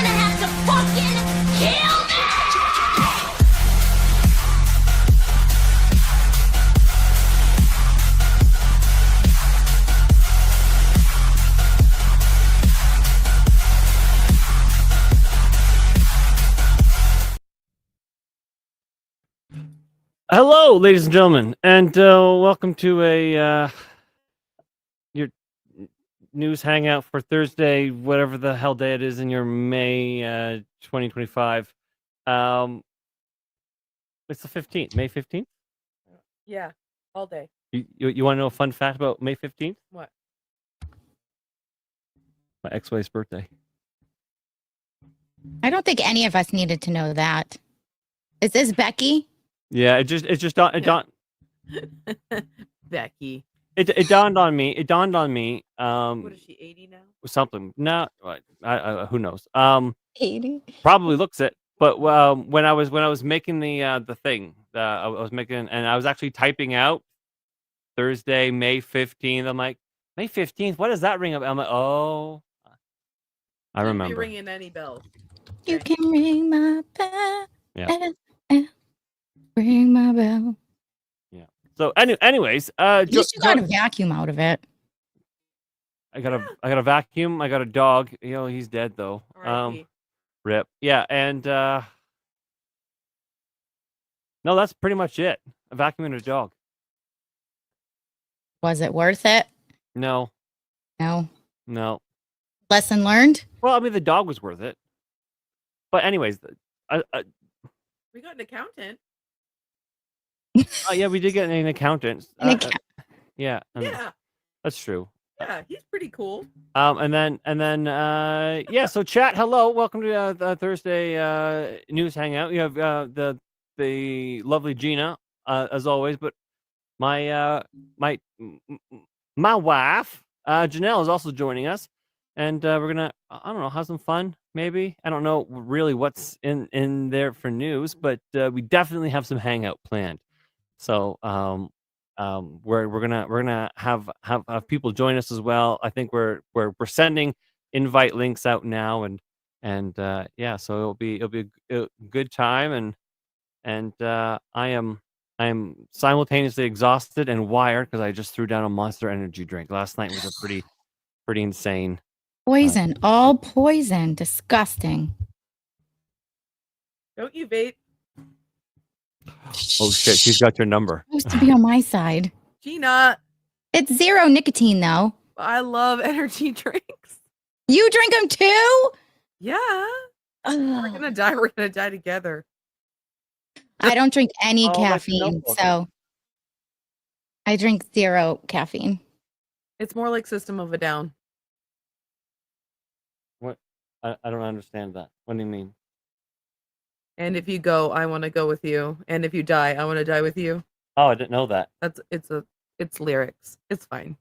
gonna have to fucking kill me! Hello, ladies and gentlemen, and welcome to your news hangout for Thursday, whatever the hell day it is in your May 2025. It's the 15th, May 15th. Yeah, all day. You want to know a fun fact about May 15th? What? My ex-wife's birthday. I don't think any of us needed to know that. Is this Becky? Yeah, it dawned. Becky. It dawned on me. It dawned on me. What is she, 80 now? Something. No, who knows? 80. Probably looks it. But when I was making the thing, I was making, and I was actually typing out Thursday, May 15th. I'm like, May 15th. What does that ring up? I'm like, oh, I remember. Be ringing any bells. You can ring my bell. Yeah. Ring my bell. Yeah. So anyways, At least you got a vacuum out of it. I got a vacuum. I got a dog. You know, he's dead though. Rip. Yeah, and no, that's pretty much it. A vacuum and a dog. Was it worth it? No. No. Lesson learned? Well, I mean, the dog was worth it. But anyways, we got an accountant. yeah, we did get an accountant. Yeah. That's true. Yeah, he's pretty cool. And then yeah. So chat. Hello, welcome to the Thursday news hangout. You have the lovely Gina as always, but my wife Janelle is also joining us, and we're gonna I don't know, have some fun. Maybe I don't know really what's in there for news, but we definitely have some hangout planned. So we're gonna have people join us as well. I think we're sending invite links out now, and yeah, so it'll be a good time, and I am simultaneously exhausted and wired because I just threw down a Monster Energy drink. Last night was a pretty insane. Poison, all poison, disgusting. Don't you vape? Oh shit, she's got your number. Supposed to be on my side. Gina. It's 0 nicotine though. I love energy drinks. You drink them too? Yeah. We're gonna die together. I don't drink any caffeine, so I drink 0 caffeine. It's more like System of a Down. What? I don't understand that. What do you mean? And if you go, I want to go with you. And if you die, I want to die with you. Oh, I didn't know that. It's lyrics. It's fine.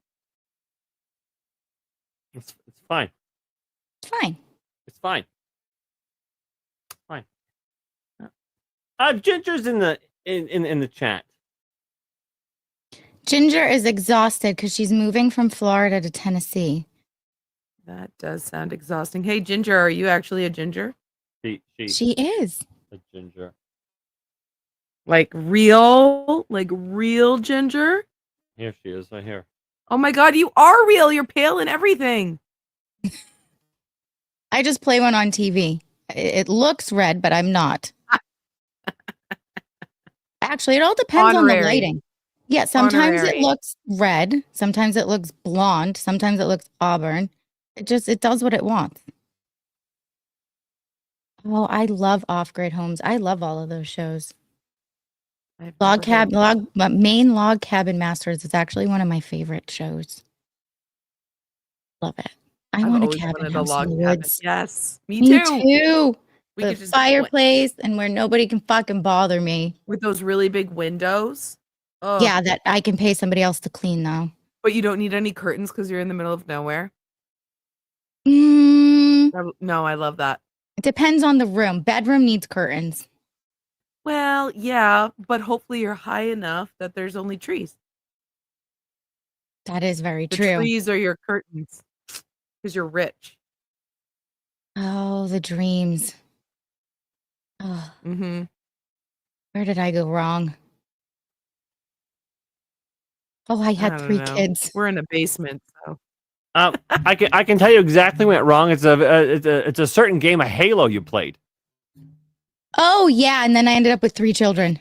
It's fine. It's fine. It's fine. Fine. Ginger's in the chat. Ginger is exhausted because she's moving from Florida to Tennessee. That does sound exhausting. Hey, Ginger, are you actually a ginger? She is. A ginger. Like real ginger? Here she is, right here. Oh my god, you are real. You're pale and everything. I just play one on TV. It looks red, but I'm not. Actually, it all depends on the lighting. Yeah, sometimes it looks red, sometimes it looks blonde, sometimes it looks auburn. It does what it wants. Oh, I love Off-Grid Homes. I love all of those shows. Main Log Cabin Masters is actually one of my favorite shows. Love it. I want a cabin house in the woods. Yes, me too. The fireplace and where nobody can fucking bother me. With those really big windows. Oh. Yeah, that I can pay somebody else to clean though. But you don't need any curtains because you're in the middle of nowhere. No, I love that. It depends on the room. Bedroom needs curtains. Well, yeah, but hopefully you're high enough that there's only trees. That is very true. Trees are your curtains because you're rich. Oh, Oh, the dreams. Oh, Mm-hmm. where did I go wrong? Oh, I I had don't 3 know. kids. We're in a basement, so. I can tell you exactly what went wrong. It's a certain game of Halo you played. Oh, yeah, and then I ended up with 3 children.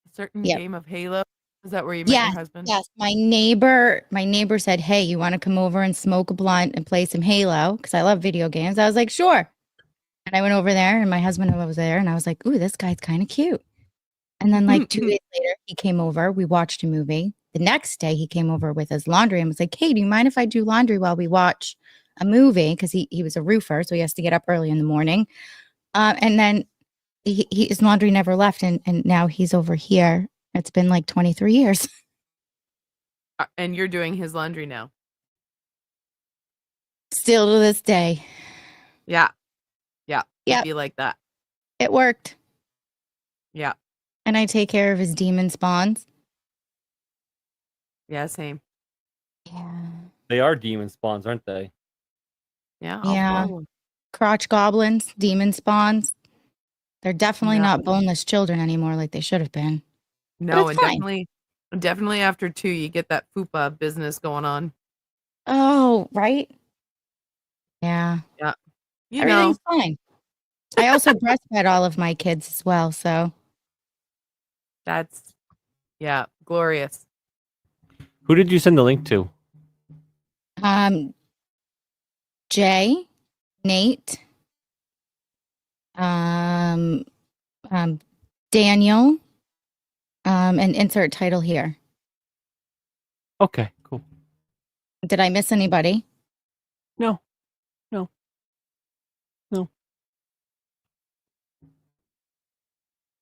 A certain Yep. game of Halo. Is that where you met Yes, your husband? yes. My neighbor said, "Hey, you want to come over and smoke a blunt and play some Halo?" Because I love video games. I was like, "Sure." And I went over there, and my husband was there, and I was like, "Ooh, this guy's kind of cute." And then, like 2 days later, he came over. We watched a movie. The next day, he came over with his laundry and was like, "Hey, do you mind if I do laundry while we watch a movie?" Because he was a roofer, so he has to get up early in the morning. And then his laundry never left, and now he's over here. It's been like 23 years. And you're doing his laundry now. Still to this day. Yeah. Yeah. Yep. It'd be like that. It worked. Yeah. And I take care of his demon spawns. Yeah, same. Yeah. They are demon spawns, aren't they? Yeah. Yeah. I'll Crotch goblins, demon spawns. They're definitely Yeah. not boneless children anymore like they should have been. No, it's and fine. definitely after 2, you get that fupa business going on. Oh, right? Yeah. Yeah. You Everything's know. fine. I also breastfed all of my kids as well, so That's glorious. Who did you send the link to? Jay, Nate, Daniel, and insert title here. Okay, cool. Did I miss anybody? No.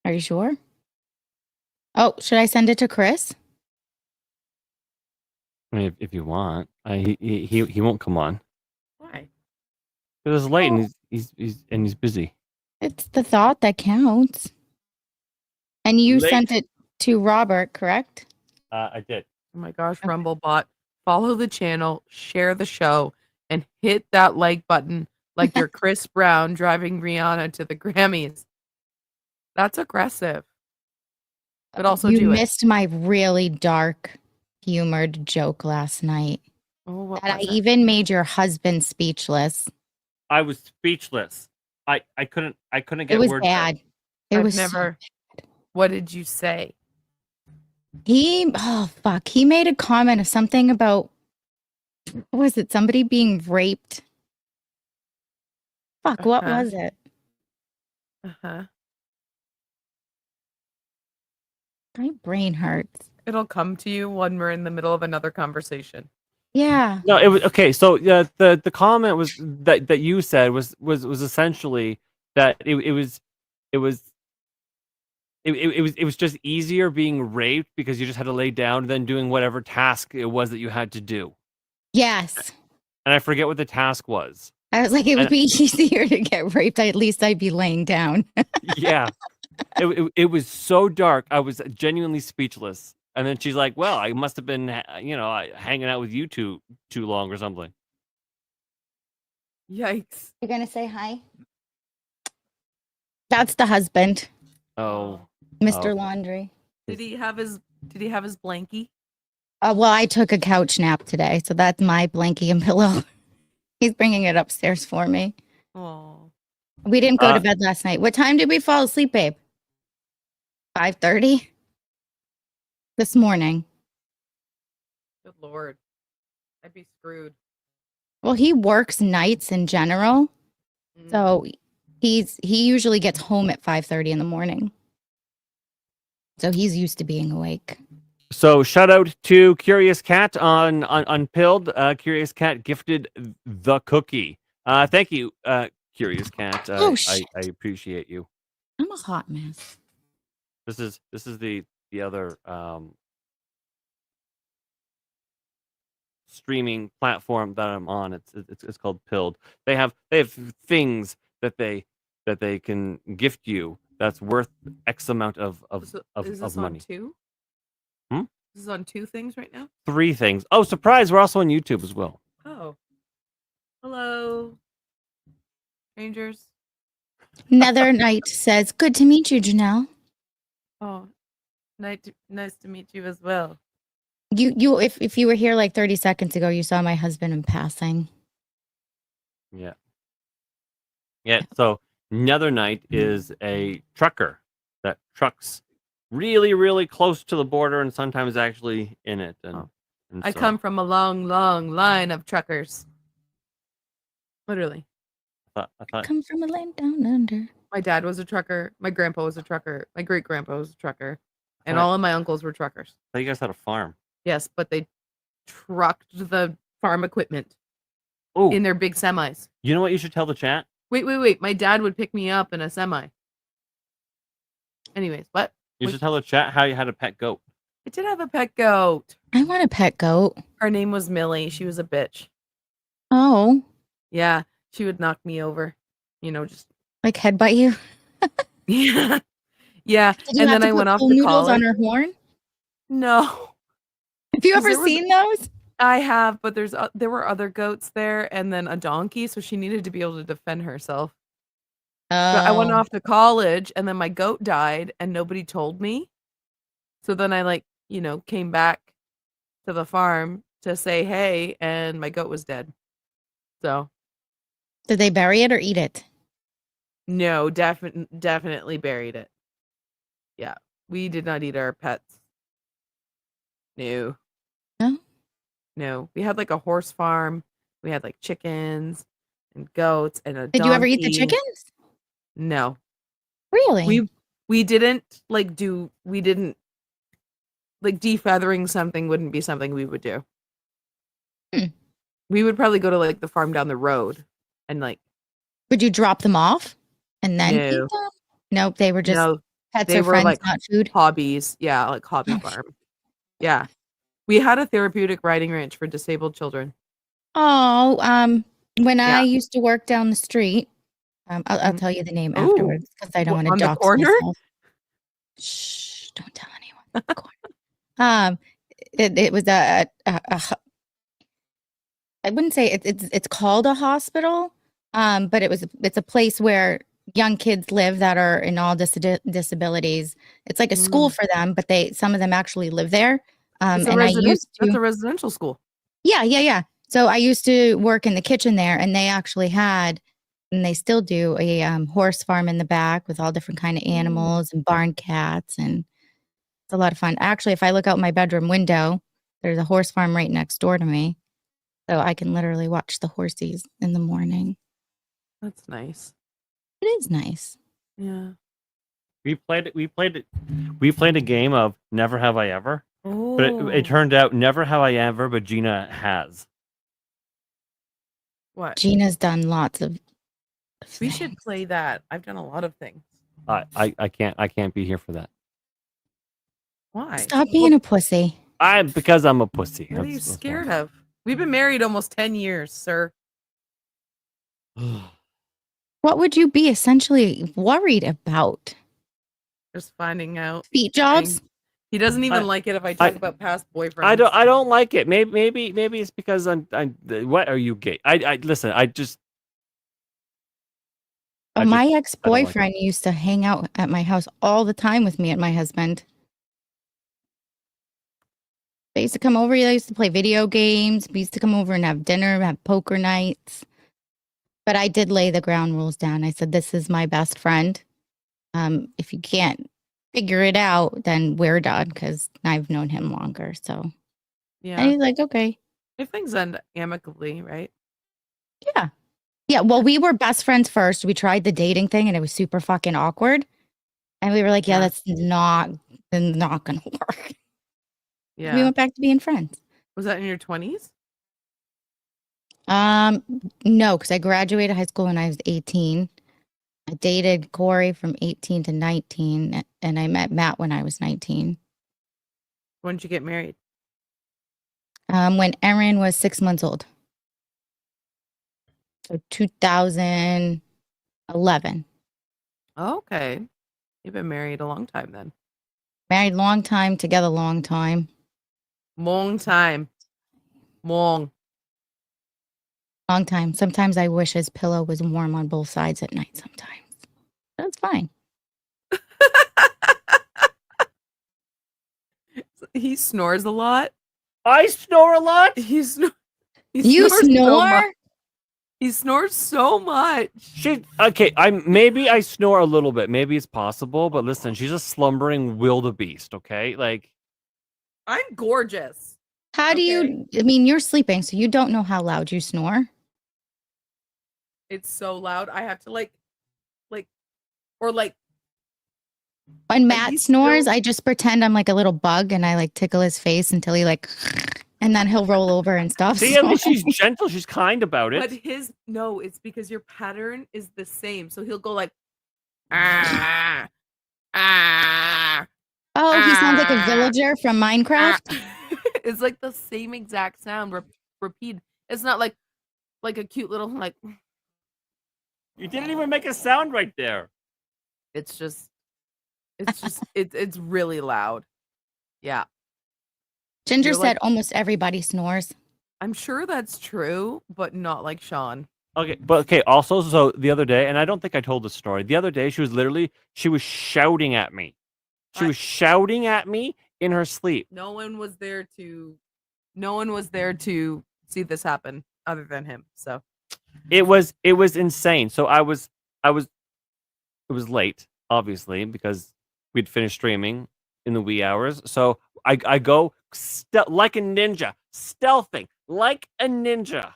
Are you sure? Oh, should I send it to Chris? I mean, if you want, he won't come on. Why? It was late, Oh. and he's busy. It's the thought that counts. And you Late. sent it to Robert, correct? I did. Oh my gosh, Okay. Rumblebot. Follow the channel, share the show, and hit that like button like you're Chris Brown driving Rihanna to the Grammys. That's aggressive. But also you do it. missed my really dark humored joke last night. Oh, what That I was it? even made your husband speechless. I was speechless. I couldn't get It was words out. bad. It I've was so never. What did you say? He made a comment of something about, what was it? Somebody being raped. Fuck, what Uh-huh. was it? Uh-huh. My brain hurts. It'll come to you when we're in the middle of another conversation. Yeah. No, it was okay. So the comment was that you said was essentially that it was just easier being raped because you just had to lay down than doing whatever task it was that you had to do. Yes. And I forget what the task was. I was like, it would be easier to get raped. At least I'd be laying down. Yeah. It was so dark. I was genuinely speechless. And then she's like, "Well, I must have been, hanging out with you too long or something." Yikes. You're going to say hi? That's the husband, Oh, Mr. Oh. Laundry. Did he have his blankie? Well, I took a couch nap today, so that's my blankie and pillow. He's bringing it upstairs for me. Oh. We didn't go to bed last night. What time did we fall asleep, babe? 5:30 this morning. Good Lord. I'd be screwed. Well, he works nights in general, Mm. so he usually gets home at 5:30 in the morning. So he's used to being awake. So shout out to Curious Cat on Pilled. Curious Cat gifted the cookie. Thank you, Curious Cat. Oh, I shit. appreciate you. I'm a hot mess. This is the other streaming platform that I'm on. It's called Pilled. They have things that they can gift you that's worth X amount of Is this money. on 2? Hmm? This is on 2 things right now? 3 things. Oh, surprise! We're also on YouTube as well. Oh. Hello. strangers. Nether Knight says, "Good to meet you, Janelle." Oh, nice to meet you as well. If you were here like 30 seconds ago, you saw my husband in passing. Yeah. Yeah. So Nether Knight is a trucker that trucks really, really close to the border and sometimes actually in it. And I so come from a long, long line of truckers. Literally. I thought Come from a land down under. My dad was a trucker. My grandpa was a trucker. My great grandpa was a trucker. And Right. all of my uncles were truckers. you guys had a farm. Yes, but they trucked the farm equipment Oh, in their big semis. you know what you should tell the chat? Wait. My dad would pick me up in a semi. Anyways, what? You should tell the chat how you had a pet goat. I did have a pet goat. I want a pet goat. Her name was Millie. She was a bitch. Oh, Yeah, she would knock me over. Just like headbutt you? yeah, yeah. Did you And have then to I went put off pool to noodles on college. her horn? No, Have you 'Cause ever there was- seen those? I have, but there were other goats there, and then a donkey, so she needed to be able to defend herself. But I went Oh, off to college, and then my goat died, and nobody told me. So then I came back to the farm to say hey, and my goat was dead. So did they bury it or eat it? no, definitely buried it. Yeah, we did not eat our pets. No. No? No, we had like a horse farm. We had like chickens and goats and a Did you ever eat the donkey. chickens? No. Really? We didn't defeathering something wouldn't be something we would do. Hmm. We would probably go to like the farm down the road and like Would you drop them off and then eat No. them? Nope, they were just no pets they or were friends, like not food. hobbies. Yeah, like hobby Oh. farm. Yeah. We had a therapeutic riding ranch for disabled children. Oh, when I Yeah. used to work down the street, I'll Mhm. tell you the name Ooh. afterwards because I don't want to On the dox corner? myself. Shh! Don't tell anyone. The corner. It was I wouldn't say it's called a hospital, but it's a place where young kids live that are in all disabilities. It's like a school for them, but some of them actually live there. It's a And I used that's to, a residential school. yeah. So I used to work in the kitchen there, and they actually had, and they still do, a horse farm in the back with all different kind of animals and barn cats, and it's a lot of fun. Actually, if I look out my bedroom window, there's a horse farm right next door to me, so I can literally watch the horsies in the morning. That's nice. It is nice. Yeah. We played a game of Never Have I Ever. Oh. But it turned out never have I ever, but Gina has. What? Gina's done lots of We things. should play that. I've done a lot of things. I can't be here for that. Why? Stop being a pussy. Because I'm a pussy. What are you That's why. scared of? We've been married almost 10 years, sir. What would you be essentially worried about? Just finding out. Feet jobs? He doesn't even like it if I talk about past boyfriends. I don't like it. Maybe it's because I'm what are you gay? Listen, My ex-boyfriend used to hang out at my house all the time with me and my husband. They used to come over. They used to play video games. We used to come over and have dinner, have poker nights. But I did lay the ground rules down. I said, "This is my best friend. If you can't figure it out, then we're done," because I've known him longer. So Yeah. and he's like, "Okay." If things end amicably, right? Yeah. Yeah. Well, we were best friends first. We tried the dating thing and it was super fucking awkward. And we were like, yeah, that's not gonna work. Yeah. We went back to being friends. Was that in your 20s? No, because I graduated high school when I was 18. I dated Corey from 18 to 19, and I met Matt when I was 19. When did you get married? When Erin was 6 months old. So 2011. Okay. You've been married a long time then. Married long time, together long time. Long time. Long. Long time. Sometimes I wish his pillow was warm on both sides at night sometimes. That's fine. He snores a lot. I snore a lot. He You snores so much. snore? He snores so much. Okay. Maybe I snore a little bit. Maybe it's possible, but listen, she's a slumbering wildebeest. Okay, like I'm gorgeous. How do you, I mean, you're sleeping, so you don't know how loud you snore. It's so loud. I have to like, When But Matt he's snores, still- I just pretend I'm like a little bug and I like tickle his face until he like, and then he'll roll over and stop. see, at least snoring. she's gentle. She's kind about but it. it's because your pattern is the same. So he'll go like, ah, ah. Oh, he sounds like a villager from Minecraft. It's like the same exact sound repeat. It's not like a cute little like. You didn't even make a sound right there. It's really loud. Yeah, Ginger You're said like- almost everybody snores. I'm sure that's true, but not like Sean. Okay, but okay. Also, so the other day, and I don't think I told the story. The other day, she was shouting at me. She was shouting at me in her sleep. No one was there to see this happen other than him. So It was insane. So it was late, obviously, because we'd finished streaming in the wee hours. So I go like a ninja, stealthing like a ninja.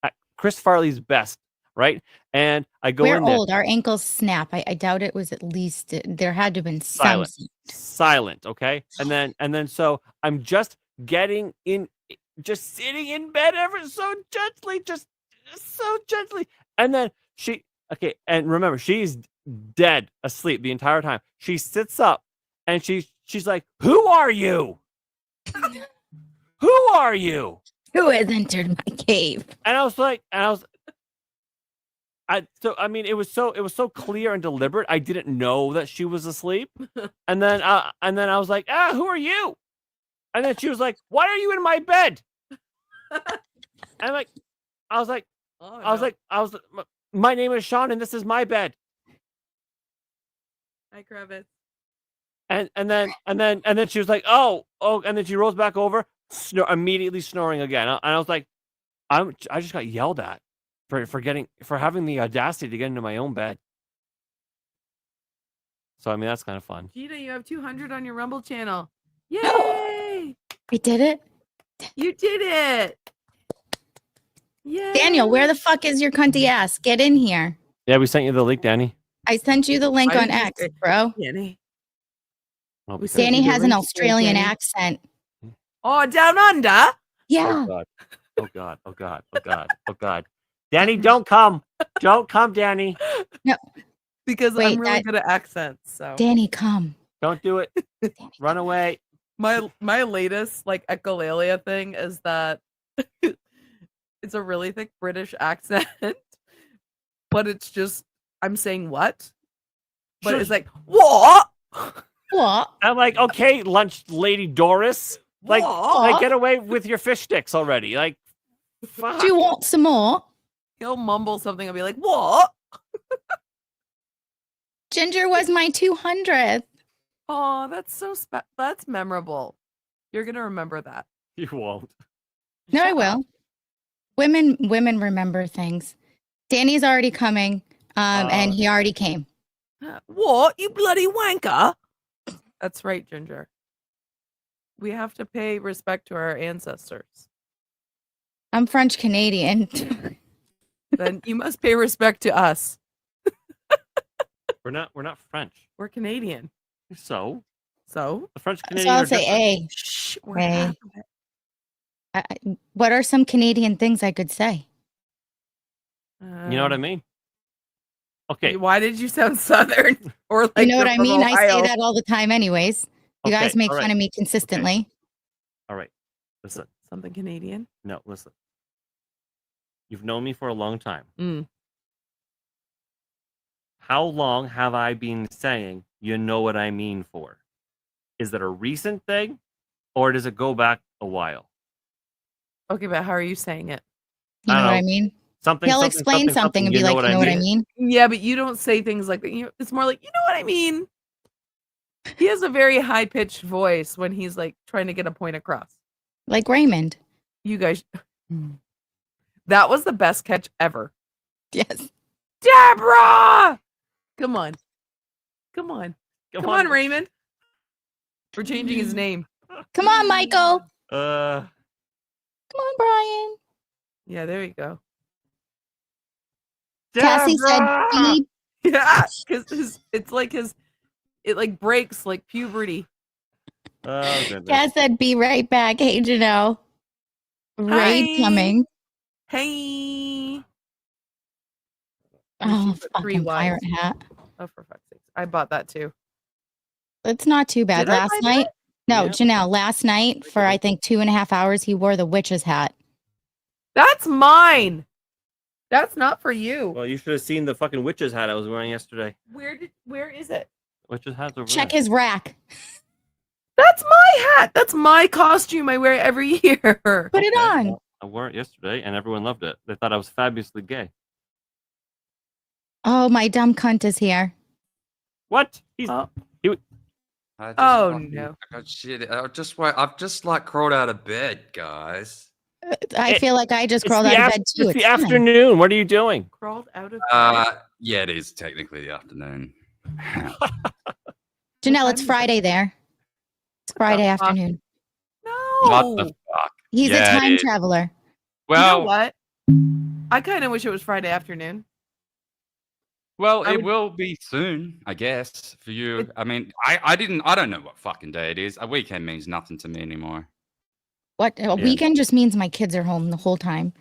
At Chris Farley's best, right? And I go We're in there. old. Our ankles snap. I doubt it was at least, there had to have been some. Silent, okay? And then so I'm just getting in, just sitting in bed ever so gently, just so gently. And then and remember, she's dead asleep the entire time. She sits up and she's like, "Who are you? Who are you?" Who has entered my cave? And I was like, it was so clear and deliberate. I didn't know that she was asleep. And then I was like, "Who are you?" And then she was like, "Why are you in my bed?" And I was like, "My name is Sean, and this is my bed." hi, Kravitz. And then she was like, "Oh," and then she rolls back over, immediately snoring again. And I was like, I just got yelled at for having the audacity to get into my own bed. So I mean, that's kind of fun. Gina, you have 200 on your Rumble channel. Yay! I did it. You did it. Yeah. Daniel, where the fuck is your cunty ass? Get in here. Yeah, we sent you the link, Danny. I sent you the link Why on did you X, say- bro. Danny? Oh, We because- sent Danny you the has an link, Australian Danny. accent. Oh, down under. Yeah. Oh god. Oh god. Danny, don't come. Don't come, Danny. Because Wait, I'm really good at accents. So Danny, come. Don't do it. Run away. my latest like echolalia thing is that it's a really thick British accent, but it's just I'm saying what, but it's like what? What? I'm like, okay, lunch lady Doris. Like, What? get away with your fish sticks already. Like, fuck. Do you want some more? He'll mumble something and be like, what? Ginger was my 200th. Oh, that's that's memorable. You're gonna remember that. You won't. No, I Shut will. Women remember things. Danny's already coming, and he already came. up. What? You bloody wanker! That's right, Ginger. We have to pay respect to our ancestors. I'm French Canadian. Then you must pay respect to us. We're not French. We're Canadian. So So the French So Canadian. I'll are say different. A. shh, we're Hey. half of it. What are some Canadian things I could say? You know what I mean? Okay. Why did you sound southern? Or like You know what you're I from mean? I Ohio? say that all the time, anyways. You guys Okay, make all fun right. of me consistently. All right. Listen. Something Canadian. No, listen. You've known me for a long time. Mm. How long have I been saying you know what I mean for? Is that a recent thing or does it go back a while? Okay, but how are you saying it? You I know what I know. mean? something. He'll something, explain something and be you like, know you know what I mean? Yeah, but you don't say things like that. It's more like, you know what I mean? He has a very high-pitched voice when he's like trying to get a point across. Like Raymond. You guys, that was the best catch ever. Yes. Deborah! Come on. Come on, Raymond. We're changing his name. Come on, Michael. Uh, Come on, Brian. Yeah, there you go. Cassie said, beep. Yeah, because it like breaks like puberty. oh goodness. Cass said, be right back. Hey, Janelle. Raid Hi. coming. Hey. Oh, She put 3 fucking Ys. pirate hat. Oh, for fuck's sake. I bought that too. It's not too bad. Did I Last buy night, that? no, Yeah. Janelle, last night for I think 2.5 hours, he wore the witch's hat. That's mine. That's not for you. Well, you should have seen the fucking witch's hat I was wearing yesterday. Where is it? Witch's hat's over Check there. his rack. That's my hat. That's my costume I wear every year. Put it on. Well, I wore it yesterday, and everyone loved it. They thought I was fabulously gay. Oh, my dumb cunt is here. What? He's Oh. I just Oh, fucking- no. I got shit. I've just like crawled out of bed, guys. I feel like I just It's crawled the out of af- bed too. It's the fine. afternoon. What are you doing? Crawled out of Yeah, it is technically the afternoon. Janelle, it's Friday there. It's Friday the fuck? afternoon. What No. the fuck? He's Yeah, a it time is. traveler. You know Well, what? I kind of wish it was Friday afternoon. I it would- will be soon, I guess, for you. It- I mean, I don't know what fucking day it is. A weekend means nothing to me anymore. What? A weekend just means my kids are home the whole time.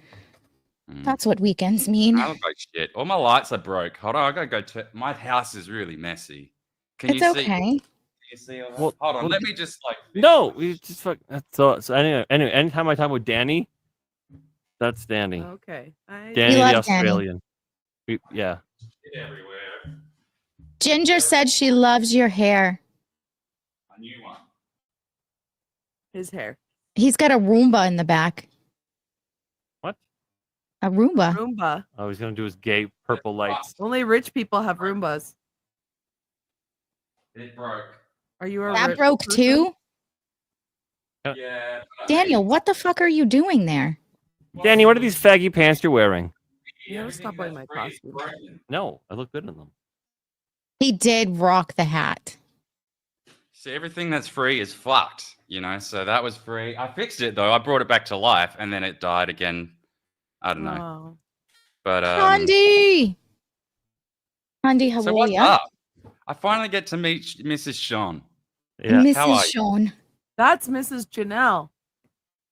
Mm. That's what weekends mean. I look like shit. All my lights are broke. Hold on, I gotta go to my house is really messy. Can It's you see? okay. Can you see all that? Well- Hold on, well, let me just like No, we just fuck. So anyway, anytime I talk about Danny, that's Danny. Okay. Danny the love Danny. Australian. Yeah. shit everywhere. Ginger said she loves your hair. A new one. His hair. He's got a Roomba in the back. What? A Roomba. Roomba. Oh, he's gonna do his gay purple lights. Only rich people have Roombas. It broke. Are you a That rich broke person? too? Yeah. but I Daniel, mean, what the fuck are you doing there? Danny, what are these faggy pants you're wearing? You gotta stop wearing my costume. No, I look good in them. He did rock the hat. See, everything that's free is fucked, you know? So that was free. I fixed it though. I brought it back to life and then it died again. I don't know. Oh. But Andy! Andy, how so are what's you? up? I finally get to meet Mrs. Sean. Yeah. How are Mrs. you? Sean. That's Mrs. Janelle.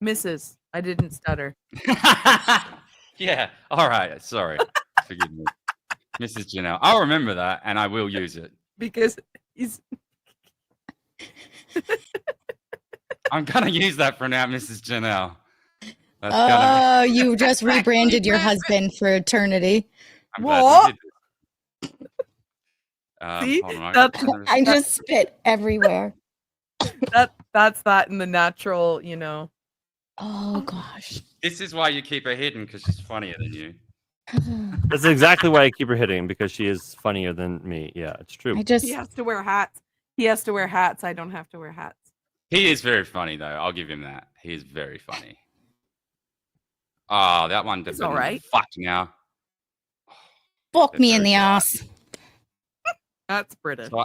Mrs. I didn't stutter. Yeah. All right. Sorry. Forgive me. Mrs. Janelle. I'll remember that and I will use it. Because he's I'm gonna use that for now, Mrs. Janelle. That's gonna Oh, you just rebranded your husband for eternity. I'm glad we What? did this. See? Hold on, I That's- gotta- I just spit everywhere. that's that in the natural, you know. Oh, gosh. This is why you keep her hidden because she's funnier than you. That's exactly why I keep her hitting, because she is funnier than me. Yeah, it's true. I just, He has to wear hats. He has to wear hats. I don't have to wear hats. He is very funny though. I'll give him that. He is very funny. Oh, that one He's did all right. Fuck now. fuck me That's in the very ass. That's British. So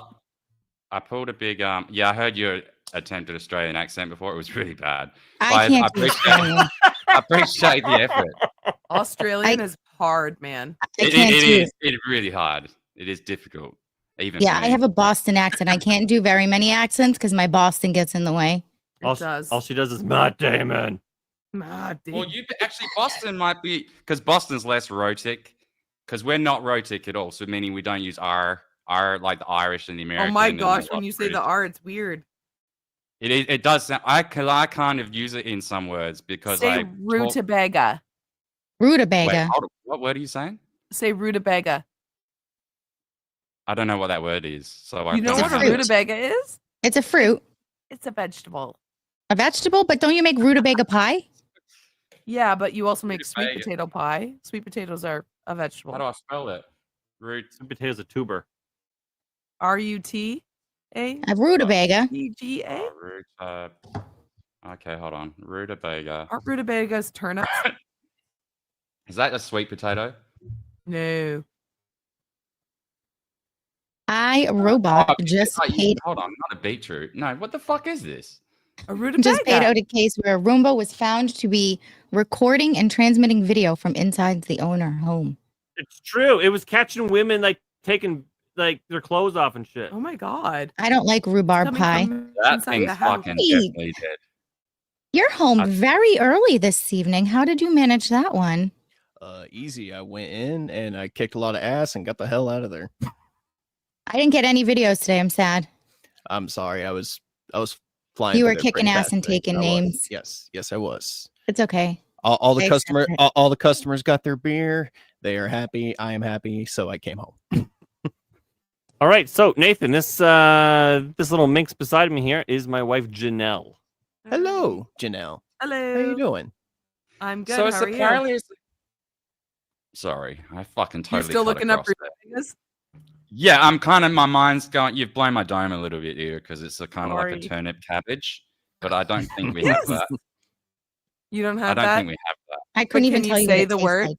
I pulled a big yeah, I heard your attempted Australian accent before. It was really bad. I But can't do Australian. I appreciate the effort. Australian is hard, man. I can't It do is. It is really hard. It is difficult. Even Yeah, for I me. have a Boston accent. I can't do very many accents because my Boston gets in the way. It all, does. all she does is Matt Damon. Ah, Well, dude. you actually Boston might be because Boston's less rhotic because we're not rhotic at all. So meaning we don't use R like the Irish and the American. Oh my and gosh, the when you say British. the R, it's weird. It does sound. I kind of use it in some words because Say I rutabaga. Wait, Rutabaga. hold on. What word are you saying? Say rutabaga. I don't know what that word is. So I You know It's a what a fruit. rutabaga is? It's a fruit. It's a vegetable. A vegetable, but don't you make rutabaga pie? Yeah, but you also make sweet Rutabaga. potato pie. Sweet potatoes are a vegetable. How do I spell it? Root. Sweet potatoes a tuber. RUTA? A rutabaga. EGA? Oh, okay, hold on. Rutabaga. Aren't rutabagas turnips? Is that a sweet potato? No. Robot just paid Hold on, not a beetroot. No, what the fuck is this? A rutabaga. just paid out a case where a Roomba was found to be recording and transmitting video from inside the owner home. It's true. It was catching women like taking like their clothes off and shit. Oh my god. I don't like rhubarb Coming pie. from That inside thing's the house. fucking Hey. definitely dead. You're home very early this evening. How did you manage that one? Easy. I went in and I kicked a lot of ass and got the hell out of there. I didn't get any videos today. I'm sad. I'm sorry. I was flying. You through were there kicking pretty ass fast and today. taking I was. names. Yes, I was. It's okay. All the I customer, accept it. all the customers got their beer. They are happy. I am happy. So I came home. All right, so Nathan, this little minx beside me here is my wife Janelle. Hello, Janelle. Hello. How you doing? I'm good. So How it's are you? apparently. Sorry, I fucking You're totally. still cut looking up across there. rutabagas? Yeah, I'm kind of. My mind's going. You've blown my dome a little bit here because it's a kind of like a Sorry. turnip cabbage, but I don't think we have that. You don't I have don't that? think we have that. I couldn't even can tell you you say what it the tastes word? like.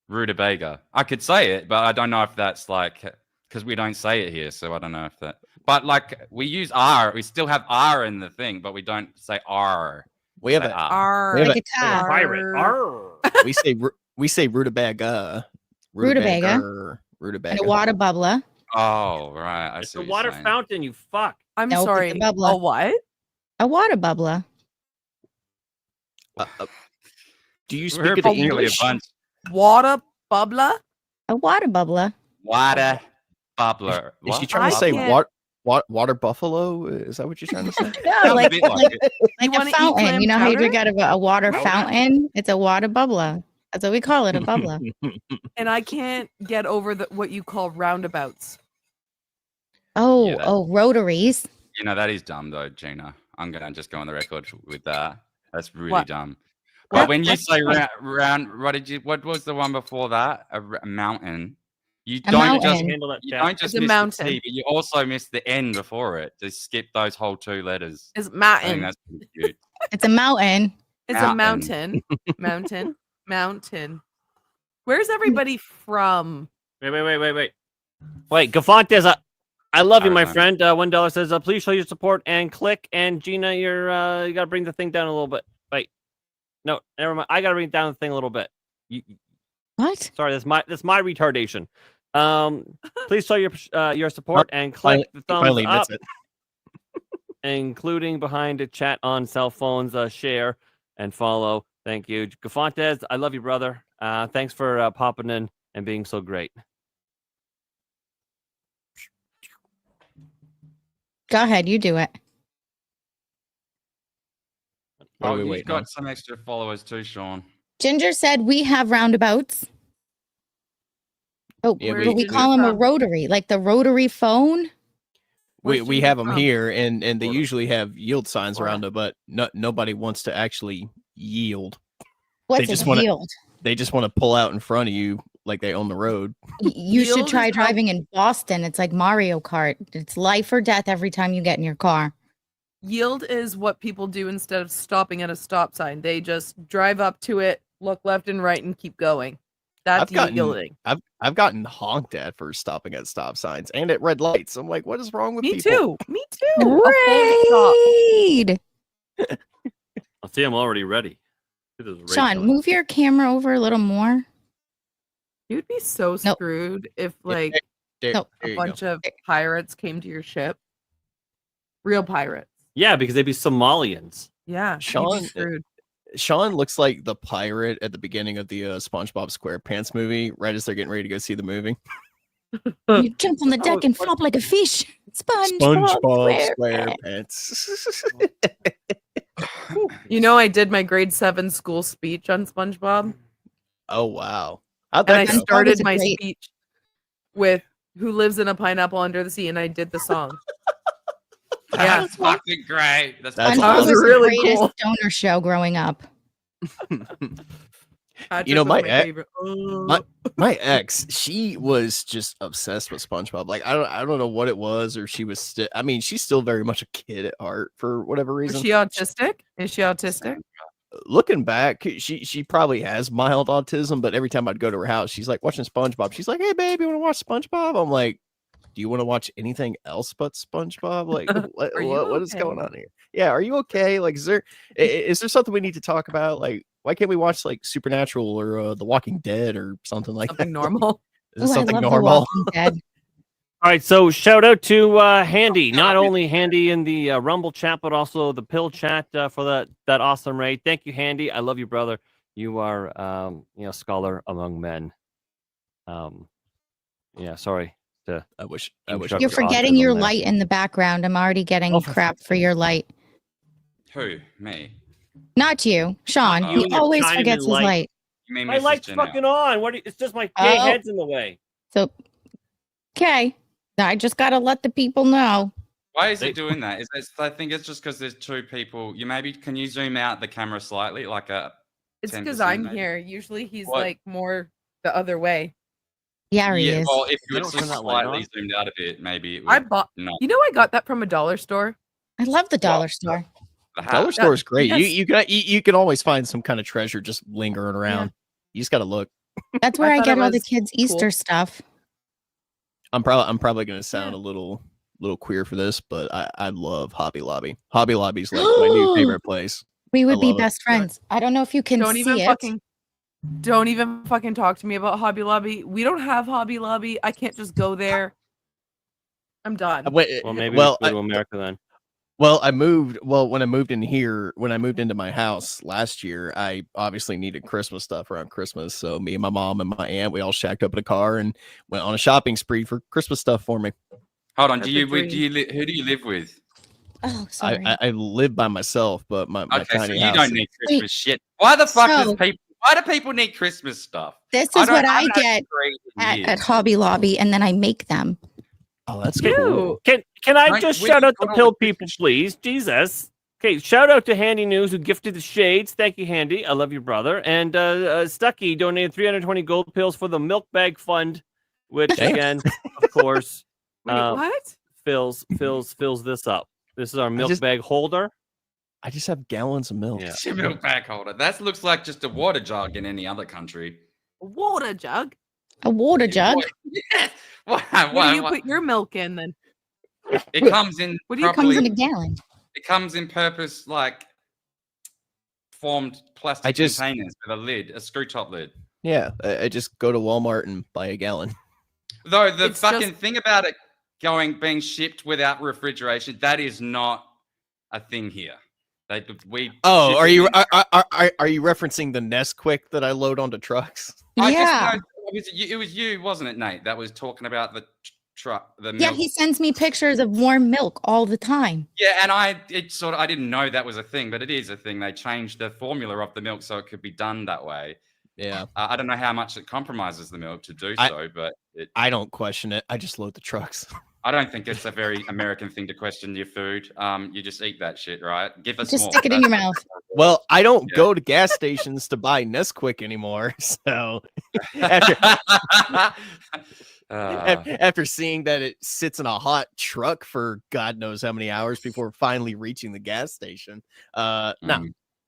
Rutabaga. I could say it, but I don't know if that's like because we don't say it here, so I don't know if that. But like we use R, we still have R in the thing, but we don't say R. We have Say a R. Arr. We have Like a Like cat. a pirate. Arr. we say rutabaga. Rutabaga. Rutabaga. And a water bubbler. Oh right, I It's see. a what you're water saying. fountain, you fuck. I'm Nope, it's a sorry. bubbler. A what? A water bubbler. Do you We're speak of the particularly English? a bunch Water bubbler? A water bubbler. water bubbler. Is she What? trying to I say can't- water buffalo? Is that what you're trying to say? No, Sounds a like, bit like, like it. You like wanna a eat fountain. clam You know how you chowder? got a water Chowder? fountain? It's a water bubbler. That's what we call it, a bubbler. And I can't get over what you call roundabouts. Oh, Yeah, that- rotaries. You know that is dumb though, Gina. I'm gonna just go on the record with that. That's really What? dumb. What? But when you That's say fine. round, what was the one before that? A mountain. You A don't just mountain. Handle that you chat. don't just It's a miss mountain. the T, but you also miss the N before it. Just skip those whole two letters. It's I think mountain. that's pretty cute. It's a mountain. It's a mountain. mountain. Mountain. Where's everybody from? Wait. Wait, Gafontes, I love you, my Alright, friend. $1 says, please show your support and click. And Gina, you gotta bring the thing down a little bit. Wait, no, never mind. I gotta bring down the thing a little bit. What? Sorry, that's my retardation. Please show your support and click the thumbs Finally up, admits it. including behind the chat on cell phones. Share and follow. Thank you, Gafontes. I love you, brother. Thanks for popping in and being so great. Go ahead, you do it. What are we He's waiting got on? some extra followers too, Sean. Ginger said we have roundabouts. Oh, Yeah, Where but is we Ginger call them a from? rotary, like the rotary phone. We Where's Gina have them from? here, and they Florida. usually have yield signs Florida. around them, but nobody wants to actually yield. What's just a wanna- yield? They just want to pull out in front of you like they own the road. You should Yield try is how- driving in Boston. It's like Mario Kart. It's life or death every time you get in your car. Yield is what people do instead of stopping at a stop sign. They just drive up to it, look left and right, and keep going. That's I've gotten- yielding. I've gotten honked at for stopping at stop signs and at red lights. I'm like, what is wrong with Me people? too. Me too. A full stop. Raid! I see I'm already ready. Look at this Sean, Rachel. move your camera over a little more. You'd be so Nope. screwed if Yeah, like There, Nope. there a you go. bunch of pirates came to your ship. Real pirates. Yeah, because they'd be Somalians. Yeah. you'd be Sean- screwed. Sean looks like the pirate at the beginning of the SpongeBob SquarePants movie, right as they're getting ready to go see the movie. You jump on the deck and flop like a fish. SpongeBob SquarePants. You know, I did my grade 7 school speech on SpongeBob, Oh wow! How'd and I that go? SpongeBob started is a my great- speech with "Who lives in a pineapple under the sea," and I did the song. Yeah. That's fucking great. That's That's SpongeBob That was was really the greatest cool. stoner show growing up. You know, Patrick was my my ex- favorite. my ex, she was just obsessed with SpongeBob. Like I don't know what it was, or she was still. I mean, she's still very much a kid at heart for whatever Is reason. she autistic? Is she autistic? Looking back, she probably has mild autism, but every time I'd go to her house, she's like watching SpongeBob. She's like, "Hey, babe, you want to watch SpongeBob?" I'm like, "Do you want to watch anything else but SpongeBob? Like, Are you what is going okay? on here? Yeah, are you okay? Like, is there something we need to talk about? Like, why can't we watch like Supernatural or The Walking Dead or something like Something that? normal. Is Oh, this I something love The normal?" Walking Dead. All right, so shout out to Handy, not only Handy in the Rumble chat, but also the Pill chat for that awesome raid. Thank you, Handy. I love you, brother. You are, scholar among men. Sorry to I wish. interrupt You're your forgetting autism your there. light in the background. I'm already getting for crap for your light. Who? Me? Not you, Sean. Uh-oh. You He and your always Chinaman forgets his light. light. You mean My Mrs. light's Janelle? fucking on. It's just my gay Oh. head's in the way. So, okay. I just got to let the people know. Why is it doing that? I think it's just because there's two people. Can you zoom out the camera slightly, like a It's 10%? because I'm maybe? here. Usually he's What? like more the other way. Yeah, he Yeah, is. well, if you They were don't just turn that light slightly on? zoomed out a bit, maybe it I would bought. not. You know, I got that from a dollar store. I love the dollar Well, store. The Dollar hat. store is great. yes. You can always find some kind of treasure just lingering around. You just got to look. That's where I thought get it all the was kids' cool. Easter stuff. I'm probably going to sound a little queer for this, but I love Hobby Lobby. Hobby Lobby's like my new favorite place. We would be love it. best friends. I don't know if you can Don't see even it. don't even fucking talk to me about Hobby Lobby. We don't have Hobby Lobby. I can't just go there. I'm done. Well, maybe well, we should go to America then. Well, when I moved into my house last year, I obviously needed Christmas stuff around Christmas. So me and my mom and my aunt, we all shacked up in a car and went on a shopping spree for Christmas stuff for me. Hold on. That's Do a you dream. who do you live with? Oh, sorry. I live by myself, but my Okay, so tiny you house. don't need Christmas shit. Why the fuck So- why do people need Christmas stuff? This I is what I haven't had get a tree in at years. Hobby Lobby, and then I make them. Oh, that's Ew. cool. Can I Right, just we shout need out the good old pill people, please? Jesus. Okay, shout out to Handy News who gifted the shades. Thank you, Handy. I love you, brother. And Stucky donated 320 gold pills for the milk bag fund, which Damn. again, of course, Wait, what? fills this up. This is our milk just- bag holder. I just have gallons of milk. Yeah. It's your milk bag holder. That looks like just a water jug in any other country. A water jug? A water jug. Yes. Why? What do you put your milk in then? It comes in. What do you Comes properly- in a gallon. It comes in purpose like formed plastic containers with a lid, a screw top lid. Yeah, I just go to Walmart and buy a gallon. Though the It's fucking just- thing about it being shipped without refrigeration, that is not a thing here. Oh, ship are it you in- are you referencing the Nesquik that I load onto trucks? I just Yeah. know it was you, wasn't it, Nate? That was talking about the truck, the milk. Yeah, he sends me pictures of warm milk all the time. Yeah, and I didn't know that was a thing, but it is a thing. They changed the formula of the milk so it could be done that way. Yeah, I don't know how much it compromises the milk to do I- so, but I don't question it. I just load the trucks. I don't think it's a very American thing to question your food. You just eat that shit, right? Give us Just more. stick it in your mouth. Well, I don't Yeah. go to gas stations to buy Nesquik anymore. So after, after seeing that it sits in a hot truck for God knows how many hours before finally reaching the gas station, no,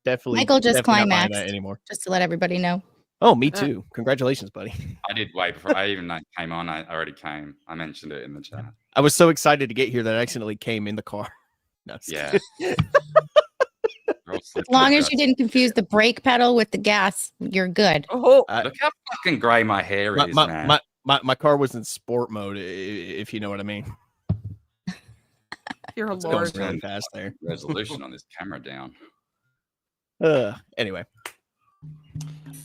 definitely. Michael just definitely not buying climaxed. that anymore. Just to let everybody know. Oh, me too. Congratulations, buddy. I did way before I even came on. I already came. I mentioned it in the chat. I was so excited to get here that I accidentally came in the car. No, just Yeah. As long as you didn't confuse the brake pedal with the gas, you're good. Oh, Look how fucking grey my hair is, man. my car was in sport mode, if you know what I mean. you're a It's going lord. really fast there. Resolution on this camera down. Anyway,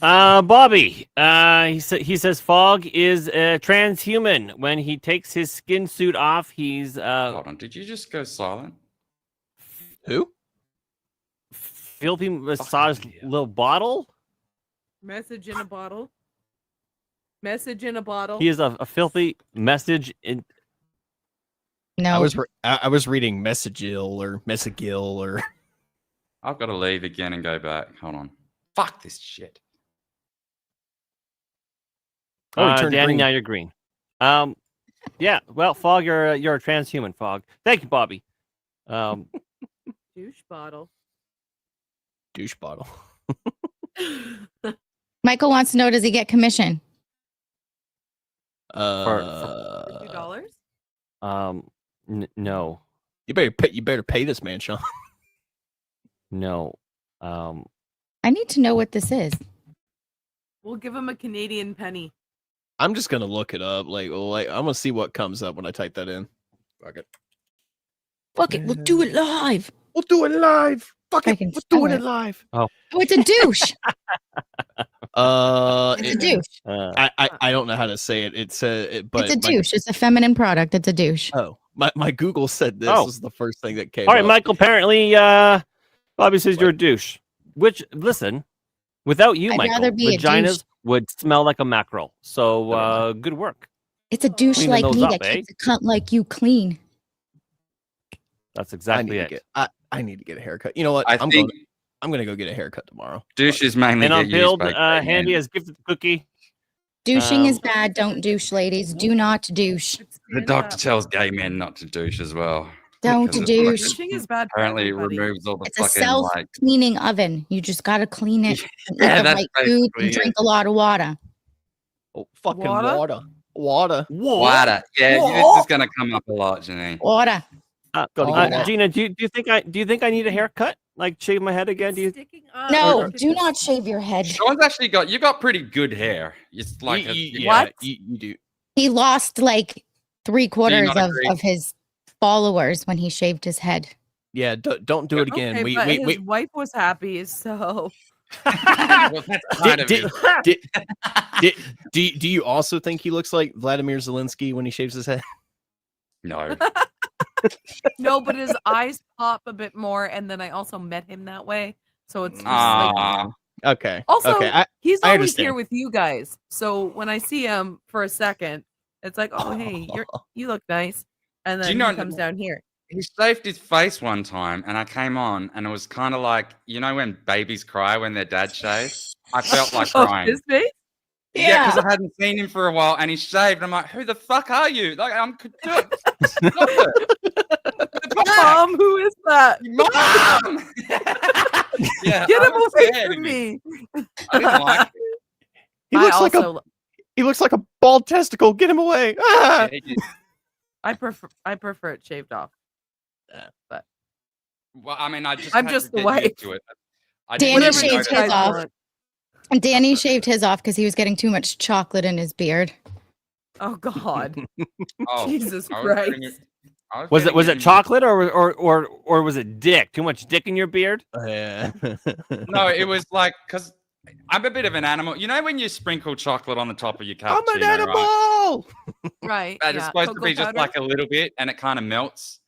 Bobby, he says Fog is transhuman. When he takes his skin suit off, he's Hold on, did you just go silent? who? filthy massaged yeah. little bottle. Message in a bottle. Message in a bottle. He is a filthy message in. No. I was reading Messagil or. I've got to leave again and go back. Hold on. Fuck this shit. Oh, he turned Danny, green. now you're green. Yeah. Well, Fog, you're a transhuman, Fog. Thank you, Bobby. Douche bottle. Douche bottle. Michael wants to know, does he get commission? For $2? No, You better pay this man, Sean. no. I need to know what this is. We'll give him a Canadian penny. I'm just gonna look it up. Like I'm gonna see what comes up when I type that in. Fuck it. Fuck it, we'll do it live. We'll do it live. Fuck I it, can we're doing spell it live. Oh, it's a douche. It's a It- douche. I don't know how to say it. It's but It's a my- douche. It's a feminine product. It's a douche. Oh, my Google said this Oh. is the first thing that came All right, up. Michael. Apparently, Bobby says you're a douche. Which, listen, without you, I'd Michael, rather be a vaginas douche. would smell like a mackerel. So, good work. It's a douche Cleaning like those me up, that eh? keeps a cunt like you clean. That's I exactly need it. to get a haircut. You know what? I I'm think gonna go get a haircut tomorrow. douches mainly And on get build, used by gay Handy men. has gifted the cookie. Douching is Um, bad. Don't douche, ladies. Do not douche. The doctor tells gay men not to douche as well. Don't Because it's douche. Douching is bad for Apparently, it everybody. removes all the It's a fucking like. self-cleaning oven. You just gotta clean it and Yeah, eat the that's right food basically and drink it. a lot of water. Oh, fucking Water? water. Water. Yeah, this is gonna come up a lot, Janine. Water. Gotta get Gina, do you think I need a haircut? Like shave my head again? Do you? Sticking up. No, do not shave your head. Sean's actually you got pretty good hair. It's like What? You do. He lost like 3/4 not agree? of his followers when he shaved his head. Yeah, don't do it again. Okay, but his wife was happy, so Well, that's kind of it. Do you also think he looks like Vladimir Zelensky when he shaves his head? No. no, but his eyes pop a bit more, and then I also met him that way, so it's just like Ah. Okay. also okay. he's I always here understand. with you guys. So when I see him for a second, it's like, oh hey, you look nice, and Do then you know- he comes down here. He shaved his face one time, and I came on, and it was kind of like, you know, when babies cry when their dad shaves. I felt like Oh, crying. his face? Yeah, because I hadn't seen him for a while, and he shaved. I'm like, who the fuck are you? Like, I'm could do it. Stop it. Mom, who is that? Mom! Yeah, Get I him was away scared from of me. I didn't like it. He looks like a bald testicle. Get him away. Ah! Yeah, he did. I prefer it shaved off. Well, I mean, I'm had just to the get wife. used to it. I Danny didn't Whatever even you shaved notice. his guys off. want. And Danny shaved his off because he was getting too much chocolate in his beard. Oh God, Oh, Jesus I was Christ. getting it- I Was getting it in- chocolate or was it dick? Too much dick in your beard? Yeah. No, it was like because I'm a bit of an animal. You know when you sprinkle chocolate on the top of your cappuccino, I'm an right? animal. Right. And it's yeah, supposed to cocoa be just powder. like a little bit, and it kind of melts.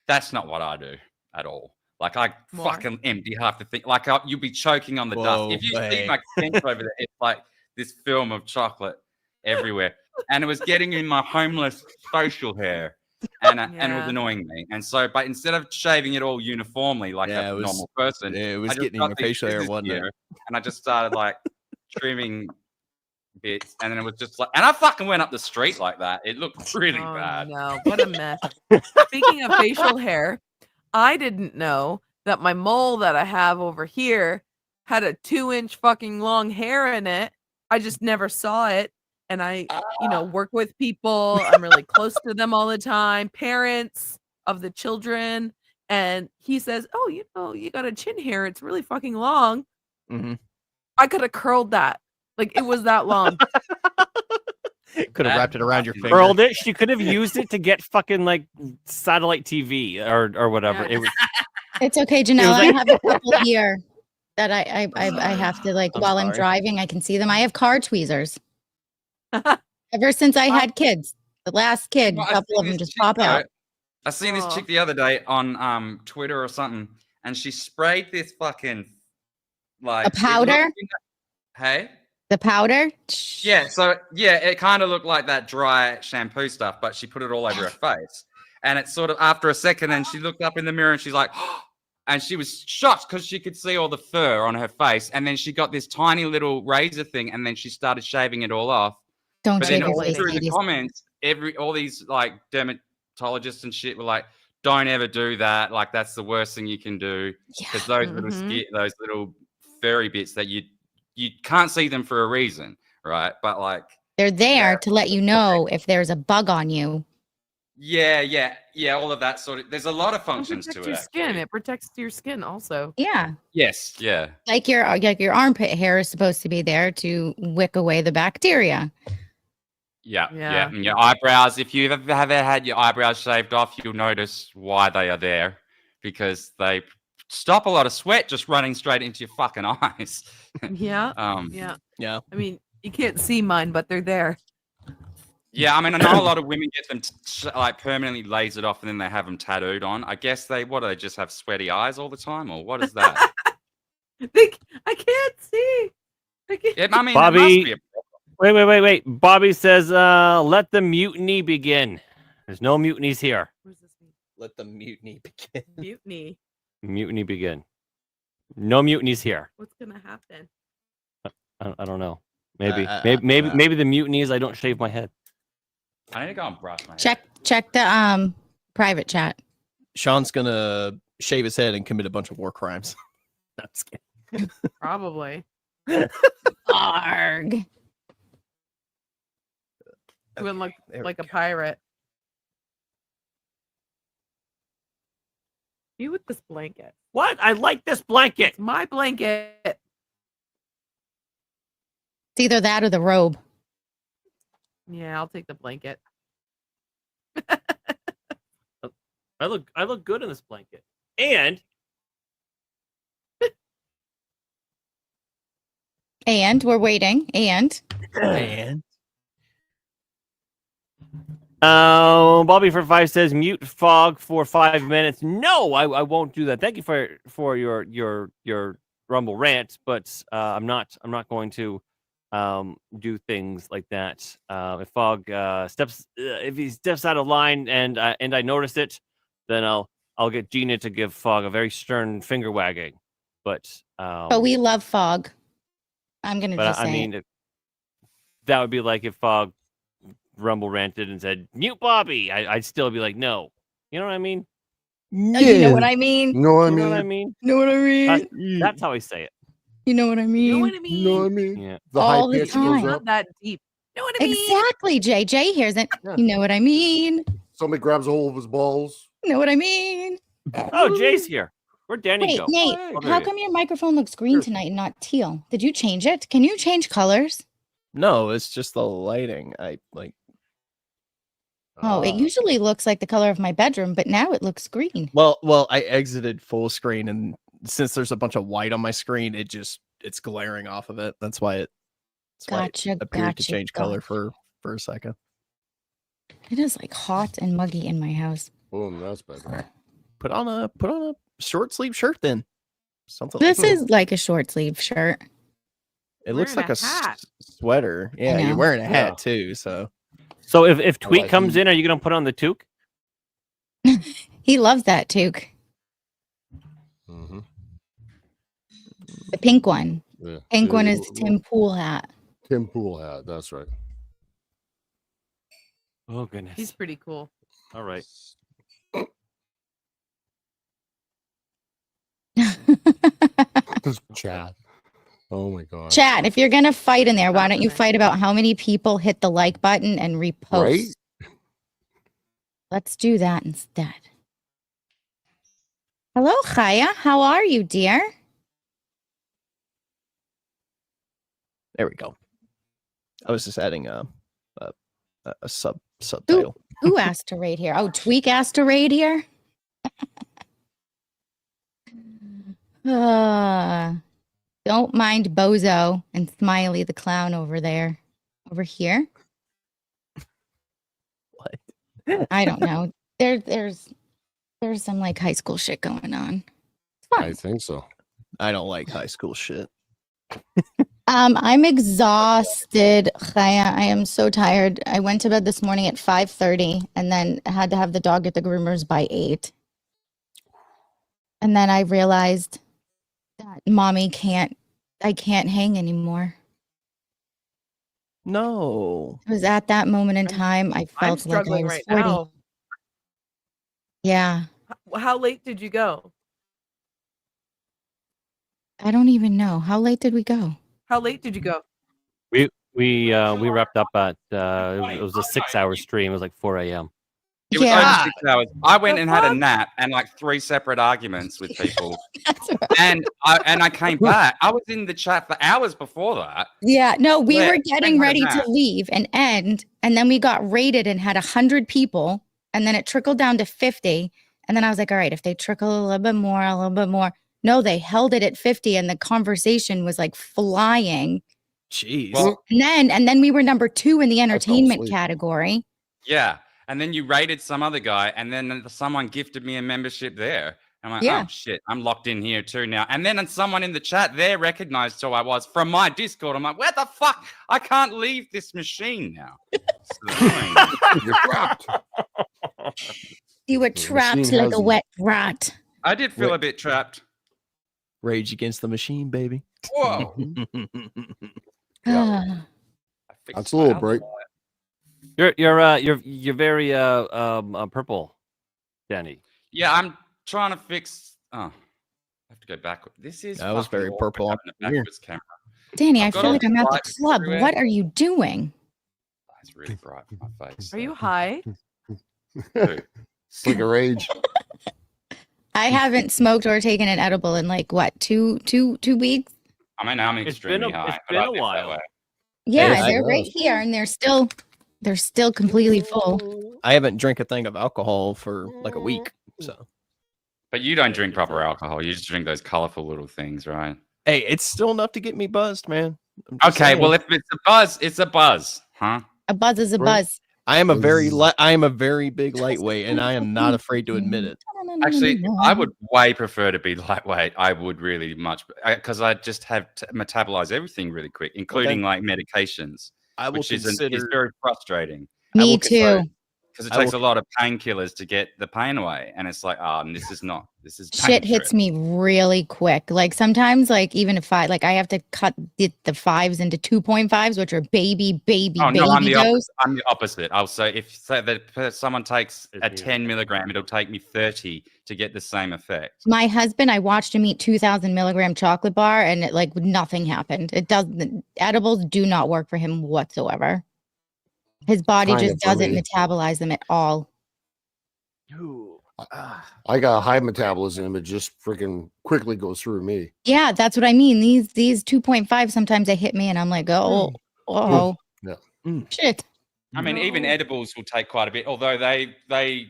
That's not what I do at all. Like I More. fucking empty half the thing. Like you'll be choking on the Whoa, dust. If you see hey. my bench over there, it's like this film of chocolate everywhere, and it was getting in my homeless social hair, and it was Yeah. annoying me. And so, but instead of shaving it all uniformly like Yeah, a it was- normal person, It was I just getting in got your these facial hair, scissors wasn't it? here, and I just started like trimming bits, and then it was just like, and I fucking went up the street like that. It looked really Oh, bad. no, what a mess. Speaking of facial hair, I didn't know that my mole that I have over here had a 2-inch fucking long hair in it. I just never saw it. And I, work with people. I'm really close to them all the time, parents of the children. And he says, oh, you got a chin hair. It's really fucking long. Mhm. I could have curled that. Like it was that long. Could have wrapped it around your That- finger. Curled it. She could have used it to get fucking like satellite TV or whatever. Yeah. It was, It's okay, Janelle. I have a couple here that I have to like I'm while I'm sorry. driving. I can see them. I have car tweezers. Ever since I had kids, the last kid, Well, a I couple seen of them this just chick, pop though. out. I seen this Aw. chick the other day on Twitter or something, and she sprayed this fucking like A powder? Hey, The powder. yeah. So yeah, it kind of looked like that dry shampoo stuff, but she put it all over her face, and it's sort of after a second, and she looked up in the mirror and she's like, and she was shocked because she could see all the fur on her face. And then she got this tiny little razor thing, and then she started shaving it all off. Don't But shave then your all face, through the ladies. comments, all these like dermatologists and shit were like, "Don't ever do that. Like that's the worst thing you can do because those those little furry bits that you can't see them for a reason, right? But like They're there to let you know if there's a bug on you. yeah, all of that sort of. There's a lot of It functions protects to your it. skin. Actually. It protects your skin also. Yeah. Yes, yeah. Like your armpit hair is supposed to be there to wick away the bacteria. Yeah. Yeah. And your eyebrows, if you've ever had your eyebrows shaved off, you'll notice why they are there because they stop a lot of sweat just running straight into your fucking eyes. Yeah. Yeah. I mean, you can't see mine, but they're there. Yeah, I mean, I know a lot of women get them like permanently lasered off and then they have them tattooed on. I guess they just have sweaty eyes all the time, or what is that? I can't see. I mean, Bobby- it must be a Wait. Bobby says, let the mutiny begin. There's no mutinies here. What does this mean? Let the mutiny begin. Mutiny. Mutiny begin. No mutinies here. What's gonna happen? I don't know. Maybe uh, maybe the mutiny is I don't shave my head. I need to go and brush my hair. Check the private chat. Sean's gonna shave his head and commit a bunch of war crimes. No, I'm just kidding. Probably. Arg. You wouldn't look There we like a go. pirate. You with this blanket. What? I like this blanket. It's my blanket. It's either that or the robe. Yeah, I'll take the blanket. I look good in this blanket. And And we're waiting. And Man. Bobby for 5 says mute fog for 5 minutes. No, I won't do that. Thank you for your Rumble rant, but I'm not going to do things like that. If Fog if he steps out of line and I notice it, then I'll get Gina to give Fog a very stern finger wagging. But we love Fog. I'm gonna but just I say mean that would be like if Fog Rumble ranted and said mute Bobby. I'd still be like no. You know what I mean? You know what I mean? You know what I You mean? know what I mean? You know what I mean? That's how I say it. You know what I mean? You know what I mean? You know what I mean? Yeah. The All high the pitch time. goes Not up. that deep. You know what I mean? Exactly, Jay hears it. Yeah. You know what I mean? Somebody grabs a hold of his balls. You know what I mean? Oh, Jay's here. Where'd Danny Wait, go? Nate, Oh, there how he is. come your microphone looks green tonight and not teal? Did you change it? Can you change colors? No, it's just the lighting. I like. Oh, it usually looks like the color of my bedroom, but now it looks green. Well, I exited full screen, and since there's a bunch of white on my screen, it's glaring off of it. That's why it Gotcha, appeared to gotcha, change color gotcha. for a second. It is like hot and muggy in my house. Boom, that's better. Put on a short sleeve shirt then. Something. This like is like a short sleeve shirt. It looks Wearing like a a hat. sweater. Yeah, know. you're wearing a hat Yeah. too. So So if Tweet like comes heat. in, are you gonna put on the toque? He loves that toque. Mm-hmm. The pink one. Yeah. Pink one Yeah, is Tim Pool hat. Tim Pool hat. That's right. Oh goodness. He's pretty cool. All right. Chat. Oh my god. Chat, if you're gonna fight in there, why don't you Happening. fight about how many people hit the like button and repost? Right? Let's do that instead. Hello, Chaya. How are you, dear? there we go. I was just adding a subtitle. Who asked to raid here? Oh, Tweak asked to raid here. Don't mind Bozo and Smiley the clown over there. Over here. What? I don't know. There's some like high school shit going on. It's fun. I think so. I don't like high school shit. I'm exhausted, Chaya. I am so tired. I went to bed this morning at 5:30 and then had to have the dog at the groomers by 8. Oh, And then I realized that mommy I can't hang anymore. No. It was at that moment in time I I'm felt like I struggling was right 40. now. Yeah. How late did you go? I don't even know. How late did we go? How late did you go? We wrapped up at it was a 6-hour stream. It was like 4 a.m. It was Yeah. over 6 hours. I went The and had a fuck? nap and like 3 separate arguments with people. That's right. and I came back. I was in the chat for hours before that. Yeah, no, we Yeah, were I getting had ready to that. leave and end, and then we got raided and had 100 people, and then it trickled down to 50, and then I was like, all right, if they trickle a little bit more. No, they held it at 50, and the conversation was like flying. Jeez. Well, And then we were number 2 in the entertainment asleep. category. yeah. And then you raided some other guy, and then someone gifted me a membership there. I'm like, Yeah. oh shit, I'm locked in here too now. And then someone in the chat there recognized who I was from my Discord. I'm like, where the fuck? I can't leave this machine now. It's annoying. You're trapped. You were The trapped machine like has a you. wet rat. I did feel a bit trapped. Rage Against the Machine, baby. Whoa. Yeah. Ah. I fixed That's a little my break. You're very purple, Danny. Yeah, I'm trying to fix. Oh, I have to go back. This is. That was fucking very awkward purple having a here. backwards camera. Danny, I I've got feel all like I'm these at the lights club. everywhere. What are you doing? It's really bright for my face. Are you high? Dude. It's like a rage. I haven't smoked or taken an edible in like what, two weeks? I mean, I'm It's been extremely a- high. it's but been I a live that while. way. Yeah, Yes, they're it right does. here, and they're still completely full. I haven't drank a thing of alcohol for like a week. So But you don't drink proper alcohol. You just drink those colorful little things, right? hey, it's still enough to get me buzzed, man. I'm just Okay, saying. well, if it's a buzz, it's a buzz, huh? A buzz is a Right. buzz. I am a very big lightweight, and I am not afraid to admit it. Actually, I would way prefer to be lightweight. I would really much because I just have to metabolize everything really quick, including like medications, I will which is consider. very frustrating Me will too. because it I takes will- a lot of painkillers to get the pain away, and it's like, this is Shit hits me really quick. Like sometimes, like even if I have to cut the 5s into 2.5s, which are baby Oh no, I'm the dose. opposite. I'm the opposite. I'll say if someone takes a It's 10 milligram, it'll take me 30 to get the same effect. My husband, I watched him eat 2,000 milligram chocolate bar, and it like nothing happened. It doesn't. Edibles do not work for him whatsoever. His body Kinda just for doesn't me. metabolize them at all. I got a high metabolism. It just freaking quickly goes through me. Yeah, that's what I mean. These 2.5 sometimes they hit me, and I'm like, oh, Yeah. shit. I mean, even edibles will take quite a bit, although they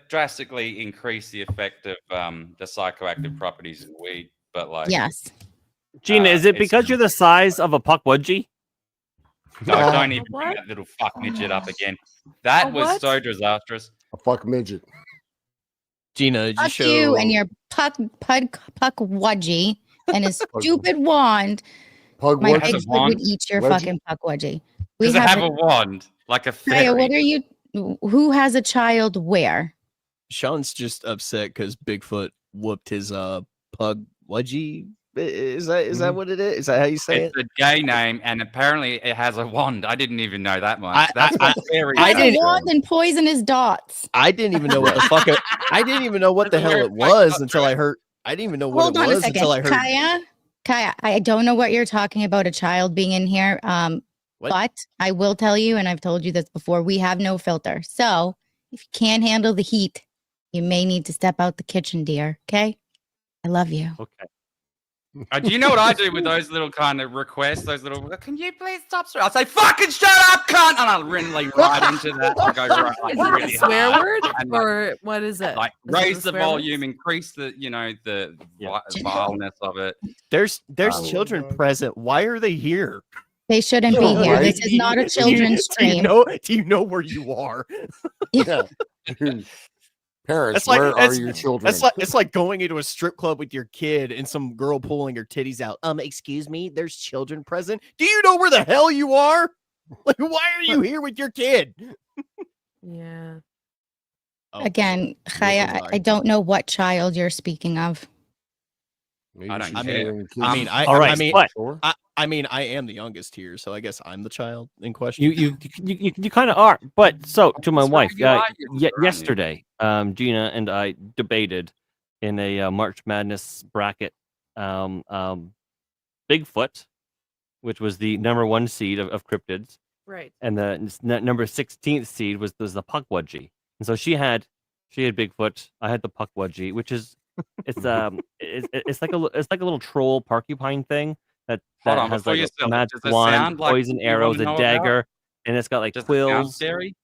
drastically increase the effect of the psychoactive properties of weed. But like, Yes. Gina, is it it's- because you're the size of a puckwudgie? no, don't even What? bring that little fuck midget up again. That A was what? so disastrous. A fuck midget. Gina, did you Fuck show you and your puck wudgie and his stupid wand. Pug My It has a Bigfoot wand? would eat your Wedgie? fucking puck wudgie. We Does it have have a wand like a Kaya, fairy? what are you? Who has a child where? Sean's just upset because Bigfoot whooped his pug Wudgie. Is that what it is? Is that how you say it? It's a gay name, and apparently it has a wand. I didn't even know that much. I- That's what fairy. I Has a didn't- wand and poisonous dots. I didn't even know what the fuck. I didn't even know what the hell it was until I heard. I didn't even know what Hold it on a was second, until I heard. Kaya, I don't know what you're talking about. A child being in here. What? But I will tell you, and I've told you this before. We have no filter, so if you can't handle the heat, you may need to step out the kitchen, dear. Okay. I love you. Okay. Do you know what I do with those little kind of requests? Those little, can you please stop? I'll say, fucking shut up, cunt! And I'll really right into that. I'll go right, like, Is it really a swear hard. word And, like, or what is it? Like Is it a raise the swear word? volume, increase the, the Yeah. vileness of it. There's Oh, children God. present. Why are they here? They shouldn't be Yeah, here. right. This is not a children's stream. Do you know where you are? Yeah. Parents, That's like- where are that's- your children? It's like going into a strip club with your kid and some girl pulling her titties out. Excuse me, there's children present. Do you know where the hell you are? Like, why are you here with your kid? Yeah. Oh, Again, so Chaya, I don't know what child you're speaking of. Maybe I don't she's care. sharing kids. I mean, all right, but Sure. I mean, I am the youngest here, so I guess I'm the child in question. you kind of are. But so to my What's wrong wife, with you? Are you? What's wrong with you? yesterday, Gina and I debated in a March Madness bracket, Bigfoot, which was the number 1 seed of cryptids, Right. and the number 16th seed was the Puckwudgie. And so she had Bigfoot, I had the Puckwudgie, which is it's like a little troll porcupine thing that Hold on, has before like you a sell it, magic does it wand, sound like poison you wanna arrows, a know about? dagger, and it's got like Does it sound quills. scary?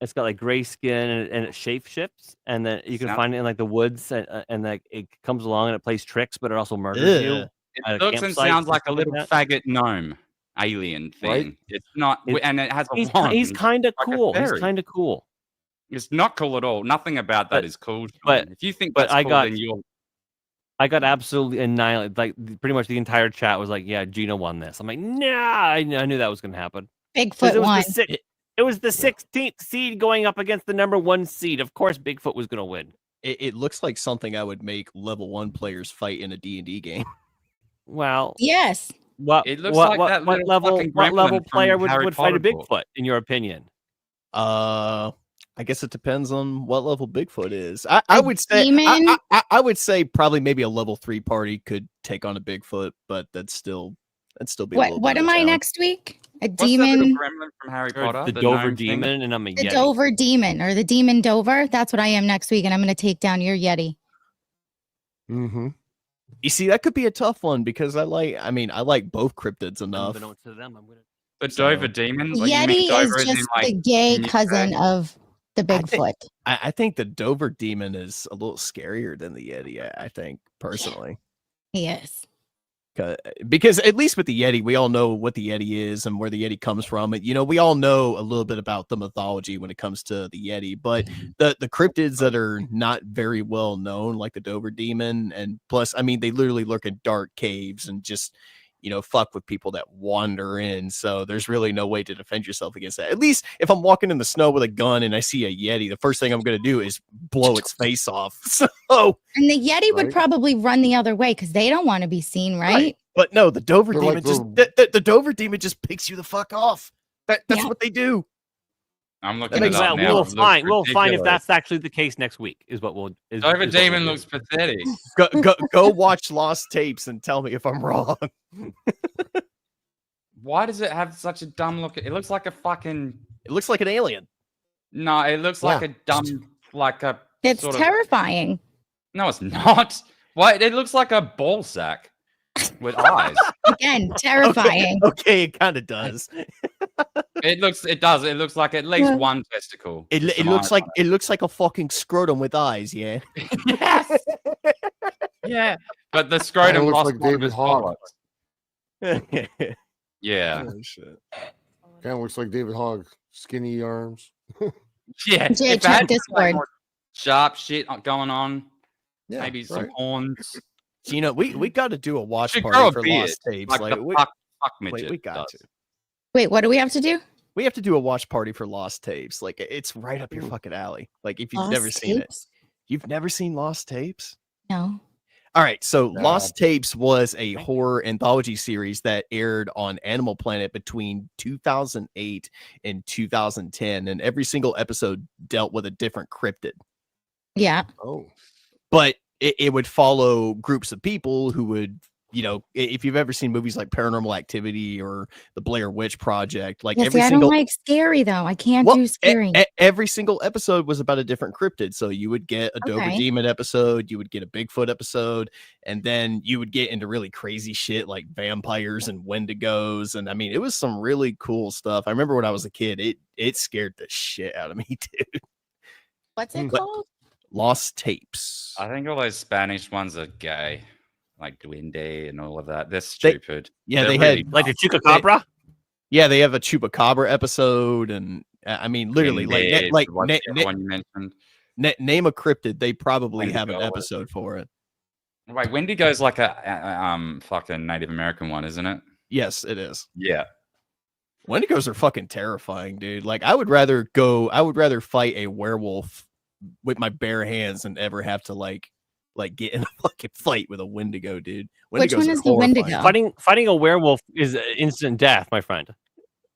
It's got like gray skin, and it shape shifts, and then you can Sound- find it in like the woods, and like it comes along and it plays tricks, but it also murders you. Ugh. at a It looks and campsite sounds or like a something little that. faggot gnome alien thing. Right? It's not, It's- and it has a He's wand. kind of like a cool. He's fairy. kind of cool. It's not cool at all. Nothing about that But- is cool. but- Sean. If you think but that's I cool, got- then you're. I got absolutely annihilated. Like pretty much the entire chat was like, "Yeah, Gina won this." I'm like, "Nah, I knew that was gonna happen." 'Cause Bigfoot won. It was the 16th seed going up against the number 1 seed. Of course, Bigfoot was gonna win. It looks like something I would make level 1 players fight in a D&D game. Well, Yes. what It looks like that what little level fucking what level gremlin from player Harry would fight a Potter book. Bigfoot in your opinion? I guess it depends on what level Bigfoot is. I would say demon? I would say probably maybe a level 3 party could take on a Bigfoot, but that'd still be a little What bit of am a I challenge. next week? A What's that little demon? gremlin from Harry Or Potter? the Dover gnome thing? demon, and I'm a The Yeti. Dover demon or the demon Dover? That's what I am next week, and I'm going to take down your Yeti. Mm-hmm. You see, that could be a tough one because I like both cryptids enough. Unbeknownst to them, I'm gonna. The So- Dover demon? What, you mean Yeti Dover is in, just like, the gay in UK? cousin of the I think- Bigfoot. I think the Dover demon is a little scarier than the Yeti. I think personally. Yes. Because at least with the Yeti, we all know what the Yeti is and where the Yeti comes from. And, we all know a little bit about the mythology when it comes to the Yeti. But the cryptids that are not very well known, like the Dover demon, and plus, I mean, they literally lurk in dark caves and just, fuck with people that wander in. So there's really no way to defend yourself against that. At least if I'm walking in the snow with a gun and I see a Yeti, the first thing I'm going to do is blow its face off. So, And the Yeti would Right. probably run the other way because they don't want to be seen, right? but no, the Dover They're demon like just the Dover demon just picks you the fuck off. That's Yeah. what they do. I'm looking makes it up Well, now. we'll It looks find if ridiculous. that's actually the case next week. Is what we'll. Is Dover what we'll demon do. looks pathetic. Go watch Lost Tapes and tell me if I'm wrong. Why does it have such a dumb look? It looks like a fucking. It looks like an alien. No, it looks like Yeah. a dumb, like a. It's sort of- terrifying. No, it's not. What? It looks like a ball sack with eyes. Again, terrifying. Okay, it kind of does. It looks. It does. It looks like at least Yeah. one testicle. It with some looks eyes like on it looks like a fucking scrotum with eyes. Yeah. it. Yes. Yeah, but the scrotum looks lost like one of David his Hogg. polyps. Yeah, Oh, shit. Kind of looks like David Hogg, skinny arms. yeah. Jay, If it check had some, Discord. more sharp shit going on, Yeah, maybe some right. horns. Gina, we got to do a watch Should party grow a for beard, Lost Tapes. like Like, the we, fuck midget we got does. to. Wait, what do we have to do? We have to do a watch party for Lost Tapes. Like, it's right up your fucking alley. Like, if you've never Lost seen it, Tapes? you've never seen Lost Tapes. No. All right, so No. Lost Tapes was a horror anthology series that aired on Animal Planet between 2008 and 2010, and every single episode dealt with a different cryptid. Yeah. Oh, But it would follow groups of people who would, if you've ever seen movies like Paranormal Activity or the Blair Witch Project, like Yeah, every see, I single don't like scary though. I can't Well, do scary. every single episode was about a different cryptid. So you would get a Dover Okay. Demon episode, you would get a Bigfoot episode, and then you would get into really crazy shit like vampires and Wendigos. And I mean, it was some really cool stuff. I remember when I was a kid, it scared the shit out of me, dude. What's it But- called? Lost Tapes. I think all those Spanish ones are gay, like Duende and all of that. They're stupid. Yeah, They're they really had Like the Chupacabra. yeah, they have a Chupacabra episode, and I mean, literally, Duende, like what's the other one you mentioned. name a cryptid, they probably have an Wendigo. episode for it. Wait, Wendigo's like a fucking Native American one, isn't it? Yes, it is. Yeah. Wendigos are fucking terrifying, dude. Like I would rather fight a werewolf with my bare hands and ever have to like get in a fucking fight with a Wendigo, dude. Which Wendigos one are is the horrifying. Wendigo? Fighting a werewolf is instant death, my friend.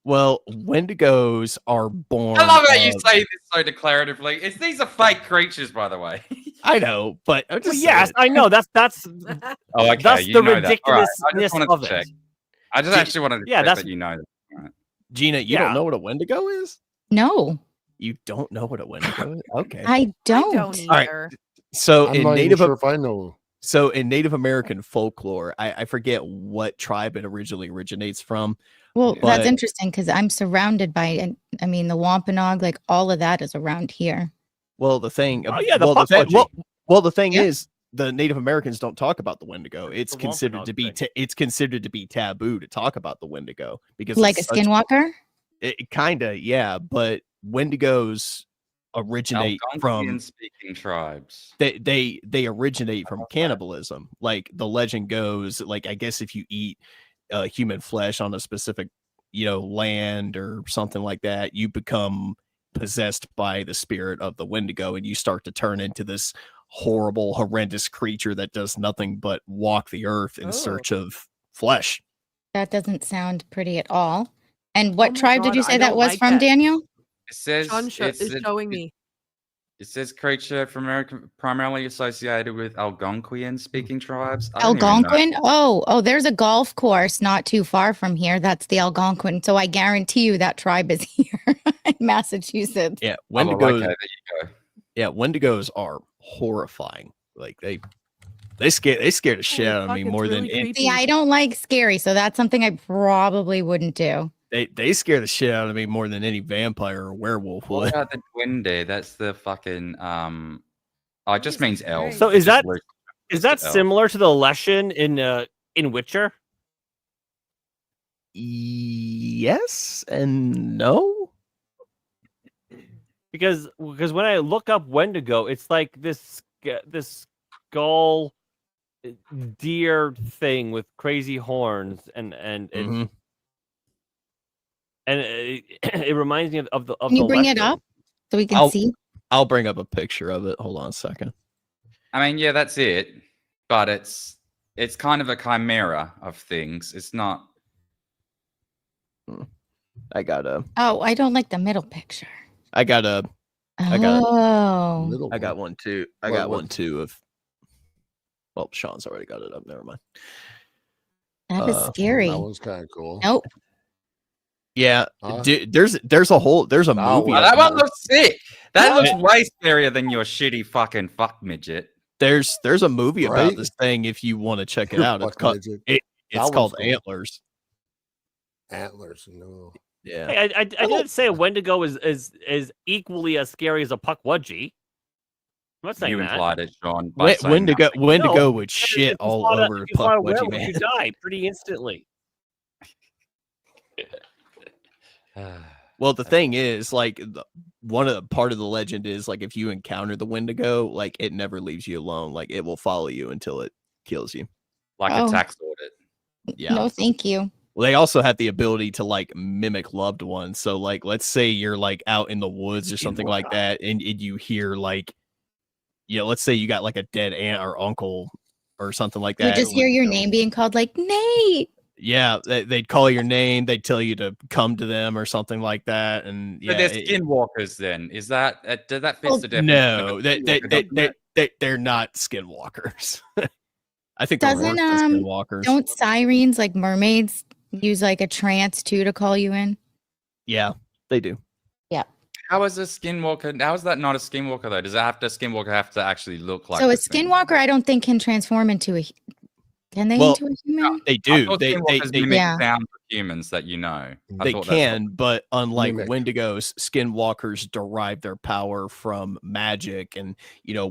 Well, Wendigos are born. I love how you of- say this so declaratively. These are fake creatures, by the way. I know, but I'm Well, just yes, saying. I know. That's Oh, okay. That's you the know that. All right, I ridiculousness just wanted of to it. check. I just actually wanted to Yeah, check that's- that you know that. Gina, you Yeah. don't know what a Wendigo is? No, You don't know what a Wendigo is? Okay. I don't. I don't All right. either. So I'm in not even Native sure if I know. So in Native American folklore, I forget what tribe it originally originates from. Well, But- that's interesting because I'm surrounded by, and I mean, the Wampanoag, like all of that is around here. Well, the thing. Oh, yeah, the well, the thing, Pukwudgie. well, the thing Yeah. is, the Native Americans don't talk about the Wendigo. It's The considered to Wampanoag be thing. it's considered to be taboo to talk about the Wendigo because Like a it's such- skinwalker? It kind of, yeah, but Wendigos originate from Algonquian-speaking tribes. they originate from cannibalism. Like the legend goes, like I guess if you eat human flesh on a specific land or something like that, you become possessed by the spirit of the Wendigo and you start to turn into this horrible, horrendous creature that does nothing but walk the earth in Oh. search of flesh. That doesn't sound pretty at all. And what my tribe did you God, say I that don't was like from, that. Daniel? It says Sean is showing me. It says creature from America primarily associated with Algonquian-speaking tribes. I don't even know. Algonquin? Oh, there's a golf course not too far from here. That's the Algonquin. So I guarantee you that tribe is here in Massachusetts. Yeah, Oh, well, Wendigos. okay, there you go. Yeah, Wendigos are horrifying. Like they scare the shit out of me fuck, it's more than really any. creepy. See, I don't like scary, so that's something I probably wouldn't do. They scare the shit out of me more than any vampire or werewolf What would. about the Duende? That's the fucking oh, it just means elf. So is It just that- looks- Is that elf. similar to the Leshen in Witcher? Yes and no. Because when I look up Wendigo, it's like this skull deer thing with crazy horns, and Mhm. it reminds me of the. Can you bring it Leshen. up so we can I'll- see? I'll bring up a picture of it. Hold on a second. I mean, yeah, that's it. But it's kind of a chimera of things. It's not. I got a. Oh, I don't like the middle picture. I got Oh, one too. I What- got what- one too of. Well, Sean's already got it up. Never mind. that is scary. That one's kind of cool. Nope. Yeah, Huh? there's a That movie. one- Oh, of that one it. looks sick. That looks way scarier than your shitty fucking fuck midget. There's a movie about Right? this thing if you want to check it out. It's Fuck called midget. it's one's called cool. Antlers. Antlers. No. Yeah. Hey, I didn't say a Wendigo is equally as scary as a Pukwudgie. I'm not saying You that. implied it, Sean. by saying Wendigo No, would If shit you all fought a- over if you fought a Pukwudgie, werewolf, man. You die pretty instantly. nothing. Well, the thing is, like, part of the legend is like if you encounter the Wendigo, like it never leaves you alone. Like it will follow you until it kills you. Like Oh. a tax audit. Yeah. No, thank you. Well, they also have the ability to like mimic loved ones. So, like, let's say you're like out in the woods or something like that, and you hear like, let's say you got like a dead aunt or uncle or something like You that. just hear your name being called, like Nate. Yeah, they'd call your name. They'd tell you to come to them or something like that. And So yeah, they're skinwalkers then. Is that does that fit Well, the definition? no, of a skinwalker, doesn't it? they're not skinwalkers. I think Doesn't, they're worse than skinwalkers. Don't sirens, like mermaids, use like a trance too to call you in? Yeah, they do. How is a skinwalker? How is that not a skinwalker though? Does skinwalker have to actually look like So a the thing? skinwalker, I don't think can transform into a. Can they Well, into a human? They I do. thought They skinwalkers mimic Yeah. sounds of humans that you know. I they thought that's can, but unlike Mimic. Wendigos, skinwalkers derive their power from magic and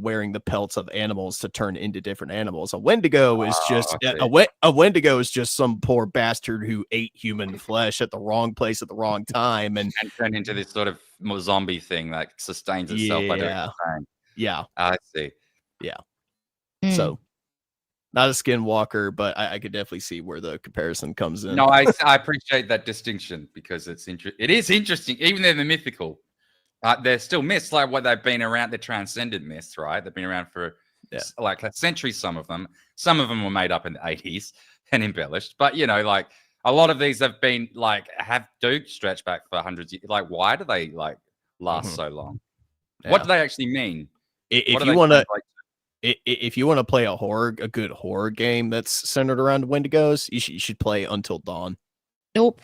wearing the pelts of animals to turn into different animals. A Wendigo is just okay. a Wendigo is just some poor bastard who ate human flesh at the wrong place at the wrong time, and and turn into this sort of more zombie thing that sustains itself by doing Yeah. the same. yeah. I see. Mm. So not a skinwalker, but I could definitely see where the comparison comes in. No, I appreciate that distinction because it is interesting, even though they're mythical. They're still myths, like what they've been around. They're transcendent myths, right? They've been around for like a century. Some of them were made up in the 80s and embellished. But like a lot of these have been like do stretch back for hundreds. Like, why do they like last so long? Yeah. What do they actually mean? If you want to play a good horror game that's centered around Wendigos, you should play Until Dawn. Nope.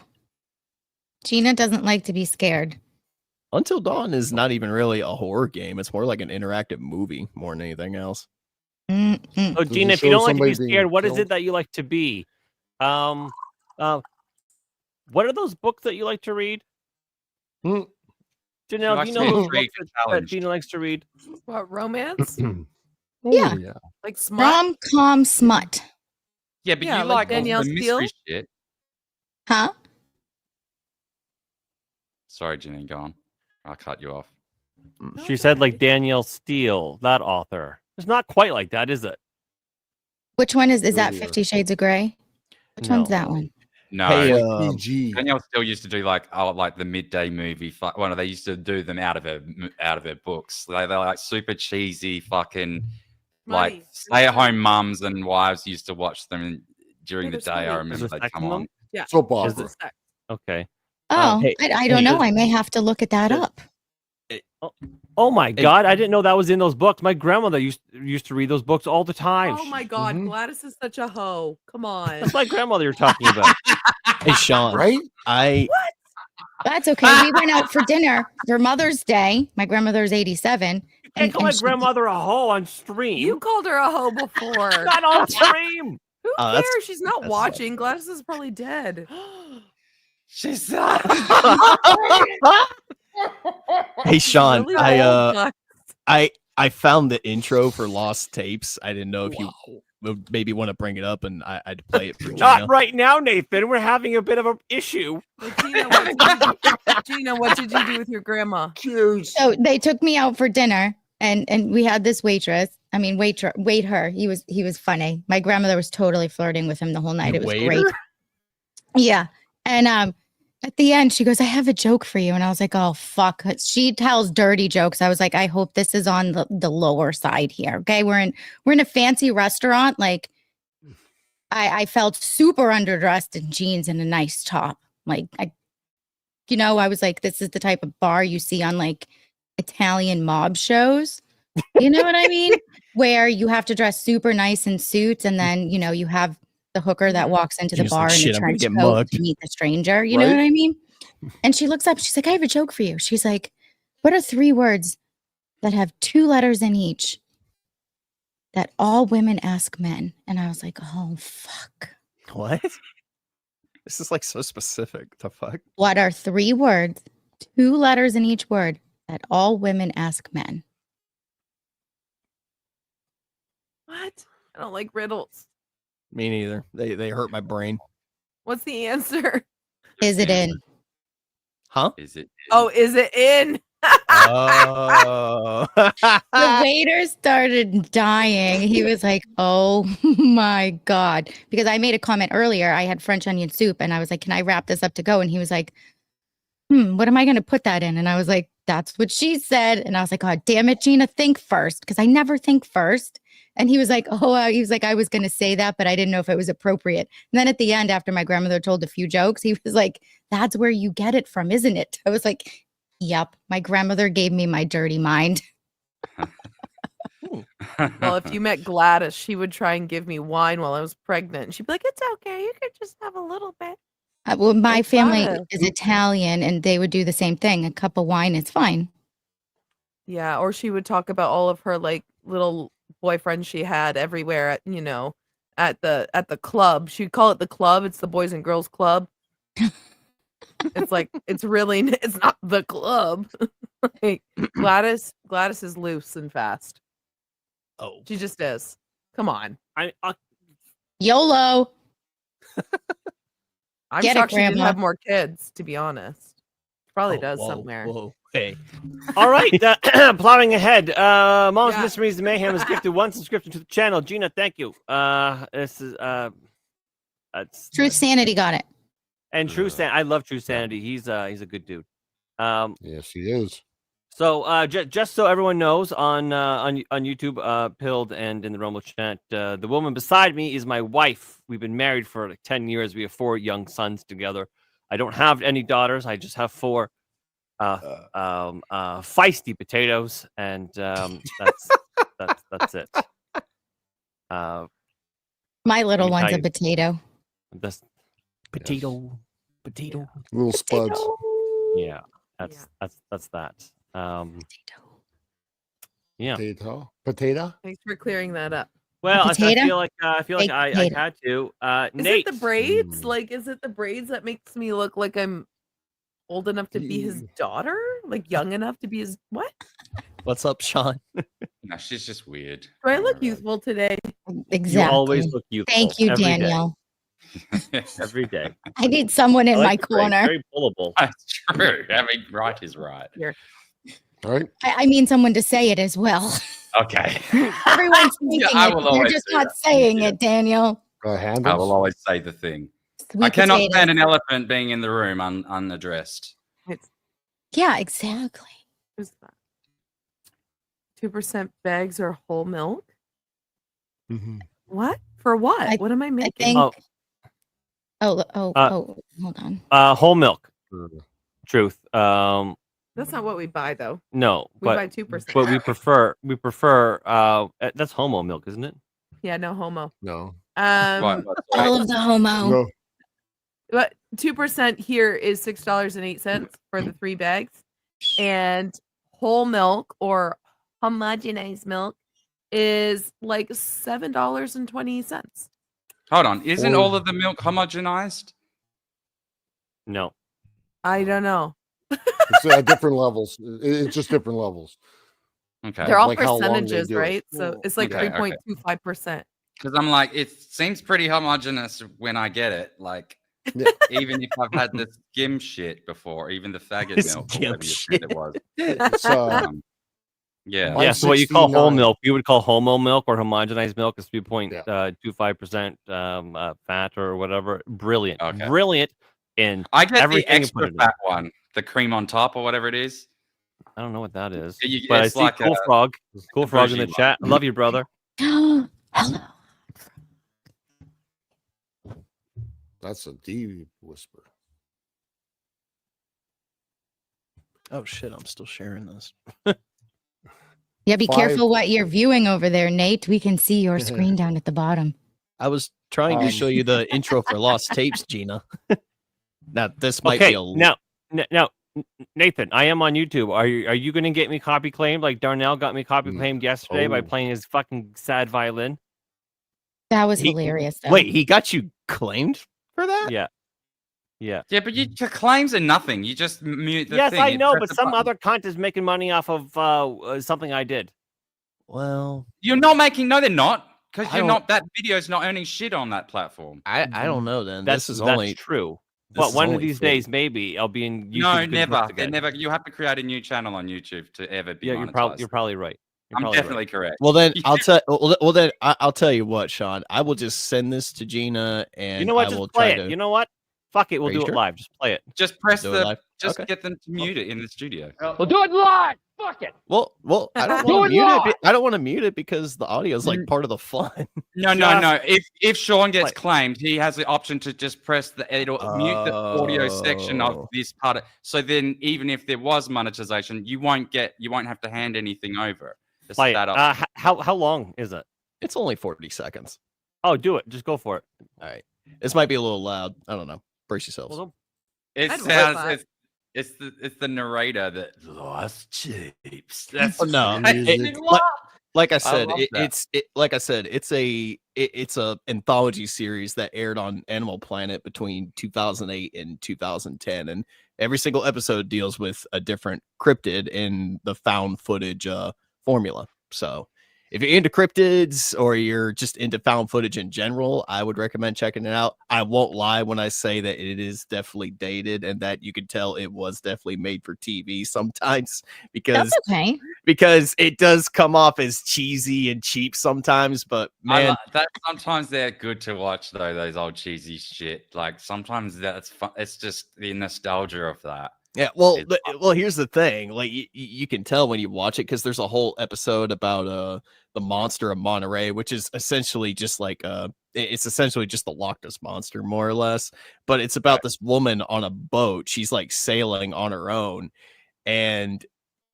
Gina doesn't like to be scared. Until Dawn is not even really a horror game. It's more like an interactive movie more than anything else. Mm-mm. So, Gina, if you don't like to be scared, what is it that you like to be? What are those books that you like to read? Janelle, do you know those books that Gina likes to read? What, romance? Yeah. Like smut? Rom-com smut. Yeah, but Yeah, you like like all Danielle the mystery shit. Huh? Sorry, Janine, go on. I'll cut you off. She said like Danielle Steele, that author. It's not quite like that, is it? Which one is that 50 Shades of Grey? Which one's that one? No, Hey, Danielle still used to do like the midday movie. They used to do them out of her books. They're like super cheesy, fucking like stay-at-home mums and wives used to watch them during the day. I remember they'd come on. Yeah, soap opera. Okay. Oh, I don't know. I may have to look at that up. Oh my God! I didn't know that was in those books. My grandmother used to read those books all the time. Oh my God, Gladys is such a hoe. Come on. That's my grandmother you're talking about. Hey, Sean. Right? What? That's okay. We went out for dinner for Mother's Day. My grandmother's 87. You can't call my grandmother a hoe on stream. You called her a hoe before. Not on stream. Who cares? She's not watching. Gladys is probably dead. She's not. Hey, Sean. Really I found the intro for Lost Tapes. I didn't know if you would maybe want to bring it up, and I'd play it for Gina. Not right now, Nathan. We're having a bit of an issue. Gina, what did you do with your grandma? Cheers. So they took me out for dinner, and we had this waiter. He was funny. My grandmother was totally flirting with him the whole night. It was great. Yeah. And at the end, she goes, "I have a joke for you." And I was like, "Oh, fuck." She tells dirty jokes. I was like, I hope this is on the lower side here. Okay. We're in a fancy restaurant. Like I felt super underdressed in jeans and a nice top. Like I was like, this is the type of bar you see on like Italian mob shows. You know what I mean? Where you have to dress super nice in suits, and then you have the hooker that walks into the bar in a trench coat to meet the stranger. You know what I mean? And she looks up. She's like, "I have a joke for you." She's like, "What are 3 words that have 2 letters in each that all women ask men?" And I was like, "Oh, fuck." What? This is like so specific. The fuck? What are 3 words, 2 letters in each word that all women ask men? What? I don't like riddles. Me neither. They hurt my brain. What's the answer? Is it in? Huh? Is it? Oh, is it in? Oh. The waiter started dying. He was like, "Oh my God." Because I made a comment earlier. I had French onion soup and I was like, "Can I wrap this up to go?" And he was like, "What am I going to put that in?" And I was like, "That's what she said." And I was like, "God damn it, Gina, think first." Because I never think first. And he was like, he was like, "I was going to say that, but I didn't know if it was appropriate." And then at the end, after my grandmother told a few jokes, he was like, "That's where you get it from, isn't it?" I was like, "Yep, my grandmother gave me my dirty mind." Well, if you met Gladys, she would try and give me wine while I was pregnant. And she'd be like, "It's okay. You could just have a little bit." Well, my That's family Gladys. is Italian, and they would do the same thing. A cup of wine, it's fine. Yeah, or she would talk about all of her like little boyfriends she had everywhere at at the club. She'd call it the club. It's the Boys and Girls Club. It's like it's not the club. Like, Gladys is loose and fast. Oh. She just is. Come on. YOLO. I'm Get it, shocked she didn't Grandma. have more kids, to be honest. She probably does Whoa, somewhere. Whoa. Hey. All right, plowing ahead. Mom's Yeah. Mysteries and Mayhem has gifted 1 subscription to the channel. Gina, thank you. This is Truth Sanity got it. and True San. I love True Sanity. He's a good dude. Yes, he is. So just so everyone knows, on YouTube, Pilled and in the Rumble chat, the woman beside me is my wife. We've been married for like 10 years. We have 4 young sons together. I don't have any daughters. I just have 4 feisty potatoes, and that's it. My little me one's tell a you. potato. That's potato. Little spuds. Yeah, that's that. Yeah. Potato. Thanks for clearing that up. Well, I potato? feel like I Baked I potato. had to. Is Nate, it the braids? Mm. Like, is it the braids that makes me look like I'm old enough to be his daughter? Like young enough to be his what? What's up, Sean? No, she's just weird. Do I Don't look worry about youthful today? you Exactly. always look youthful. Thank you, every day. Danielle. it. Every day. I need someone in I like my the braids, corner. Very pullable. That's true. I mean, right is right. All right. I mean someone to say it as well. Okay. Everyone's thinking I it. will You're always just do not that. saying Yeah. it, Daniel. I Handles. will always say the thing. Sweet I cannot potatoes. stand an elephant being in the room unaddressed. Yeah, exactly. Who's that? 2% bags or whole milk? Mhm. What? For what? I- What am I I making? think. Oh. Hold on. Whole milk. Mm. Truth. That's not what we buy though. No, We buy but 2%. we prefer that's homo milk, isn't it? Yeah, no homo. No. What, All of the homo. No. But 2% here is $6.08 for the 3 bags, and whole milk or homogenized milk is like $7.20. Hold on. Isn't Or- all of the milk homogenized? No. I don't know. It's different levels. It's just different levels. Okay. They're all like how long they percentages, do it. right? So it's like Okay, 3.25%. Because I'm like, it seems pretty homogenous when I get it. Like, Yeah. even if I've had the skim shit before, even the faggot This milk, or skim whatever you said it was. It's Yeah. Yeah, so what you call whole 169. milk, you would call homo milk, or homogenized milk is 3.25% fat or whatever. Brilliant. Okay. Brilliant in I get the everything you extra put it in. fat one, the cream on top or whatever it is. I don't know what that is. You- But I it's see like Cool a- Frog. Cool Frog in the bougie chat. I love you, brother. Hello. That's a D whisper. Oh shit, I'm still sharing this. Yeah, be 5. careful what you're viewing over there, Nate. We can see your screen down at the bottom. I was trying to show you the intro for Lost Tapes, Gina. Now this might Okay, be a now, Nathan, I am on YouTube. Are you going to get me copy claimed like Darnell got me copy claimed yesterday by Oh. playing his fucking sad violin? That was He- hilarious. Though. Wait, he got you claimed for that? Yeah. Yeah. Yeah, but your claims are nothing. You just mute the Yes, thing. I You know, press but the some button. other cunt is making money off of something I did. Well, You're not making. No, they're not. Because I you're don't- not. That video's not earning shit on that platform. I don't know then. That's This is that's only true. this But is one of only these free. days, maybe I'll be in YouTube. No, good never. books They again. never. You have to create a new channel on YouTube to ever be Yeah, monetized. you're probably right. You're I'm probably definitely correct. Well then You I'll tell well then I'll tell you what, Sean. I will just send this to Gina and You know what? I will Just play try it. to You know what? Fuck it. We'll Are you do sure? it live. Just play it. Just press do it the. live. Just Okay. get them to mute it in the studio. We'll do it live. Fuck it. Well, I don't Do want it to mute it. live! I don't want to mute it because the audio is like Mm. part of the fun. No. If Sean gets Play. claimed, he has the option to just press the. It'll mute the audio section of Oh. this part. So then, even if there was monetization, you won't have to hand anything over. It's Play it. that option. How long is it? It's only 40 seconds. Oh, do it. Just go for it. All right. This might be a little loud. I don't know. Brace yourselves. Well, It I'd roll sounds. that. It's the narrator that lost tapes. That's Oh, no. Music. Like I said, love that. it's a anthology series that aired on Animal Planet between 2008 and 2010, and every single episode deals with a different cryptid in the found footage formula. So if you're into cryptids or you're just into found footage in general, I would recommend checking it out. I won't lie when I say that it is definitely dated and that you can tell it was definitely made for TV sometimes because That's okay. it does come off as cheesy and cheap sometimes, but man, that sometimes they're good to watch though. Those old cheesy shit. Like sometimes that's fun. It's just the nostalgia of that. Yeah, well, It's well, here's the thing. Like, you can tell when you watch it because there's a whole episode about the monster of Monterey, which is essentially just like it's essentially just the Loch Ness monster, more or less. But it's about this woman on a boat. She's like sailing on her own, and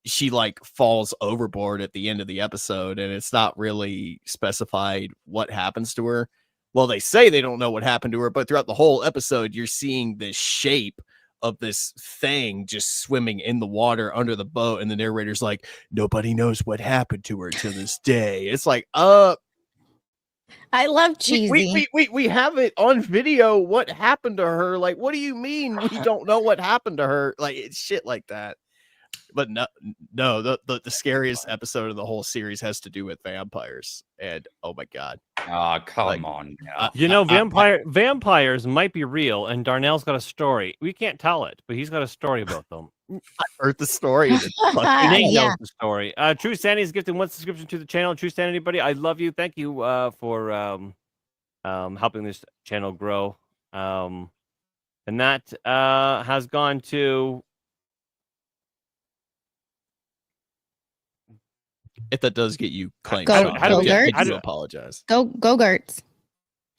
she like falls overboard at the end of the episode, and it's not really specified what happens to her. Well, they say they don't know what happened to her, but throughout the whole episode, you're seeing this shape of this thing just swimming in the water under the boat, and the narrator's like, nobody knows what happened to her to this day. It's like, I love cheesy. we have it on video. What happened to her? Like, what do you mean we don't know what happened to her? Like, it's shit like that. But no, the scariest episode of the whole series has to do with vampires, and oh my god. Oh, come on. Vampires might be real, and Darnell's got a story. We can't tell it, but he's got a story about them. I heard the story. Nate knows the story. True Sanity is gifting one subscription to the channel. True Sanity, buddy, I love you. Thank you for helping this channel grow. And that has gone to. If that does get you claimed, How do I apologize. Go Gertz.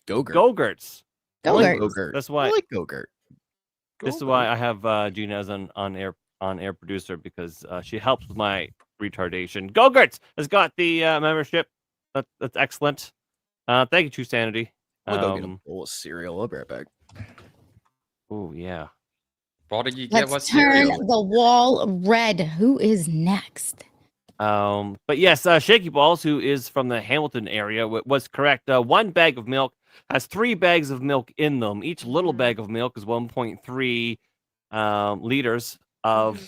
Go-Gurt. That's why I like Go-Gurt. This is why I have Gina as an on-air producer, because she helps with my retardation. Go-Gurts has got the membership. That's excellent. Thank you, True Sanity. I'm gonna go get a bowl of cereal. I'll be right back. Oh yeah. What did you get? Let's turn the wall red. Who is next? But yes, Shaky Balls, who is from the Hamilton area, was correct. One bag of milk has 3 bags of milk in them. Each little bag of milk is 1.3 liters of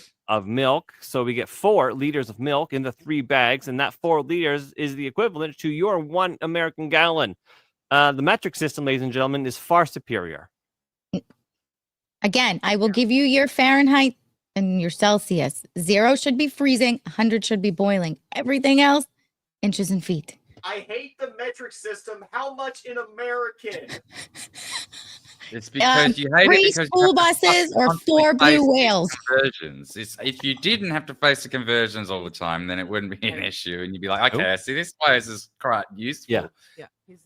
milk. So we get 4 liters of milk in the 3 bags, and that 4 liters is the equivalent to your 1 American gallon. The metric system, ladies and gentlemen, is far superior. Again, I will give you your Fahrenheit and your Celsius. 0 should be freezing, 100 should be boiling. Everything else, inches and feet. I hate the metric system. How much in American? It's because you hate 3 it because school buses or 4 blue whales. Conversions. If you didn't have to face the conversions all the time, then it wouldn't be an issue, and you'd be like, okay, I see this place is quite useful. Yeah.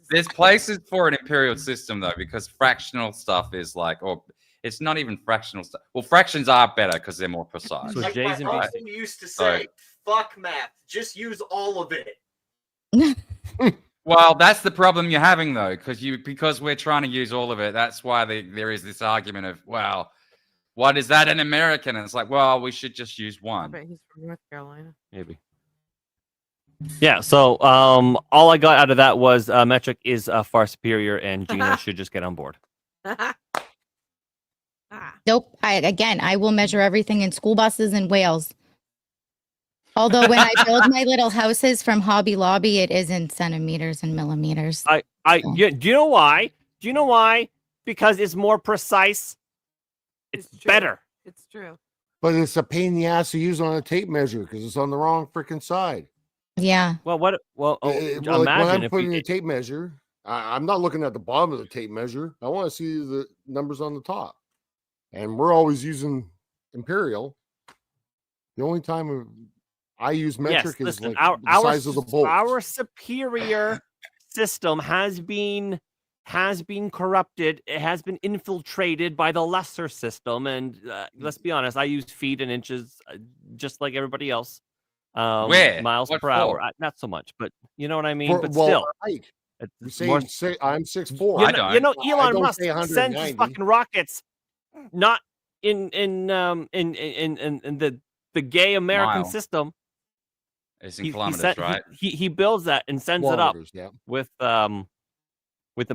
There's places for an imperial system though, because fractional stuff is like, or it's not even fractional stuff. Well, fractions are better because they're more precise. So Like Jay's my and uncle used to say, fuck math. Just use all of it. Well, that's the problem you're having though, because we're trying to use all of it. That's why there is this argument of, well, what is that in American? And it's like, well, we should just use I one. bet he's from North Carolina. Maybe. Yeah, so all I got out of that was metric is far superior, and Gina should just get on board. Nope. I will measure everything in school buses and whales. Although when I build my little houses from Hobby Lobby, it is in centimeters and millimeters. Yeah, do you know why? Do you know why? Because it's more precise. It's true. better. It's true. But it's a pain in the ass to use on a tape measure because it's on the wrong freaking side. Yeah. Well, what? Well, Like when imagine I'm if putting we a tape measure, I'm not looking at the bottom of the tape measure. I want to see the numbers on the top. And we're always using imperial. The only time I use metric is listen, like the size of the bolt. Our superior system has been corrupted. It has been infiltrated by the lesser system. And let's be honest, I use feet and inches just like everybody else. Where? Miles What per hour? for? Not so much, but you know what I mean. But Well, still, height. it's You say, more. I'm 6'4". I don't. You know, I Elon don't Musk say sends his 190. fucking rockets not in the gay American Mile. system. It's in kilometers, right? He builds that and sends it up Kilometers, yeah. with the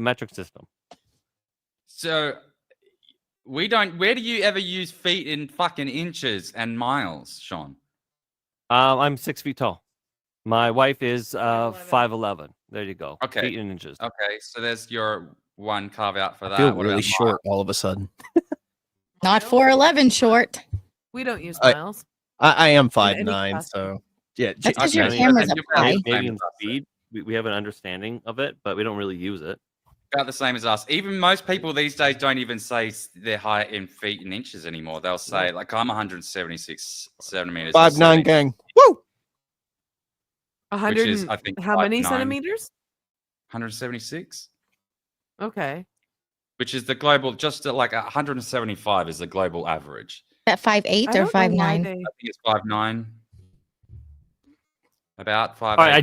metric system. So we don't. Where do you ever use feet in fucking inches and miles, Sean? I'm 6 feet tall. My wife is 5'11". There you go. Okay. Feet in inches. Okay, so there's your one carve out for I that. feel What really about short all of a sudden. Not 4'11" short. We don't use I- miles. I am any 5'9", capacity. so yeah. That's 'cause Okay, your so camera's then up you've got high. the same Maybe in stuff then. speed, we have an understanding of it, but we don't really use it. About the same as us. Even most people these days don't even say their height in feet and inches anymore. They'll say, like, I'm 176 centimeters. 5'9" gang. Woo! 100. is, I think, How many 5'9". centimeters? 176, Okay. which is the global. Just like 175 is the global average. At 5'8" I or don't know why 5'9"? they- I think it's 5'9". About 5'8". All right,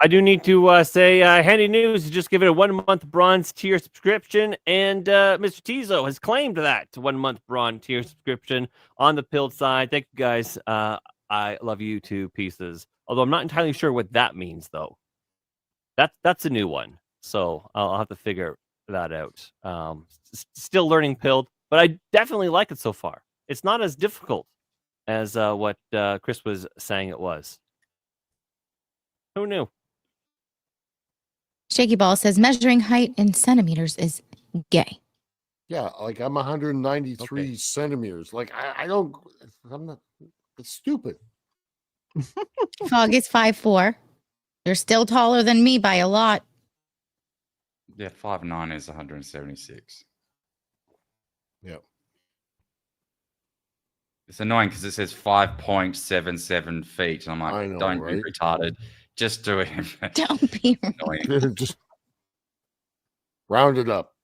I do need to say handy news. Just give it a 1 month bronze tier subscription, and Mr. Tizo has claimed that 1 month bronze tier subscription on the Pilled side. Thank you guys. I love you to pieces. Although I'm not entirely sure what that means, though. That's a new one, so I'll have to figure that out. Still learning Pilled, but I definitely like it so far. It's not as difficult as what Chris was saying it was. Who knew? Shaky Ball says measuring height in centimeters is gay. Yeah, like I'm 193 Okay. centimeters. Like I'm not. It's stupid. Fog is 5'4". You're still taller than me by a lot. Yeah, 5'9" is 176. Yeah. It's annoying because it says 5.77 feet. And I'm like, I know, don't right? be retarded. Just do it. Don't be. Annoying. Just round it up.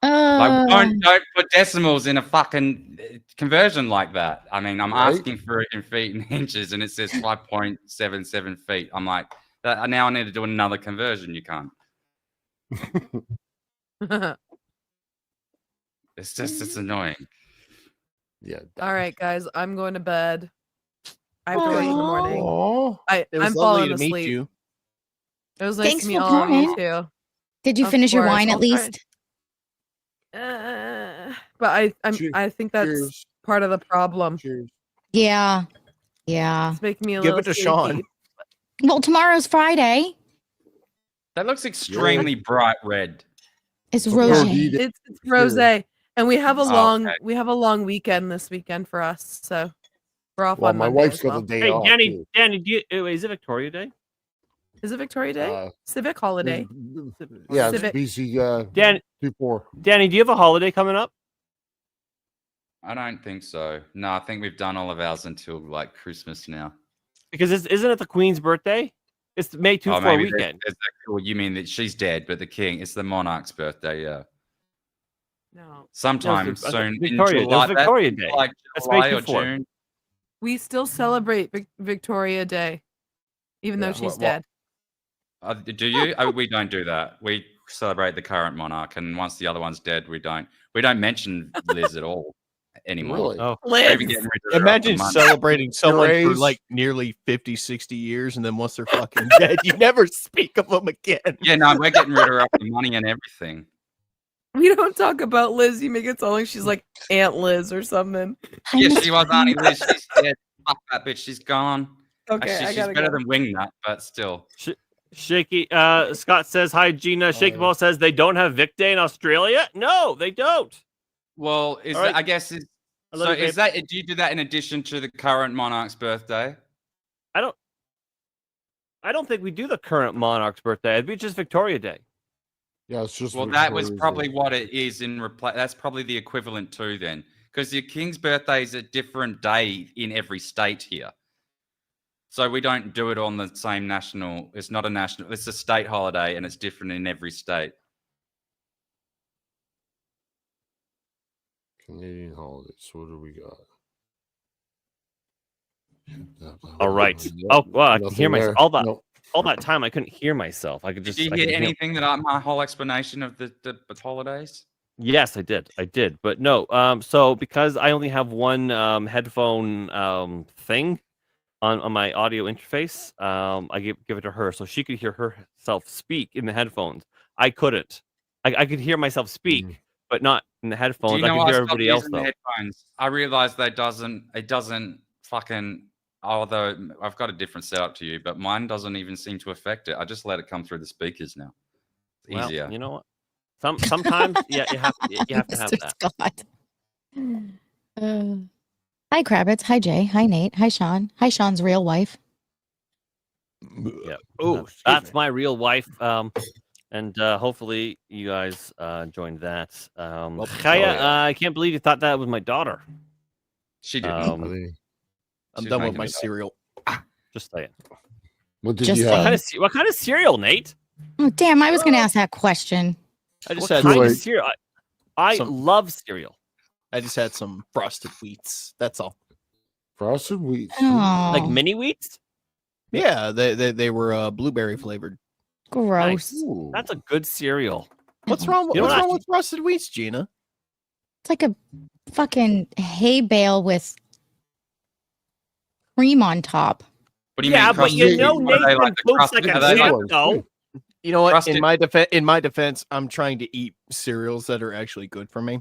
Like, don't put decimals in a fucking conversion like that. I mean, I'm Right? asking for it in feet and inches, and it says 5.77 feet. I'm like, now I need to do another conversion. You can't. It's annoying. Yeah. All right, guys, I'm going to bed. I have to work in the morning. Oh, It was I'm lovely falling to asleep. meet you. It was nice Thanks to meet for all of you coming. too. Did you Of finish your course, wine I'll at try. least? But Cheers. I think that's cheers. part of the problem. Cheers. Yeah. Yeah. It's making me a Give little it to Sean. sleepy. Well, tomorrow's Friday. That looks extremely bright red. It's So rose. Cody- It's rosé, and we have a okay. long weekend this weekend for us. So we're off Well, on my Monday wife's as got well. the day Hey, off. Danny, too. is it Victoria Day? Is it Victoria Day? Uh, Civic holiday. Yeah, it's Civic. BC Dan, 24. Danny, do you have a holiday coming up? I don't think so. No, I think we've done all of ours until like Christmas now. Because isn't it the Queen's birthday? It's May 2 for a maybe weekend. well, you mean that she's dead, but the king, it's the monarch's birthday, yeah. No, Sometime it's soon. Victoria- in July, it's Victoria that's Day. Like That's May July or 24. June. we still celebrate Victoria Day, even though Yeah. she's What- dead. Do you? We don't do that. We celebrate the current monarch, and once the other one's dead, we don't mention Liz at all anymore. Really? Oh, We're even Liz. getting rid of her Imagine after Monday. celebrating someone for age. like nearly 50, 60 years, and then once they're fucking dead, you never speak of them again. Yeah, no, we're getting rid of her after money and everything. We don't talk about Liz. You make it sound like she's like Aunt Liz or something. Yeah, she was Auntie Liz. She's dead. Fuck that bitch. She's gone. Okay, Actually, I she's gotta better go. than Wingnut, but still. Shaky. Scott says hi, Gina. Shaky Hi. Ball says they don't have Vic Day in Australia. No, they don't. Well, is All that, right. I guess is I love so. you, Is babe. that do you do that in addition to the current monarch's birthday? I don't think we do the current monarch's birthday. It'd be just Victoria Day. Yeah, it's just. Well, that was Victoria's probably Day. what it is in reply. That's probably the equivalent to then, because the king's birthday is a different day in every state here. So we don't do it on the same national. It's not a national. It's a state holiday, and it's different in every state. Canadian holidays. What do we got? All right. Nope, Oh, well, I can nothing hear myself. there. All that, Nope. all that time, I couldn't hear myself. I could just. Did you I hear could anything that my whole explanation of the holidays? Yes, I did. But no. So because I only have one headphone thing on my audio interface, I give it to her so she could hear herself speak in the headphones. I couldn't. I could hear myself speak, but not in the Do headphones. you know I why could hear stopped everybody else using the though. headphones? I realized that it doesn't fucking. Although I've got a different setup to you, but mine doesn't even seem to affect it. I just let it come through the speakers now. It's Well, easier. you know what? Sometimes, yeah, you have to have Mr. that. Scott. Hi, Kravitz. Hi, Jay. Hi, Nate. Hi, Sean. Hi, Sean's real wife. Yeah. Oh, That's my real wife. And hopefully you guys joined that. Well, Chaya, yeah. I can't believe you thought that was my daughter. She did. I Um, mean, I'm She's done with making my it up. cereal. just saying. what did Just you What have? kind of what kind of cereal, Nate? Oh, damn. I was going to ask that question. I just What had kind Too of late. cereal? I Some- love cereal. I just had some frosted wheats. That's all. Frosted wheats. Oh, Like mini wheats. Yeah, they were blueberry flavored. gross. Ooh. That's a good cereal. What's wrong? You know What's what? wrong with frosted wheats, Gina? It's like a fucking hay bale with cream on top. What do you Yeah, mean? but Crusted you wheat? know Are they Nathan like the poops crusted? like a Are they big champ, ones, though. too. You know what? Frosted- In my defense, I'm trying to eat cereals that are actually good for me.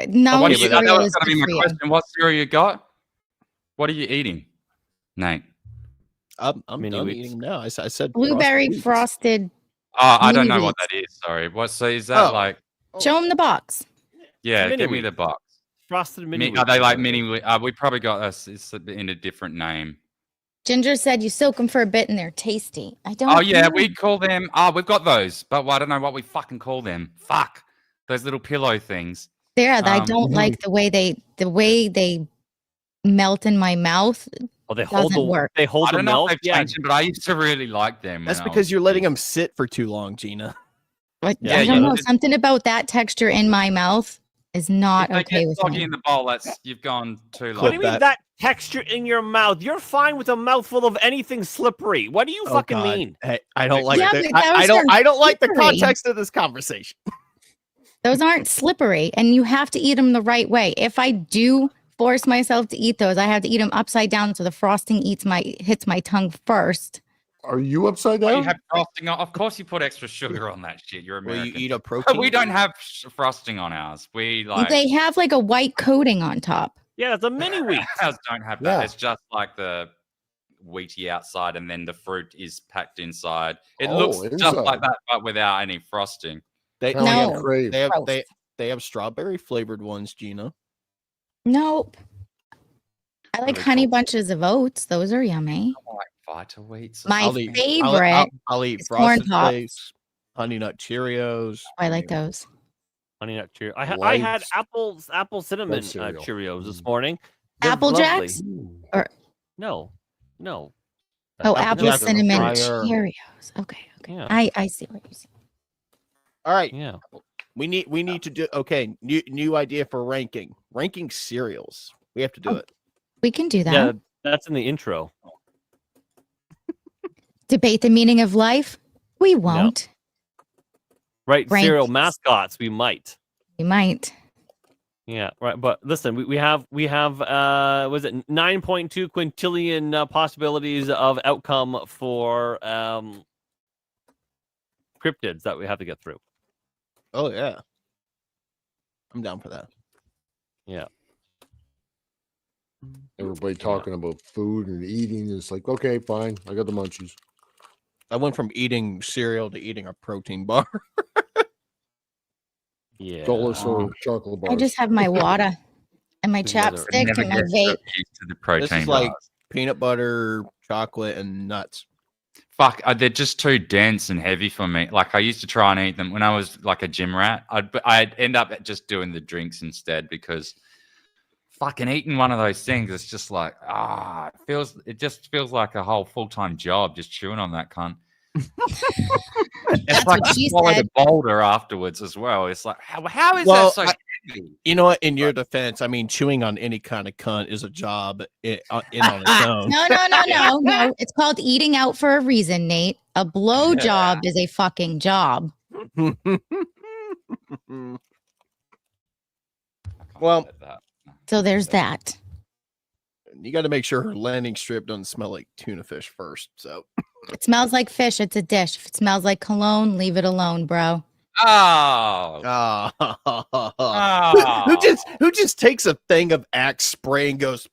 No What do Okay, you, but that cereal was is going to good be my for you. question. What cereal you got? What are you eating, Nate? I'm Mini done wheats. eating now. I said Blueberry frosted wheats. frosted. Oh, I don't Mini know what wheats. that is. Sorry. What? So is that Oh. like? Show him the box. Yeah, mini give me the wheats. box. Frosted mini Are wheats. they is like what it is. mini? We probably got us. It's in a different name. Ginger said you soak them for a bit and they're tasty. I don't. Oh yeah, know. we call them. Oh, we've got those, but I don't know what we fucking call them. Fuck those little pillow things. Yeah, I Um, don't like the way they melt in my mouth. Oh, they hold Doesn't the work. they hold I the don't know if milk. they've Yeah, changed them, but I used to really like them. That's when I because was you're a letting kid. them sit for too long, Gina. But Yeah, I yeah, don't know. that's- Something about that texture in my mouth is not If they okay get with soggy me. in the bowl, that's you've gone too What do Clip you long. mean that. that texture in your mouth? You're fine with a mouthful of anything slippery. What do you Oh, fucking God. mean? Hey, I don't like Yeah, the, but I those don't are I don't like the slippery. context of this conversation. Those aren't slippery, and you have to eat them the right way. If I do force myself to eat those, I have to eat them upside down so the frosting hits my tongue first. Are you upside Oh, you down? have frosting on. Of course, you put extra sugar on that shit. You're Will you American. eat a protein? We don't have frosting on ours. We like They have like a white coating on top. Yeah, it's a mini wheat. ours don't have that. Yeah. It's just like the wheaty outside, and then the fruit is packed inside. It Oh, looks just inside. like that, but without any frosting. They, Kinda they like No. have, Crave. they have Gross. they have strawberry flavored ones, Gina. Nope. I like Really honey cool. bunches of oats. Those are yummy. I like Vita Wheats. My I'll eat, favorite. I'll eat is Corn frosted Pops. flakes, honey nut Cheerios. I like those. Honey Nut Cheerios. I had Lights. apple cinnamon cereal. Cheerios this Mm. morning. They're Apple lovely. Jacks? Ooh. No. Oh, Apple apple Jacks are cinnamon fire. Cheerios. Okay. Yeah. I see what you're saying. All right, Yeah. we need to do new idea for ranking cereals. We have to do Oh. it. We can do that. Yeah, that's in the intro. Debate the meaning of life? We won't. Right, Rank- cereal mascots, we might. We might. Yeah, right. But listen, we have was it 9.2 quintillion possibilities of outcome for cryptids that we have to get through. Oh yeah, I'm down for that. Yeah. Everybody talking about food and eating. It's like, okay, fine. I got the munchies. I went from eating cereal to eating a protein bar. Yeah. Dollar store chocolate bars. I just have my water and my These guys are- chapstick Never and my get vape. used to the protein This is like bars. peanut butter, chocolate, and nuts. Fuck, they're just too dense and heavy for me. Like I used to try and eat them when I was like a gym rat. I'd end up just doing the drinks instead because fucking eating one of those things, it's just like it just feels like a whole full-time job just chewing on that cunt. It's That's like what you she swallow said. the boulder afterwards as well. It's like how is Well, that so heavy? You know what? In your defense, I mean, chewing on any kind of cunt is a job in on its own. No. It's called eating out for a reason, Nate. A blow job is a fucking job. I can't Well- believe that. So there's that. You got to make sure her landing strip doesn't smell like tuna fish first. So, It smells like fish. It's a dish. If it smells like cologne, leave it alone, bro. Oh, who just takes a thing of Axe spray and goes?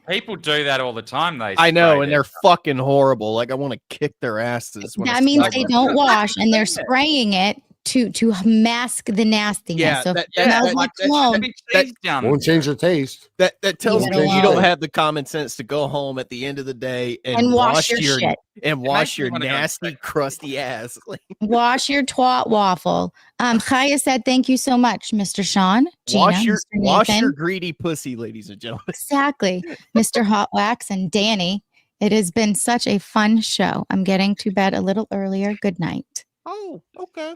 people do that all the time. I know, spray and their they're fucking horrible. Like I want to kick their asses. When I That means smell they them. don't wash and they're spraying it to mask the nastiness. Yeah, so if that- it that- smells that- like Let cologne, me cheese down Won't there. change the taste. That tells Leave me it you alone. don't have the common sense to go home at the end of the day and wash your shit. and makes wash me your wanna go and nasty, check. crusty ass. Wash your twat waffle. Chaya said, "Thank you so much, Mr. Sean, Gina, wash your Mr. Nathan." greedy pussy, ladies and gentlemen. Exactly, Mr. Hot Wax and Danny. It has been such a fun show. I'm getting to bed a little earlier. Good night. Oh, okay.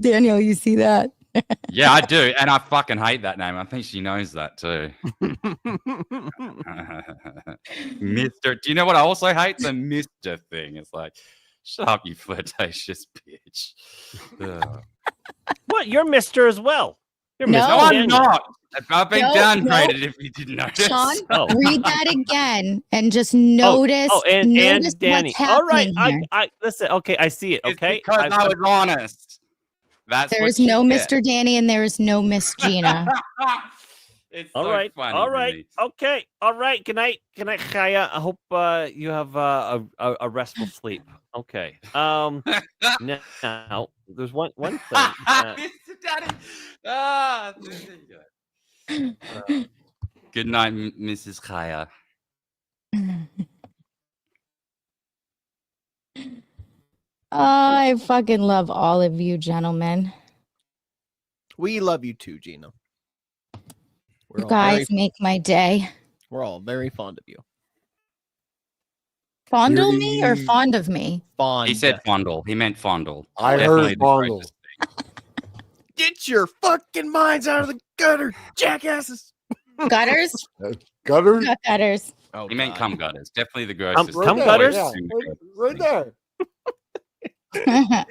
Daniel, you see that? Yeah, I do, and I fucking hate that name. I think she knows that too. Mister. Do you know what I also hate? The Mister thing. It's like, shut up, you flirtatious bitch. Ugh. What? You're Mister as well. You're No. Mr. No, I'm Daniel. not. I've been No, downgraded. If you didn't notice. Sean, Oh. read that again and just notice. and notice Danny. what's All right, happening here. I listen. Okay, I see it. It's Okay, because I was honest. That's There what is you no get. Mr. Danny and there is no Miss Gina. It's All so right, funny all to right, me. okay, all right. Good night, Chaya. I hope you have a restful sleep. Okay. Now there's one thing. Mr. Daddy. Ah, there you go. Good night, Mrs. Kaya. Oh, I fucking love all of you gentlemen. We love you too, Gina. We're You all guys make my day. we're all very fond of you. Fondle me or Really? fond of me? Fond. He said fondle. He meant fondle. I Definitely heard the fondle. greatest. Get your fucking minds out of the gutter, jackasses. Gutters? Gutter? Got gutters. Oh, He meant God. cum gutters. Definitely the grossest. Cum there, gutters? Yeah, right there.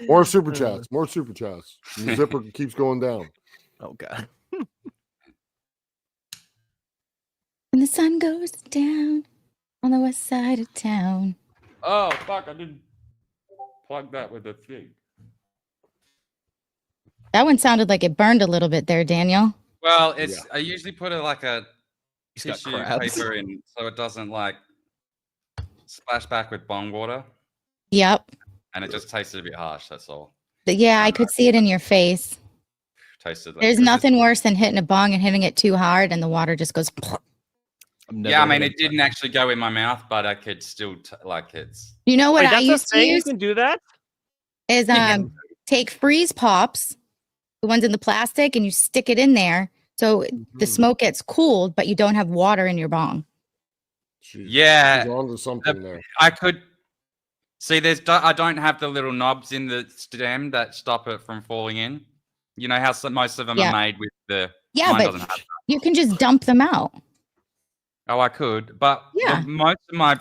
More super chats. More super chats. The zipper keeps going down. Oh, God. When the sun goes down on the west side of town. Oh, fuck. I didn't plug that with the thing. That one sounded like it burned a little bit there, Daniel. Well, it's. I usually put it like a He's got tissue crabs. paper in so it doesn't like splash back with bong water, Yep. and it just tasted a bit harsh. That's all. But yeah, I could see it in your face. Tasted. Like, There's 'cause it's- nothing worse than hitting a bong and hitting it too hard and the water just goes. Yeah, I mean, it didn't actually go in my mouth, but I could still like it's. You know what Wait, I that's a used to thing? You use can do that? is take freeze pops, the ones in the plastic, and you stick it in there so the smoke gets cooled, but you don't have water in your bong. Yeah. She's onto something there. I could see. I don't have the little knobs in the stem that stop it from falling in. You know how most of them Yeah. are made with the. Yeah, mine but doesn't have that. you can just dump them out. Oh, I could, but Yeah. most of my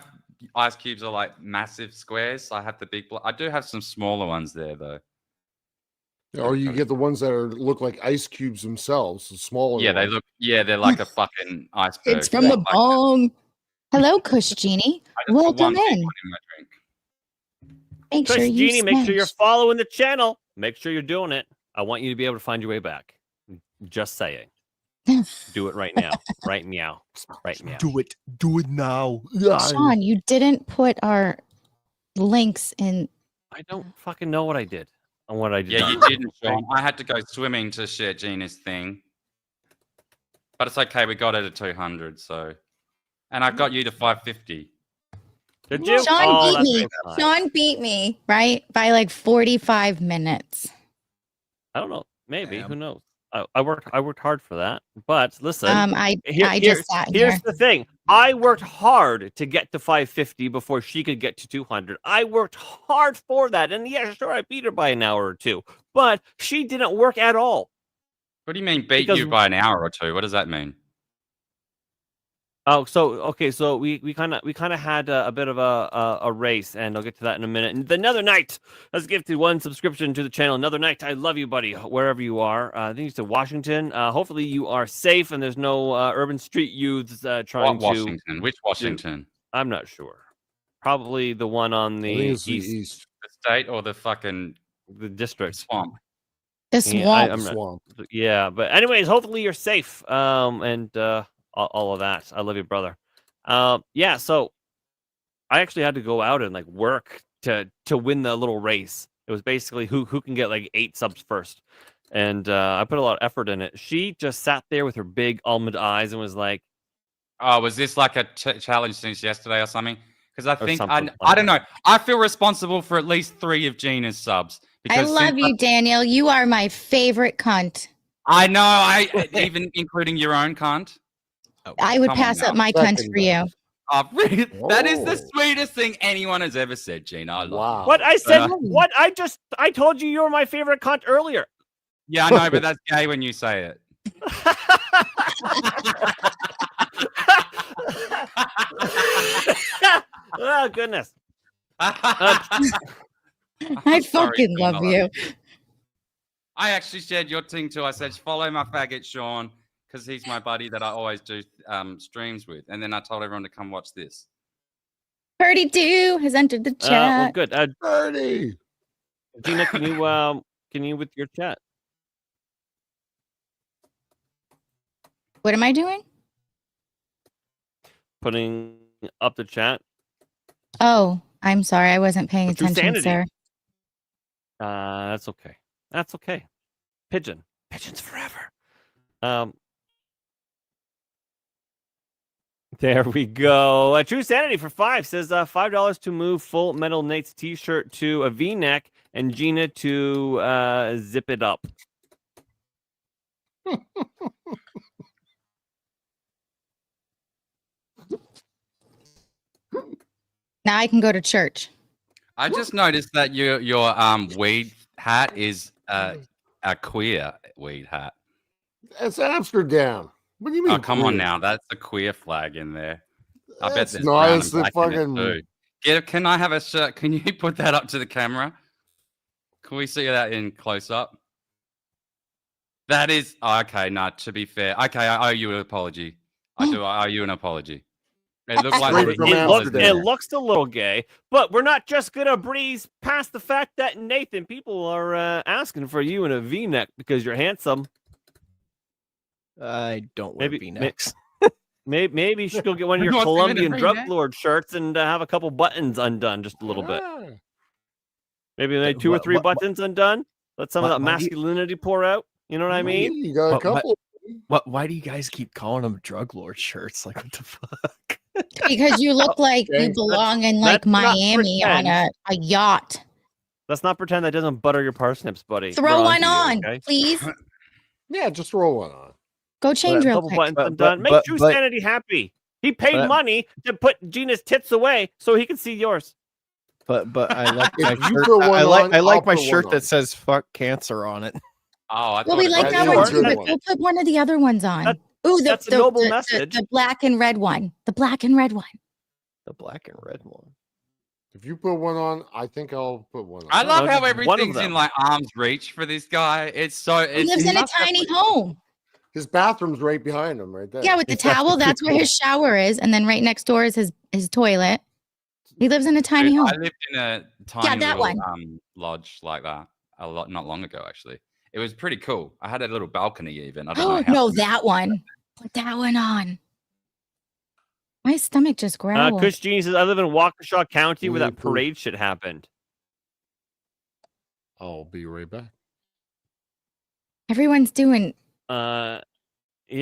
ice cubes are like massive squares. So I have the big. I do have some smaller ones there though. Or you get the ones that look like ice cubes themselves, the smaller. Yeah, they ones. look. Yeah, they're like a fucking iceberg. It's from the Like, bong. Hello, Kush Genie. I just put Welcome one big in. one in my drink. Make Push sure you Genie, make sure you're smash. following the channel. Make sure you're doing it. I want you to be able to find your way back. Just saying. Do it right now. Right meow. Right meow. Do it. Do it now. Sean, you didn't put our links in. I don't fucking know what I did. On what I did. Yeah, you didn't, Sean. I had to go swimming to share Gina's thing, but it's okay. We got it at 200, so, and I got you to 550. Did you? Sean Oh, beat that's me. very nice. Sean beat me, right? By like 45 minutes. I don't know. Maybe. Damn. Who knows? I worked hard for that. But listen. I just sat Here's here. the thing. I worked hard to get to 550 before she could get to 200. I worked hard for that. And yeah, sure, I beat her by an hour or two. But she didn't work at all. What do you mean beat Because- you by an hour or two? What does that mean? Oh, so okay, so we kind of had a bit of a race, and I'll get to that in a minute. And another night, let's give to one subscription to the channel. Another night, I love you, buddy, wherever you are. I think it's to Washington. Hopefully, you are safe, and there's no urban street youths trying What Washington? Which Washington? I'm not sure. Probably the one on I the think it's the east, east The state or the fucking the district. swamp? The Yeah, swamp. I'm not- swamp. Yeah, but anyways, hopefully you're safe. And all of that. I love you, brother. Yeah, so I actually had to go out and like work to win the little race. It was basically who can get like 8 subs first, and I put a lot of effort in it. She just sat there with her big almond eyes and was like, Oh, was this like a challenge since yesterday or something? Because I Or think something I like don't know. I feel responsible for at least 3 of Gina's subs. I Because love since you, Daniel. You are my favorite cunt. I know. I even including your own cunt. I would Come on pass now. up my cunt Second for you. Oh, really? That is the Whoa. sweetest thing anyone has ever said, Gina. I love Wow. "What I said? Uh, What I told you you were my favorite cunt earlier." you. Yeah, I know, but that's gay when you say it. Oh goodness! I I'm sorry, fucking Gina. love you. I actually shared your thing too. I said, follow my faggot Sean, because he's my buddy that I always do streams with. And then I told everyone to come watch this. 32 has entered the Well, chat. good. Birdie. Gina, can you with your chat? What am I doing? Putting up the chat. Oh, I'm sorry. I wasn't paying With your attention, sanity. sir. That's okay. That's okay. Pigeons forever. There we go. True Sanity for 5 says $5 to move Full Metal Nate's t-shirt to a V-neck and Gina to zip it up. Now I can go to church. I just noticed that your weed hat is a queer weed hat. It's Amsterdam. What do you mean? Oh, come on queer? now. That's a queer flag in there. I bet That's there's not. brown It's and the black in it fucking. too. Can I have a shirt? Can you put that up to the camera? Can we see that in close up? That is okay. No, to be fair, okay, I owe you an apology. I owe you an apology. It looks like Straight the from It Amsterdam. looks a little gay, but we're not just gonna breeze past the fact that Nathan, people are asking for you in a V-neck because you're handsome. I don't wear Maybe- V-necks. Maybe you should go get one of your What's in a Colombian drug V-neck? lord shirts and have a couple buttons undone just a little bit. Ah. Maybe like 2 or 3 buttons undone. Let some of that why do you- masculinity pour out. You know what I mean? You got a What- couple. Why do you guys keep calling them drug lord shirts? Like, what the fuck? Because you look like you Thanks. belong in like let's not Miami on a yacht. Let's not pretend that doesn't butter your parsnips, buddy. Throw We're one onto you, on, okay? please. Yeah, just roll one on. Go change A real couple quick. buttons But- undone. Make but- True but- Sanity happy. He paid but- money to put Gina's tits away so he can see yours. But I like If my you shirt. put one I like on, I like I'll my put shirt one on. that says "fuck cancer" on it. Oh, I Well, thought we it like was- that That's one a too, good but one. we'll put one of the other ones on. Ooh, that's a noble message. The black and red one. The black and red one. The black and red one. If you put one on, I think I'll put one on. I love No, how just one of everything's in them. like arm's reach for this guy. It's so. He lives in a tiny home. His bathroom's right behind him, right there. Yeah, with the towel. That's where his shower is, and then right next door is his toilet. He lives in a tiny Dude, home. I lived in a tiny that little one. lodge like that not long ago. Actually, it was pretty cool. I had a little balcony even. I don't know. Oh How no, that one. Put that one on. My stomach just growled. Kush Genie says, I live in Waukesha County where that Weird. parade shit happened. I'll be right back. Everyone's doing. Yeah,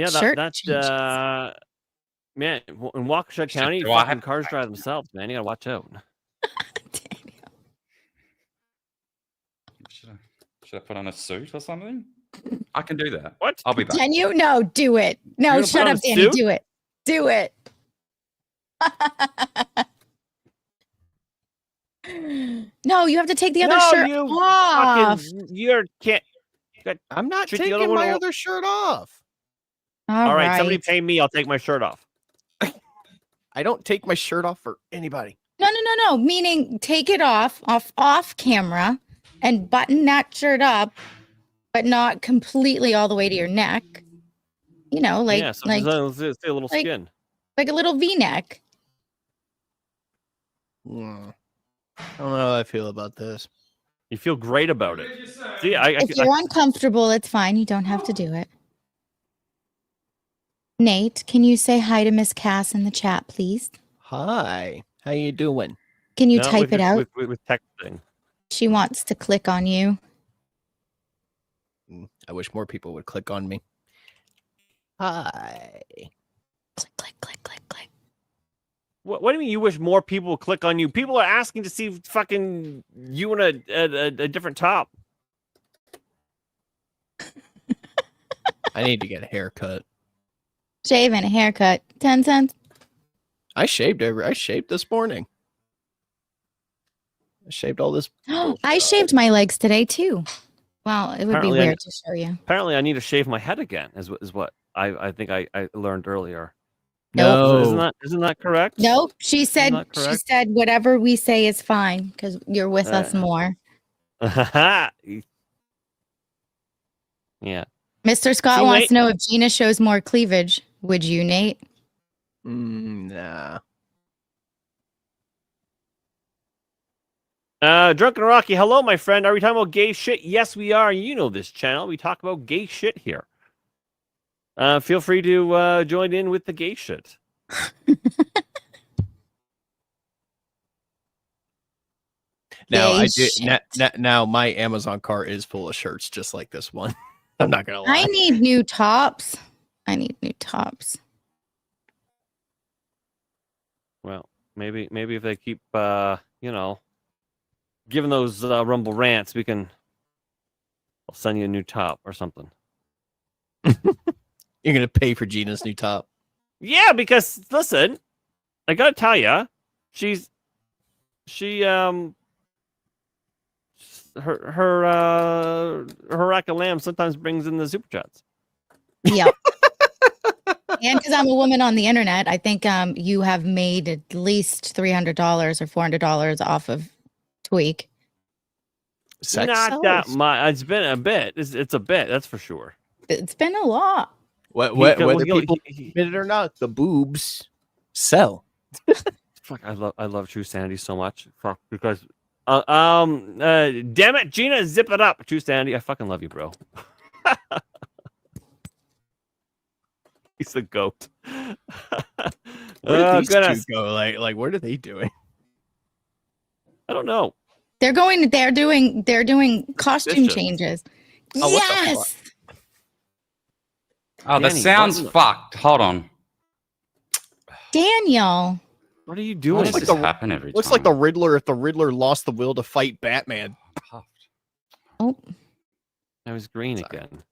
Shirt that changes. man, in Waukesha County, do I fucking have- cars drive themselves, man. You gotta watch out. Should I put on a suit or something? I can do that. What? I'll be back. Can you? No, do it. You're No, gonna shut put on up, a Danny. suit? Do it. Do it. No, you have to take the other No, shirt you off. You can't. I'm not Treat the other taking one my off. other shirt off. All right, somebody pay me. I'll take my shirt off. I don't take my shirt off for anybody. No. Meaning take it off camera and button that shirt up, but not completely all the way to your neck. You know, like yeah, so like let's say a little like- skin. like a little V-neck. I don't know how I feel about this. You feel great about it. See, If you're uncomfortable, it's fine. You don't have to do it. Nate, can you say hi to Miss Cass in the chat, please? Hi, how you doing? Can you no, type with it out? with texting. She wants to click on you. I wish more people would click on me. Hi. Click, click, click, click, click. What do you mean you wish more people would click on you? People are asking to see fucking you in a different top. I need to get a haircut. Shave and a haircut. 10 cents. I shaved this morning. I shaved all this. I shaved my legs today too. Well, it would Apparently be I- weird to show you. Apparently, I need to shave my head again. Is what I think I learned earlier. No. Isn't that correct? Nope. She said that correct? whatever we say is fine because you're with us more. Yeah. Mr. Scott See, wants Nate? to know if Gina shows more cleavage. Would you, Nate? Nah. Drunken Rocky, hello, my friend. Are we talking about gay shit? Yes, we are. You know this channel. We talk about gay shit here. Feel free to join in with the gay shit. Now Gay I do. shit. Now my Amazon cart is full of shirts just like this one. I'm not gonna lie. I need new tops. Well, maybe if they keep giving those Rumble rants, I'll send you a new top or something. You're gonna pay for Gina's new top. Yeah, because listen, I gotta tell you, her rack of lamb sometimes brings in the super chats. Yep. And because I'm a woman on the internet, I think you have made at least $300 or $400 off of Tweak. Sex Not that sells. much. It's been a bit. It's a bit. That's for sure. It's been a lot. Whether people admit it or not, the boobs sell. Fuck, I love True Sanity so much. Fuck, because damn it, Gina, zip it up. True Sanity, I fucking love you, bro. He's the goat. Where did these goodness. two go? Like what are they doing? I don't know. They're doing costume Vicious. changes. Oh, what the Yes. Oh, the Danny, sound's what- fucked. Hold on. Daniel. What are you Why doing? does like this the- happen every Looks time? like the Riddler if the Riddler lost the will to fight Batman. Oh, I was green Sorry. again.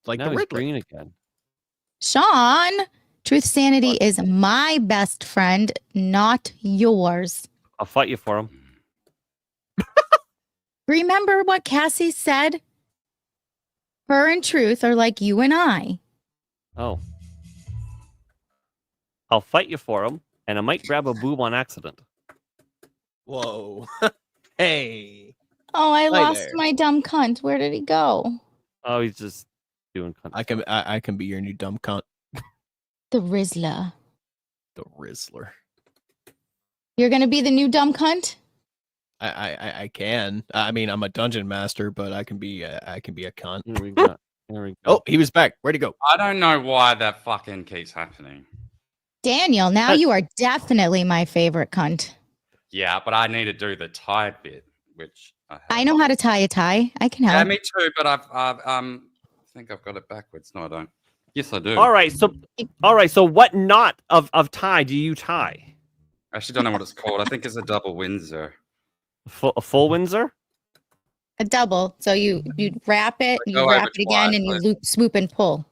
Like Now the he's Riddler. green again. Sean. Truth Sanity is my best friend, not yours. I'll fight you for him. Remember what Cassie said? Her and Truth are like you and I. Oh. I'll fight you for him, and I might grab a boob on accident. Whoa. Hey. Oh, I Hi lost there. my dumb cunt. Where did he go? Oh, he's just doing cunt. I can be your new dumb cunt. The Rizzler. The Rizzler. You're gonna be the new dumb cunt? I can. I mean, I'm a dungeon master, but I can be a cunt. Here we go. Here we go. Oh, he was back. Where'd he go? I don't know why that fucking keeps happening. Daniel, now you are definitely my favorite cunt. Yeah, but I need to do the tie bit, which I know how to tie a tie. I can help. Yeah, me too. But I think I've got it backwards. No, I don't. Yes, I do. All right. So what knot of tie do you tie? I actually don't know what it's called. I think it's a double Windsor. A full Windsor? A double. So you wrap it, you Go wrap over it again, twice, and you like- loop, swoop, and pull.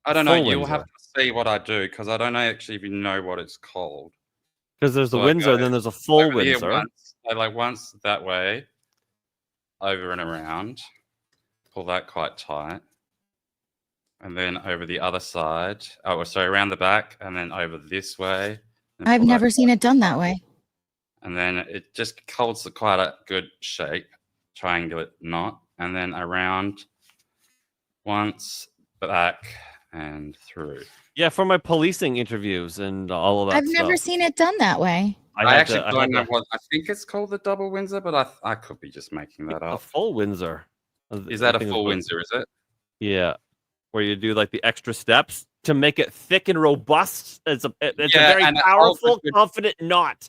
I don't know. Full You'll Windsor. have to see what I do because I don't actually even know what it's called. Because there's a So I Windsor, go then there's a full Over here Windsor. once, I like once that way, over and around. Pull that quite tight. And then over the other side. Oh, sorry, around the back, and then over this way. and I've pull that never seen quite it done tight. that way. And then it just holds quite a good shape, triangular knot, and then around once, back, and through. Yeah, for my policing interviews and all of that I've never stuff. seen it done that way. I had actually to- I don't had know to- what I think it's called, the double Windsor, but I could be just making that A up. full Windsor. Is that I a think full what- Windsor? Is it? Yeah, where you do like the extra steps to make it thick and robust. It's Yeah, a very and it holds a powerful, good- confident knot.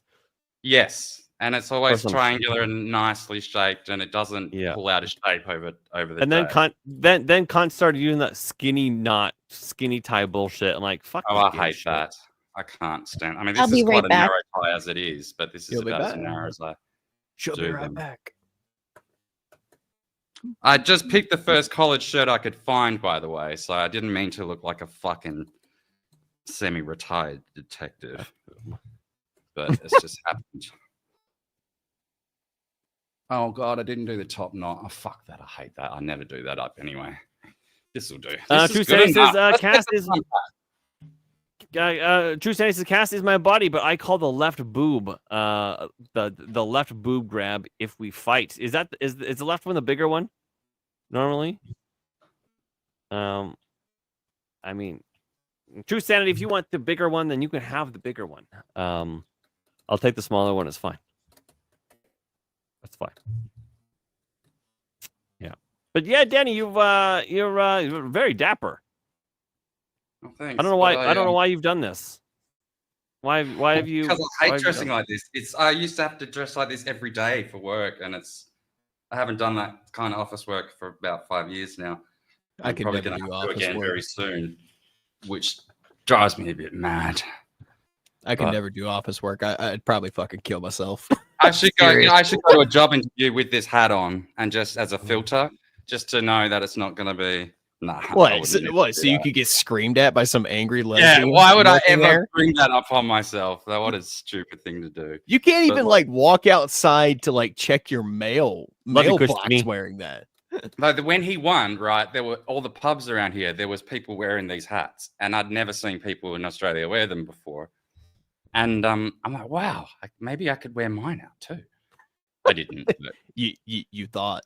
Yes, and it's always some- triangular and nicely shaped, and it doesn't pull out of shape over the And day. then Cunt started using that skinny tie bullshit. I'm like, fuck. Oh, that I gay hate shit. that. I can't stand. I mean, I'll this is be quite right a back. narrow tie as it is, but this is You'll be about as back. narrow as I She'll be do right them. back. I just picked the first college shirt I could find, by the way, so I didn't mean to look like a fucking semi-retired detective, but it's just happened. Oh god, I didn't do the top knot. Oh fuck that! I hate that. I never do that up anyway. This will do. This True is good Sandy says, enough. Let's get cast the is fun part. True Sandy says cast is my body, but I call the left boob the left boob grab if we fight. Is the left one the bigger one normally? I mean, True Sanity, if you want the bigger one, then you can have the bigger one. I'll take the smaller one. It's fine. That's fine. Yeah, but yeah, Danny, you're very dapper. Oh, thanks. I don't know why. But I don't know why you've done this. Why have you? Because I why hate have you dressing done- like this. I used to have to dress like this every day for work, and I haven't done that kind of office work for about 5 years now. I I'm could probably never going to do have to office again work. very soon, which drives me a bit mad. I could But- never do office work. I'd probably fucking kill myself. I should go. Serious. I should go to a job interview with this hat on, and just as a filter, just to know that it's not going to be. Nah. I What? wouldn't So, never what? do So you that. could get screamed at by some angry Yeah. lesbian? Why would I working ever there? bring that up on myself? What a stupid thing to do. You can't But even like- like walk outside to like check your mailbox Christine. wearing that. No, when he won, right, there were all the pubs around here. There was people wearing these hats, and I'd never seen people in Australia wear them before. And I'm like, wow, maybe I could wear mine out too. I didn't. But You thought.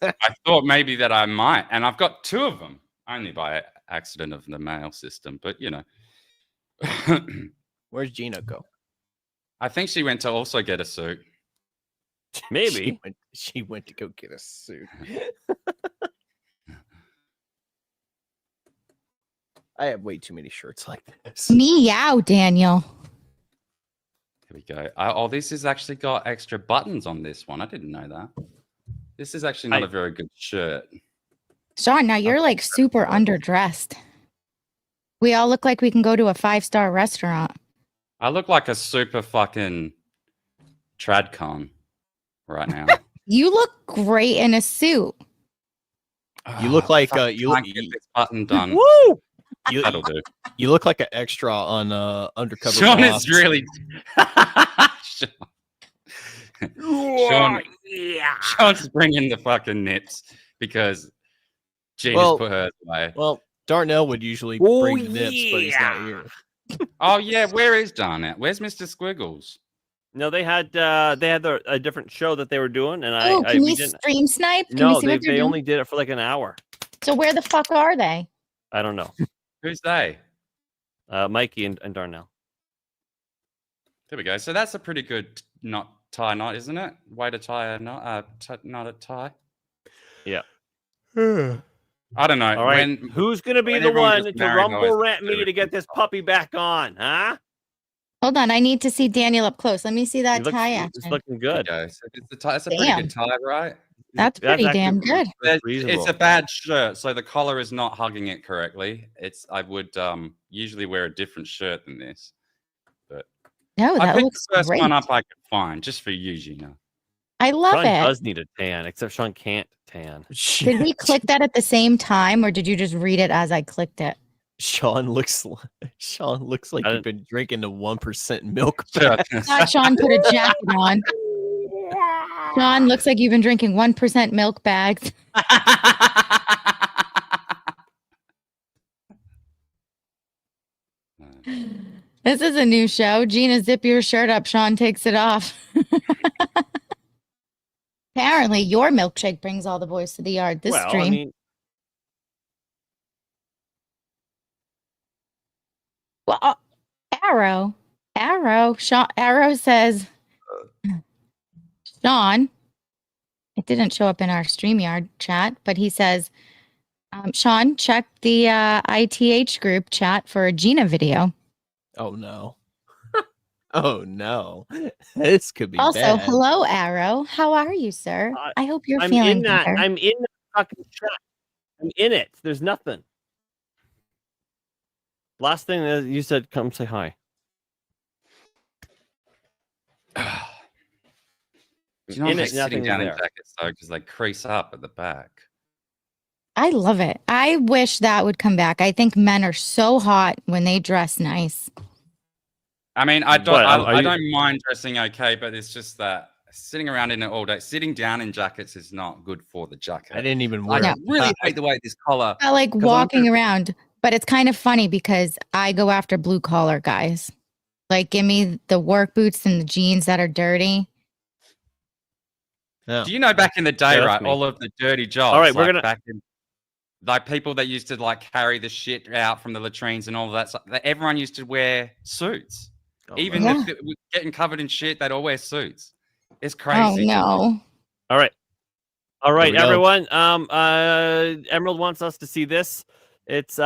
I thought maybe that I might, and I've got 2 of them only by accident of the mail system. But you know, Where's Gina go? I think she went to also get a suit. Maybe. She went to go get a suit. I have way too many shirts like this. Meow, Daniel. Here we go. Oh, this has actually got extra buttons on this one. I didn't know that. This is actually not a very good shirt. Sean, now you're like super underdressed. We all look like we can go to a 5-star restaurant. I look like a super fucking tradcon right now. You look great in a suit. You look like Fuck, you can't look get this button done. Woo! That'll do. You look like an extra on Undercover Sean Boss. is really. Sean, Sean's bringing the fucking nips because Gina's Well- put hers away. Well, Darnell would usually Oh, bring the nips, but he's not here. Oh yeah, where is Darnell? Where's Mr. Squiggles? No, they had a different show that they were doing, and Oh, can we we didn't. stream snipe? Can we No, see what they're they doing? only did it for like an hour. So where the fuck are they? I don't know. Who's they? Mikey and Darnell. There we go. So that's a pretty good tie knot, isn't it? Way to tie a knot, not a tie. Yeah. I don't know. All right. When, Who's gonna be when the everyone one just to married rumble always rant me do to get it. this puppy back on? Huh? Hold on, I need to see Daniel up close. Let me see He that looks- tie It's action. looking there we good. go. So it's the tie. It's a pretty Damn. good tie, right? That's pretty actually damn pretty- good. that's It's reasonable. a bad shirt, so the collar is not hugging it correctly. I would usually wear a different shirt than this. No, I that picked looks the first great. one up I could find just for you, Gina. I love Sean it. does need a tan, except Sean can't tan. Did we click that at the same time, or did you just read it as I clicked it? Sean looks like I you've been drinking the 1% milk. Sure. Thought Sean put a jacket on. Sean looks like you've been drinking 1% milk bags. This is a new show. Gina, zip your shirt up. Sean takes it off. Apparently, your milkshake brings all the boys to the yard this well, stream. I mean, Well, Arrow. Arrow says, Sean, it didn't show up in our StreamYard chat, but he says, Sean, check the ITH group chat for a Gina video. Oh no. Oh no, this could be Also, bad. hello, Arrow. How are you, sir? I hope you're I'm feeling in that. better. I'm in the fucking chat. I'm in it. There's nothing. Last thing that you said, come say hi. Do you know I In hate it, sitting nothing is down in there. jackets though, because they crease up at the back. I love it. I wish that would come back. I think men are so hot when they dress nice. I mean, I don't, What, I don't mind dressing okay, but it's just that sitting around in it all day, sitting down in jackets is not good for the jacket. I didn't even I wear. really hate the way this collar. I like 'cause walking around, but it's kind of funny because I go after blue collar guys. Like, give me the work boots and the jeans that are dirty. No. Do you know back in the day, Yeah, that's right? me. All of the dirty jobs. All right, we're like gonna- back in, like people that used to like carry the shit out from the latrines and all of that stuff. Everyone used to wear suits. Oh, Even Yeah. if they were getting covered in shit, they'd all wear suits. It's Oh crazy. no. All right. All right, we go. everyone. Emerald wants us to see this. This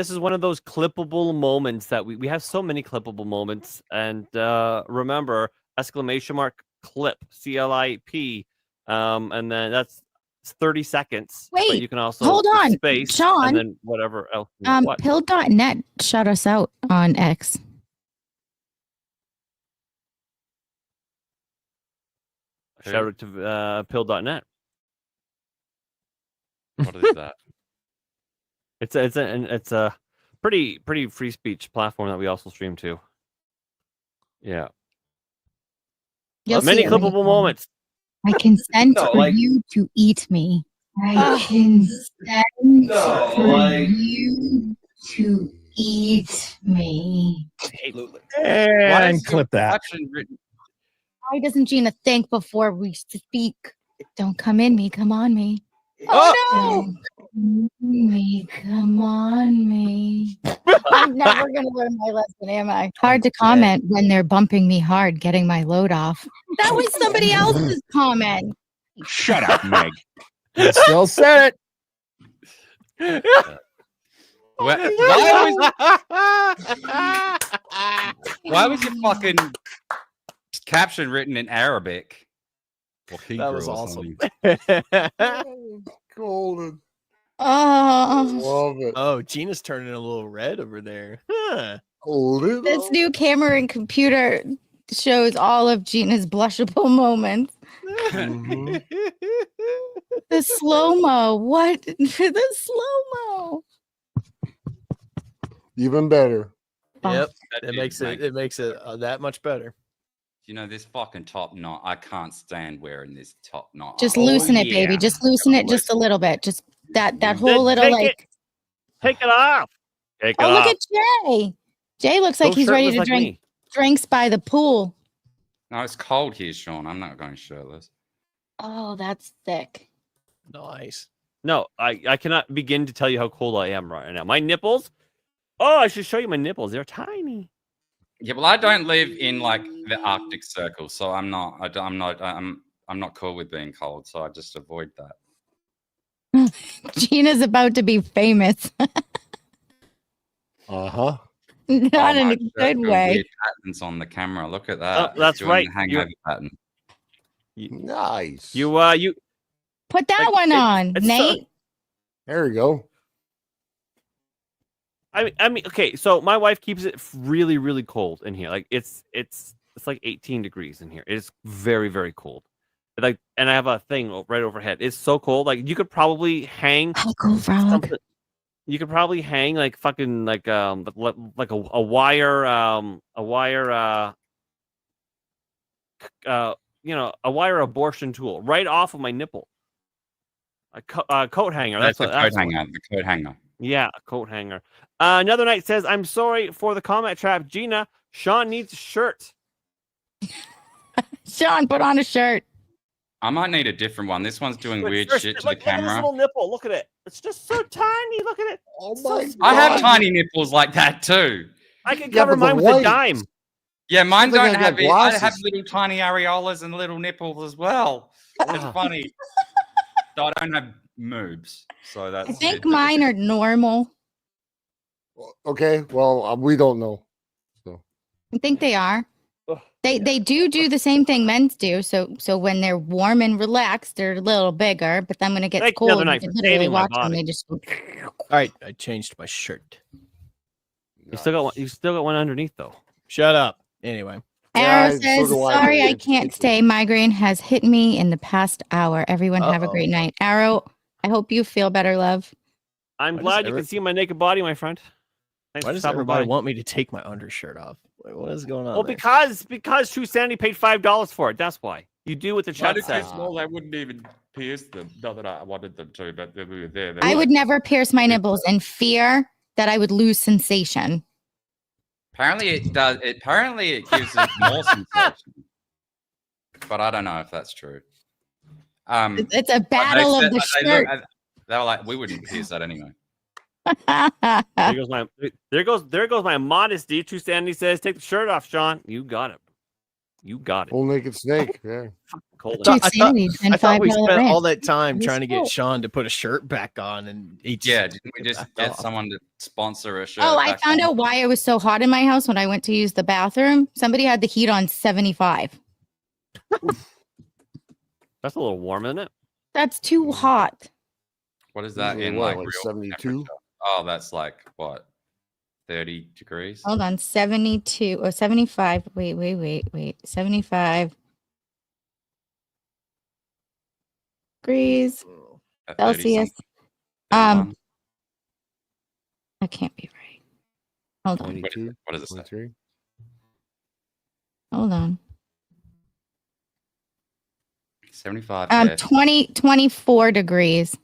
is one of those clippable moments that we have so many clippable moments. And remember, !clip, CLIP. And then that's 30 seconds. But Wait, you can also hold on, space Sean. and then whatever else. What? Pill.net shut us out on X. Shout out to pill.net. What is that? It's a pretty free speech platform that we also stream to. Yeah. You'll Many see it when you clippable go. moments. I consent No, for like- you to eat me. I consent for you to eat me. Why And is your clip that. caption written? Why doesn't Gina think before we speak? Don't come in me, come on me. Oh, Don't come in me, come on me. I'm never gonna learn my lesson, am I? Hard to comment when they're bumping me hard, getting my load off. That was somebody else's comment. Shut up, Meg. You still said it. Why was your fucking caption written in Arabic? Or That Hebrew was or awesome. something? Golden. Oh, Love it. Oh, Gina's turning a little red over there. Huh. Golden. this new camera and computer shows all of Gina's blushable moments. Mhm. The slow-mo. What? The slow-mo. Even better. Yep, That it makes it that much better. You know, this fucking top knot, I can't stand wearing this top knot. Just Oh, loosen it, baby. yeah. Just loosen it just a little bit. Just that Then whole little take like. it. Take it off. Take it Oh, look off. at Jay. Jay looks like Go he's ready shirtless to like drink me. drinks by the pool. No, it's cold here, Sean. I'm not going shirtless. Oh, that's thick. Nice. No, I cannot begin to tell you how cold I am right now. My nipples. Oh, I should show you my nipples. They're tiny. Yeah, well, I don't live in like the Arctic Circle, so I'm not cool with being cold, so I just avoid that. Gina's about to be famous. Uh-huh. Not Oh, in my a shirt's good got way. Weird patterns on the camera. Look at that. It's that's doing right. The hangover pattern. Nice. You Put that Like, one on, it's Nate. There you go. I mean, okay. So my wife keeps it really, really cold in here. Like it's like 18 degrees in here. It's very, very cold. Like, and I have a thing right overhead. It's so cold. Like you could probably hang Cool frog. something. You could probably hang like fucking like a wire a wire abortion tool right off of my nipple. A coat hanger. That's That's a coat hanger. The coat hanger. Yeah, a coat hanger. Another night says, "I'm sorry for the comment trap, Gina. Sean needs a shirt." Sean, put on a shirt. I might need a different one. This one's doing Look, weird first, shit to look the at this camera. little nipple. Look at it. It's just so tiny. Look at it. Oh So my small. I have God. tiny nipples like that too. I can Yeah, cover but the mine with a white- dime. Yeah, mine Something don't like have that it. I have glasses. little tiny areolas and little nipples as well. It's funny. So I don't have moobs. So that's I think mine are normal. Okay, well, we don't know. So I think they are. They do the same thing men's do. So when they're warm and relaxed, they're a little bigger. But then when it gets Thank you the other cold, you night can for literally saving my watch them. body. They just go. All right, I changed my shirt. You still got one. You still got one underneath though. Shut up. Anyway. Arrow so says, do I, sorry, but I can't stay. Migraine has hit me in the past hour. Everyone have a great night. Arrow, I hope you feel better, love. I'm Why glad does you can see my naked body, my friend. Thanks Why for does stopping everybody by. want me to take my undershirt off? Like, what is going on? Well, there? because True Sanity paid $5 for it. That's why. You do what the Why chat did you says. small? I wouldn't even pierce them. Not that I wanted them to, but we were there. I would never pierce my nipples in fear that I would lose sensation. Apparently it does. Apparently it gives it more sensation. But I don't know if that's true. It's a battle of the shirt. They were like, we wouldn't pierce that anyway. There goes my modesty. True Sanity says, take the shirt off, Sean. You got it. You got it. Full naked snake. Yeah. Cold True enough. Sanity and I thought we $5 spent rent. all that time He's trying to get cool. Sean to put a shirt back on, and he just Yeah, didn't we just backed get off. someone to sponsor a shirt? Oh, I back found on? out why it was so hot in my house when I went to use the bathroom. Somebody had the heat on 75. That's a little warm, isn't it? That's too hot. What is that Usually in what, like like real 72? temperature? Oh, that's like what? 30 degrees? Hold on, 72 or 75. Wait. 75 degrees At 30 Celsius. something, 31? That can't be right. Hold on. 22, What does it say? 23. Hold on. 75. there. 24 degrees.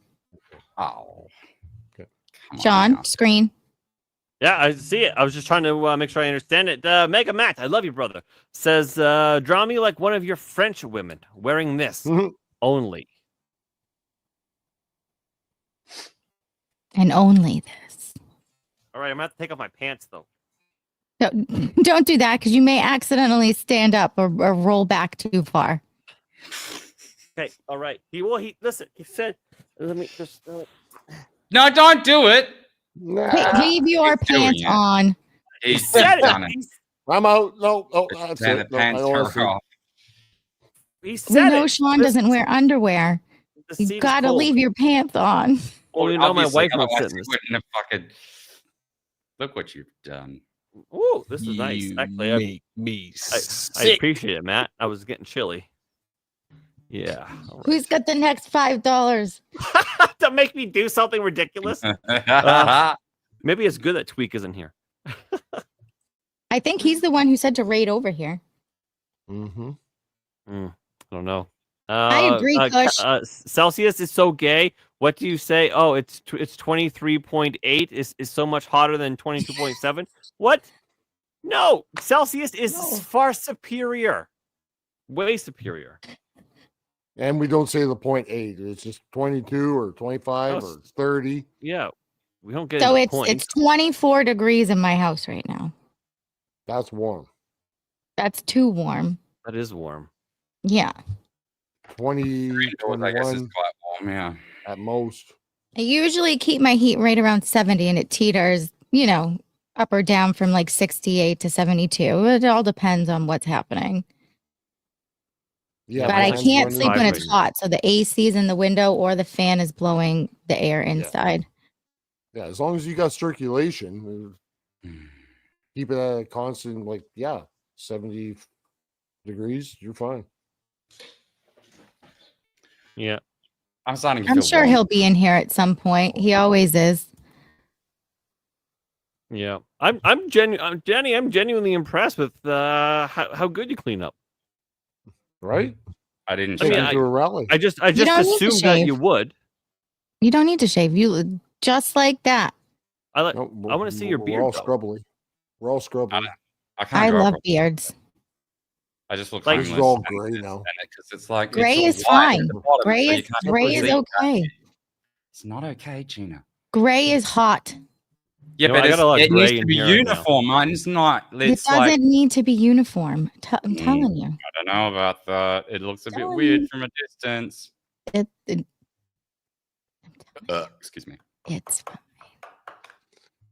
Oh. Okay. Come on Sean, now. screen. Yeah, I see it. I was just trying to make sure I understand it. Mega Matt, I love you, brother. Says, draw me like one of your French women wearing this only. And only this. All right, I'm going to have to take off my pants, though. No, don't do that because you may accidentally stand up or roll back too far. Okay, all right. Listen, he said, let me just... No, don't do it. Wait, leave your he's doing pants it. on. He He's said done it. it. I'm out. No, It's that's man, it. the No, I pants don't are want to see. off. He We said know it. Sean doesn't wear underwear. The seat You is gotta cold. leave your pants on. Well, you know my Obviously, wife won't otherwise sit in he this. wouldn't have fucking... Look what you've done. Ooh, this is nice. You Actually, make me I sick. appreciate it, Matt. I was getting chilly. Yeah. all right. Who's got the next $5? To make me do something ridiculous? Maybe it's good that Tweak isn't here. I think he's the one who said to raid over here. Mm-hmm. I don't know. I agree, Kush. Celsius is so gay. What do you say? Oh, it's 23.8 is so much hotter than 22.7. What? No, Celsius is far superior. Way superior. And we don't say the 0.8. It's just 22 or 25 or 30. Yeah. We don't get So any it's points. 24 degrees in my house right now. That's warm. That's too warm. That is warm. Yeah. 20, I guess it's 21 quite warm, yeah. at most. I usually keep my heat right around 70 and it teeters, up or down from like 68 to 72. It all depends on what's happening. Yeah, But I mine's can't running- sleep when it's vibrating. hot. So the AC is in the window or the fan is blowing the air inside. Yeah, as long as you got circulation, keep it at a constant, 70 degrees, you're fine. Yeah. I'm starting to I'm feel sure warm. he'll be in here at some point. He always is. Yeah. I'm genuinely impressed with how good you clean up. Right? I didn't I mean, shave. Into a rally. I just don't need to assumed that shave. you would. You don't need to shave. You just like that. I No, want to see your we're beard. all though. scrubbly. We're all scrubbly. I can't I grow love up. beards. I just look Like- homeless. This is all and- gray now. and because it's like Gray it's is all white at fine. the bottom, Gray so you is can't gray really is see. okay. It's not okay, Gina. Gray is hot. Yeah, know, but I got a lot of it gray needs to in be here right now. uniform. Mine's not. It It's doesn't like need to be uniform. I'm Mm. telling you. I don't know about that. It looks a bit Telling weird you. from a distance. It Excuse me. it's fine.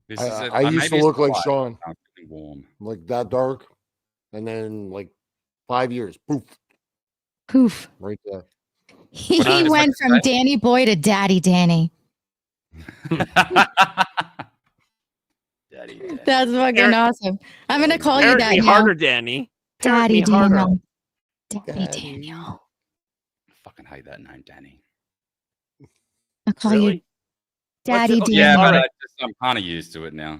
This I maybe used to it's look the like light. Sean, I'm feeling warm. like that dark, and then 5 years. Poof. Poof. Right there. He What is went it from say? Danny Boy to Daddy Danny. Daddy. That's fucking Parent- awesome. I'm gonna call you Parent that me now. harder, Danny. Parent Daddy me harder. Daniel. Daddy Daddy. Daniel. I fucking hate that name, Danny. I'll call you Really? Daddy What's it- Yeah, Daniel. but Alright. I'm kind of used to it now.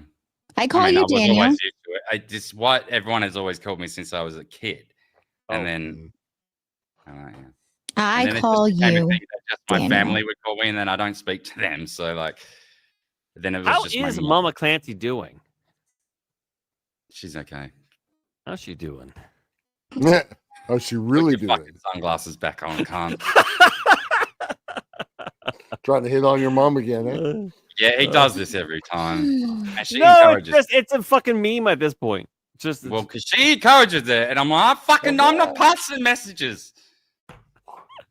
I call I you was Daniel. always used to it. I just what everyone has always called me since I was a kid, and Oh. then I don't know, yeah. I And then it call just became a you. thing that just my Daniel. family would call me, and then I don't speak to them. So like, then it was How just is my mom. Mama Clancy doing? She's okay. How's she doing? How's she really Put your doing? fucking sunglasses back on, can't. Trying to hit on your mom again, eh? Yeah, he does this every time. And she No, encourages it's a fucking meme at this point. Just Well, because she encourages it, and I'm like, I'm not passing messages.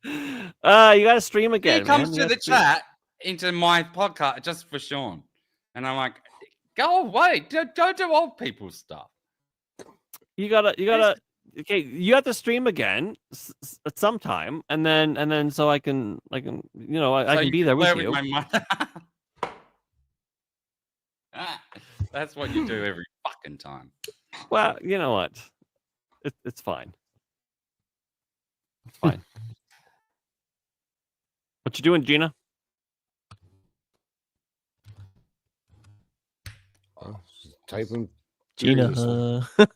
you gotta stream again. He comes man. to You the gotta stream. chat into my podcast just for Sean, and I'm like, go away, don't do old people stuff. You gotta. Okay, you have to stream again at some time, and then so I can I So can you be there with play you. my mind. That's what you do every fucking time. Well, you know what? It's fine. It's fine. What you doing, Gina? She's typing. Gina. furiously.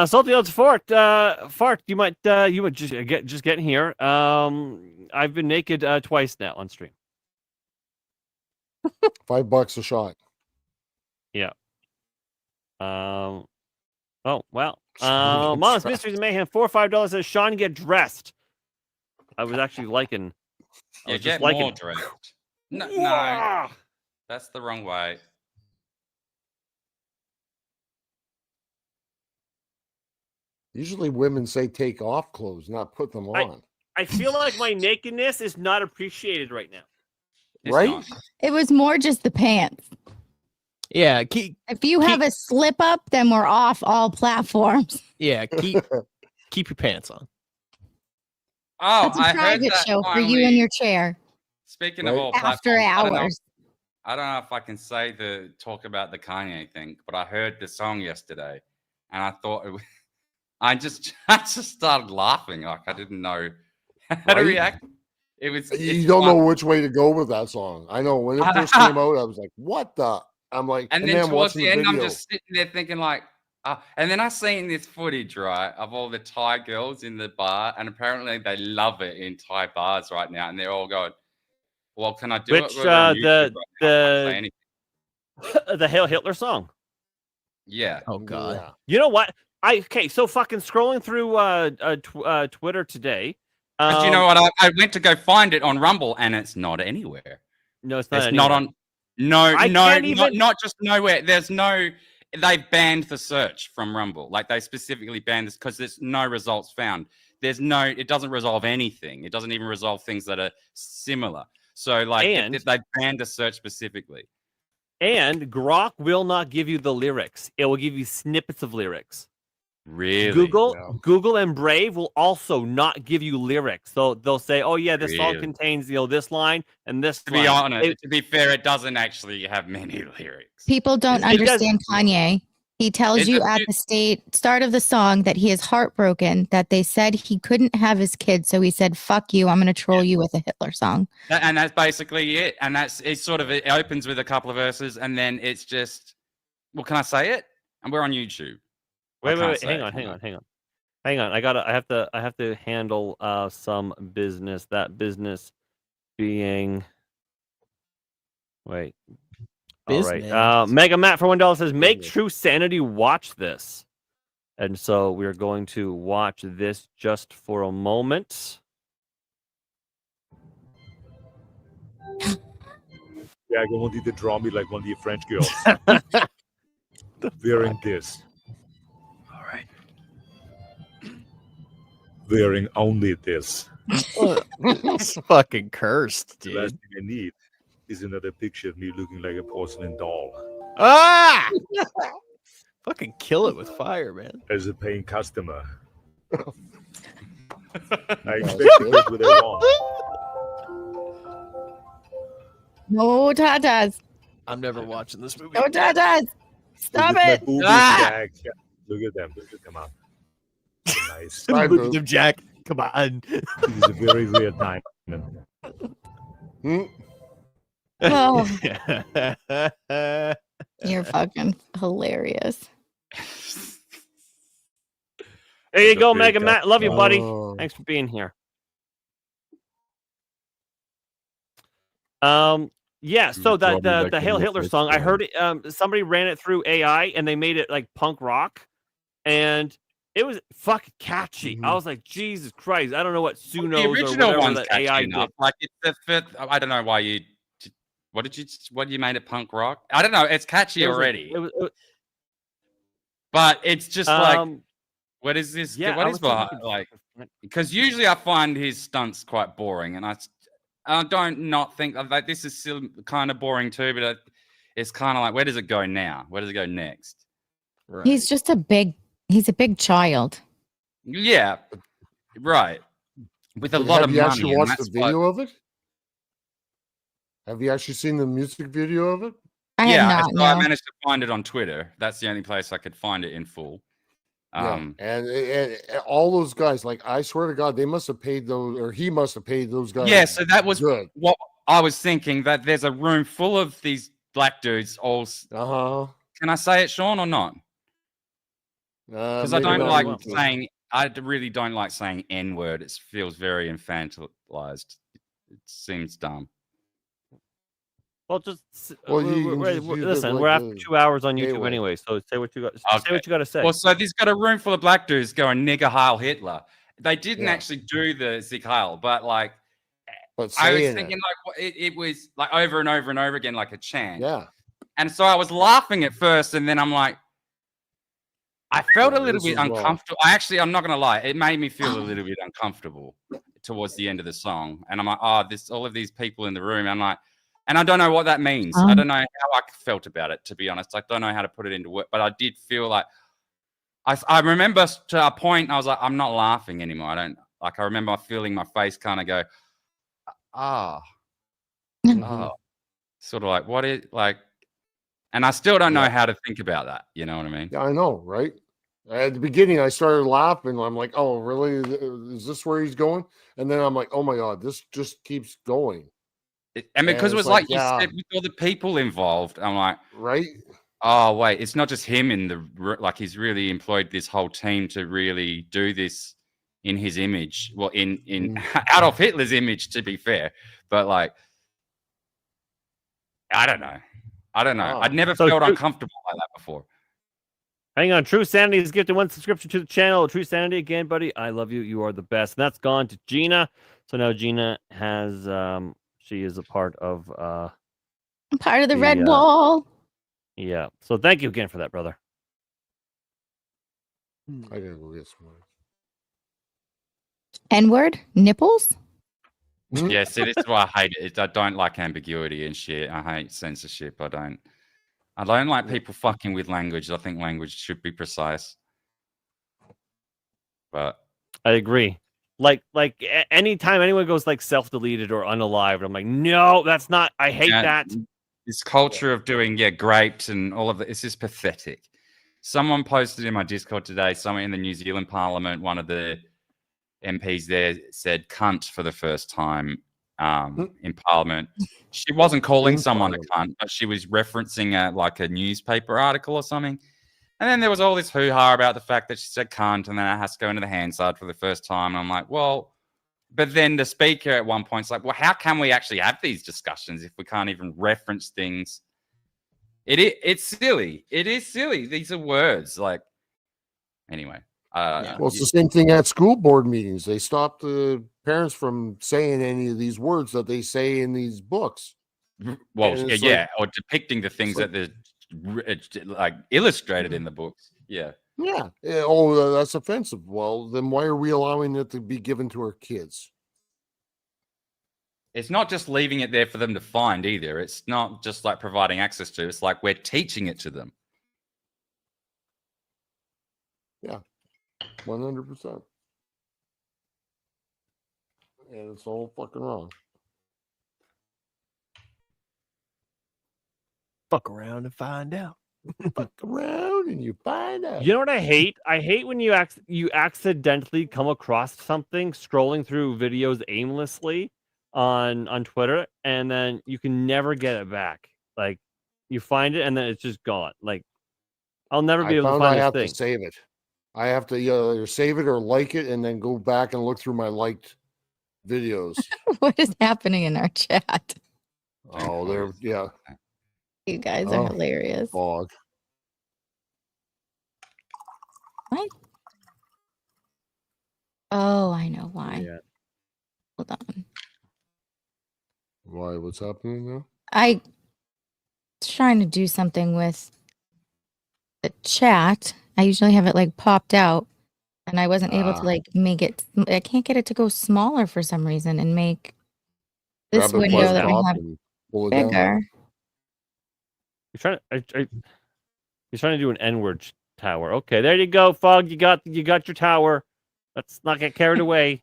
Salty Odds Fart. You might just get here. I've been naked twice now on stream. $5 a shot. Oh well. Mama's Mysteries and Mayhem, $4 or $5 says Sean get dressed. I was actually liking. I Yeah, was get just liking more it. direct. No, Wah! that's the wrong way. Usually women say take off clothes, not put them on. I feel like my nakedness is not appreciated right now. It's Right? not. It was more just the pants. Yeah, keep If you have a slip up, then we're off all platforms. keep your pants on. Oh, That's a I heard private that show for you finally- in your chair Speaking of Right. all after platforms, hours. I don't know if I can say talk about the Kanye thing, but I heard the song yesterday, and I thought I just started laughing. Like I didn't know how to Right? react. It's You don't know which way to go with that song. I know when it first came out, I was like, "What the?" I'm like, And then I'm towards watching the end, I'm video. just sitting there thinking like, and then I seen this footage, right, of all the Thai girls in the bar, and apparently they love it in Thai bars right now, and they're all going, "Well, can I do Which, it?" We're on YouTube the- right now. I can't say anything. The Hail Hitler song. Yeah. Oh God. Yeah. You know what? So fucking scrolling through Twitter today. But you know what? I went to go find it on Rumble, and it's not anywhere. No, it's not. It's anywhere. not on. No, I can't even- not just nowhere. There's no. They've banned the search from Rumble. Like they specifically banned this because there's no results found. There's no. It doesn't resolve anything. It doesn't even resolve things that are similar. So like And- they banned the search specifically. And Grok will not give you the lyrics. It will give you snippets of lyrics. Really? Yeah. Google and Brave will also not give you lyrics. They'll say, "Oh yeah, this song Really? contains this line and this." To line. be honest, to be fair, it doesn't actually have many lyrics. People don't It does- understand Kanye. He tells It's you a- at the start of the song that he is heartbroken that they said he couldn't have his kid. So he said, "Fuck you. I'm going to troll you with a Hitler song." And that's basically it. And it opens with a couple of verses, and then it's just, well, can I say it? And we're on YouTube. I Wait, can't say hang it, on, can hang on. I have to handle some business. That business being. Wait. All right. Business. Mega Matt for $1 says, "Make Business. True Sanity watch this," and so we're going to watch this just for a moment. Yeah, I want you to draw me like one of your French girls. Wearing this. All right. Wearing only this. It's fucking cursed, The last dude. thing I need is another picture of me looking like a porcelain doll. Ah! Fucking kill it with fire, man. As a paying customer. I Yeah, expect that's to good. get what I want. No tatas. I'm never watching this movie. No tatas. Stop Look at it. my boobies, Ah! Jack. Yeah, look at them. Come on. Nice. Side Look at boob. them, Jack. Come on. It is a very rare time. Hmm? Oh, you're fucking hilarious. There you The go, big Mega Matt. Love you, buddy. Oh. Thanks for being here. Yeah, so Probably the like the the Hail Hitler Netflix song, I one. heard it, somebody ran it through AI and they made it like punk rock, and it was fucking catchy. I was like, Jesus Christ, I don't know what Sue The knows or original whatever one's that catchy AI enough. did. Like it's the fifth. I don't know why you. What you made it punk rock? I don't know. It's catchy It was like- already, it was- but it's just like, um, what is this? yeah, What I is was behind, thinking- like? Because usually I find his stunts quite boring, and I don't not think like this is still kind of boring too. But it's kind of like, where does it go now? Where does it go next? Right. He's a big child. Yeah, right. With a lot Have of you money. actually and watched the that's what- video of it? Have you actually seen the music video of it? I yeah, have so I not. managed to find it on Twitter. That's the only place I could find it in full. Yeah, and all those guys, like I swear to God, they must have paid those, or he must have paid those guys. Yeah, so that was good. what I was thinking, that there's a room full of these black dudes all. Can I say it, Sean, or not? Because I don't like saying. I really don't like saying N-word. It feels very infantilized. It seems dumb. well, just Well, you can just use it listen. like We're after the 2 hours on YouTube gateway. anyway, so say what you got. Say Okay. what you got to say. Well, so he's got a room full of black dudes going nigger Heil Hitler. They didn't Yeah. actually do the Sieg Heil, but like But I was saying thinking, like it was like over and over and over again, like a chant. yeah, And so I was laughing at first, and then I'm like, I felt Yeah, a little this bit is wrong. uncomfortable. I'm not gonna lie, it made me feel a little bit uncomfortable towards the end of the song. And I'm like, all of these people in the room. I'm like, and I don't know what that means. I don't know how I felt about it, to be honest. I don't know how to put it into words, but I did feel like I remember to a point I was like, I'm not laughing anymore. I don't like. I remember feeling my face kind of go, sort of like what is like, and I still don't know Yeah. how to think about that. You know what I mean? yeah, I know, right? At the beginning, I started laughing. I'm like, "Oh, really? Is this where he's going?" And then I'm like, "Oh my God, this just keeps going." And because And it it's was like, like, you yeah. said, with all the people involved, I'm like, Right? oh wait, it's not just him like he's really employed this whole team to really do this in his image. Well, in Adolf Hitler's image, to be fair, but like, I don't know. Oh. I'd never So felt True- uncomfortable like that before. Hang on, True Sanity has gifted 1 subscription to the channel. True Sanity again, buddy. I love you. You are the best. And that's gone to Gina. So now Gina has she is a part of I'm part of the red the, wall. yeah. So thank you again for that, brother. I gotta go get some. N-word? Nipples? Yeah, see, this is why I hate it. I don't like ambiguity and shit. I hate censorship. I don't like people fucking with language. I think language should be precise. But I agree. Like anytime anyone goes like self-deleted or unalived, I'm like, no, that's not. I hate Yeah, that. this culture of doing grapes and all of that, it's just pathetic. Someone posted in my Discord today, someone in the New Zealand Parliament, one of the MPs there said cunt for the first time in Parliament. She wasn't calling someone a cunt, but she was referencing like a newspaper article or something. And then there was all this hoo-ha about the fact that she said cunt, and then it has to go into the Hansard for the first time. And I'm like, well, but then the speaker at one point is like, well, how can we actually have these discussions if we can't even reference things? It's silly. It is silly. These are words. Like, anyway. Well, it's the same thing at school board meetings. They stop the parents from saying any of these words that they say in these books. Well, And it's yeah, or depicting the things that they're like illustrated in the books. Yeah. Yeah. Oh, that's offensive. Well, then why are we allowing it to be given to our kids? It's not just leaving it there for them to find either. It's not just like providing access to. It's like we're teaching it to them. Yeah, 100%. And it's all fucking wrong. Fuck around and find out. Fuck around and you find out. You know what I hate? I hate when you accidentally come across something scrolling through videos aimlessly on Twitter, and then you can never get it back. Like you find it and then it's just gone. Like I'll never be I able to found find I this have thing. to save it. I have to either save it or like it, and then go back and look through my liked videos. What is happening in our chat? Oh, they're yeah. You guys are Oh, hilarious. Fog. What? Oh, I know why. Yeah. Hold on. Why? What's happening now? I was trying to do something with the chat. I usually have it like popped out, and I wasn't able to like make it. I can't get it to go smaller for some reason and make this Grab it by window the that I top have and pull it down. bigger. You're trying to you're trying to do an N-word tower. Okay, there you go, Fog. You got your tower. Let's not get carried away.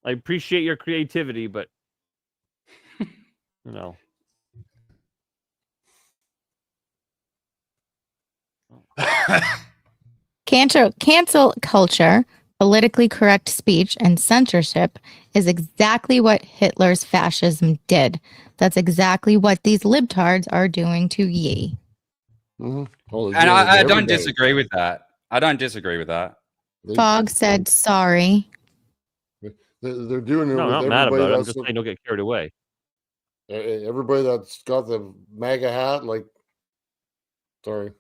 I appreciate your creativity, but you know. Cancel culture, politically correct speech, and censorship is exactly what Hitler's fascism did. That's exactly what these libtards are doing to ye. Mm-hmm. Oh, And I don't disagree with that. I don't disagree with that. Fog said sorry. They're doing it No, I'm with not mad everybody about it. I'm that's just saying don't get carried away. everybody that's got the MAGA hat. Like, sorry,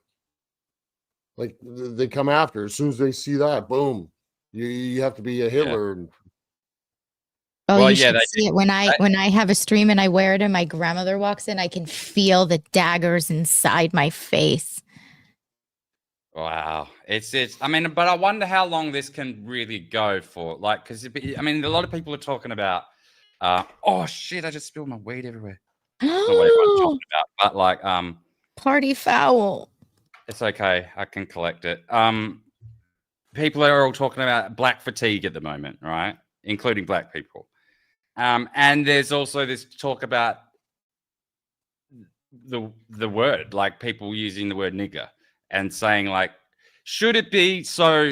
like they come after as soon as they see that. Boom, you have to be a Hitler. And Oh, Well, you yeah, should they see it when I have a stream and I wear it and my grandmother walks in. I can feel the daggers inside my face. Wow, it's. I mean, but I wonder how long this can really go for. Like, because I mean, a lot of people are talking about. Oh shit! I just spilled my weed everywhere. Not what everyone's talking about, but like, Party foul. it's okay. I can collect it. People are all talking about black fatigue at the moment, right? Including black people. And there's also this talk about the word, like people using the word nigger and saying like, should it be so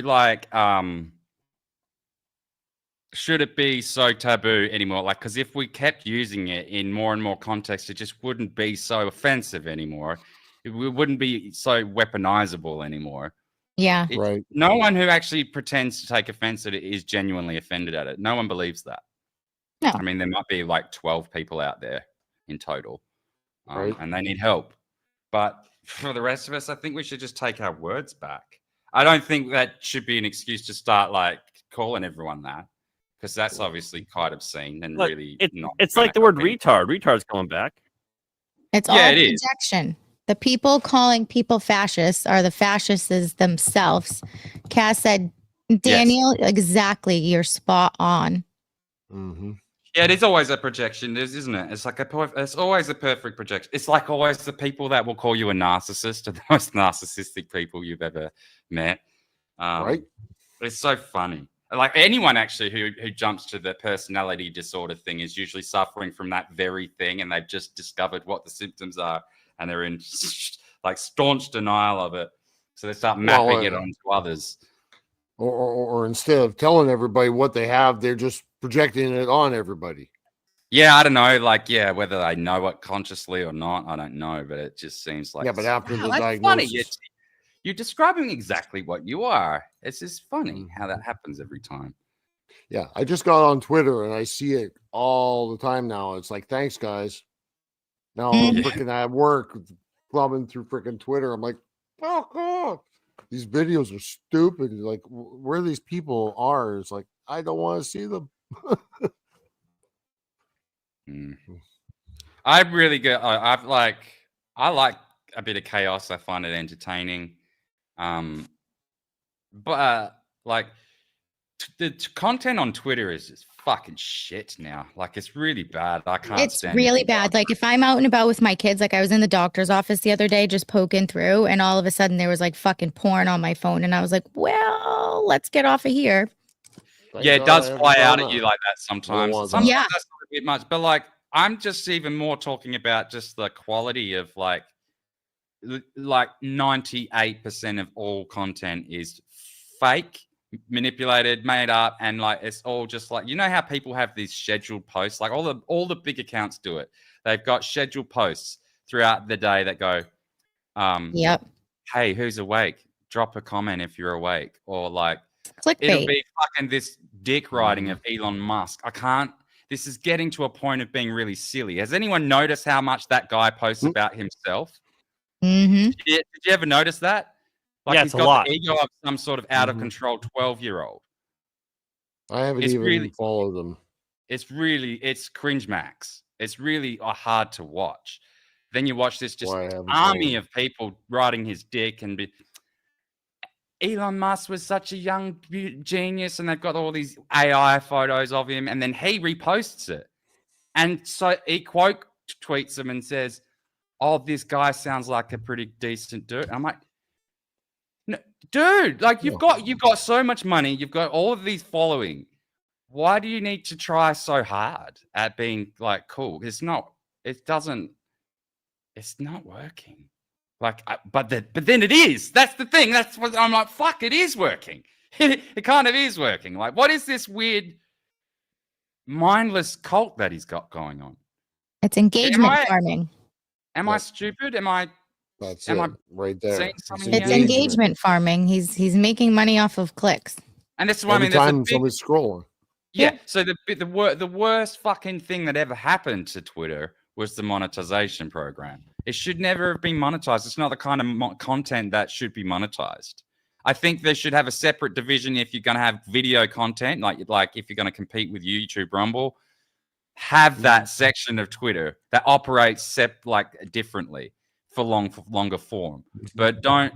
taboo anymore? Like, because if we kept using it in more and more context, it just wouldn't be so offensive anymore. It wouldn't be so weaponizable anymore. Yeah. right. No one who actually pretends to take offense at it is genuinely offended at it. No one believes that. No. I mean, there might be like 12 people out there in total, Right. and they need help. But for the rest of us, I think we should just take our words back. I don't think that should be an excuse to start like calling everyone that, because that's obviously quite obscene and Look, really not. It's gonna like the word help anyone. retard. Retard's coming back. It's Yeah, all it is. projection. The people calling people fascists are the fascists themselves. Cass said, Daniel, exactly. You're spot on. Mm-hmm. Yeah, it is always a projection, isn't it? It's like it's always a perfect projection. It's like always the people that will call you a narcissist are the most narcissistic people you've ever met. Right. It's so funny. Like anyone actually who jumps to the personality disorder thing is usually suffering from that very thing, and they've just discovered what the symptoms are, and they're in like staunch denial of it. So they start mapping it onto others. Or instead of telling everybody what they have, they're just projecting it on everybody. Yeah, I don't know. Like, yeah, whether they know it consciously or not, I don't know. But it just seems like But after the that's diagnosis, funny. You're describing exactly what you are. It's just funny how that happens every time. Yeah, I just got on Twitter and I see it all the time now. It's like, thanks, guys. Now I'm freaking at work, plumbing through freaking Twitter. I'm like, oh god, these videos are stupid. Like, where these people are, it's like I don't want to see them. I really get. I like a bit of chaos. I find it entertaining. But like the content on Twitter is just fucking shit now. Like, it's really bad. I can't It's stand really it. bad. Like if I'm out and about with my kids, like I was in the doctor's office the other day just poking through, and all of a sudden there was like fucking porn on my phone, and I was like, well, let's get off of here. Yeah, it does fly out at you like that sometimes. ones Sometimes Yeah. that's a bit much, but like I'm just even more talking about just the quality of like 98% of all content is fake, manipulated, made up, and like it's all just like, you know how people have these scheduled posts, like all the big accounts do it. They've got scheduled posts throughout the day that go, Yep. hey, who's awake? Drop a comment if you're awake, or like it'll Clickbait. be fucking this dick riding of Elon Musk. I can't. This is getting to a point of being really silly. Has anyone noticed how much that guy posts about himself? Mm-hmm. Did you ever notice that? Like Yeah, he's it's a got lot. the ego of some sort of out of control 12-year-old. I haven't It's even really- followed them. It's cringe max. It's really hard to watch. Then you watch this just Why I haven't army followed. of people riding his dick and be. Elon Musk was such a young genius, and they've got all these AI photos of him, and then he reposts it. And so he quote tweets them and says, oh, this guy sounds like a pretty decent dude. I'm like, no, dude, like you've got so much money, you've got all of these following. Why do you need to try so hard at being like cool? It's not working. Like, but then it is. That's the thing. That's what I'm like. Fuck, it is working. It kind of is working. Like, what is this weird, mindless cult that he's got going on? It's engagement farming. Am I stupid? Am I? That's Am it, I right there. saying something It's Yeah. engagement farming. He's making money off of clicks. And that's what I Every mean. There's a time big, somebody's scrolling. yeah. So the worst fucking thing that ever happened to Twitter was the monetization program. It should never have been monetized. It's not the kind of content that should be monetized. I think they should have a separate division if you're going to have video content, like if you're going to compete with YouTube Rumble, have that section of Twitter that operates differently for longer form. But don't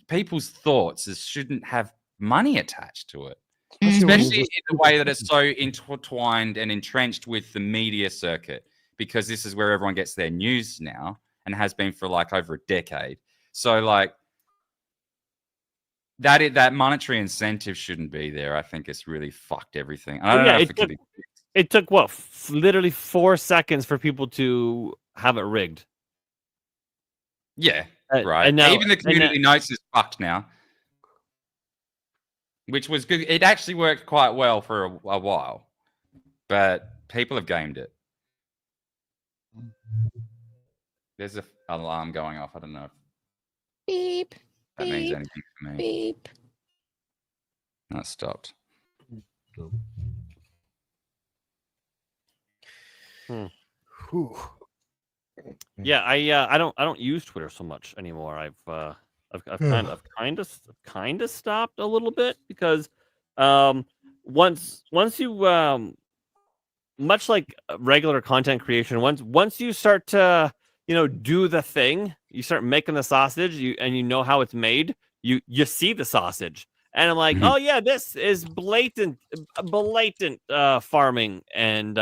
people's thoughts shouldn't have money attached to it. Especially in the way that it's so intertwined and entrenched with the media circuit, because this is where everyone gets their news now and has been for like over a decade. So like that monetary incentive shouldn't be there. I think it's really fucked everything. I don't know if it took what literally 4 seconds for people to have it rigged. Yeah, right. And now, even the community notes is fucked now, which was good. It actually worked quite well for a while, but people have gamed it. There's an alarm going off. I don't know if Beep. that means Beep. anything for me. Beep. No, it stopped. Yeah, I don't use Twitter so much anymore. I've kind of stopped a little bit because once you much like regular content creation, once you start to do the thing, you start making the sausage, and you know how it's made, you see the sausage, and I'm like, oh yeah, this is blatant farming, and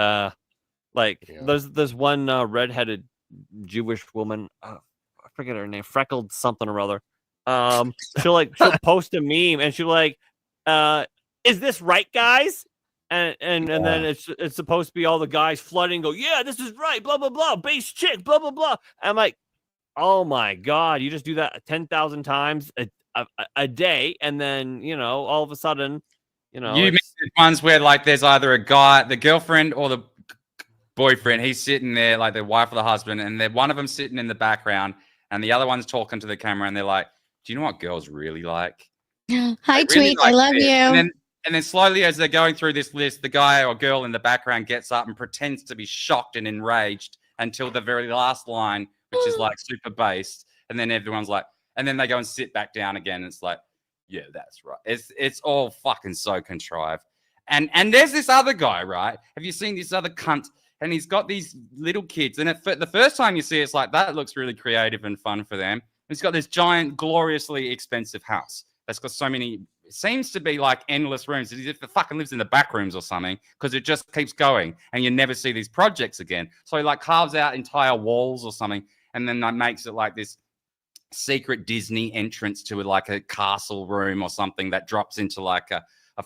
there's one redheaded Jewish woman, I forget her name, freckled something or other. She'll post a meme and she'll like, is this right, guys? And then it's supposed to be all the guys flooding, go, yeah, this is right, blah blah blah, base chick, blah blah blah. I'm like, oh my god, you just do that 10,000 times a day, and then all of a sudden, you missed the ones where like there's either a guy, the girlfriend, or the boyfriend. He's sitting there, like the wife or the husband, and they're one of them sitting in the background, and the other one's talking to the camera, and they're like, "Do you know what girls really like?" Hi, Tweak. I love you. And then slowly, as they're going through this list, the guy or girl in the background gets up and pretends to be shocked and enraged until the very last line, which is like super based, and then everyone's like, and then they go and sit back down again. And it's like, yeah, that's right. It's all fucking so contrived. And there's this other guy, right? Have you seen this other cunt? And he's got these little kids. And the first time you see it, it's like, that looks really creative and fun for them. He's got this giant, gloriously expensive house that's got so many seems to be like endless rooms. It fucking lives in the back rooms or something because it just keeps going and you never see these projects again. So he like carves out entire walls or something and then like makes it like this secret Disney entrance to like a castle room or something that drops into like a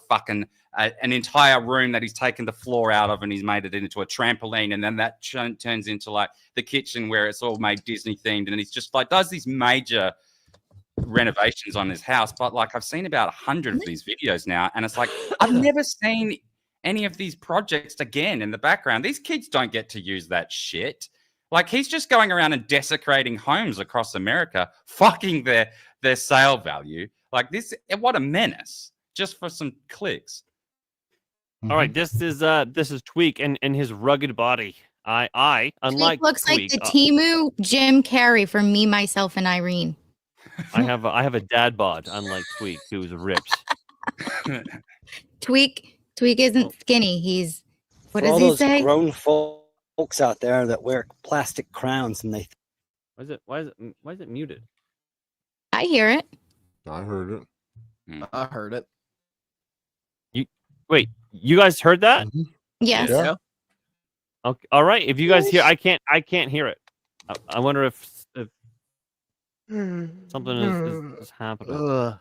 fucking an entire room that he's taken the floor out of and he's made it into a trampoline, and then that turns into like the kitchen where it's all made Disney themed, and he's just like does these major renovations on his house. But like I've seen about 100 of these videos now, and it's like I've never seen any of these projects again in the background. These kids don't get to use that shit. Like he's just going around and desecrating homes across America, fucking their sale value. Like this, what a menace! Just for some clicks. All right, this is Tweak and his rugged body. I unlike Tweak looks Tweak, like the Temu Jim Carrey from Me, Myself, and Irene. I have a dad bod, unlike Tweak, who's ripped. Tweak isn't skinny. He's what For all does he those say? grown folks out there that wear plastic crowns and they Why is it muted? I hear it. I heard it. I heard it. Wait, you guys heard that? Yes. Yeah. Okay, all right. If you guys hear, I can't hear it. I wonder if something is happening.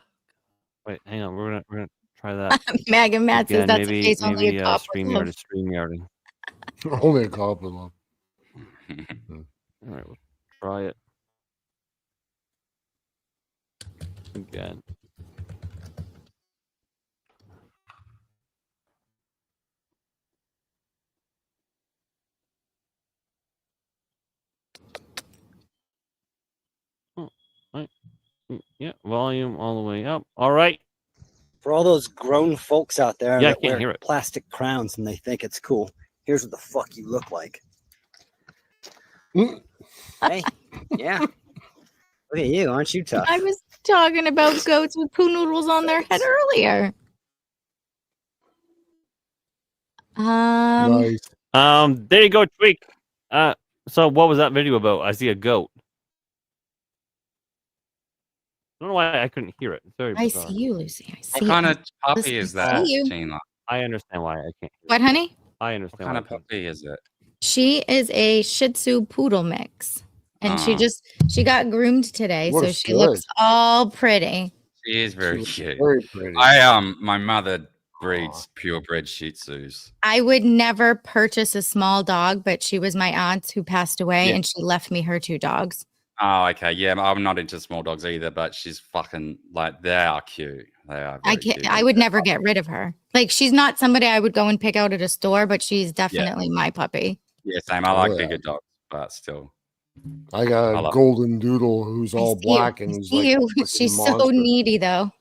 Wait, hang on. We're gonna try that. Mag and Matt says again. that's Maybe the case. Only a cop would love. StreamYarding. Only a cop would love. All right, we'll try it again. Yeah, volume all the way up. All right. for all those grown folks out there Yeah, I that can't wear hear it. plastic crowns and they think it's cool. Here's what the fuck you look like. Hey, yeah. Look at you, aren't you tough? I was talking about goats with poo noodles on their head earlier. Nice. There you go, Tweak. So what was that video about? I see a goat. I don't know why I couldn't hear it. It's very I bizarre. see you, Lucy. I see What kind you. of puppy Listen, is I that, see you. Gina? I understand why I can't hear What, honey? I What understand kind why of puppy is it? She is a Shih Tzu poodle mix, and she got groomed today, What so a she looks stud. all pretty. She is very cute. Very pretty. My mother breeds purebred Shih Tzus. I would never purchase a small dog, but she was my aunt who passed away, Yeah. and she left me her 2 dogs. Oh, okay. Yeah, I'm not into small dogs either, but she's fucking like they are cute. They are. I Very can't. cute. I would never get rid of her. Like she's not somebody I would go and pick out at a store, but she's definitely my puppy. Yeah, same. I Oh, like yeah. bigger dogs, but still. I got I a love- golden doodle who's I all see you. black I and he's see like you. a freaking She's so monster. needy, though.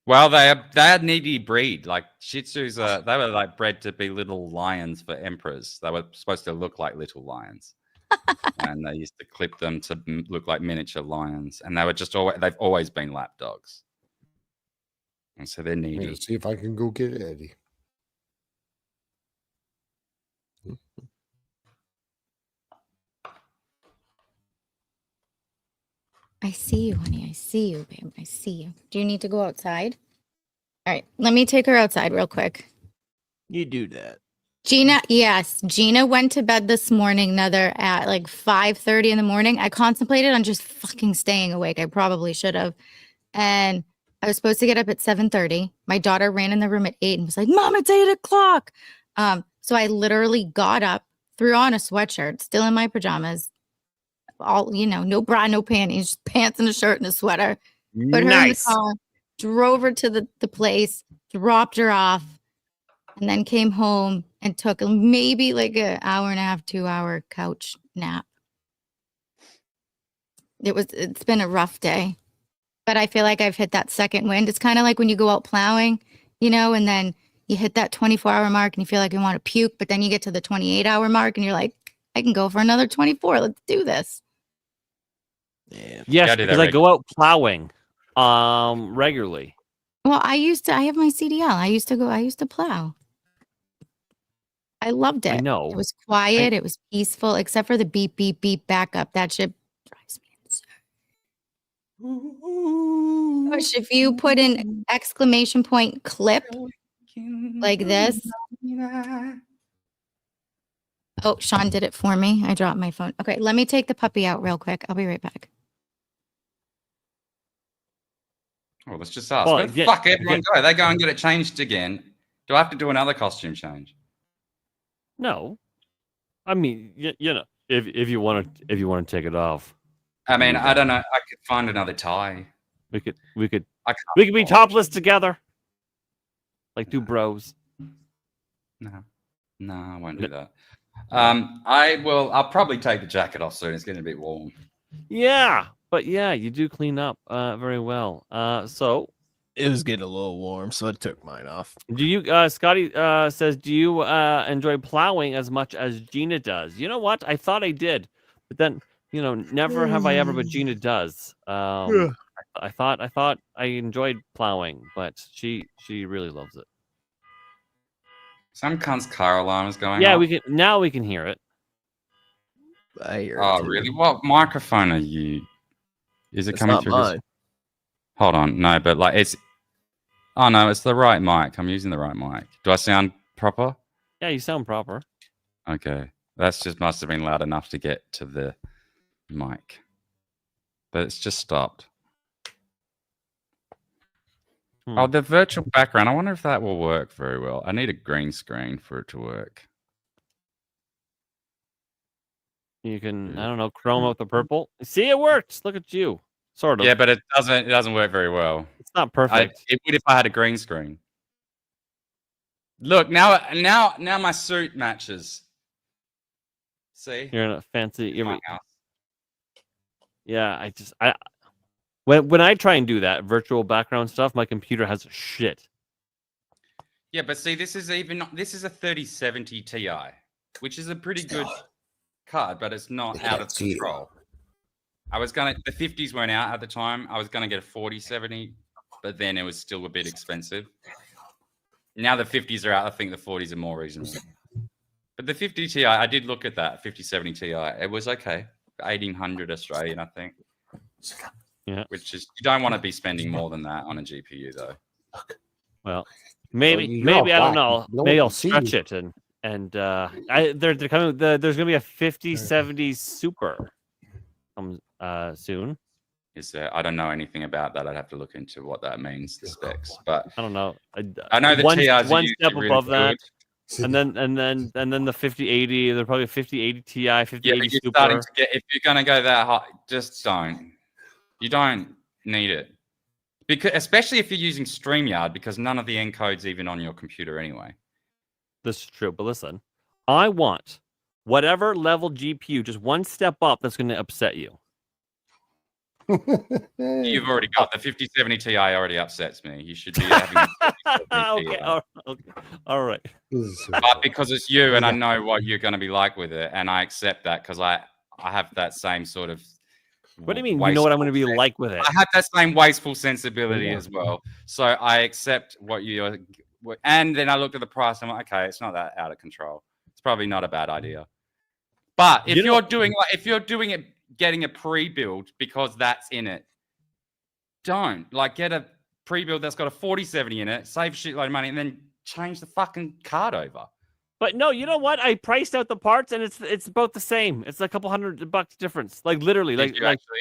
Well, they needy breed. Like Shih Tzus, they were like bred to be little lions for emperors. They were supposed to look like little lions, and they used to clip them to look like miniature lions. And they were just they've always been lap dogs, and so they're I'm needy. gonna see if I can go get Eddie. I see you, honey. I see you, babe. I see you. Do you need to go outside? All right, let me take her outside real quick. You do that. Gina, yes, Gina went to bed this morning, another at like 5:30 in the morning. I contemplated on just fucking staying awake. I probably should have. And I was supposed to get up at 7:30. My daughter ran in the room at 8 and was like, Mom, it's 8 o'clock. So I literally got up, threw on a sweatshirt, still in my pajamas. All, no bra, no panties, just pants and a shirt and a sweater. Put her in the Nice. car, drove her to the place, dropped her off, and then came home and took maybe like an hour and a half, 2-hour couch nap. It's been a rough day, but I feel like I've hit that second wind. It's kind of like when you go out plowing, and then you hit that 24-hour mark and you feel like you want to puke, but then you get to the 28-hour mark and you're like, I can go for another 24. Let's do this. Yeah. Yes, Gotta do that because I go out plowing regularly. Well, I have my CDL. I used to plow. I loved it. I know. It was quiet. It was peaceful, except for the beep, beep, beep backup. That shit drives me Push, if you put an exclamation point clip like this. Oh, Sean did it for me. I dropped my phone. Okay, let me take the puppy out real quick. I'll be right back. Well, let's just ask. Well, Where the fuck everyone go? They go and get it changed again. Do I have to do another costume change? No. I mean, you know, if you want to take it off. I mean, I don't know. I could find another tie. We could be topless together. Like two bros. No, I won't do that. I'll probably take the jacket off soon. It's getting a bit warm. Yeah, but yeah, you do clean up very well. So it was getting a little warm, so I took mine off. Do you, Scotty says, do you enjoy plowing as much as Gina does? You know what? I thought I did, but then, you know, never have I ever, but Gina does. I thought I enjoyed plowing, but she really loves it. Some cunt's car alarm is going Yeah, off. we can hear it. I hear it. Oh, really? What microphone are you? Is it coming through this? Hold on. No, but like it's... Oh, no, it's the right mic. I'm using the right mic. Do I sound proper? Yeah, you sound proper. Okay. That's just must have been loud enough to get to the mic. But it's just stopped. Oh, the virtual background. I wonder if that will work very well. I need a green screen for it to work. You can, I don't know, chrome out the purple. See, it works. Look at you. Sort of. Yeah, but it doesn't work very well. It's not perfect. It would if I had a green screen. Look, now my suit matches. See? You're in a fancy. My house. Yeah, when I try and do that virtual background stuff, my computer has shit. Yeah, but see, this is a 3070 Ti, which is a pretty good card, but it's not out of control. The 50s weren't out at the time. I was gonna get a 4070, but then it was still a bit expensive. Now the 50s are out. I think the 40s are more reasonable. But the 50 Ti, I did look at that 5070 Ti. It was okay, 1800 Australian, I think. Yeah, which is you don't want to be spending more than that on a GPU though. Well, maybe I don't know. Maybe I'll stretch it and they're coming. There's gonna be a 5070 Super soon. Is there? I don't know anything about that. I'd have to look into what that means, the specs. But I don't know. I know the TIs one step really above that, good. and then the 5080. They're probably 5080 Ti, 5080 yeah, but you're Super. starting to get, if you're gonna go that high, just don't. You don't need it, because especially if you're using StreamYard, because none of the encode's even on your computer anyway. This is true, but listen, I want whatever level GPU, just one step up that's going to upset you. You've already got the 5070 Ti. Already upsets me. You should be having. Okay, all right. But because it's you, and I know what you're going to be like with it, and I accept that because I have that same sort of. What do you mean? You know what I'm going to be like with it? I have that same wasteful sensibility as well. So I accept what you're. And then I looked at the price. I'm like, okay, it's not that out of control. It's probably not a bad idea. But if you're doing it, getting a pre-build because that's in it, don't get a pre-build that's got a 4070 in it, save a shitload of money, and then change the fucking card over. But no, you know what? I priced out the parts, and it's about the same. It's a couple $100 difference. Like literally, Did you actually?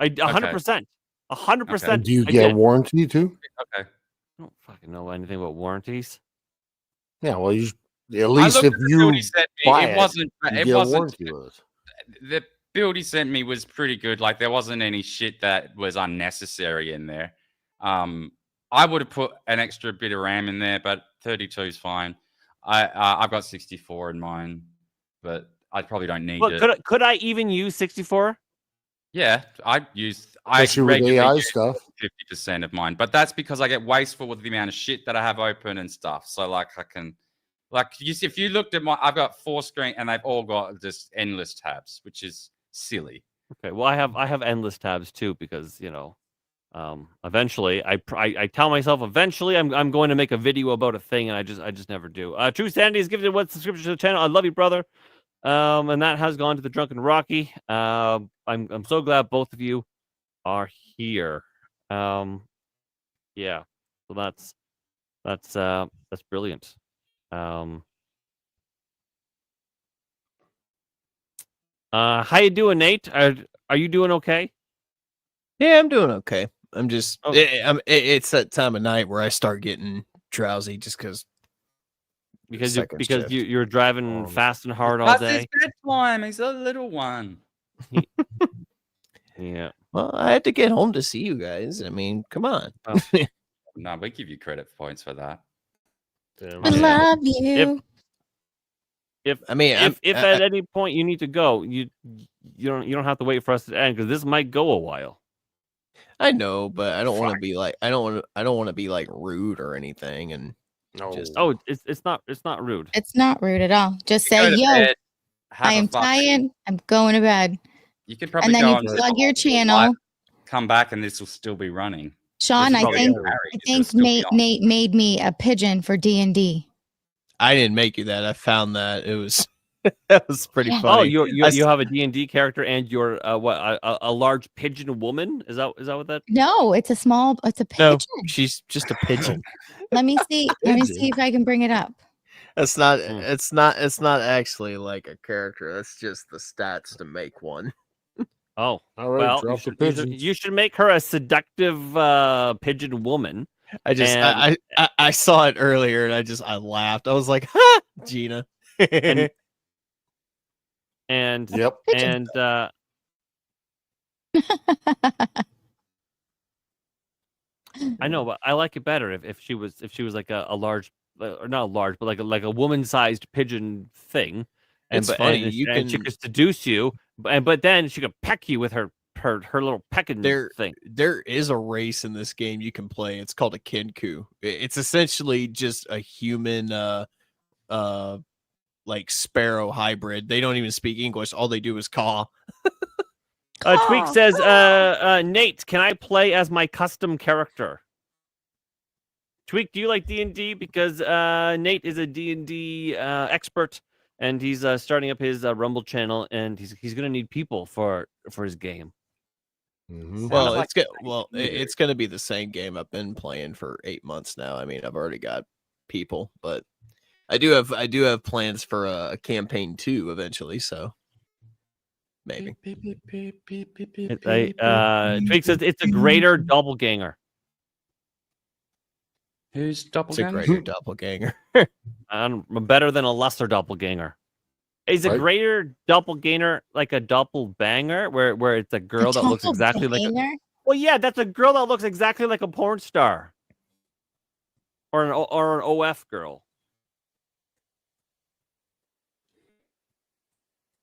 100%, 100%. Do you get a warranty too? Okay. I don't fucking know anything about warranties. Yeah, well, you at least if you buy it wasn't. it wasn't. The build he sent me was pretty good. Like there wasn't any shit that was unnecessary in there. I would have put an extra bit of RAM in there, but 32 is fine. I've got 64 in mine, but I probably don't need it. Could I even use 64? Yeah, I regularly AI use stuff 50% of mine, but that's because I get wasteful with the amount of shit that I have open and stuff. So I can, you see, if you looked at I've got 4 screens and they've all got just endless tabs, which is silly. Okay, well I have endless tabs too because eventually I tell myself eventually I'm going to make a video about a thing and I just never do. True Sandy has given one subscription to the channel. I love you, brother. And that has gone to the Drunken Rocky. I'm so glad both of you are here. Yeah. So that's brilliant. How you doing, Nate? Are you doing okay? Yeah, I'm doing okay. I'm just Oh. it's that time of night where I start getting drowsy just because you're driving fast and hard all That's day. his bedtime. He's a little one. Yeah. Well, I had to get home to see you guys. I mean, come on. Oh. No, we give you credit points for that. I love you. If at any point you need to go, you don't have to wait for us to end because this might go a while. I know, but I don't want to be like I don't want to be like rude or anything. And it's not rude. It's not rude at all. Just Go say, to yo, bed, have I a am fucking- tired. I'm going to bed. You could probably And then go you on plug your channel. come back, and this will still be running. Sean, This is I probably think Harry. I It'll think still be on. Nate made me a pigeon for D&D. I didn't make you that. I found that it was that was pretty Yeah. funny. Oh, you have a D&D character and you're a large pigeon woman? Is that what that? No, it's a pigeon. No, she's just a pigeon. Let me see. Let me see if I can bring it up. It's not. It's not actually like a character. That's just the stats to make one. Oh, All right, well, drop the you pigeons. should make her a seductive pigeon woman. I saw it earlier and I laughed. I was like, "Ha, Gina." And Yep. and I know, but I like it better if she was like a large, or not a large, but like a woman-sized pigeon thing. It's funny, you she can- could seduce you, but then she could peck you with her little pecking thing. There is a race in this game you can play. It's called a Kenku. It's essentially just a human like sparrow hybrid. They don't even speak English. All they do is caw. Tweak says, Nate, can I play as my custom character? Tweak, do you like D&D? Because Nate is a D&D expert, and he's starting up his Rumble channel, and he's going to need people for his game. Mm-hmm. Well, like it's going to be the same game I've been playing for 8 months now. I mean, I've already got people, but I do have plans for a campaign 2 eventually, so maybe. Tweak says it's a greater doppelganger. Who's It's a doppelganger? greater doppelganger. Better than a lesser doppelganger. Is a Right. greater doppelganger like a doppelbanger, where it's a girl that looks exactly like a... Well, yeah, that's a girl that looks exactly like a porn star, or an OF girl.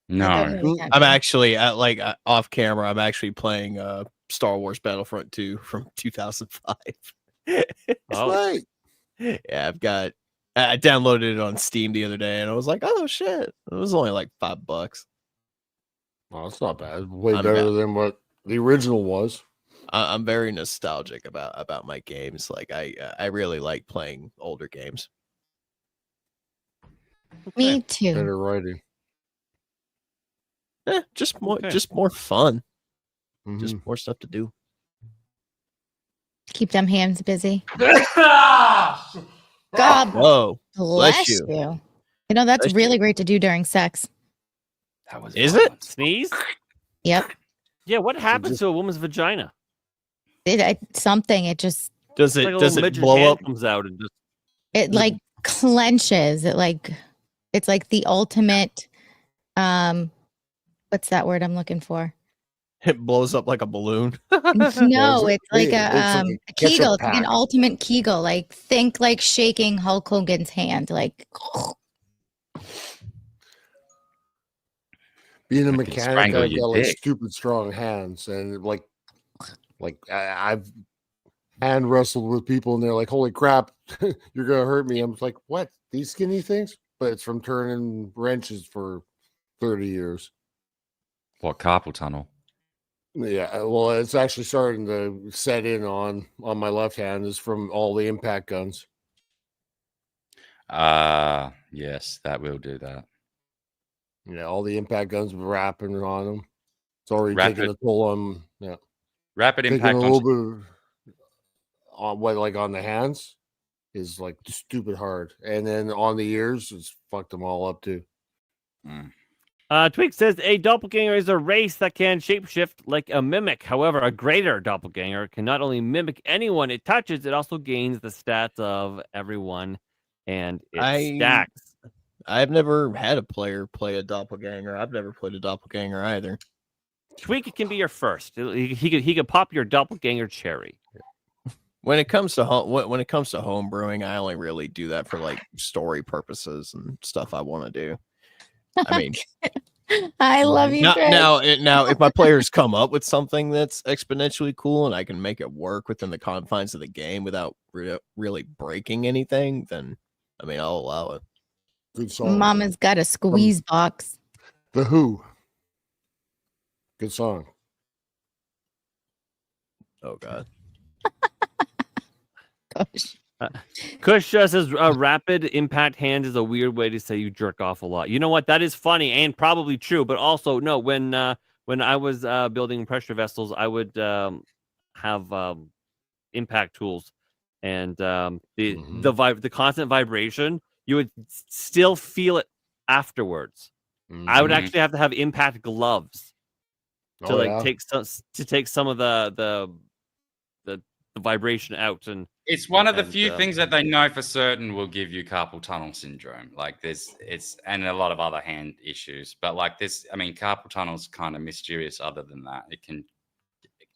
No. I'm actually off camera. I'm actually playing Star Wars Battlefront 2 from 2005. Oh, Right. Yeah, I downloaded it on Steam the other day, and I was like, "Oh shit!" It was only like $5. Well, it's not bad. Way I'm better bad. than what the original was. I'm very nostalgic about my games. Like I really like playing older games. Me too. Better writing. Just more Okay. just more fun. Mhm. Just more stuff to do. Keep them hands busy. God Whoa, bless you. you. You know, that's Bless really great to do during sex. That was Is violent. sneeze? Yep. Yeah, what happens to a woman's vagina? Something. It just Does It's it like a does little it midget blow hand up? comes out and just... it like clenches. It's like the ultimate what's that word I'm looking for? It blows up like a balloon. No, it's like It's a like a Kegel. ketchup It's like an pack. ultimate Kegel. Like think like shaking Hulk Hogan's hand. Like Being a can mechanic, strangle I've your got like dick. stupid strong hands, and I've hand wrestled with people, and they're like, "Holy crap, you're gonna hurt me!" I'm like, "What? These skinny things?" But it's from turning wrenches for 30 years. What, carpal tunnel? Yeah, well, it's actually starting to set in on my left hand is from all the impact guns. Yes, that will do that. Yeah, all the impact guns wrapping on them. It's already Rapid- taking a toll on. Yeah, Rapid taking impact a on little bit on what like on the hands is like stupid hard, and then on the ears, it's fucked them all up too. Tweak says a doppelganger is a race that can shapeshift like a mimic. However, a greater doppelganger can not only mimic anyone it touches, it also gains the stats of everyone, and it stacks. I've never had a player play a doppelganger. I've never played a doppelganger either. Tweak can be your first. He could pop your doppelganger cherry. When it comes to home brewing, I only really do that for like story purposes and stuff I want to do. I mean, I love you. Chris. Now, if my players come up with something that's exponentially cool and I can make it work within the confines of the game without really breaking anything, then I mean, I'll allow it. Good song. Mama's got a squeeze box. The Who. Good song. Oh God. Gosh. Kush says rapid impact hands is a weird way to say you jerk off a lot. You know what? That is funny and probably true, but also no. When I was building pressure vessels, I would have impact tools, and the constant vibration, you would still feel it afterwards. I would actually have to have impact gloves to take some of the vibration out. And it's one of the few things that they know for certain will give you carpal tunnel syndrome. Like and a lot of other hand issues. But like this, I mean, carpal tunnel is kind of mysterious. Other than that, it can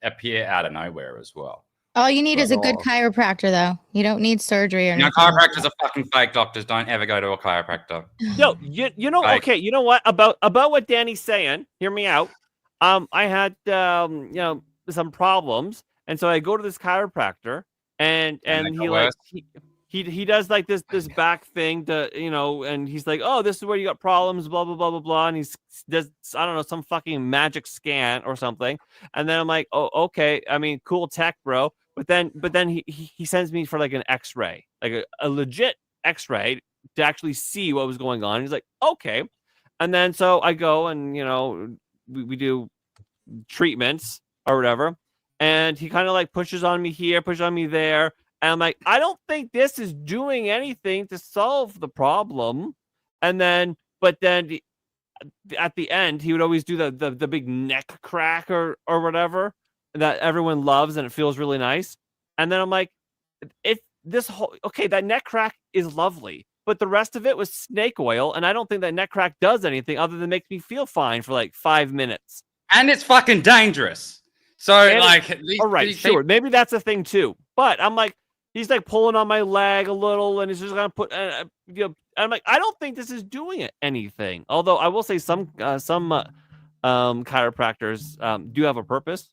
appear out of nowhere as well. All you need is a good chiropractor, though. You don't need surgery or anything. Chiropractors are fucking fake doctors. Don't ever go to a chiropractor. Yo, you know, fake. Okay, you know what about what Danny's saying? Hear me out. I had some problems, and so I go to this chiropractor, and he does like this back thing to, and he's like, oh, this is where you got problems, blah blah blah blah blah, and he does, I don't know, some fucking magic scan or something, and then I'm like, oh, okay, I mean, cool tech, bro. But then he sends me for like an X-ray, like a legit X-ray to actually see what was going on. He's like, okay, and then so I go and we do treatments or whatever, and he kind of like pushes on me here, pushes on me there, and I'm like, I don't think this is doing anything to solve the problem. And then, but then at the end, he would always do the big neck crack or whatever that everyone loves, and it feels really nice. And then I'm like, that neck crack is lovely, but the rest of it was snake oil, and I don't think that neck crack does anything other than make me feel fine for like 5 minutes. And it's fucking dangerous. So all right, sure, maybe that's a thing too. But I'm like, he's like pulling on my leg a little, and he's just gonna put, and I'm like, I don't think this is doing anything. Although I will say some chiropractors do have a purpose.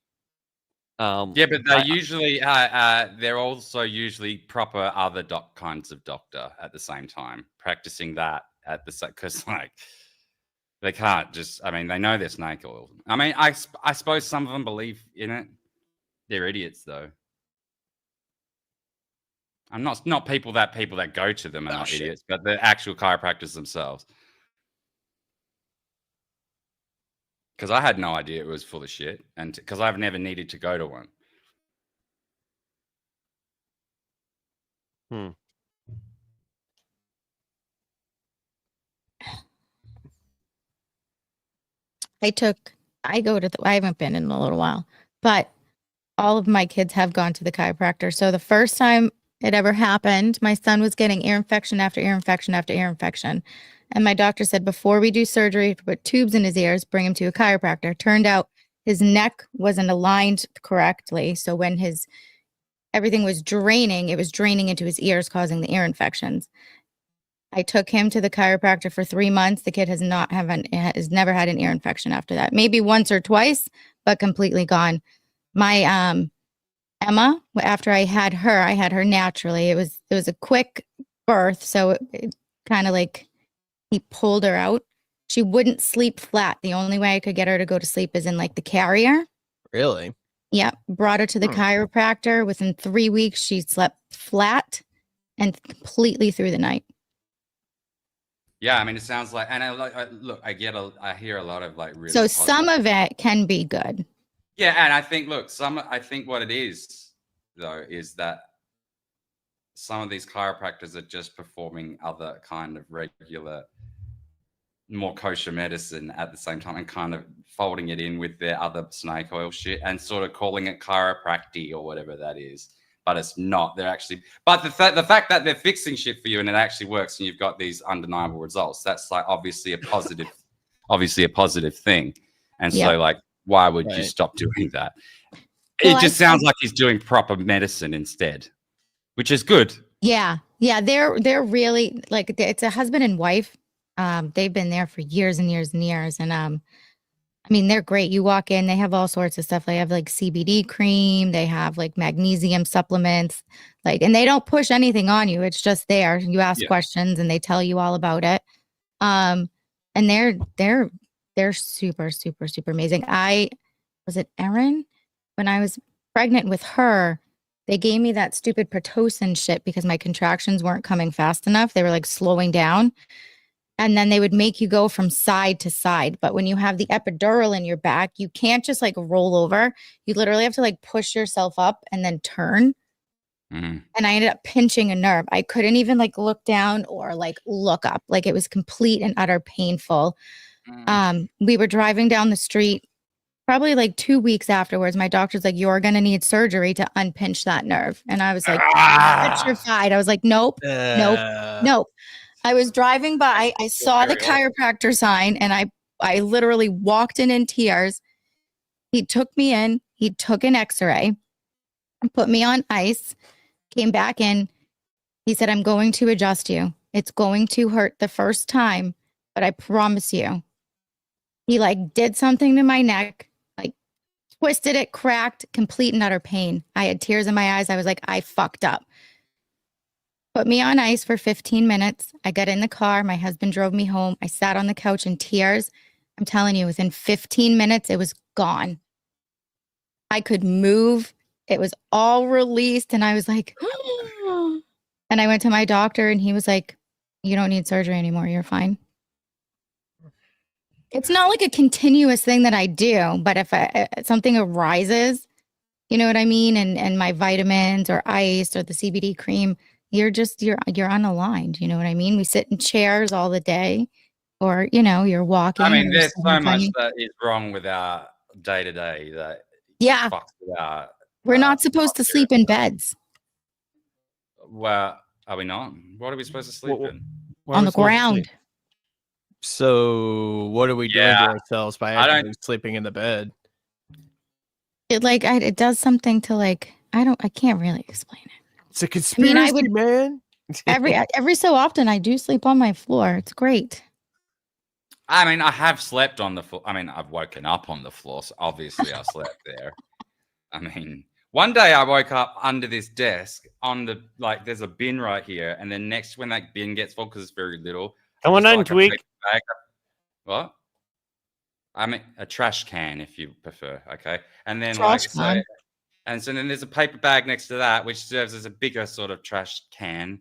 Yeah, but they usually they're also usually proper other kinds of doctor at the same time, practicing that at the because like they can't just. I mean, they know they're snake oil. I mean, I suppose some of them believe in it. They're idiots, though. I'm not people that go to them are not idiots, but the actual chiropractors themselves. Because I had no idea it was full of shit, and because I've never needed to go to one. I haven't been in a little while, but all of my kids have gone to the chiropractor. So the first time it ever happened, my son was getting ear infection after ear infection after ear infection. And my doctor said, before we do surgery, put tubes in his ears, bring him to a chiropractor. Turned out his neck wasn't aligned correctly. So when everything was draining, it was draining into his ears, causing the ear infections. I took him to the chiropractor for 3 months. The kid has never had an ear infection after that. Maybe once or twice, but completely gone. My Emma, after I had her naturally. It was a quick birth, so it kind of like he pulled her out. She wouldn't sleep flat. The only way I could get her to go to sleep is in like the carrier. Really? Yep. Brought her to the chiropractor. Within 3 weeks, she slept flat and completely through the night. Yeah, I mean, it sounds like, and I hear a lot of like really. So some of it can be good. Yeah, and I think what it is though is that some of these chiropractors are just performing other kind of regular, more kosher medicine at the same time and kind of folding it in with their other snake oil shit and sort of calling it chiropractic or whatever that is. But it's not. They're actually, but the fact that they're fixing shit for you and it actually works and you've got these undeniable results, that's like obviously a positive thing. And so like, why would you stop doing that? Well, it just sounds like he's doing proper medicine instead, which is good. Yeah. They're really like, it's a husband and wife. They've been there for years and years and years. And I mean, they're great. You walk in, they have all sorts of stuff. They have like CBD cream, they have like magnesium supplements, like, and they don't push anything on you. It's just there. You ask questions and they tell you all about it. And they're super, super, super amazing. Was it Erin? When I was pregnant with her, they gave me that stupid Pitocin shit because my contractions weren't coming fast enough. They were like slowing down. And then they would make you go from side to side. But when you have the epidural in your back, you can't just like roll over. You literally have to like push yourself up and then turn. And I ended up pinching a nerve. I couldn't even like look down or like look up. Like it was complete and utter painful. We were driving down the street probably like 2 weeks afterwards. My doctor's like, you're going to need surgery to unpinch that nerve. And I was like, petrified. I was like, nope. I was driving by, I saw the chiropractor sign and I literally walked in tears. He took me in, he took an x-ray and put me on ice, came back in. He said, I'm going to adjust you. It's going to hurt the first time, but I promise you. He like did something to my neck, like twisted it, cracked, complete and utter pain. I had tears in my eyes. I was like, I fucked up. Put me on ice for 15 minutes. I got in the car. My husband drove me home. I sat on the couch in tears. I'm telling you, within 15 minutes, it was gone. I could move. It was all released. And I was like, and I went to my doctor and he was like, you don't need surgery anymore. You're fine. It's not like a continuous thing that I do, but if something arises, you know what I mean? And my vitamins or ice or the CBD cream, you're unaligned. You know what I mean? We sit in chairs all the day or, you're walking. I mean, there's so much that is wrong with our day to day that fucks with our, we're not supposed to sleep in beds. Well, are we not? What are we supposed to sleep in? On the ground. So what are we doing to ourselves by actually sleeping in the bed? It does something to like, I can't really explain it. It's a conspiracy, man. Every so often I do sleep on my floor. It's great. I mean, I have slept on the floor. I mean, I've woken up on the floor. So obviously I slept there. I mean, one day I woke up under this desk on the, like, there's a bin right here. And then next, when that bin gets full, because it's very little. Come on in, Tweak. What? I mean, a trash can, if you prefer. Okay. And then, and so then there's a paper bag next to that, which serves as a bigger sort of trash can,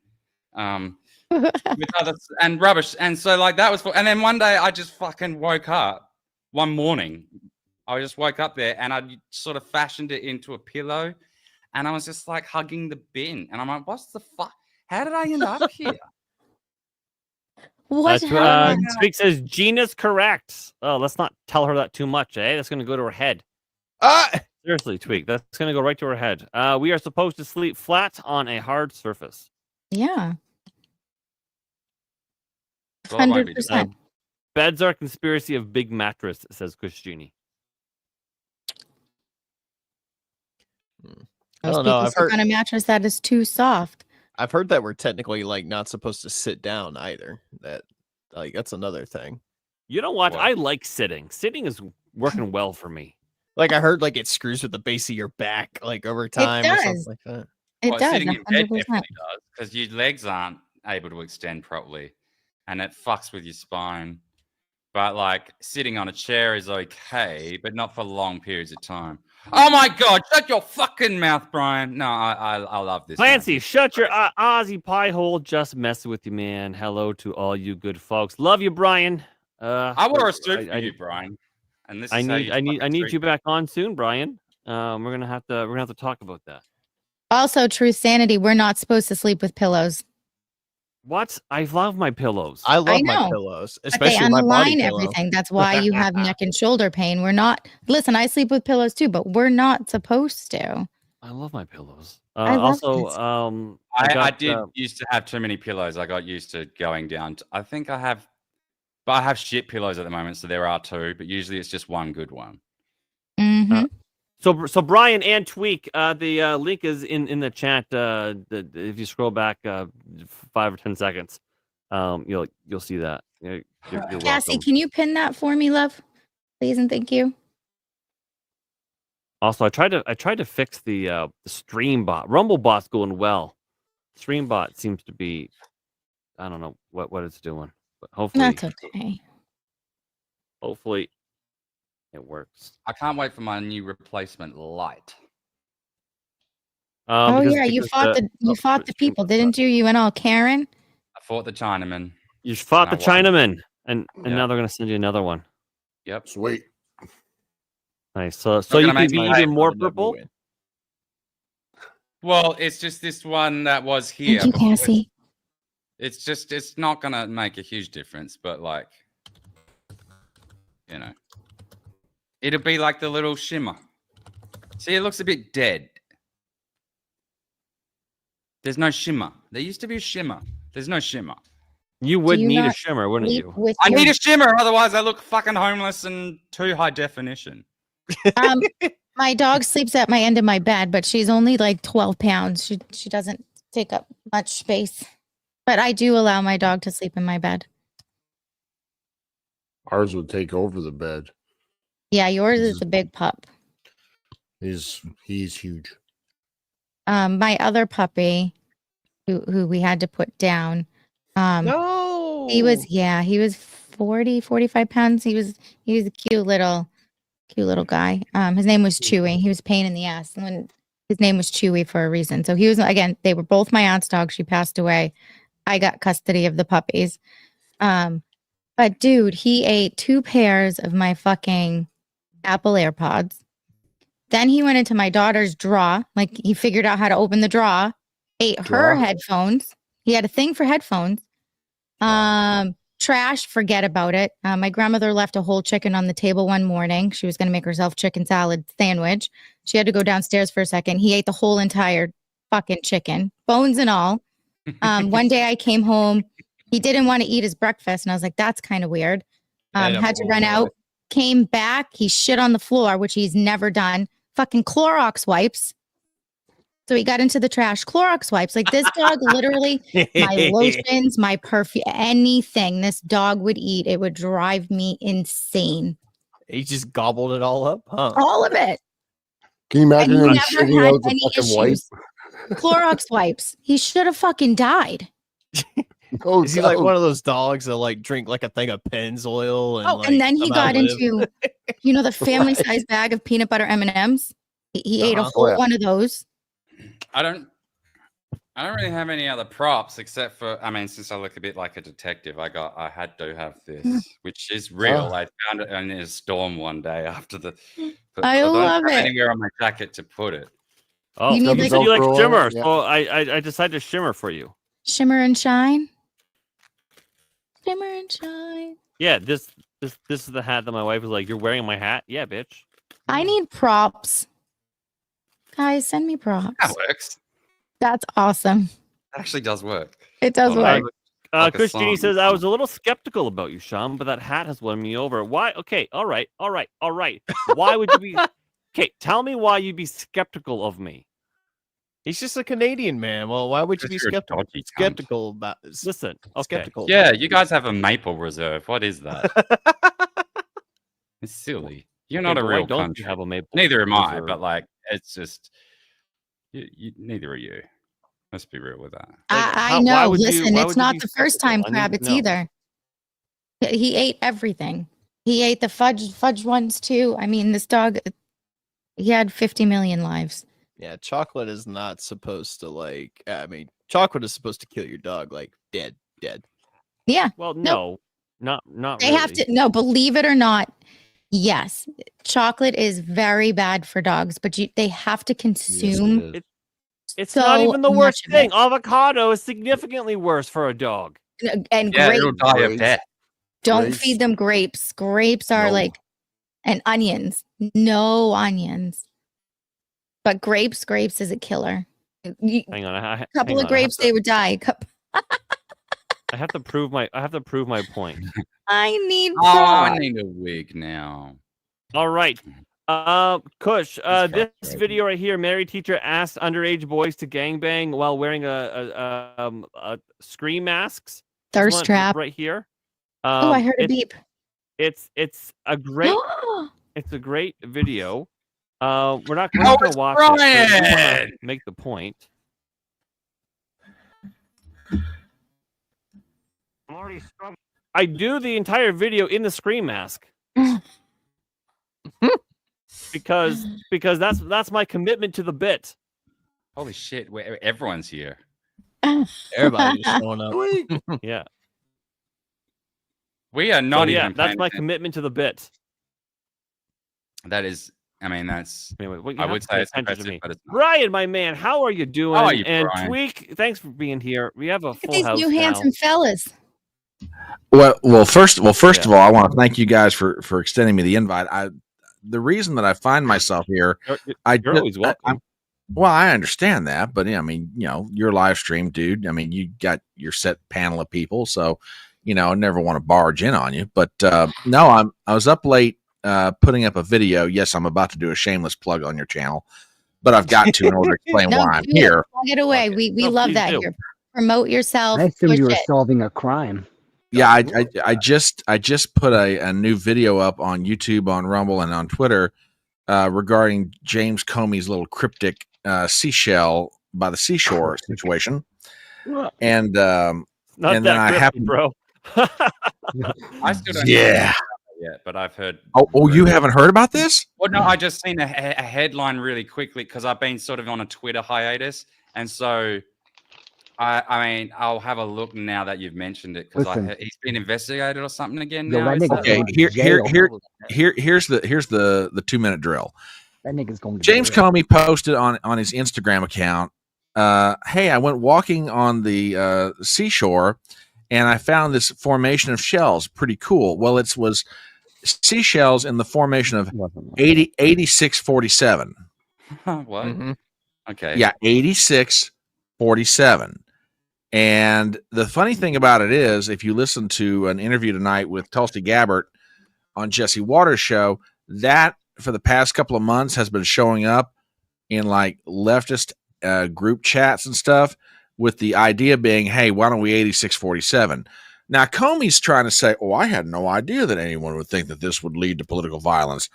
with other and rubbish. And so like that was full. And then one day I just fucking woke up one morning. I just woke up there and I sort of fashioned it into a pillow and I was just like hugging the bin. And I'm like, what's the fuck? How did I end up here? Speak says Gina's correct. Oh, let's not tell her that too much, eh? That's going to go to her head. Seriously, Tweak. That's going to go right to her head. We are supposed to sleep flat on a hard surface. Yeah. 100%. Beds are a conspiracy of big mattress, says Chris Genie. I don't know. I've heard on a mattress that is too soft. I've heard that we're technically like not supposed to sit down either. That's another thing. You know what? I like sitting. Sitting is working well for me. Like I heard, like it screws with the base of your back, like over time or something like that. It does. Sitting in bed definitely does because your legs aren't able to extend properly, and it fucks with your spine. But like sitting on a chair is okay, but not for long periods of time. Oh my God! Shut your fucking mouth, Brian. No, I love this. Clancy, shut your Aussie pie hole. Just messing with you, man. Hello to all you good folks. Love you, Brian. I wore a suit for you, Brian. And this is I need you back on soon, Brian. We're gonna have to talk about that. Also, true sanity, we're not supposed to sleep with pillows. What? I love my pillows. I love my know, pillows, But they especially my body unline pillow. everything. That's why you have neck and shoulder pain. We're not. Listen, I sleep with pillows too, but we're not supposed to. I love my pillows. I love Also, this. I did used to have too many pillows. I got used to going down. I think I have, but I have shit pillows at the moment, so there are 2. But usually it's just one good one. Mm-hmm. So Brian and Tweak, the link is in the chat. If you scroll back 5 or 10 seconds, you'll see that. You're Cassie, welcome. can you pin that for me, love? Please and thank you. Also, I tried to fix the stream bot. Rumble bot's going well. Stream bot seems to be, I don't know what it's doing, but hopefully That's okay. Hopefully it works. I can't wait for my new replacement light. Oh yeah, you fought the people, didn't you? You went all Karen. I fought the Chinaman. You fought the And I won. Chinaman, and Yeah. now they're gonna send you another one. Yep. Sweet. Nice. So They're you gonna can make be me even pay more for the purple. win. Well, it's just this one that was here. Thank you, before. Cassie. It's not gonna make a huge difference, but like, you know, it'll be like the little shimmer. See, it looks a bit dead. There's no shimmer. There used to be a shimmer. There's no shimmer. You would you need a not shimmer, wouldn't Sleep you? with I your- need a shimmer, otherwise I look fucking homeless and too high definition. My dog sleeps at my end of my bed, but she's only like 12 pounds. She doesn't take up much space. But I do allow my dog to sleep in my bed. Ours would take over the bed. Yeah, yours is a big pup. He's huge. My other puppy, who we had to put down, No. he was 40, 45 pounds. He was a cute little guy. His name was Chewy. He was a pain in the ass. And his name was Chewy for a reason. So he was, again, they were both my aunt's dogs. She passed away. I got custody of the puppies. But dude, he ate 2 pairs of my fucking Apple AirPods. Then he went into my daughter's drawer. Like he figured out how to open the drawer, ate her headphones. He had a thing for headphones. Trash, forget about it. My grandmother left a whole chicken on the table one morning. She was going to make herself chicken salad sandwich. She had to go downstairs for a second. He ate the whole entire fucking chicken, bones and all. One day I came home. He didn't want to eat his breakfast. And I was like, that's kind of weird. Had to run out. Came back. He shit on the floor, which he's never done. Fucking Clorox wipes. So he got into the trash. Clorox wipes. Like this dog literally, my lotions, my perfume, anything this dog would eat, it would drive me insane. He just gobbled it all up, huh? All of it. Can you imagine And him he never shitting had out the any fucking wipe? issues. Clorox wipes. He should have fucking died. Oh, Is he like God. one of those dogs that like drink like a thing of Pennzoil and And then he somehow got live? into, the family size bag of peanut butter M&Ms. He ate a Uh-huh. whole Oh, yeah. one of those. I don't really have any other props except for, since I look a bit like a detective, I had to have this, which is real. Oh. I found it in a storm one day after the. But I don't love have it. anywhere on my jacket to put it. Oh, You need, because like, you like Velcro on shimmer, it, yeah. so I decided to shimmer for you. Shimmer and shine. Shimmer and shine. Yeah, this is the hat that my wife was like, "You're wearing my hat." Yeah, bitch. I need props. Guys, send me props. That works. That's awesome. It actually does work. It does Hold on. work. Like a Chris Genie song. says, I was a little skeptical about you, Sean, but that hat has won me over. Why? Okay, all right. Why would you be? Okay, tell me why you'd be skeptical of me. He's just a Canadian man. Well, why would you be Because you're a skeptical? dodgy cunt. Skeptical about Listen, okay. skeptical. Yeah, you guys have a maple reserve. What is that? It's silly. You're not Okay, a but why real don't country. you have a maple? Neither am I, reserve? but like, it's just, neither are you. Let's be real with that. I why know. would you- Listen, why it's would you not be the first time, skeptical? I need Kravitz, to know. either. He ate everything. He ate the fudge ones too. I mean, this dog, he had 50 million lives. Yeah, chocolate is not supposed to chocolate is supposed to kill your dog like dead. Yeah. Well, Nope. no, not They really. have to, no, believe it or not. Yes, chocolate is very bad for dogs, but they have to consume It- It's so not even the worst much of it. thing. Avocado is significantly worse for a dog. And Yeah, grapes. it'll die of Grapes. death. Don't Grapes. feed them grapes. Grapes are No. like, and onions. No onions. But grapes is a killer. Hang on, A couple of grapes, they would die. I have to prove my point. I need Oh, I proof. need a wig now. All right. Kush, this frustrating. video right here, Mary teacher asked underage boys to gangbang while wearing a scream masks. This Thirst one trap. right here. Oh, I heard a it's- beep. It's a great video. We're not Oh, going it's to watch it. But I do wanna Brian! make the point. I'm already struggling. I do the entire video in the scream mask. because that's my commitment to the bit. Holy shit, everyone's here. Everybody's showing up. Yeah. We are So, not yeah, even that's paying my attention. commitment to the bit. That is, I mean, that's, Anyway, well, you I have would to say pay it's attention to impressive, me. but it's not. Brian, my man, how are you doing? How are you, and Brian? Tweak, thanks for being here. We have a Look at full these house new now. handsome fellas. Well, first of Yeah. all, I want to thank you guys for extending me the invite. The reason that I find myself here, You're always welcome. well, I understand that, but yeah, I mean, you're a live stream dude. I mean, you got your set panel of people, so I never want to barge in on you. But no, I was up late putting up a video. Yes, I'm about to do a shameless plug on your channel, but I've got to in order to explain No, why I'm do it. here. Plug it away. Okay. We No, love please that do. here. Promote yourself. I assumed push you were it. solving a crime. Yeah, I just put a new video up on YouTube, on Rumble, and on Twitter regarding James Comey's little cryptic seashell by the seashore situation, and Not and then that I cryptic, happened- bro. I still don't yeah. know yet, but I've heard. Oh, you haven't heard about this? Well, no, I just seen a headline really quickly because I've been sort of on a Twitter hiatus, and so I mean, I'll have a look now that you've mentioned it because Listen. he's been investigated or something again Yo, now. that is nigga- that- Okay, here's the 2-minute drill. That nigga's going to James jail. Comey posted on his Instagram account, hey, I went walking on the seashore and I found this formation of shells. Pretty cool. Well, it was seashells in the formation of 8647. what? Mhm. Okay. Yeah, 8647. And the funny thing about it is, if you listen to an interview tonight with Tulsi Gabbard on Jesse Waters' show, that for the past couple of months has been showing up in like leftist group chats and stuff, with the idea being, hey, why don't we 8647? Now, Comey's trying to say, oh, I had no idea that anyone would think that this would lead to political violence.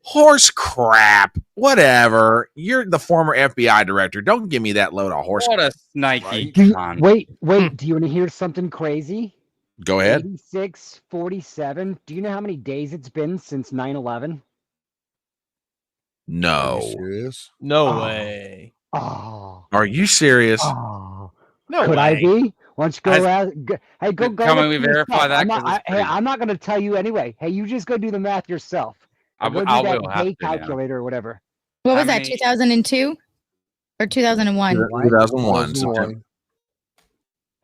Horse crap. Whatever. You're the former FBI director. Don't give me that load of horse. What a snaky Do you- cunt. wait, do you want to hear something crazy? Go ahead. 8647. Do you know how many days it's been since 9/11? No. Serious? No Oh. way. Oh, Are you serious? oh. No Could way. I be? Why don't you go Has- ask? Hey, go. Can look we for verify yourself. that? I'm 'Cause not, it's hey, pretty- I'm not going to tell you anyway. Hey, you just go do the math yourself. I Go do will that have day to now. calculator or whatever. What How was that? many- 2002 or 2001? 2001. September.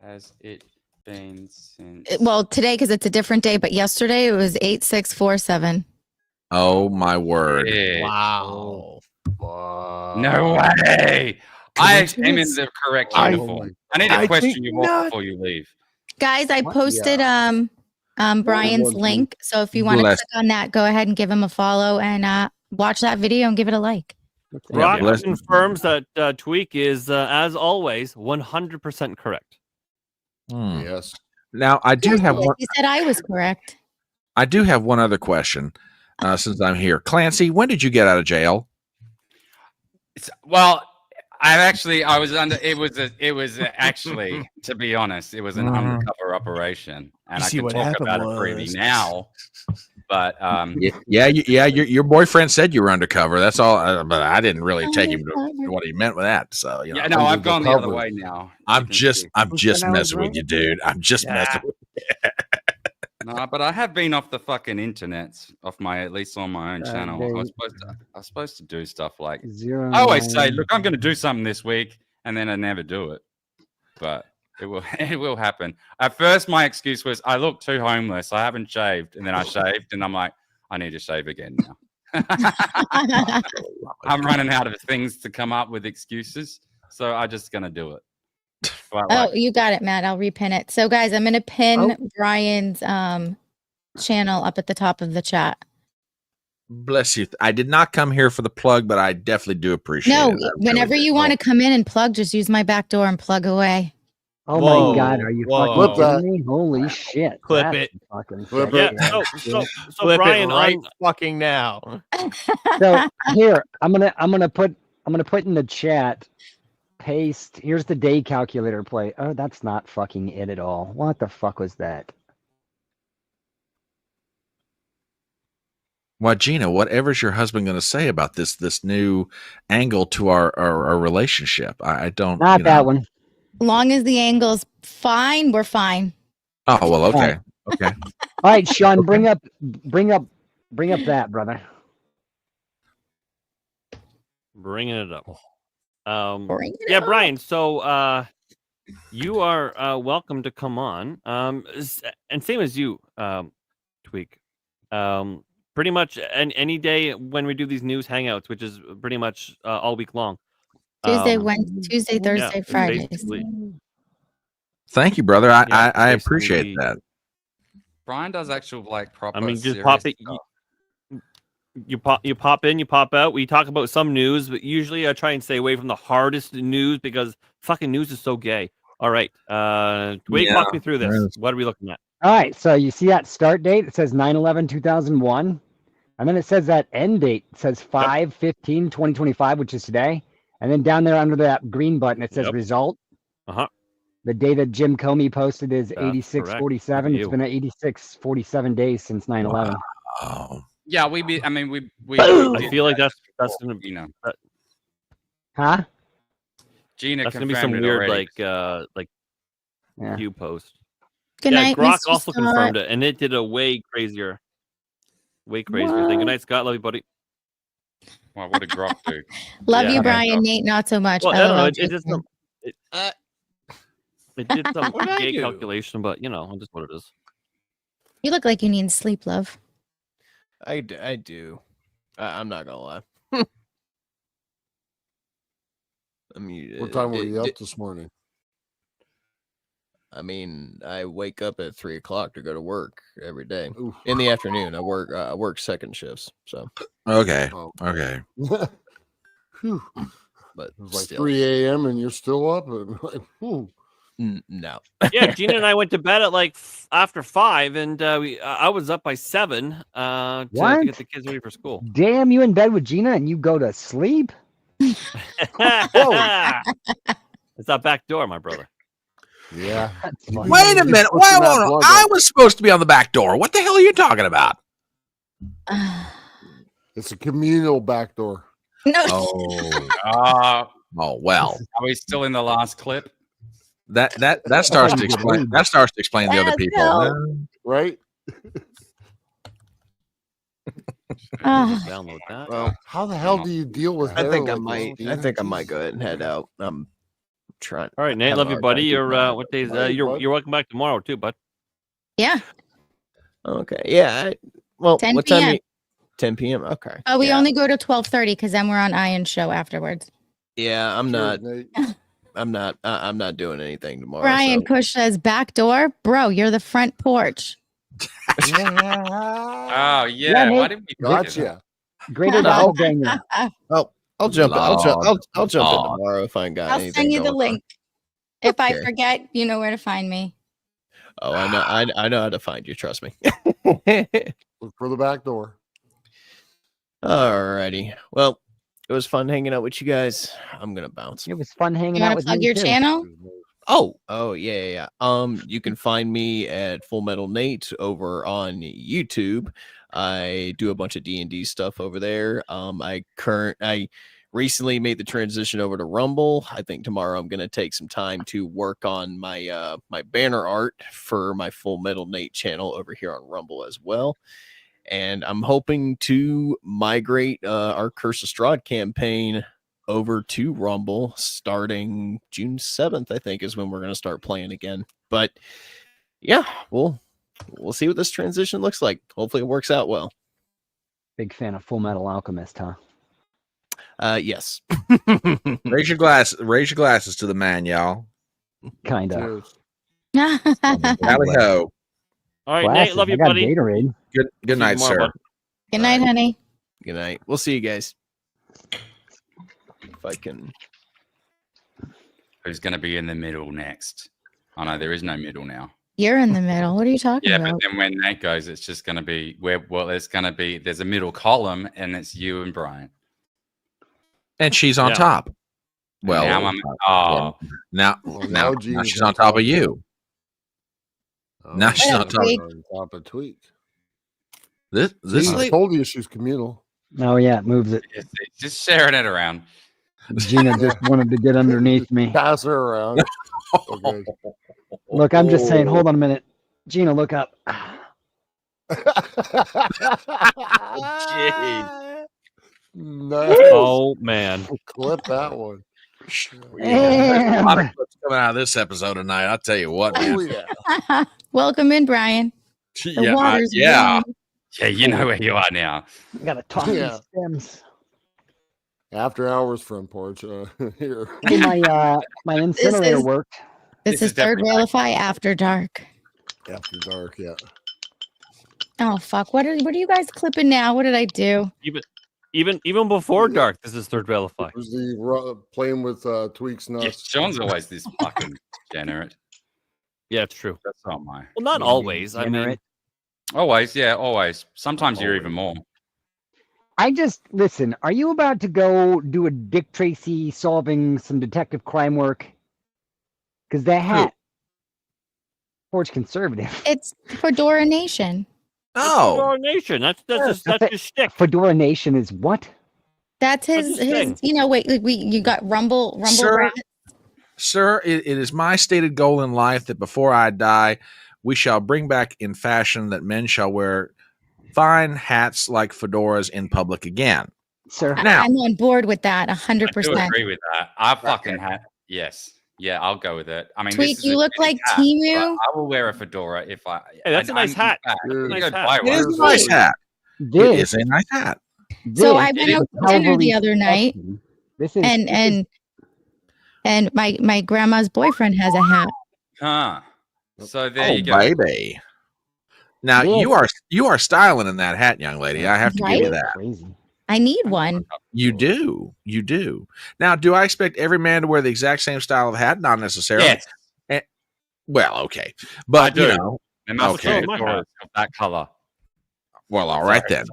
Has it been since? Well, today because it's a different day, but yesterday it was 8647. Oh my word. Yeah. Wow. No way. I am in Coincidence? the correct I- uniform. I need to I question think you not. before you leave. Guys, I What? posted Brian's link. So if you want to Bless. click on that, go ahead and give him a follow and watch that video and give it a like. Yeah, Rock bless- confirms that Tweak is, as always, 100% correct. Hmm. Yes. Now I do have one. He said I was correct. I do have one other question. Since I'm here, Clancy, when did you get out of jail? Well, I was under. It was actually, to be honest, it was an Mhm. undercover operation, and You I see can what talk happened about it freely was- now. But Yeah. Your boyfriend said you were undercover. That's all. But I didn't really take him to what he meant with that. So you know, yeah, no, I've gone the other Undercover. way now. I'm just Who said I was messing with right? you, dude. I'm just messing with No, but I have been off the fucking internet, off my at least on my own channel. I was supposed to do stuff like. 0. I always say, look, I'm going to do something this week, and then I never do it. But it will it will happen. At first, my excuse was I look too homeless. I haven't shaved, and then I shaved, and I'm like, I need to shave again now. I'm running out of things to come up with excuses, so I'm just gonna do it. But, Oh, you got it, Matt. I'll repin it. So, guys, I'm going to pin Brian's channel up at the top of the chat. Bless you. I did not come here for the plug, but I definitely do appreciate No, it. whenever you want to come in and plug, just use my back door and plug away. Oh Whoa, my God, are you whoa. fucking kidding me? Holy shit. Clip That it. is fucking Clip sick. it. Yeah. So Flip Brian, it right on, fucking now. So here, I'm gonna put in the chat, paste, here's the day calculator play. Oh, that's not fucking it at all. What the fuck was that? Well, Gina, whatever's your husband going to say about this new angle to our relationship? I don't. Not that one. Long as the angle's fine, we're fine. Oh well, okay, Right. okay. All right, Sean, bring up that, brother. bringing it up. Bring it Yeah, up. Brian. So you are welcome to come on. And same as you, Tweak. Pretty much any day when we do these news hangouts, which is pretty much all week long. Tuesday, Wednesday, Tuesday, Thursday, Fridays. basically. Thank you, brother. Yeah, I basically appreciate we- that. Brian does actual like proper. I mean, just serious pop it. stuff. You pop in, you pop out. We talk about some news, but usually I try and stay away from the hardest news because fucking news is so gay. All right, Tweak, walk me through this. What are we looking at? All right, so you see that start date? It says 9/11/2001. And then it says that end date. It says 5/15/2025, which is today. And then down there under that green button, it says Yep. result. Uh-huh. The day that Jim Comey posted is That's 86/47. correct. It's been 86/47 days since 9/11. Oh, Yeah, we I feel like that's gonna you know Huh? Gina that's gonna be some confirmed it weird already. like Yeah. Q post. Good Yeah, night, Grok Mr. also Scott. confirmed it, and it did a way crazier thing. Good night, Scott. Love you, buddy. Wow, what did Grok do? Love Yeah. you, Okay, Brian. Grok. Nate, not so much. Well, I don't know. LOL, It did Jason. some. It did some What did I gay do? calculation, but you know, just what it is. You look like you need sleep, love. I do. I'm not gonna lie. I mean, What time were you up this morning? I mean, I wake up at 3:00 to go to work every day. Oof. In the afternoon, I work second shifts. So, okay, Oh. okay. Whew. but It was like still, 3 a.m. and you're still up. And like, whew. no. Yeah, Gina and I went to bed at like after 5, and I was up by 7 to What? get the kids ready for school. Damn, you in bed with Gina and you go to sleep? It's that back door, my brother. Yeah. That's funny. Wait a Just minute. pushing Wait, that hold on. plug I up. was supposed to be on the back door. What the hell are you talking about? It's a communal back door. No. Oh, oh well. Are we still in the last clip? That starts to explain. That starts to explain the other Yes, people. no. Right? Ah. Download that. Well, How the hell do you deal with I hair think I like might. this, I Gina? think I might go ahead and head out. I'm trying. All right, Nate. have Love a you, hard buddy. time You're keeping my- what days? Hey, You're bud. welcome back tomorrow too, bud. Yeah. Okay. Yeah. Well, 10 what time? p.m. 10 p.m. Okay. But we yeah. only go to 12:30 because then we're on Ian's show afterwards. Yeah, I'm Cheers, not. Nate. I'm not doing anything tomorrow. Brian so- Kush says back door, bro. You're the front porch. Oh yeah. Yeah, Why Nate. did we think of that? Gotcha. Greater No. doppelganger. I'll jump. I'll jump. I'll jump in Lord. tomorrow if I ain't got I'll anything. send you the going on. link. If I Okay. forget, you know where to find me. Oh, I know. I know how to find you. Trust me. Look for the back door. Alrighty. Well, it was fun hanging out with you guys. I'm gonna bounce. It was fun hanging You out want to with plug you your too. channel? Oh, yeah. You can find me at Full Metal Nate over on YouTube. I do a bunch of D&D stuff over there. I recently made the transition over to Rumble. I think tomorrow I'm gonna take some time to work on my my banner art for my Full Metal Nate channel over here on Rumble as well. And I'm hoping to migrate our Curse of Strahd campaign over to Rumble starting June 7th, I think, is when we're going to start playing again. But yeah, we'll see what this transition looks like. Hopefully it works out well. Big fan of Full Metal Alchemist, huh? Yes. Raise your glasses to the man, y'all. Kind of. Cheers. Tally ho. All right, Nate, love you, I got buddy. Gatorade. Good See you night, tomorrow, sir. bud. Good night, honey. Good night. We'll see you guys. If I can. Who's going to be in the middle next? Oh no, there is no middle now. You're in the middle. What are you talking Yeah, about? but then when Nate goes, it's just going to be there's a middle column, and it's you and Brian. And she's on Yeah. top. Well, now now now she's Gina's on top of you. Now she's on top Tweak. of Tweak. This I told you she's communal. Oh yeah, it moves it. just sharing it around. Gina just wanted to get underneath me. Pass her around. Okay. Look, I'm just saying. Hold on a minute, Gina. Look up. Nice. Oh man. Clip that one. There's a lot of clips coming out of this episode tonight. I'll tell you what, man. Oh, yeah. Welcome in, Brian. The Yeah, water's yeah. warm. Yeah, you know where you are now. I gotta talk Yeah. these stems. After hours front porch here. Hey, my incinerator is- worked. This is Third definitely Railify After Dark. After dark, yeah. Oh fuck! What are you guys clipping now? What did I do? Even before dark, this is Third Railify. It was the playing with Tweak's Yeah, nuts. Sean's always this fucking degenerate. Yeah, it's true. That's not my. Well, not always. I mean, Degenerate. Always, yeah, always. Sometimes you're even more. I just listen. Are you about to go do a Dick Tracy solving some detective crime work? Because that hat, Forge Conservative. It's Fedora Nation. Oh, Fedora Nation. That's his shtick. Fedora Nation is what? That's That's his. his thing. You know, wait. You got Rumble Sir, Rat. sir, it is my stated goal in life that before I die, we shall bring back in fashion that men shall wear fine hats like fedoras in public again. Sir, Now- I'm on board with that. I do 100%. agree with that. I fucking had yes. Yeah, I'll go with it. I mean, Tweak, this is you a look shitty like hat, but Timu. I will wear a fedora if I. Hey, that's a nice hat. Dude, Nice Go hat. buy It is one. a nice hat. It this, is a nice hat. So I this went is out to dinner the Calvary's other night, section. This is and my grandma's boyfriend has a hat. Huh. So there Oh, you go. baby. Now Yes. you are styling in that hat, young lady. I have to give you Right? that. crazy. I need one. You do. You do. Now, do I expect every man to wear the exact same style of hat? Not necessarily. Yes, Well, okay. But do. you know, there must Okay. be fedoras of that color. well, all right Sorry.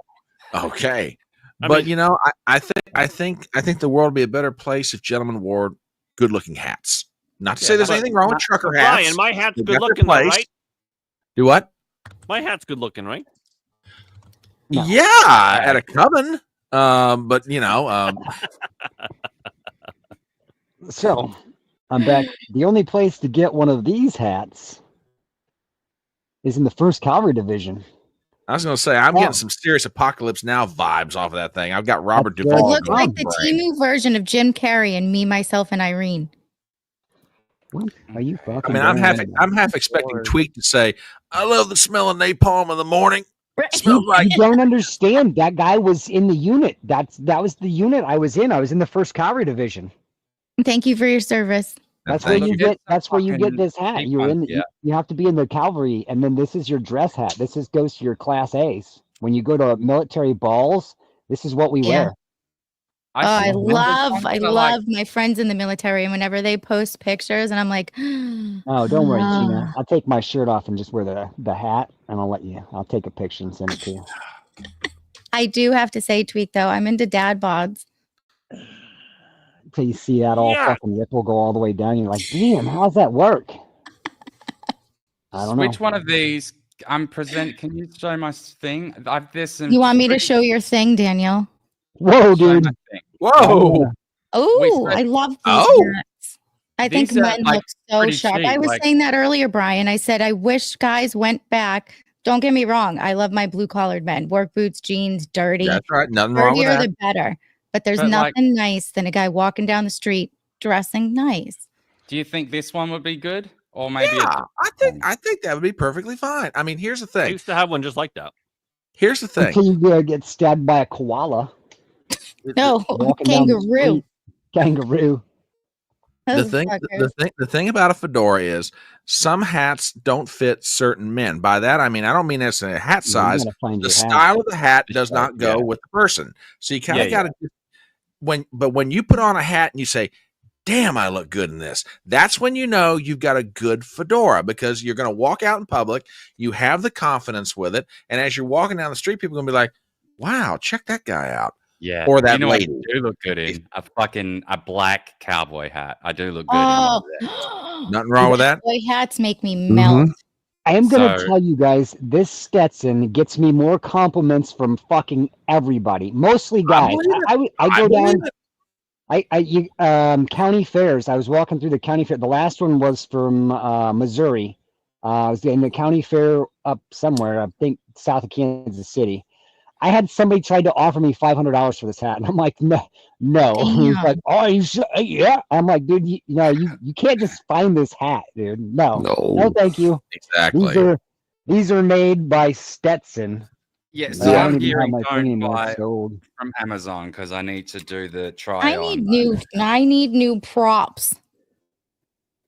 then. Okay. I But mean- you know, I think the world would be a better place if gentlemen wore good looking hats. Not to say there's but- anything wrong with trucker hats. Brian, my hat's They've good got their looking, though, place. right? Do what? My hat's good looking, right? No. Yeah, at a coven. But you know, So I'm back. The only place to get one of these hats is in the 1st Cavalry Division. I was gonna say I'm Oh. getting some serious Apocalypse Now vibes off of that thing. I've got Robert That's It good. Duvall. looks like the brain. Timu version of Jim Carrey and Me, Myself, and Irene. What are you fucking? I mean, I'm going on? half expecting Lord. Tweak to say, "I love the smell of napalm in the morning." Smells You, like you don't understand. That guy was in the unit. That was the unit I was in. I was in the 1st Cavalry Division. Thank you for your service. That's where Thank you you. get. That's where you get Fucking this hat. cheap You're in. ones, yeah. You have to be in the cavalry, and then this is your dress hat. This goes to your Class A's. When you go to military balls, this is what we Yeah. wear. I think love ones are like- my friends in the military, and whenever they post pictures, and I'm like, Oh, don't worry, Ah. Gina. I'll take my shirt off and just wear the hat, and I'll take a picture and send it to you. I do have to say, Tweak though, I'm into dad bods. Until you see that all Yeah. fucking ripple go all the way down, you're like, damn, how's that work? I don't know. Which one of these I'm present? Can you show my thing? There's some. You want me to pretty- show your thing, Daniel? Whoa, show dude. my thing. Whoa! Oh, Fred. I love these Oh. hats. I think These are, men like, look so pretty sharp. I cheap, was like- saying that earlier, Brian. I said I wish guys went back. Don't get me wrong. I love my blue collared men. Work boots, jeans, dirty. That's right. Nothing wrong with Dirtier that. the better. But there's But, like- nothing nice than a guy walking down the street dressing nice. Do you think this one would be good, or maybe? Yeah, I think that would be perfectly fine. I mean, here's the I thing. used to have one just like that. Here's the thing. Until you get stabbed by a koala. No, Walking down the kangaroo. street. Kangaroo. Those The fuckers. thing about a fedora is some hats don't fit certain men. By that I mean I don't mean it's a hat You size. gotta find The your hat. style of the hat The does style, not go yeah. with the person. So you kind of Yeah, got to when you put on a hat and you say, "Damn, I look good in this." That's when you know you've got a good fedora because you're going to walk out in public. You have the confidence with it, and as you're walking down the street, people are going to be like, "Wow, check that guy out." Yeah, Or that you know what I lady. do look good in a black cowboy hat. I do look good Oh, in one of that. Nothing wrong with that. boy hats make me melt. I am gonna So- tell you guys, this Stetson gets me more compliments from fucking everybody, mostly guys. I go down. County fairs. I was walking through the county fair. The last one was from Missouri. I was in the county fair up somewhere, I think south of Kansas City. I had somebody try to offer me $500 for this hat, and I'm like, no. He's Damn. like, oh, you should, yeah. I'm like, dude, you can't just find this hat, dude. No, thank you. Exactly. These are made by Stetson. Yeah, But so I I'm don't even have hearing my thing don't anymore. buy It's old. from Amazon because I need to do the try I on. need new props.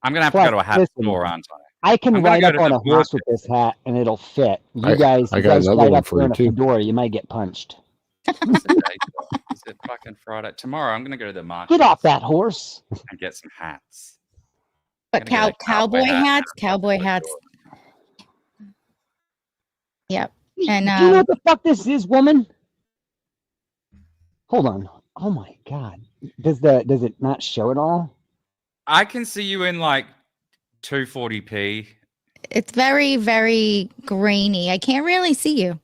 I'm gonna have to Plus, go to a hat listen, store, aren't I? I can I'm gonna ride go up to on the a horse with this hat, and it'll fit. You I guys got ride another one up for there you, in a too. fedora, you might get punched. What's the date? Is it fucking Friday? Tomorrow I'm gonna go to the market Get off that horse. and get some hats. But Gonna get a cowboy hats, cowboy hats. Yep. And Do you know what the fuck this is, woman? Hold on. Oh my god. Does it not show it all? I can see you in like 240p. it's very, very grainy. I can't really see you.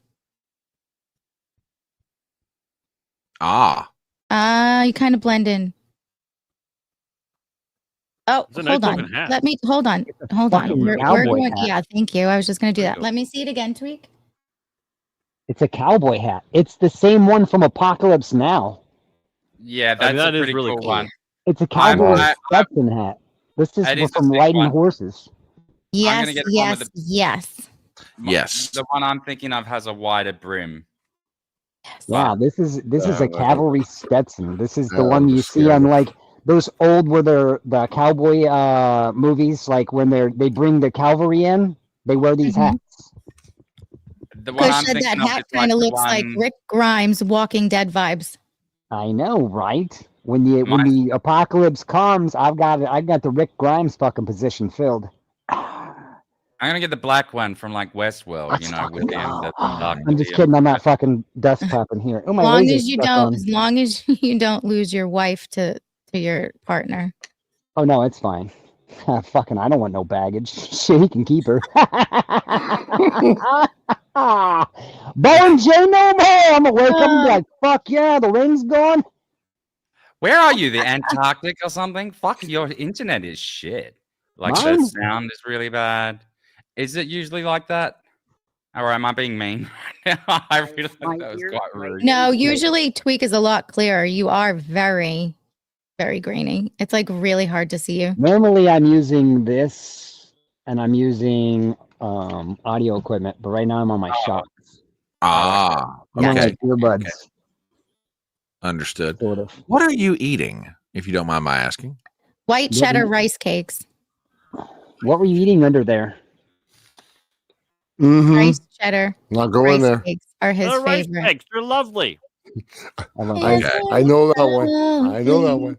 You kind of blend in. Oh, It's a nice hold on. looking hat. Let me hold on. Hold on. fucking We're cowboy going. hat. Yeah, thank you. I was just gonna do There you that. go. Let me see it again, Tweak. It's a cowboy hat. It's the same one from Apocalypse Now. Yeah, I that's mean, that a is pretty really cool cool. one. It's a I'm- cowboy I- Stetson hat. This is That is the from sick riding one. horses. Yes, gonna get the one yes, with yes. Yes. The one I'm thinking of has a wider brim. Yeah, this is a wow. cavalry Stetson. This is the Oh, one you that's see on scary. like those old where the cowboy movies, like when they bring the cavalry in, they wear these Mhm. hats. The one Push I'm said thinking that of hat is like kind of the looks like one- Rick Grimes Walking Dead vibes. I know, right? When the apocalypse comes, I got the Rick Grimes fucking position filled. I'm gonna get the black one from like Westworld, Let's you know, fucking William. go. The dark I'm just William. kidding. I'm not fucking dust clapping here. Oh my! Long laser's as you stuck don't, on. as long as you don't lose your wife to your partner. Oh no, it's fine. Fucking, I don't want no baggage. Shit, he can keep her. Bone J no more. I'm gonna wake up and be like, fuck yeah, the ring's gone. Where are you? The Antarctic or something? Fuck, your internet is shit. Like the Mine? sound is really bad. Is it usually like that? Or am I being mean? I really My think that was ear- quite my rude. No, usually Tweak is a lot clearer. You are very, very grainy. It's like really hard to see you. Normally I'm using this and I'm using audio equipment, but right now I'm on my shocks. Ah, I'm on okay. my earbuds, Understood. sort of. What are you eating, if you don't mind my asking? White Yeah, cheddar but- rice cakes. What were you eating under there? Mm-hmm. Rice cheddar Not going rice there. cakes are his They're rice favorite. cakes. They're lovely. I love I- that. Okay. I know that one. I know that one.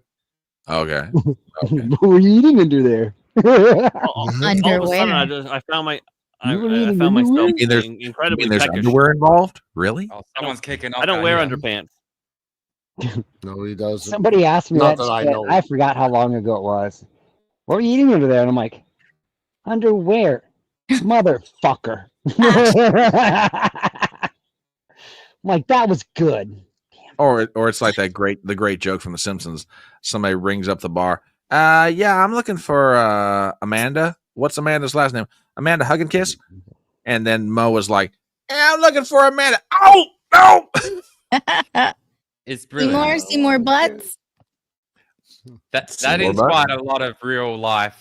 Okay. What were you eating under there? All of a sudden, Underwear. I found my. I, You were I eating found myself underwear? You mean there's- being I incredibly mean, there's peckish. underwear involved? Really? Oh, someone's kicking off. I don't out wear here. underpants. No, he doesn't. Somebody asked me Not that. that I shit. know. I forgot how long ago it was. What were you eating under there? And I'm like, underwear, motherfucker. I'm like, that was good. Or it's like the great joke from The Simpsons. Somebody rings up the bar. Yeah, I'm looking for Amanda. What's Amanda's last name? Amanda Hug and Kiss. And then Mo was like, yeah, I'm looking for Amanda. Oh no! It's brilliant. See more butts. That inspired a lot of real life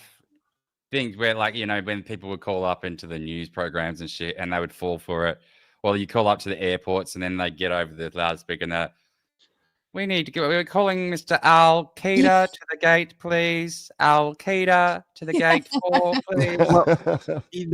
things where, like, you know, when people would call up into the news programs and shit and they would fall for it. Well, you call up to the airports and then they get over the loudspeaker and they're, we need to go. We're calling Mr. Al Qaeda to the gate, please. Al Qaeda to the gate 4, please.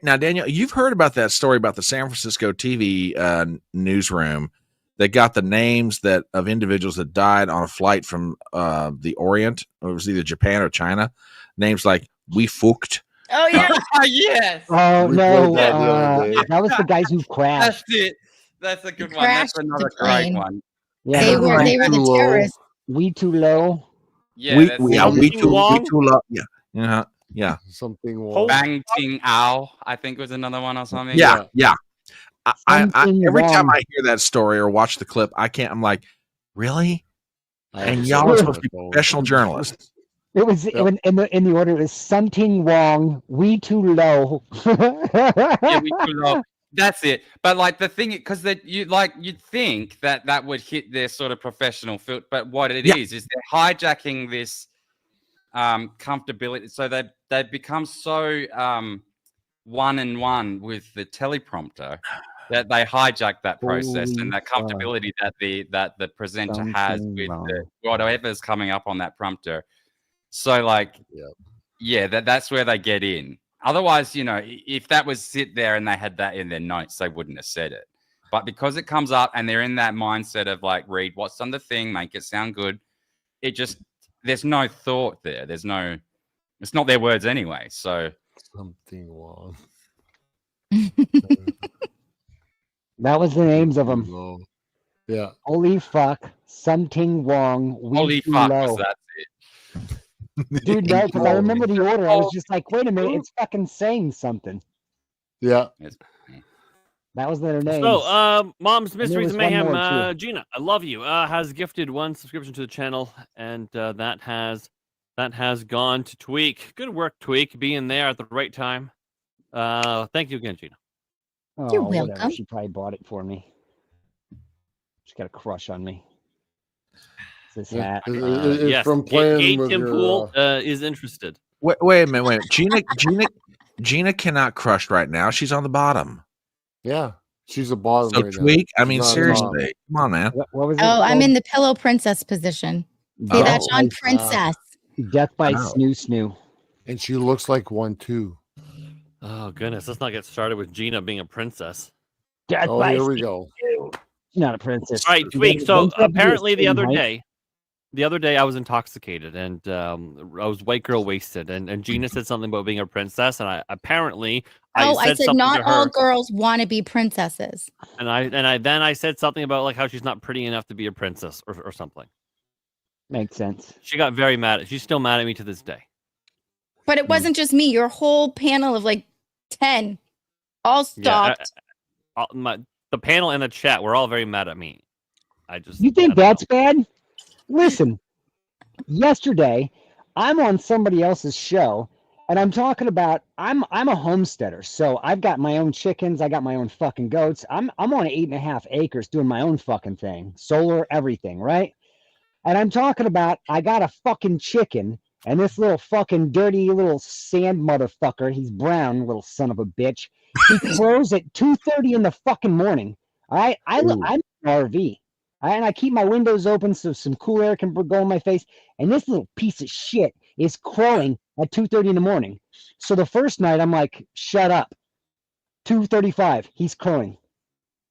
Now, Daniel, you've heard about that story about the San Francisco TV newsroom that got the names of individuals that died on a flight from the Orient. It was either Japan or China. Names like "We fucked." Oh yeah. Yes. Oh We no, played that the other day. that was the guys who crashed. That's it. That's a good one. crashed That's the another plane. great one. Yeah, They were the Low. terrorists. we too low. Yeah, we that's too Something low. Yeah. Something wrong. Bang Ting Ao, I think was another one or something. Yeah. I Something every time wrong. I hear that story or watch the clip, I'm like, really? I And have y'all to are say supposed to be that, though. professional journalists. It was Yep. in the order. It was something wrong. We too low. Yeah, we too low. That's it. But like the thing, because that you'd think that would hit their sort of professional field, but what it is they're hijacking this comfortability. So they become so one with the teleprompter that they hijack that process Holy and that fuck. comfortability that the presenter has Something with wrong. whatever's coming up on that prompter. So like, that's where they get in. Otherwise, you know, if that was sit there and they had that in their notes, they wouldn't have said it. But because it comes up and they're in that mindset of like, read what's on the thing, make it sound good. It just, there's no thought there. It's not their words anyway. So Something wrong. That was the names of them. Low. Yeah. Holy fuck. Something wrong. We holy too fuck, low. was that it? Dude, no, because I remember the order. I was just like, wait a minute, it's fucking saying something. Yeah. That was their name. So, Mom's there Mysteries was and one Mayhem, more, too. Gina, I love you. Has gifted 1 subscription to the channel, and that has gone to Tweak. Good work, Tweak, being there at the right time. Thank you again, Gina. You're Whatever. welcome. She probably bought it for me. She's got a crush on me. It's this hat. It's Yes, from playing with Tim your, Pool is interested. Wait a minute. Gina cannot crush right now. She's on the bottom. yeah. She's a bottom So right now. Tweak, I She's mean, not on seriously, come on, man. What was it? Oh, I'm called? in the pillow princess position. See Oh. that, Sean? Nice. Princess. Death by Wow. Snoo Snoo. And she looks like one too. Oh goodness, let's not get started with Gina being a princess. Death Oh, by here we Snoo go. Snoo. She's not a princess. All right, They- Tweak. they So said to be apparently the same other height. day I was intoxicated and I was white girl wasted, and Gina said something about being a princess, and I I said something not to all her, girls want to be princesses. and I said something about like how she's not pretty enough to be a princess or something. Makes sense. She got very mad. She's still mad at me to this day. But it wasn't just me. Your whole panel of like 10 all stopped. The panel and the chat were all very mad at me. You think that's bad? Listen, yesterday I'm on somebody else's show and I'm talking about I'm a homesteader, so I've got my own chickens, I got my own fucking goats. I'm on 8.5 acres doing my own fucking thing, solar, everything, right? And I'm talking about I got a fucking chicken, and this little fucking dirty little sand motherfucker, he's brown, little son of a bitch. He crows at 2:30 in the fucking morning. All right, I'm in an RV. And I keep my windows open so some cool air can go in my face. And this little piece of shit is crowing at 2:30 in the morning. So the first night, I'm like, shut up. 2:35, he's crowing.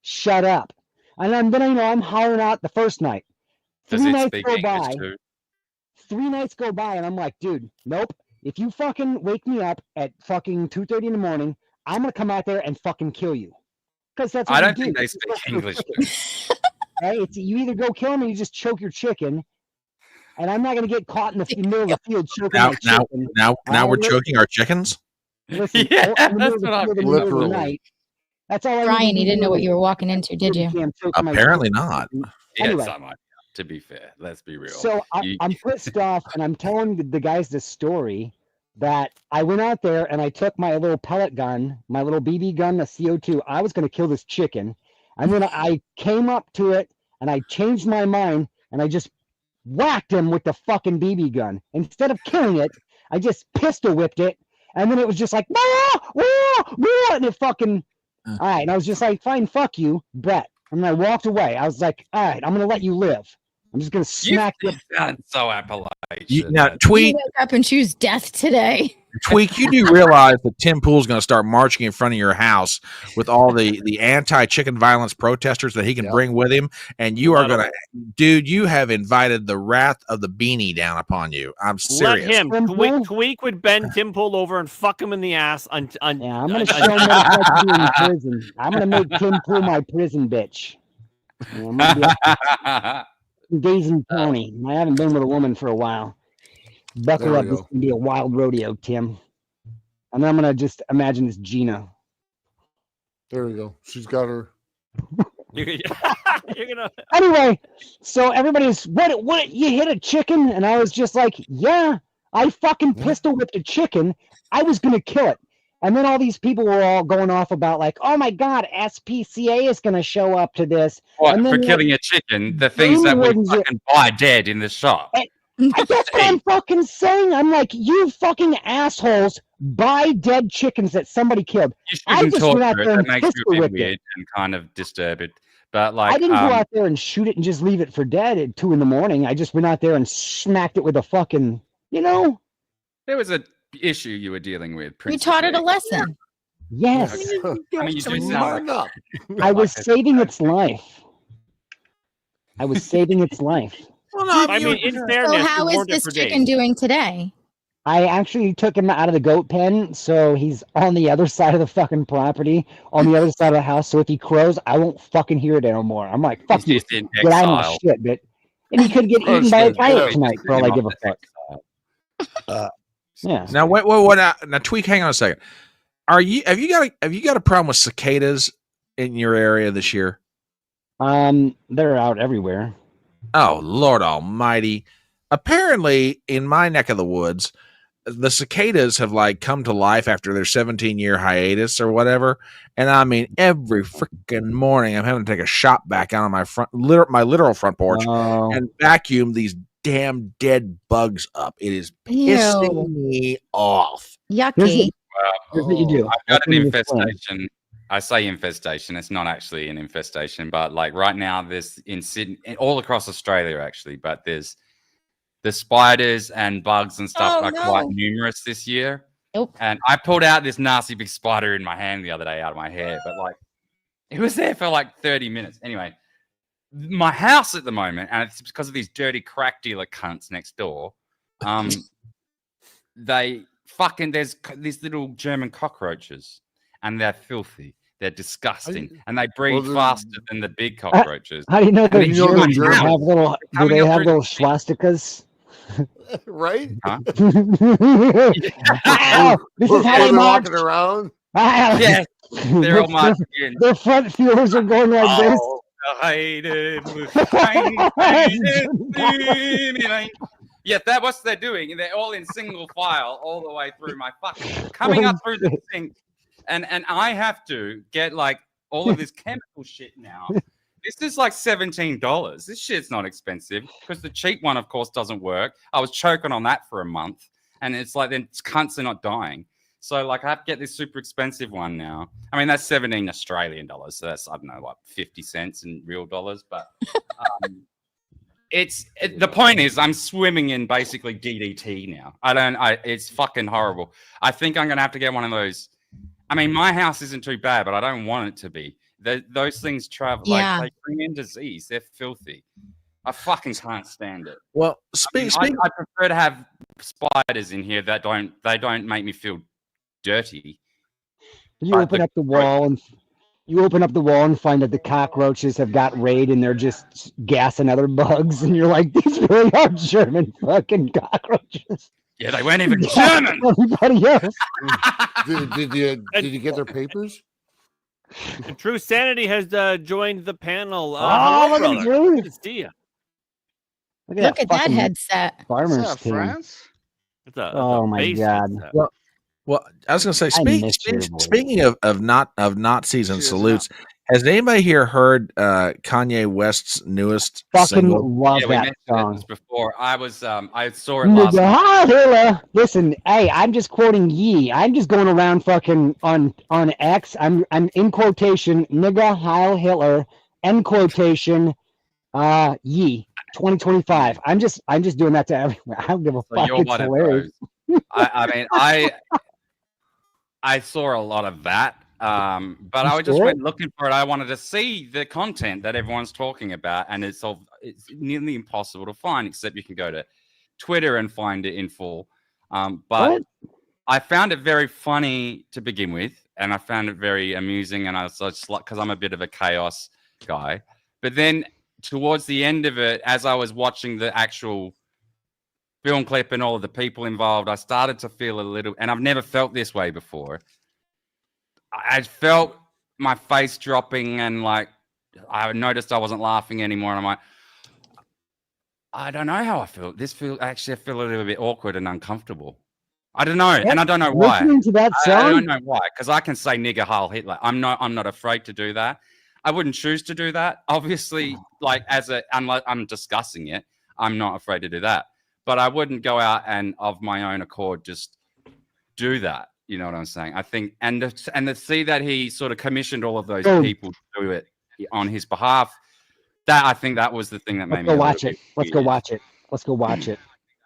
Shut up. And then I'm hollering out the first night. Does Three it nights speak go English by. too? 3 nights go by, and I'm like, dude, nope. If you fucking wake me up at fucking 2:30 in the morning, I'm going to come out there and fucking kill you. Because that's what I you don't do. think they You speak go for a English. chicken. Hey, it's you either go kill him or you just choke your chicken. And I'm not gonna get caught in the middle of the field choking my chicken. Now we're choking our chickens. Listen, Yeah, in the middle of that's the what I field in the middle of the literally. night. That's all I Brian, need you to didn't know do. what you were walking into, did you? I'm choking my Apparently chicken. not. Yeah, Anyway. some idea, to be fair. Let's be real. So You- I'm pissed off, and I'm telling the guys this story that I went out there and I took my little pellet gun, my little BB gun, the CO2. I was going to kill this chicken, and then I came up to it and I changed my mind, and I just whacked him with the fucking BB gun. Instead of killing it, I just pistol whipped it, and then it was just like, and it fucking, all right. And I was just like, fine, fuck you, bet. And I walked away. I was like, all right, I'm gonna let you live. I'm just gonna smack you. Sound so Appalachian. Now, You Tweak, wake up and choose death today. Tweak, you do realize that Tim Pool's going to start marching in front of your house with all the anti-chicken violence protesters that he can bring with him, and you are going to, dude, you have invited the wrath of the beanie down upon you. I'm serious. Let him. Tweak would bend Tim Pool over and fuck him in the ass. Yeah, I'm going to show him what it's like to be in prison. I'm going to make Tim Pool my prison bitch. Yeah, I'm gonna be Days in County. I haven't been with a woman for a while. Buckle up. This is going to be a wild rodeo, Tim. And then I'm going to just imagine it's Gina. There we go. She's got her. You're gonna. Anyway, so everybody's, what, you hit a chicken? And I was just like, yeah, I fucking pistol whipped a chicken. I was going to kill it. And then all these people were all going off about like, oh my God, SPCA is going to show up to this. What, and then for killing a chicken? The things that we fucking buy dead in the shop. That's what I'm fucking saying. I'm like, you fucking assholes buy dead chickens that somebody killed. You I shouldn't just talk went out to it. there That and makes you pistol a bit whipped weird it. and kind of disturbed. But like, I didn't go out there and shoot it and just leave it for dead at 2 a.m. I just went out there and smacked it with a fucking, there was a issue you were dealing with. You taught it a lesson. Yes. I mean, you do sound like I was saving its life. I was saving its life. Well, no, I mean, in So fairness, how you is warned it this for chicken days. doing today? I actually took him out of the goat pen, so he's on the other side of the fucking property, on the other side of the house. So if he crows, I won't fucking hear it anymore. I'm like, fuck you, just in get out of my exile. shit, but and he could get eaten by a riot tonight for all I give a fuck. Yeah. Now, what? Now, Tweak, hang on a second. Have you got a problem with cicadas in your area this year? They're out everywhere. Oh, Lord Almighty! Apparently, in my neck of the woods, the cicadas have like come to life after their 17-year hiatus or whatever. And I mean, every freaking morning, I'm having to take a shot back out on my literal front porch and vacuum these damn dead bugs up. It is pissing me off. Yucky. Here's what you do. I've got an infestation. I say infestation. It's not actually an infestation, but like right now, there's in Sydney, all across Australia actually, but there's the spiders and bugs and stuff are quite numerous this year. Nope. And I pulled out this nasty big spider in my hand the other day out of my hair, but like it was there for like 30 minutes. Anyway, my house at the moment, and it's because of these dirty crack dealer cunts next door. They fucking, there's these little German cockroaches, and they're filthy. They're disgusting, and they breed faster than the big cockroaches. How do you know they're And you know German? they're Do they German. have little? Do Coming they up have through little the- swastikas? Right? Huh? Wow, this is how They're they march. walking around. Wow. Yes, they're all marching in. Their front feelers are going like this. Yeah, that's what they're doing. And they're all in single file all the way through my fucking coming up through the thing. And I have to get like all of this chemical shit now. This is like $17. This shit's not expensive because the cheap one, of course, doesn't work. I was choking on that for a month, and it's like then cunts are not dying. So like I have to get this super expensive one now. I mean that's 17 Australian dollars, so that's I don't know like 50 cents in real dollars. But the point is I'm swimming in basically DDT now. It's fucking horrible. I think I'm gonna have to get one of those. I mean my house isn't too bad, but I don't want it to be. Those things travel. Yeah. Like they bring in disease. They're filthy. I fucking can't stand it. Well, I prefer to have spiders in here that don't make me feel dirty. You open up the wall and find that the cockroaches have got raid and they're just gassing other bugs, and you're like, these really are German fucking cockroaches. Yeah, they weren't even German. Everybody else. Did you get their papers? And True Sanity has joined the panel. Oh, hello, look at brother. you. Good to see you. Look at that fucking headset. Farmers team. It's a Oh my base God. headset. Well, I was going to say, I miss your voice. speaking of Nazis and salutes, Has anybody here heard Kanye West's newest Fucking single? love Yeah, we that mentioned song. this before. I saw it last Nigga, night. holla. Listen, hey, I'm just quoting Yee. I'm just going around fucking on X. I'm in quotation, nigga Heil Hitler, end quotation, Yee, 2025. I'm just doing that to everyone. I don't give a So fuck. you're It's one of hilarious. those. I mean, I saw a lot of that. But You I just saw went it? looking for it. I wanted to see the content that everyone's talking about, and it's nearly impossible to find, except you can go to Twitter and find it in full. But What? I found it very funny to begin with, and I found it very amusing, and I was just like, because I'm a bit of a chaos guy. But then towards the end of it, as I was watching the actual film clip and all of the people involved, I started to feel a little, and I've never felt this way before. I felt my face dropping, and like I noticed I wasn't laughing anymore, and I'm like, I don't know how I feel. I feel a little bit awkward and uncomfortable. I don't know, and I don't know why. Listening to that I song, don't know why, because I can say nigger Heil Hitler. I'm not afraid to do that. I wouldn't choose to do that. Obviously, like unless I'm discussing it, I'm not afraid to do that. But I wouldn't go out and of my own accord just do that. You know what I'm saying? I think, and to see that he sort of commissioned all of those people to do it on his behalf, that I think that was the thing that made let's me go watch it. Let's go watch it. Let's go watch it.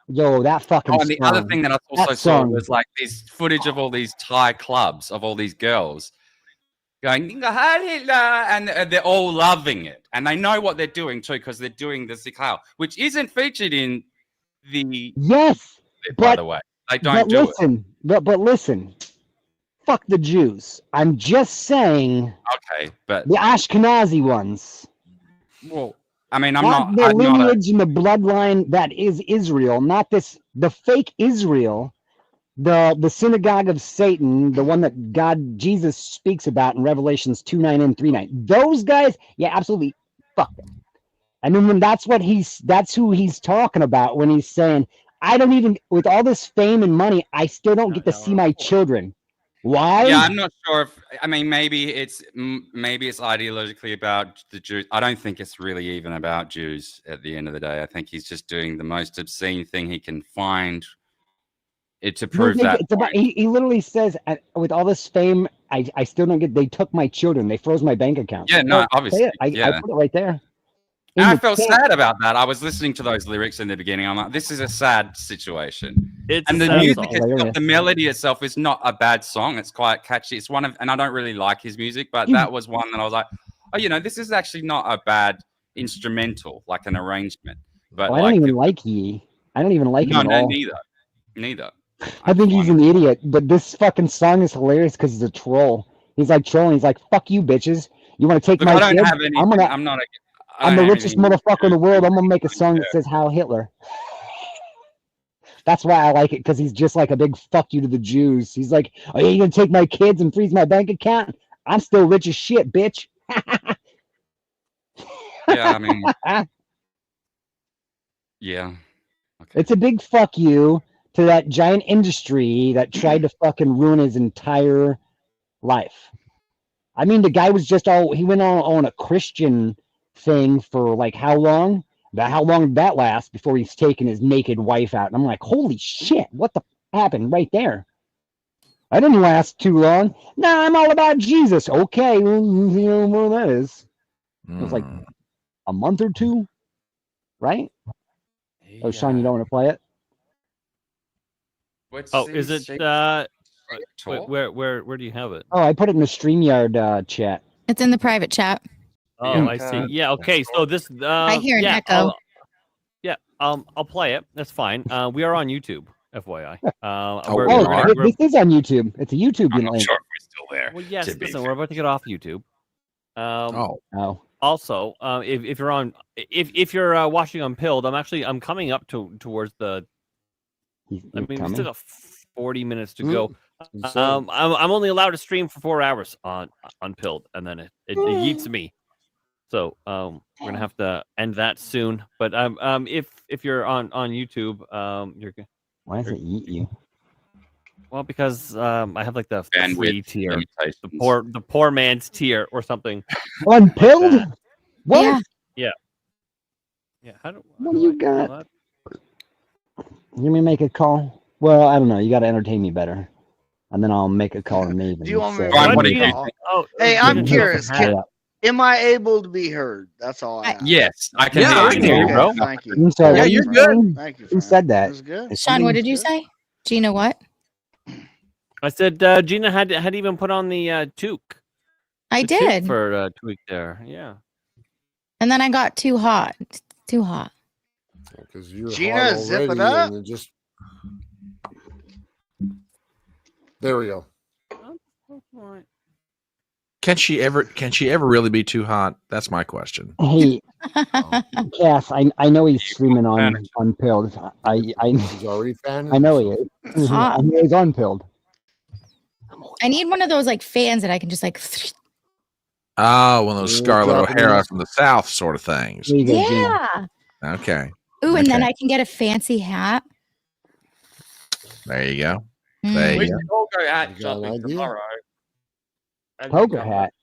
Yo, that fucking Oh, and the other song. thing that I also That saw song. was like this footage of all these Thai clubs of all these girls going "Nigga Heil Hitler," and they're all loving it, and they know what they're doing too because they're doing the Sikh, which isn't featured in the Yes, by the way. They don't but do listen, it. but listen, fuck the Jews. I'm just saying Okay, but the Ashkenazi ones. well, I mean, I'm Not not. the I'm not a, lineage and the bloodline that is Israel, not the fake Israel, the synagogue of Satan, the one that Jesus speaks about in Revelations 2:9 and 3:9. Those guys, yeah, absolutely, fuck them. I mean, when that's who he's talking about when he's saying, I don't even, with all this fame and money, I still don't get to see my children. Why? yeah, I'm not sure if. I mean, maybe it's ideologically about the Jews. I don't think it's really even about Jews at the end of the day. I think he's just doing the most obscene thing he can find. It to prove that. It's about, he literally says, with all this fame, I still don't get. They took my children. They froze my bank account. Yeah, no, obviously. I Yeah. put it right there. And I felt sad about that. I was listening to those lyrics in the beginning. I'm like, this is a sad situation. And the music itself, the melody itself is not a bad song. It's quite catchy. It's one of, and I don't really like his music, but that was one that I was like, oh, this is actually not a bad instrumental, like an arrangement. But I don't even like Yee. I don't even like him at all. Neither. I think he's an idiot, but this fucking song is hilarious because he's a troll. He's like trolling. He's like, fuck you, bitches. You want to take my I don't kids? have any. I'm the richest motherfucker in the world. I'm gonna make a song that says Heil Hitler. That's why I like it, because he's just like a big fuck you to the Jews. He's like, oh, you gonna take my kids and freeze my bank account? I'm still rich as shit, bitch. Yeah, I mean, yeah. Okay. It's a big fuck you to that giant industry that tried to fucking ruin his entire life. I mean, the guy was just he went on a Christian thing for like how long? How long did that last before he's taking his naked wife out? And I'm like, holy shit, what the happened right there? I didn't last too long. Nah, I'm all about Jesus. Okay, well, you know what that is. It was like a month or two, right? Yeah. Oh, Sean, you don't want to play it? Is it where do you have it? Oh, I put it in the StreamYard chat. It's in the private chat. Oh, I see. Yeah, okay. So this I hear an echo. I'll play it. That's fine. We are on YouTube, FYI. This is on YouTube. It's a YouTube link. I'm sure we're still there. Well, yes. Listen, we're about to get off YouTube. Also, if you're on, if you're watching Unpilled, I'm coming up towards the. We still got 40 minutes to go. I'm only allowed to stream for 4 hours on Unpilled, and then it yeets me. So we're gonna have to end that soon. But if you're on YouTube, you're. Why does it eat you? Well, because I have like the Bandwidth free tier, limitations. the poor man's tier or something. Unpilled? that. What? Yeah. Yeah. How do What do you got? that? You may make a call. Well, I don't know. You got to entertain me better, and then I'll make a call to Maven. Do you want me to Brian, make what a do you call? Oh, Hey, Gina I'm just curious. had- Am I able to be heard? That's all I ask. Yes, I can Yeah, hear I you. can hear you, Okay, bro. Thank you. I'm sorry. Yeah, what you're you good. saying? Thank you. Who Fran. said that? That's good. Is Sean, somebody- what did you say? Gina, what? I said Gina had even put on the toque. I The toque did. for tweak there. Yeah. And then I got too hot. Too hot. Because you're Gina, hot zip it already, up. and it just there we go. Can she ever really be too hot? That's my question. Hey, Cass, I know he's streaming on Unpilled. He's already fan. I know he is. Hot. I know he's Unpilled. I need one of those like fans that I can just like. Oh, one of those Yeah, Scarlett Japanese. O'Hara from the South sort of things. There you go, Gina. Yeah. Okay. Ooh, and then Okay. I can get a fancy hat. There you go. Mm. There We you go. should all go hat You got an shopping idea? tomorrow. And Poker come hat.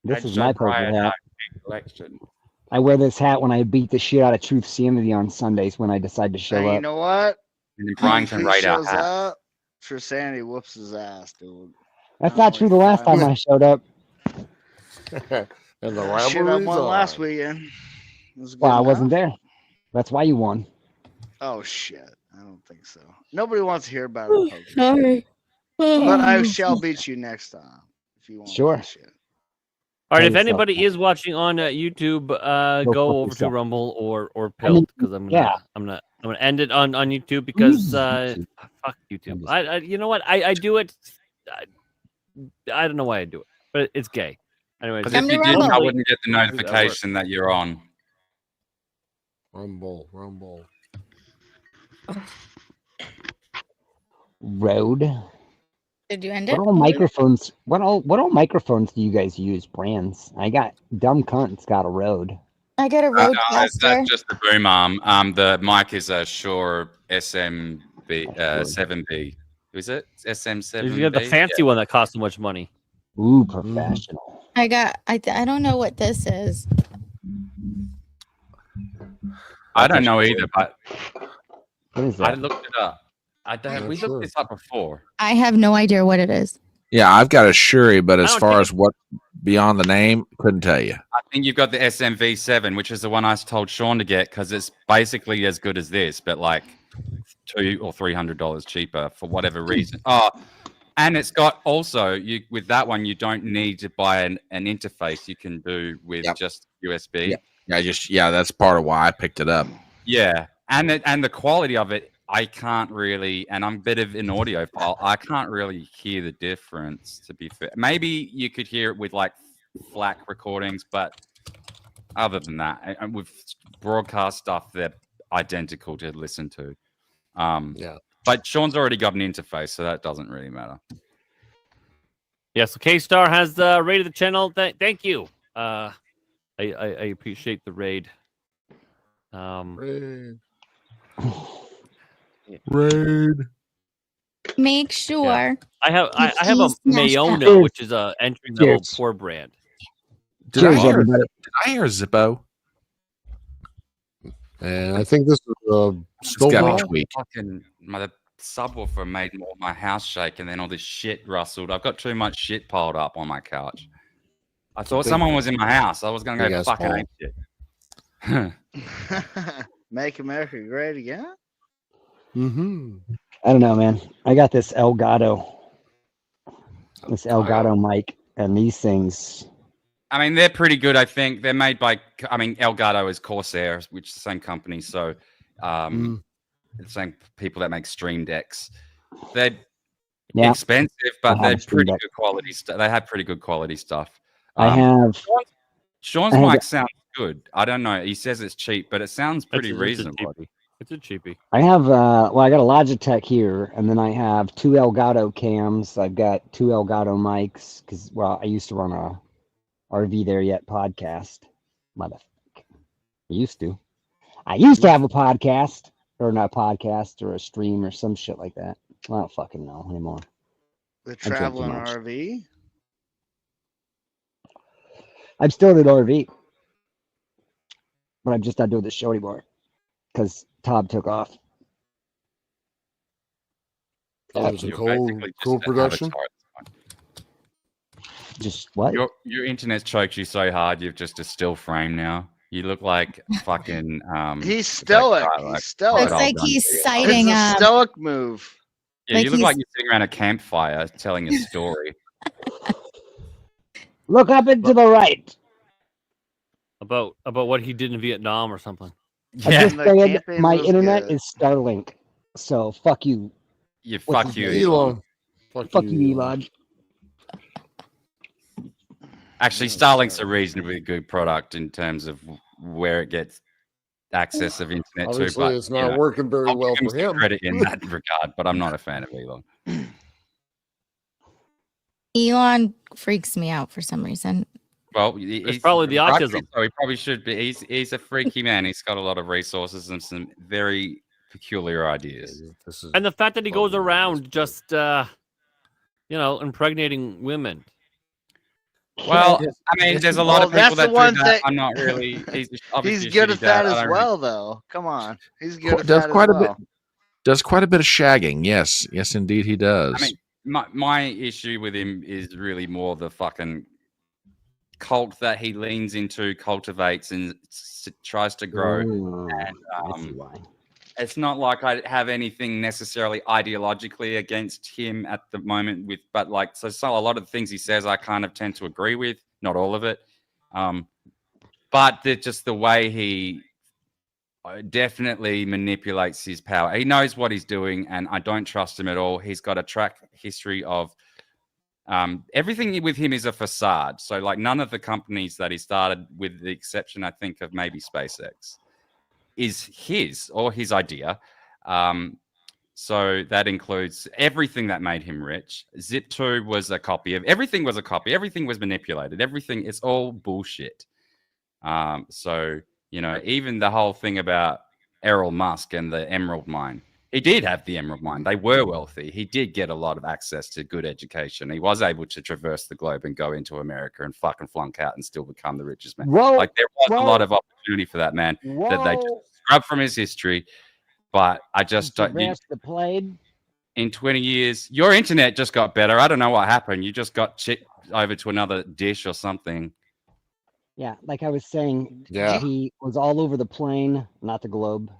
This and is show my poker Brian hat. our collection. I wear this hat when I beat the shit out of Truth Sanity on Sundays when I decide to show Hey, you up. know what? And then Brian If can he rate our shows hat. up, Sandy whoops his ass, dude. That's I'm not true. The like, last time fine. I showed up, And the Shit, I rivalry's won last on. weekend. It was good well, I enough. wasn't there. That's why you won. Oh shit! I don't think so. Nobody wants to hear about it. Poker shit. Sorry. But I shall beat you next time if you want. Sure. That shit. All right. Tell If yourself anybody that. is watching on YouTube, Go go fuck over to yourself. Rumble or I mean, Pilled because I'm yeah. gonna end it on YouTube because fuck YouTube. I you know what I do it. I don't know why I do it, but it's gay. Anyways, Because Come if to you didn't, I Rumble. wouldn't get the notification that you're on. Rumble. Road. Did you end What it? all microphones? What all microphones do you guys use? Brands? I got dumb cunt's got a Rode. I got a No, roadcaster. that's just the boom arm. The mic is a Shure SMB 7B. Is it SM7B? you got the fancy one that costs so much money. Ooh, professional. I got. I don't know what this is. I don't know either, but What is I that? looked it up. We Sure. looked this up before. I have no idea what it is. Yeah, I've got a Shuri, but as don't far think- as what beyond the name, couldn't tell you. I think you've got the SMV7, which is the one I told Sean to get because it's basically as good as this, but like $200 or $300 cheaper for whatever reason. Oh, and it's got also with that one you don't need to buy an interface. You can do with Yep. just USB. Yep. That's part of why I picked it up. Yeah, and the quality of it, I can't really, and I'm a bit of an audiophile. I can't really hear the difference. To be fair, maybe you could hear it with like FLAC recordings, but other than that, and with broadcast stuff, they're identical to listen to. Yeah. But Sean's already got an interface, so that doesn't really matter. Yeah, so K-Star has rated the channel. Thank you. I appreciate the raid. Raid. Raid. Make sure. I have a Please smash that. Mayona, which is a entry level Cheers. poor brand. Did I Cheers, hear? everybody. Did I hear Zippo? And I think this is It's got Stonewall. me tweaked. Fucking my subwoofer made all my house shake, and then all this shit rustled. I've got too much shit piled up on my couch. I thought big- someone was in my house. I was gonna big go ass fucking ball. ape shit. Make America great again. Mm-hmm. I don't know, man. I got this Elgato mic, and these things. I mean, they're pretty good. I think they're made by. I mean, Elgato is Corsair, which is the same company. So, the same people that make Stream Decks. They're Yeah, expensive, but I have they're a Stream pretty Deck. good quality stuff. They have pretty good quality stuff. I have. Sean's I have mic sounds good. I don't know. He says it's cheap, but it sounds pretty reasonable. It's a cheapie. I have. Well, I got a Logitech here, and then I have two Elgato cams. I've got two Elgato mics because, well, I used to run a RV There Yet podcast. Motherfucker. Used to. I used to have a podcast, or not a podcast, or a stream, or some shit like that. I don't fucking know anymore. The too traveling much. RV. I'm still in an RV, but I'm just not doing the show anymore because Tom took off. Oh, it was a You're basically just an co-production. avatar. Just what? Your internet choked you so hard, you've just a still frame now. You look like fucking. He's that stoic. guy, He's like, stoic. Looks I'll like run he's to you. citing It's a stoic move. Yeah, like you look like he's- you're sitting around a campfire telling a story. Look up and to the right. About what he did in Vietnam or something. I'm Yeah, just the saying camping my was internet good. is Starlink, so fuck you. you What's fuck his you, name? Elon. Fuck you, Elon. Actually, Starlink's a reasonably good product in terms of where it gets access of internet to. Obviously, But it's not working very I'll well give him for some him. credit in that regard, but I'm not a fan of Elon. Elon freaks me out for some reason. Well, It's probably the autism. So he probably should be. He's a freaky man. He's got a lot of resources and some very peculiar ideas. And the fact that he goes around just, impregnating women. Well, I mean, there's a lot of people that's that the one do that. thing- I'm not really. He's obviously He's good a at shitty that dad. I as don't well, though. Come on, he's good at Does that quite as a bit. well. Does quite a bit of shagging. Yes, yes, indeed, he does. I mean, my issue with him is really more the fucking cult that he leans into, cultivates, and tries to grow. I see why. It's not like I have anything necessarily ideologically against him at the moment. But a lot of the things he says, I kind of tend to agree with. Not all of it, but just the way he definitely manipulates his power. He knows what he's doing, and I don't trust him at all. He's got a track history of everything with him is a facade. So, like, none of the companies that he started, with the exception, I think, of maybe SpaceX, is his or his idea. So that includes everything that made him rich. Zip2 was a copy of everything. Was a copy. Everything was manipulated. Everything. It's all bullshit. So, even the whole thing about Errol Musk and the Emerald Mine. He did have the Emerald Mine. They were wealthy. He did get a lot of access to good education. He was able to traverse the globe and go into America and fucking flunk out and still become the richest man. Whoa, there was a whoa. lot of opportunity for that man that they just scrubbed from his history. But I just don't. The plane. In 20 years, your internet just got better. I don't know what happened. You just got shit over to another dish or something. Yeah, like I was saying, Yeah. he was all over the plane, not the globe.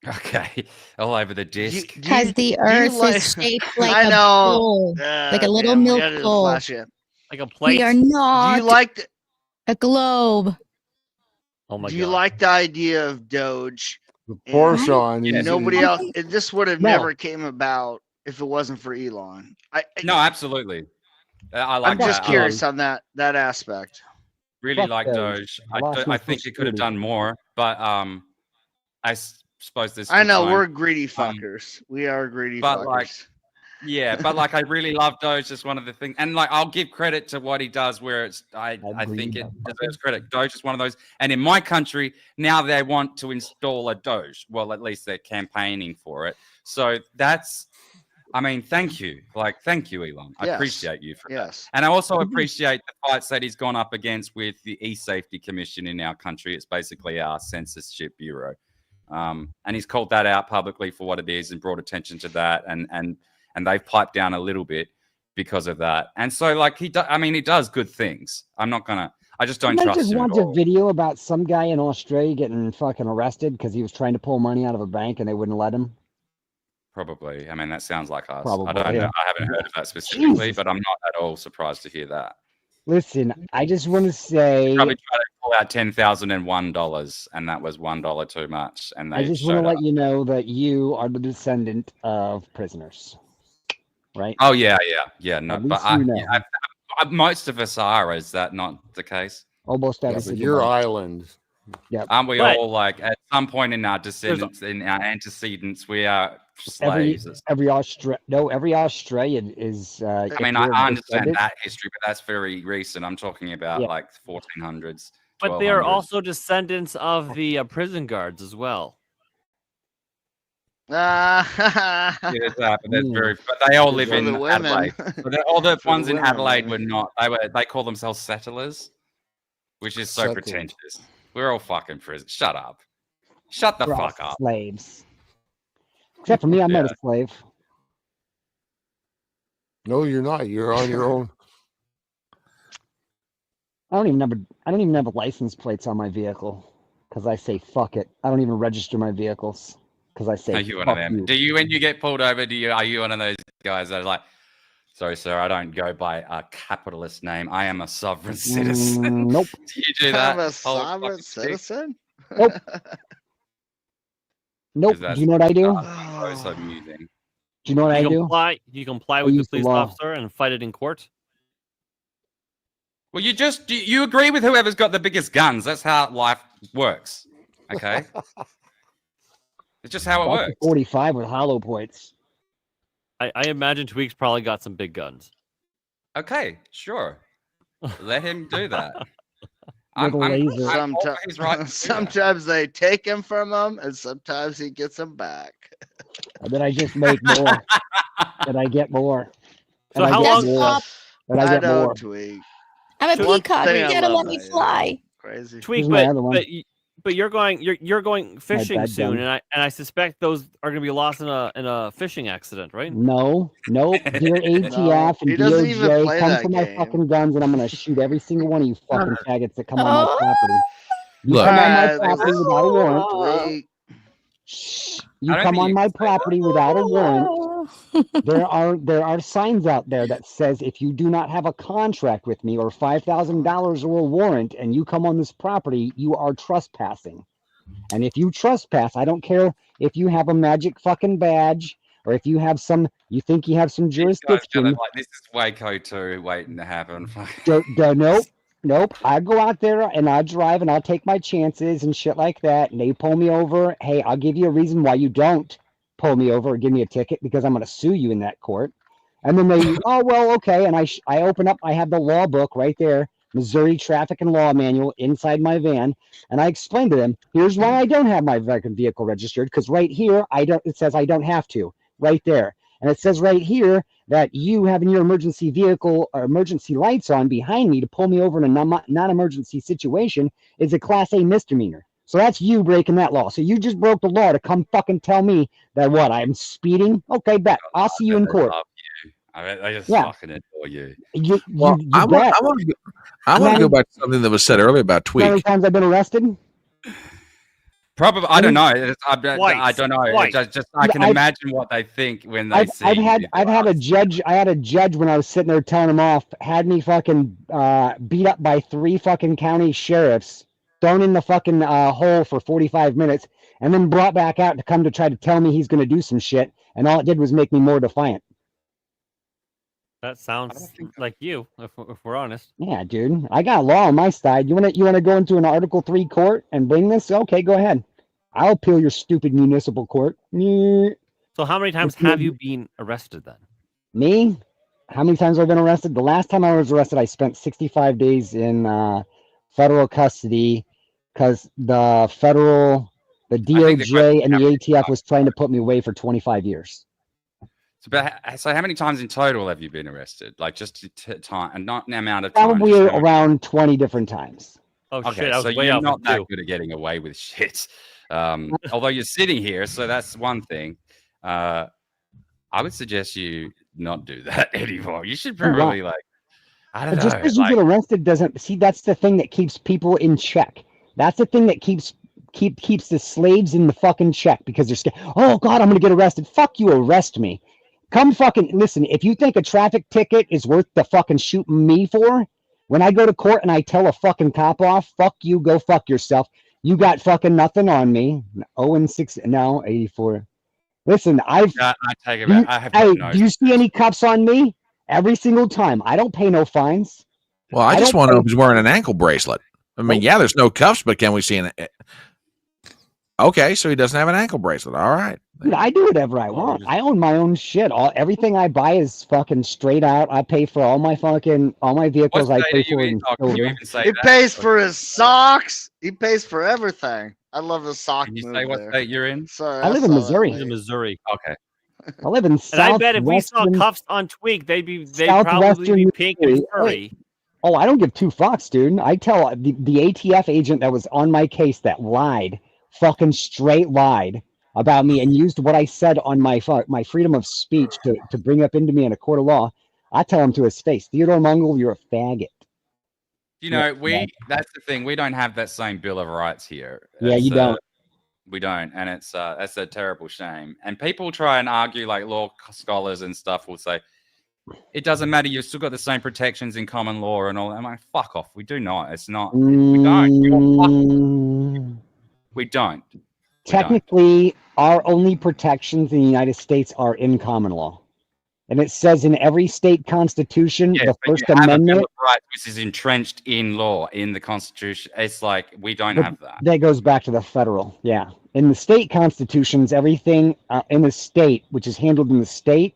Okay, all over the disc. Because the Earth is shaped like I a know. bowl, like a little Damn, we milk gotta bowl. flash it. Like a plate. We are Do not you like a globe. Oh my Do god. you like the idea of Doge? Portion. Yeah, Nobody else. This would have No. never came about if it wasn't for Elon. No, absolutely. I like I'm just that. curious on that aspect. Really Fuck like Doge. Doge. I lost my I think Social it could have Security. done more, but I suppose this. I know we're greedy fuckers. We are greedy but, fuckers. like, yeah, but like I really love Doge. That's one of the things, and like I'll give credit to what he does. Where it's I think it deserves credit. Doge is one of those, and in my country now they want to install a Doge. Well, at least they're campaigning for it. So that's. I mean, thank you. Thank you, Elon. I Yes. appreciate you for that. Yes. And I also appreciate the fights that he's gone up against with the E-Safety Commission in our country. It's basically our censorship bureau. And he's called that out publicly for what it is and brought attention to that. And they've piped down a little bit because of that. And so, like, he does good things. I just don't I trust just him at watched a all. video about some guy in Australia getting fucking arrested because he was trying to pull money out of a bank and they wouldn't let him. Probably. I mean, that sounds like us. Probably, I don't know. yeah. I haven't heard of that specifically, Jesus. but I'm not at all surprised to hear that. Listen, I just want to say, Probably tried to pull out $10,001, and that was $1 too much. And they I just want showed to up. let you know that you are the descendant of prisoners, right? Oh yeah. No, At but least you know. most of us are. Is that not the case? Almost Yeah, every but single your one. island. Yep. Aren't we Right. all like at some point in our descendants, in our antecedents, we are Every slaves? every Australian is. I mean, I understand that history, but that's very recent. I'm talking about Yeah. like 1400s. But they are 1200s. also descendants of the prison guards as well. Ah, Yeah, there's that, but but they all live for in the women. Adelaide. But all the For the ones in women, Adelaide were man. not. They call themselves settlers, which is so Settled. pretentious. We're all fucking prisoners. Shut up. Shut the We're all fuck up. slaves. Except for me, I'm not Yeah. a slave. No, you're not. You're on your own. I don't even have license plates on my vehicle because I say fuck it. I don't even register my vehicles because I say Are you one of fuck them? you. Do you, when you get pulled over, are you one of those guys that are like, sorry, sir, I don't go by a capitalist name. I am a sovereign citizen. Nope. Do you do that? I'm a whole sovereign fucking thing? citizen. Nope. Nope. Do you know what I do? So amusing. Do you know what I do? You comply I with the use the police law. officer and fight it in court. Well, you agree with whoever's got the biggest guns. That's how life works. Okay. It's just how it That's a works. 45 with hollow points. I imagine Tweak's probably got some big guns. Okay, sure. Let him do that. With a laser. I'm all for his right to do that. Sometimes they take him from him, and sometimes he gets them back. And then I just make more. And I get more. So And I how get long- more. And I I get know, more. Tweak. I'm a One peacock. thing You I gotta love let me about you. fly. Crazy. Tweak, Here's my other one. but you're going fishing bad soon, gun. and I suspect those are going to be lost in a fishing accident, right? No, nope. Dear ATF he and doesn't even DOJ, play come that for my game. fucking guns, and I'm gonna shoot every single one of you fucking faggots that come on my Oh. property. You Look. come on my Alright, property this- without a warrant. Tweak. Shh. I You don't come think on you my can say that. property without a warrant. There are signs out there that says if you do not have a contract with me or $5,000 or a warrant and you come on this property, you are trespassing. And if you trespass, I don't care if you have a magic fucking badge or if you have you think you have some These guys jurisdiction. gonna, like, this is Waco 2 waiting to happen. Nope. I go out there and I drive and I'll take my chances and shit like that. And they pull me over. Hey, I'll give you a reason why you don't pull me over or give me a ticket because I'm going to sue you in that court. And then they, oh, well, okay. And I open up, I have the law book right there, Missouri Traffic and Law Manual inside my van. And I explain to them, here's why I don't have my vehicle registered. Because right here, it says I don't have to right there. And it says right here that you having your emergency vehicle or emergency lights on behind me to pull me over in a non-emergency situation is a Class A misdemeanor. So that's you breaking that law. So you just broke the law to come fucking tell me that what, I'm speeding? Okay, bet. I'll see you in court. Love you. I just Yeah. fucking adore you. You I bet. want to go back to something that was said earlier about How many Tweak. times I've been arrested? Probably, I don't know. I Twice. don't know. Twice. I can I've- imagine what they think when they see. I've had a you. judge. I had a judge when I was sitting there telling him off. Had me fucking beat up by 3 fucking county sheriffs, thrown in the fucking hole for 45 minutes, and then brought back out to come to try to tell me he's going to do some shit. And all it did was make me more defiant. That sounds like you, if we're honest. Yeah, dude. I got law on my side. You wanna go into an Article 3 court and bring this? Okay, go ahead. I'll appeal your stupid municipal court. Me? So how many times have you been arrested then? How many times have I been arrested? The last time I was arrested, I spent 65 days in federal custody because the DOJ and the ATF was trying to put me away for 25 years. So how many times in total have you been arrested? Like just time and not an amount of time. Probably around 20 different times. Oh Okay, shit! I was so way you're off not with that two. good at getting away with shit. Although you're sitting here, so that's one thing. I would suggest you not do that anymore. You should probably I don't know. Just because you get arrested doesn't that's the thing that keeps people in check. That's the thing that keeps the slaves in the fucking check because they're scared. Oh God, I'm gonna get arrested. Fuck you, arrest me. Come fucking listen. If you think a traffic ticket is worth the fucking shooting me for, when I go to court and I tell a fucking cop off, fuck you, go fuck yourself. You got fucking nothing on me. 0-6, no 84. Listen, I take it back. I have no. Do you see any cuffs on me? Every single time. I don't pay no fines. Well, I just want to know if he's wearing an ankle bracelet. I mean, there's no cuffs, but can we see an? Okay, so he doesn't have an ankle bracelet. All right. Dude, I do whatever I want. I own my own shit. Everything I buy is fucking straight out. I pay for all my vehicles. I pay for in silver. He pays for his socks. He pays for everything. I love the sock Can you move say what there. state you're in? Sorry, I live in saw that Missouri. He's in late. Missouri. Okay. I live in And I bet if we saw southwestern cuffs on Tweak, they'd probably Southwestern be pink and Missouri. furry. Oh, I don't give two fucks, dude. I tell the ATF agent that was on my case that lied, fucking straight lied about me and used what I said on my freedom of speech to bring up into me in a court of law. I tell him to his face, Theodore Mungle, you're a faggot. You know, that's the thing. We don't have that same Bill of Rights here. Yeah, you don't. We don't, and it's that's a terrible shame. And people try and argue, like law scholars and stuff will say, it doesn't matter. You've still got the same protections in common law and all. I'm like, fuck off. We do not. It's not. We don't. We don't. Technically, our only protections in the United States are in common law. And it says in every state constitution, the First Amendment. Bill of Rights, which is entrenched in law, in the Constitution. It's like, we don't have that. That goes back to the federal. Yeah. In the state constitutions, everything in the state, which is handled in the state.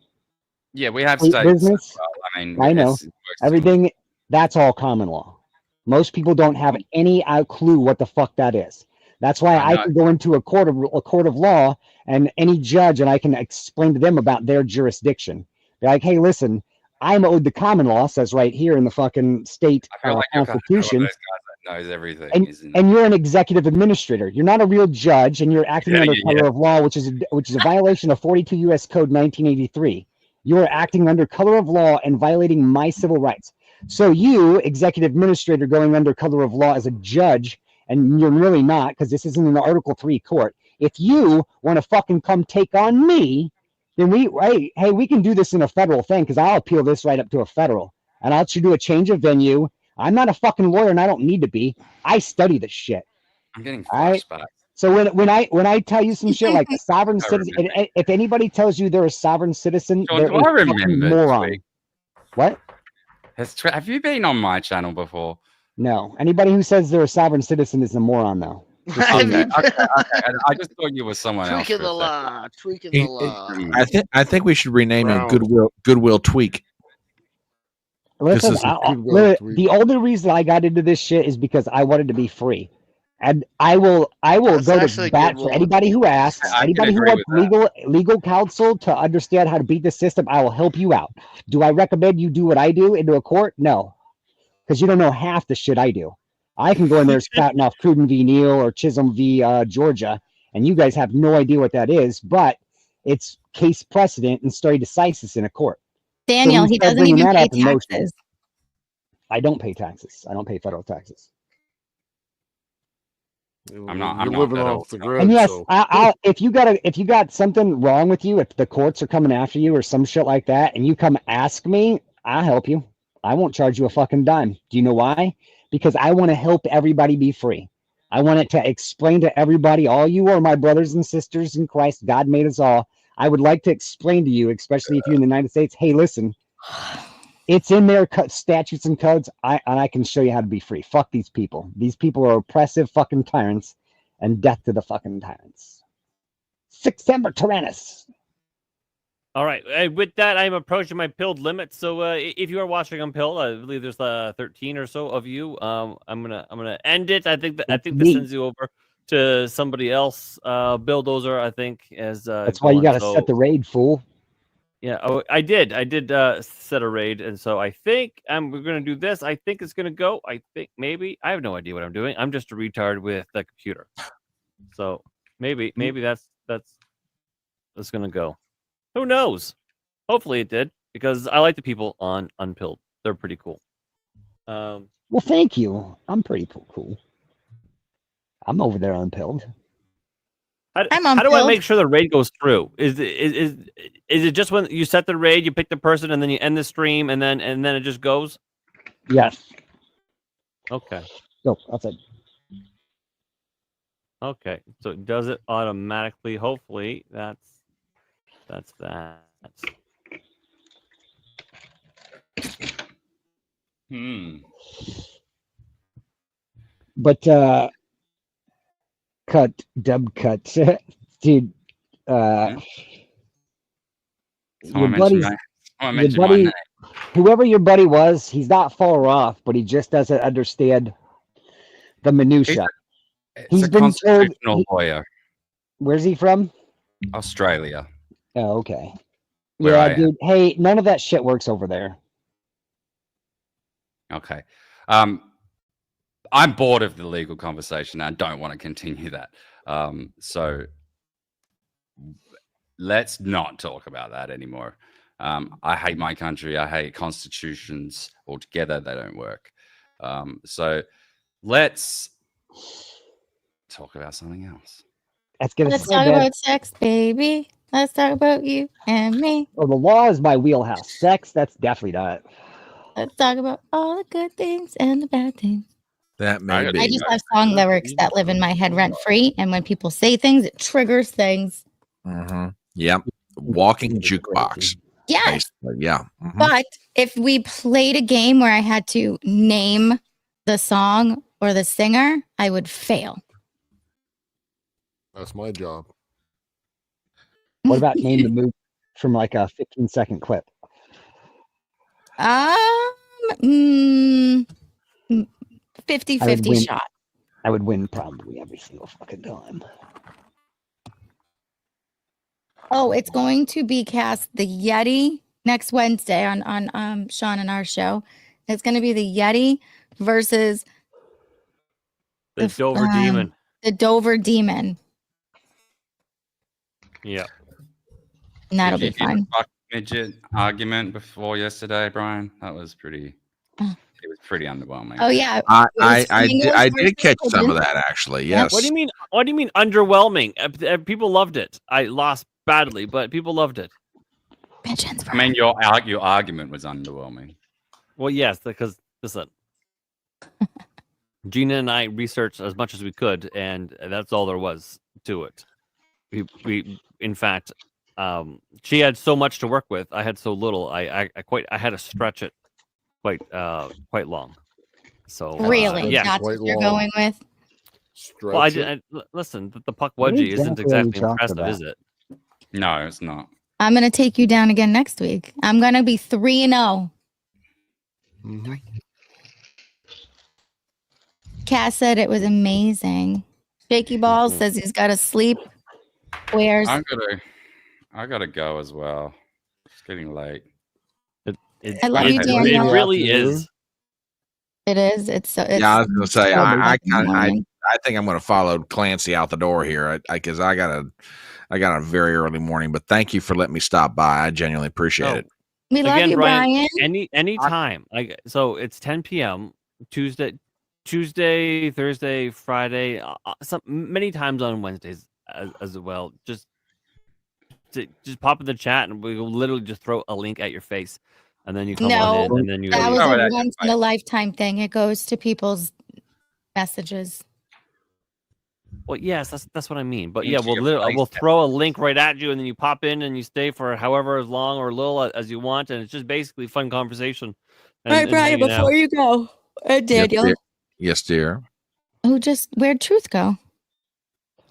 Yeah, we have state states. Business. Well. I mean, I know. Everything, that's all common law. Most people don't have any clue what the fuck that is. That's why I can go into a court of law and any judge, and I can explain to them about their jurisdiction. They're like, hey, listen, I'm owed the common law, says right here in the fucking state constitution. Those guys that knows everything, and you're an executive administrator. You're not a real judge, and you're acting under color of law, which is a violation of 42 U.S. Code 1983. You are acting under color of law and violating my civil rights. So you, executive administrator, going under color of law as a judge, and you're really not, because this isn't an Article 3 court. If you want to fucking come take on me, then we can do this in a federal thing, because I'll appeal this right up to a federal, and I'll do a change of venue. I'm not a fucking lawyer, and I don't need to be. I study this shit. I'm getting flashbacks. So when I tell you some shit like a sovereign citizen, if anybody tells you they're a sovereign citizen, John, they're do I a fucking remember moron. What? Have you been on my channel before? No. Anybody who says they're a sovereign citizen is a moron, though. Okay. I just thought you were someone else. Tweaking the law. Tweaking the law. I think we should rename him Goodwill Tweak. Listen, the only reason I got into this shit is because I wanted to be free. And I will go to bat for anybody who asks, anybody who wants legal counsel to understand how to beat the system. I will help you out. Do I recommend you do what I do into a court? No, because you don't know half the shit I do. I can go in there spouting off Cruden v. Neal or Chisholm v. Georgia, and you guys have no idea what that is, but it's case precedent and stare decisis in a court. Daniel, he doesn't even pay taxes. I don't pay taxes. I don't pay federal taxes. I'm living off the grid. And yes, so. if you got something wrong with you, if the courts are coming after you or some shit like that, and you come ask me, I'll help you. I won't charge you a fucking dime. Do you know why? Because I want to help everybody be free. I want it to explain to everybody, all you are my brothers and sisters in Christ. God made us all. I would like to explain to you, especially if you're in the United States, hey, listen, it's in their statutes and codes, and I can show you how to be free. Fuck these people. These people are oppressive fucking tyrants, and death to the fucking tyrants. September Tyrannus. All right. With that, I'm approaching my pilled limit. So if you are watching Unpilled, I believe there's 13 or so of you. I'm gonna end it. I think this sends you over to somebody else. Bulldozer, I think, as that's why you got to set the raid, fool. Yeah, I did set a raid, and so I think we're gonna do this. I think it's gonna go. I think maybe I have no idea what I'm doing. I'm just a retard with the computer. So maybe that's gonna go. Who knows? Hopefully it did, because I like the people on Unpilled. They're pretty cool. Well, thank you. I'm pretty cool. I'm over there Unpilled. How do I make sure the raid goes through? Is it just when you set the raid, you pick the person, and then you end the stream, and then it just goes? Yes. Okay. Go outside. Okay, so it does it automatically. Hopefully, that's that. But dub cut, dude. Someone your mentioned buddy's, my, someone your mentioned my buddy, name. whoever your buddy was, he's not far off, but he just doesn't understand the minutia. It's He's a been told. constitutional lawyer. Where's he from? Australia. Oh, okay. Where I Yeah, am. dude. Hey, none of that shit works over there. Okay. I'm bored of the legal conversation. I don't want to continue that. So let's not talk about that anymore. I hate my country. I hate constitutions altogether. They don't work. So let's talk about something else. Let's talk about sex, baby. Let's talk about you and me. Well, the law is my wheelhouse. Sex, that's definitely not. Let's talk about all the good things and the bad things. That may I be. just have song lyrics that live in my head rent free, and when people say things, it triggers things. Mm-hmm. Yep. Walking jukebox. Yes. Basically. Yeah. Mhm. But if we played a game where I had to name the song or the singer, I would fail. That's my job. What about name the movie from like a 15-second clip? 50-50 shot. I would win probably every single fucking time. Oh, it's going to be cast the Yeti next Wednesday on Sean and our show. It's going to be the Yeti versus The Dover Demon. The Dover Demon. Yeah. And that'll Did be you hear fun. the fuck midget argument before yesterday, Brian? That was pretty. It was pretty underwhelming. Oh yeah. I did catch some of that actually. Yes. What do you mean? What do you mean underwhelming? People loved it. I lost badly, but people loved it. I mean, your argument was underwhelming. Well, yes, because listen, Gina and I researched as much as we could, and that's all there was to it. We in fact, she had so much to work with. I had so little. I had to stretch it quite long. So Really, yeah, that's what you're going with. Well, listen. The puck wedgie isn't exactly impressive, is it? No, it's not. I'm going to take you down again next week. I'm going to be 3-0. Cass said it was amazing. Shaky Balls says he's got to sleep. Where's I gotta go as well. It's getting late. I love you, Daniel. It really is. It is. It's so. It's Yeah, I was going to say, I morning. think I'm going to follow Clancy out the door here because I got a very early morning. But thank you for letting me stop by. I genuinely appreciate it. We love you, Brian. Any time. So it's 10 p.m. Tuesday, Thursday, Friday. Many times on Wednesdays as well. Just pop in the chat and we will literally just throw a link at your face, and then you come on in, and then you. That was a once in a lifetime thing. It goes to people's messages. Well, yes, that's what I mean. But yeah, we'll throw a link right at you, and then you pop in and you stay for however as long or little as you want, and it's just basically fun conversation. All right, Brian, before you go, Daniel. Yes, dear. Where'd Truth go?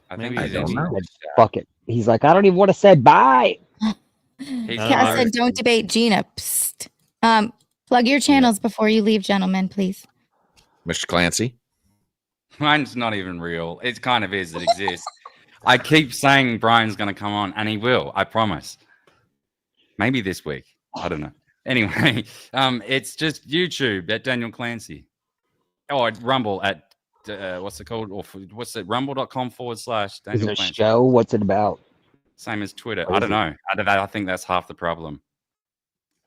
I think I don't know. Fuck it. He's like, I don't even want to say bye. Cass said, "Don't debate Gina." Psst. Plug your channels before you leave, gentlemen, please. Mr. Clancy. Mine's not even real. It kind of is. It exists. I keep saying Brian's going to come on, and he will. I promise. Maybe this week. I don't know. Anyway, it's just YouTube at Daniel Clancy. Oh, at Rumble at what's it called? Or what's it? Rumble.com/Daniel Is it a Clancy. show? What's it about? Same as Twitter. What I is don't know. I think that's half the problem.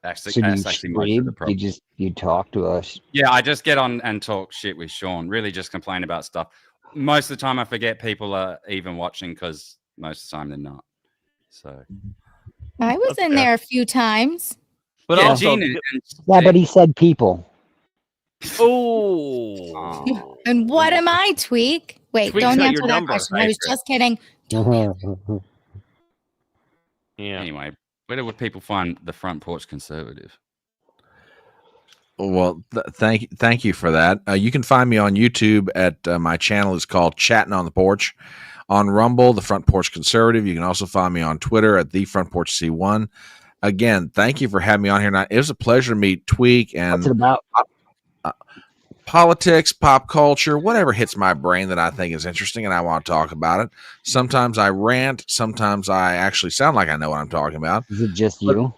Actually, So that's you actually most of the stream? problem. You talk to us? Yeah, I just get on and talk shit with Sean. Really, just complain about stuff. Most of the time, I forget people are even watching because most of the time they're not. So I was in there a few times. But yeah, also, Gina, Yeah, but he said people. oh, And what am I, Tweak? Wait, Tweak's don't got answer your that number. question. I was just kidding. yeah. Anyway, where would people find the Front Porch Conservative? Well, thank you for that. You can find me on YouTube at my channel is called Chatting on the Porch. on Rumble, The Front Porch Conservative. You can also find me on Twitter at The Front Porch C1. Again, thank you for having me on here tonight. It was a pleasure to meet Tweak and What's it about? Politics, pop culture, whatever hits my brain that I think is interesting and I want to talk about it. Sometimes I rant. Sometimes I actually sound like I know what I'm talking about. Is it just you?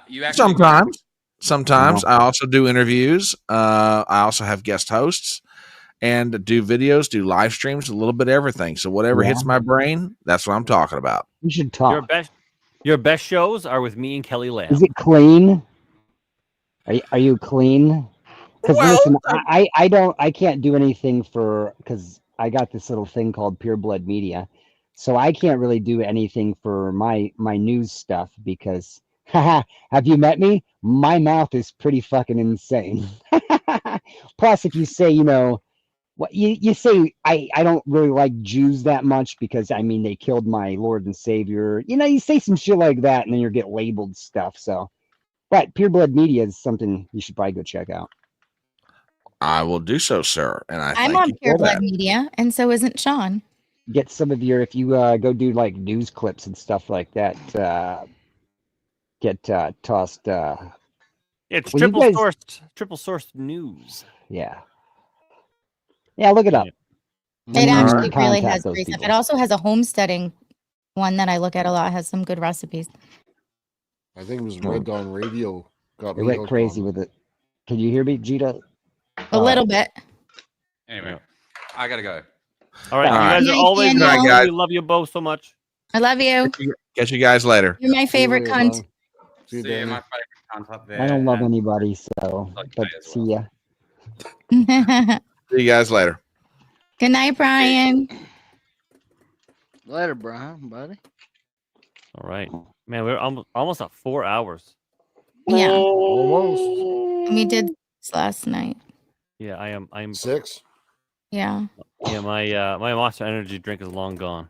You actually Sometimes I also do interviews. I also have guest hosts and do videos, do live streams, a little bit of everything. So whatever hits my brain, that's what I'm talking about. We should talk. Your best shows are with me and Kelly Lamb. Is it clean? Are you clean? Because listen, I can't do anything because I got this little thing called Pure Blood Media, so I can't really do anything for my news stuff because, have you met me? My mouth is pretty fucking insane. Plus, if you say, what you say, I don't really like Jews that much because I mean they killed my Lord and Savior. You say some shit like that and then you get labeled stuff. So, but Pure Blood Media is something you should probably go check out. I will do so, sir. And I'm on Pure Blood Media, and so isn't Sean. Get some of your, if you go do like news clips and stuff like that, get tossed. It's triple sourced news. Yeah, look it up. It actually really has great stuff. It also has a homesteading one that I look at a lot. It has some good recipes. I think it was Red Dawn Radio. They went crazy with it. Can you hear me, Gina? A little bit. Anyway, I gotta go. All right, you guys are always guys. We love you both so much. I love you. Catch you guys later. You're my favorite cunt. See you, my favorite cunt up there. I don't love anybody, so but see ya. See you guys later. Good night, Brian. Later, Brian, buddy. All right, man. We're almost at 4 hours. Yeah, Almost. we did this last night. Yeah, I'm 6. Yeah. Yeah, my Monster Energy drink is long gone.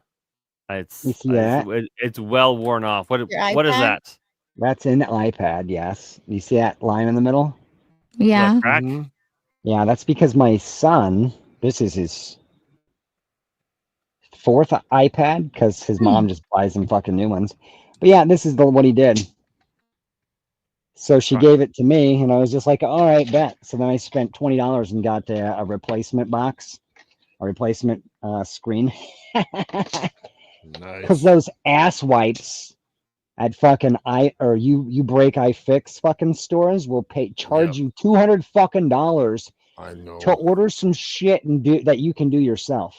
It's well worn off. What is that? That's an iPad. Yes, you see that line in the middle? Yeah. Yeah, that's because my son. This is his 4th iPad because his mom just buys him fucking new ones. But yeah, this is what he did. So she gave it to me, and I was just like, all right, bet. So then I spent $20 and got a replacement box, a replacement screen. Nice. Because those ass wipes at fucking you break iFix fucking stores will charge you $200 fucking dollars to order some shit and do that you can do yourself.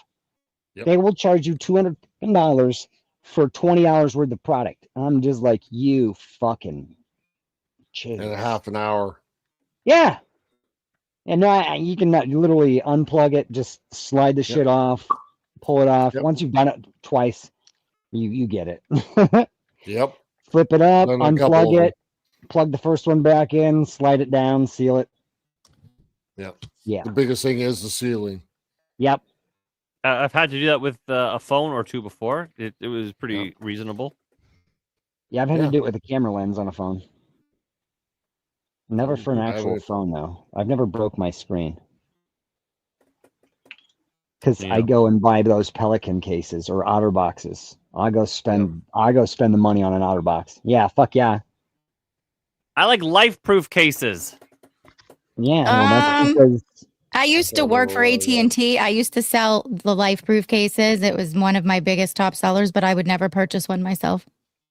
Yep. They will charge you $200 for 20 hours worth of product. I'm just like, you fucking. Jeez. And a half an hour. Yeah. And you can literally unplug it, just slide the shit off, pull it off. Once you've done it twice, you get it. Yep. Flip it up, unplug it, plug the first one back in, slide it down, seal it. Yep. Yeah. The biggest thing is the sealing. Yep. I've had to do that with a phone or two before. It was pretty reasonable. Yeah, I've had to do it with a camera lens on a phone. Never for an actual phone, though. I've never broke my screen. Because I go and buy those Pelican cases or Otter boxes. I go spend the money on an Otter box. Yeah, fuck yeah. I like life-proof cases. Yeah, well, that's because I used to work for AT&T. I used to sell the life-proof cases. It was one of my biggest top sellers, but I would never purchase one myself.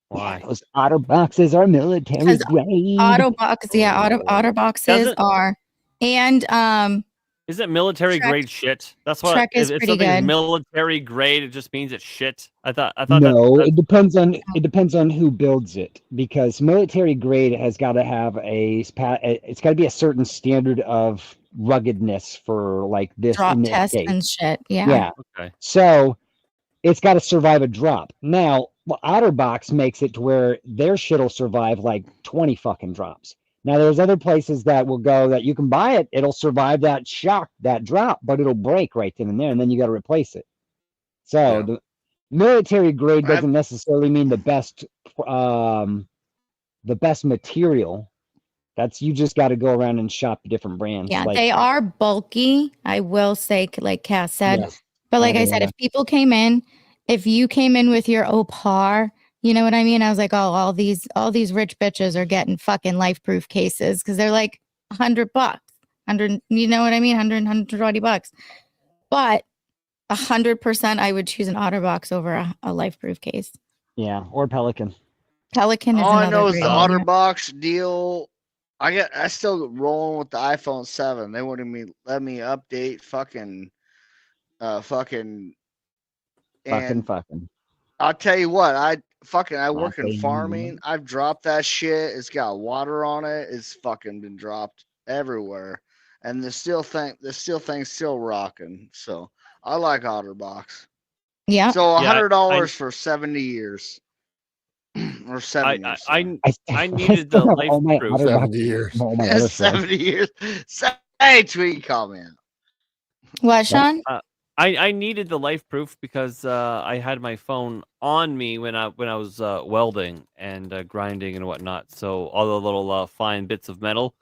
Why? Those Otter boxes are military grade. Otter boxes are, and is it military grade shit? That's what. Trek is if pretty something good. is military grade, it just means it's shit. I thought. No, it depends on who builds it, because military grade has got to have it's got to be a certain standard of ruggedness for like this drop in this test case. and shit. Yeah. Yeah. Okay. So it's got to survive a drop. Now, OtterBox makes it to where their shit will survive like 20 fucking drops. Now, there's other places that will go that you can buy it. It'll survive that shock, that drop, but it'll break right then and there, and then you got to replace it. So the military grade doesn't necessarily mean the best material. That's, you just got to go around and shop different brands. Yeah, they are bulky. I will say, like Cass said. Yes. But like I said, if people came in if you came in with your Opar, you know what I mean? I was like, oh, all these rich bitches are getting fucking life proof cases because they're like $100, 100, you know what I mean? 100, 120 bucks. But 100%, I would choose an OtterBox over a life proof case. Yeah, or Pelican. Pelican is All I another know is great the one. OtterBox deal. I still rolling with the iPhone 7. They wouldn't let me update fucking. Fucking. I'll tell you what, I work in Fucking. farming. I've dropped that shit. It's got water on it. It's fucking been dropped everywhere. And the steel thing's still rocking. So I like OtterBox. Yeah. So $100 for 70 years. Or 7 years. I needed the life proof. 70 years. 70 years. Hey, tweet comment. What, Sean? I needed the life proof because I had my phone on me when I was welding and grinding and whatnot. So all the little fine bits of metal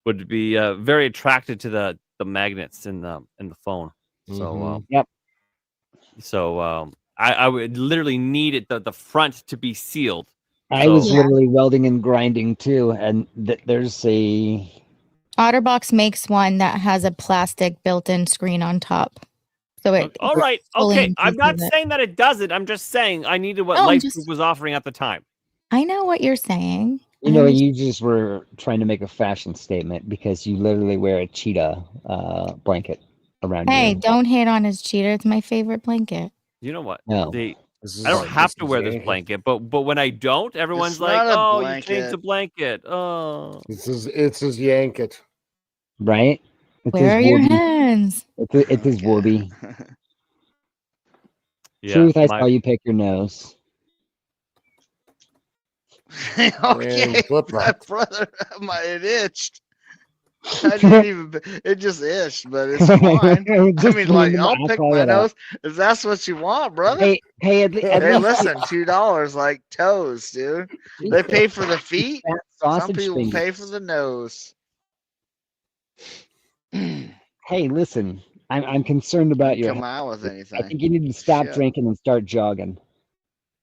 would be very attracted to the magnets in the phone. So yep. So I would literally need it the front to be sealed. I was literally welding and grinding too, and there's a OtterBox makes one that has a plastic built-in screen on top. So it. All right. Okay. I'm not saying that it doesn't. I'm just saying I needed what Life Proof was offering at the time. I know what you're saying. You know, you just were trying to make a fashion statement because you literally wear a cheetah blanket around you. Hey, don't hate on his cheetah. It's my favorite blanket. You know what? No. I don't have to wear this blanket, but when I don't, everyone's like, "Oh, you changed the blanket." Oh, it's his yanket, right? Where are your hands? It's his whoopee. Yeah, Truth, I saw you pick your nose. Okay, my brother, it itched. I didn't even. It just itched, but it's fine. I mean, like, I'll pick my nose if that's what you want, brother. Hey, at listen, $2 like toes, dude. They pay for the feet. Some people pay for the nose. Hey, listen, I'm concerned about your. Come out with anything. I think you need to stop drinking and start jogging.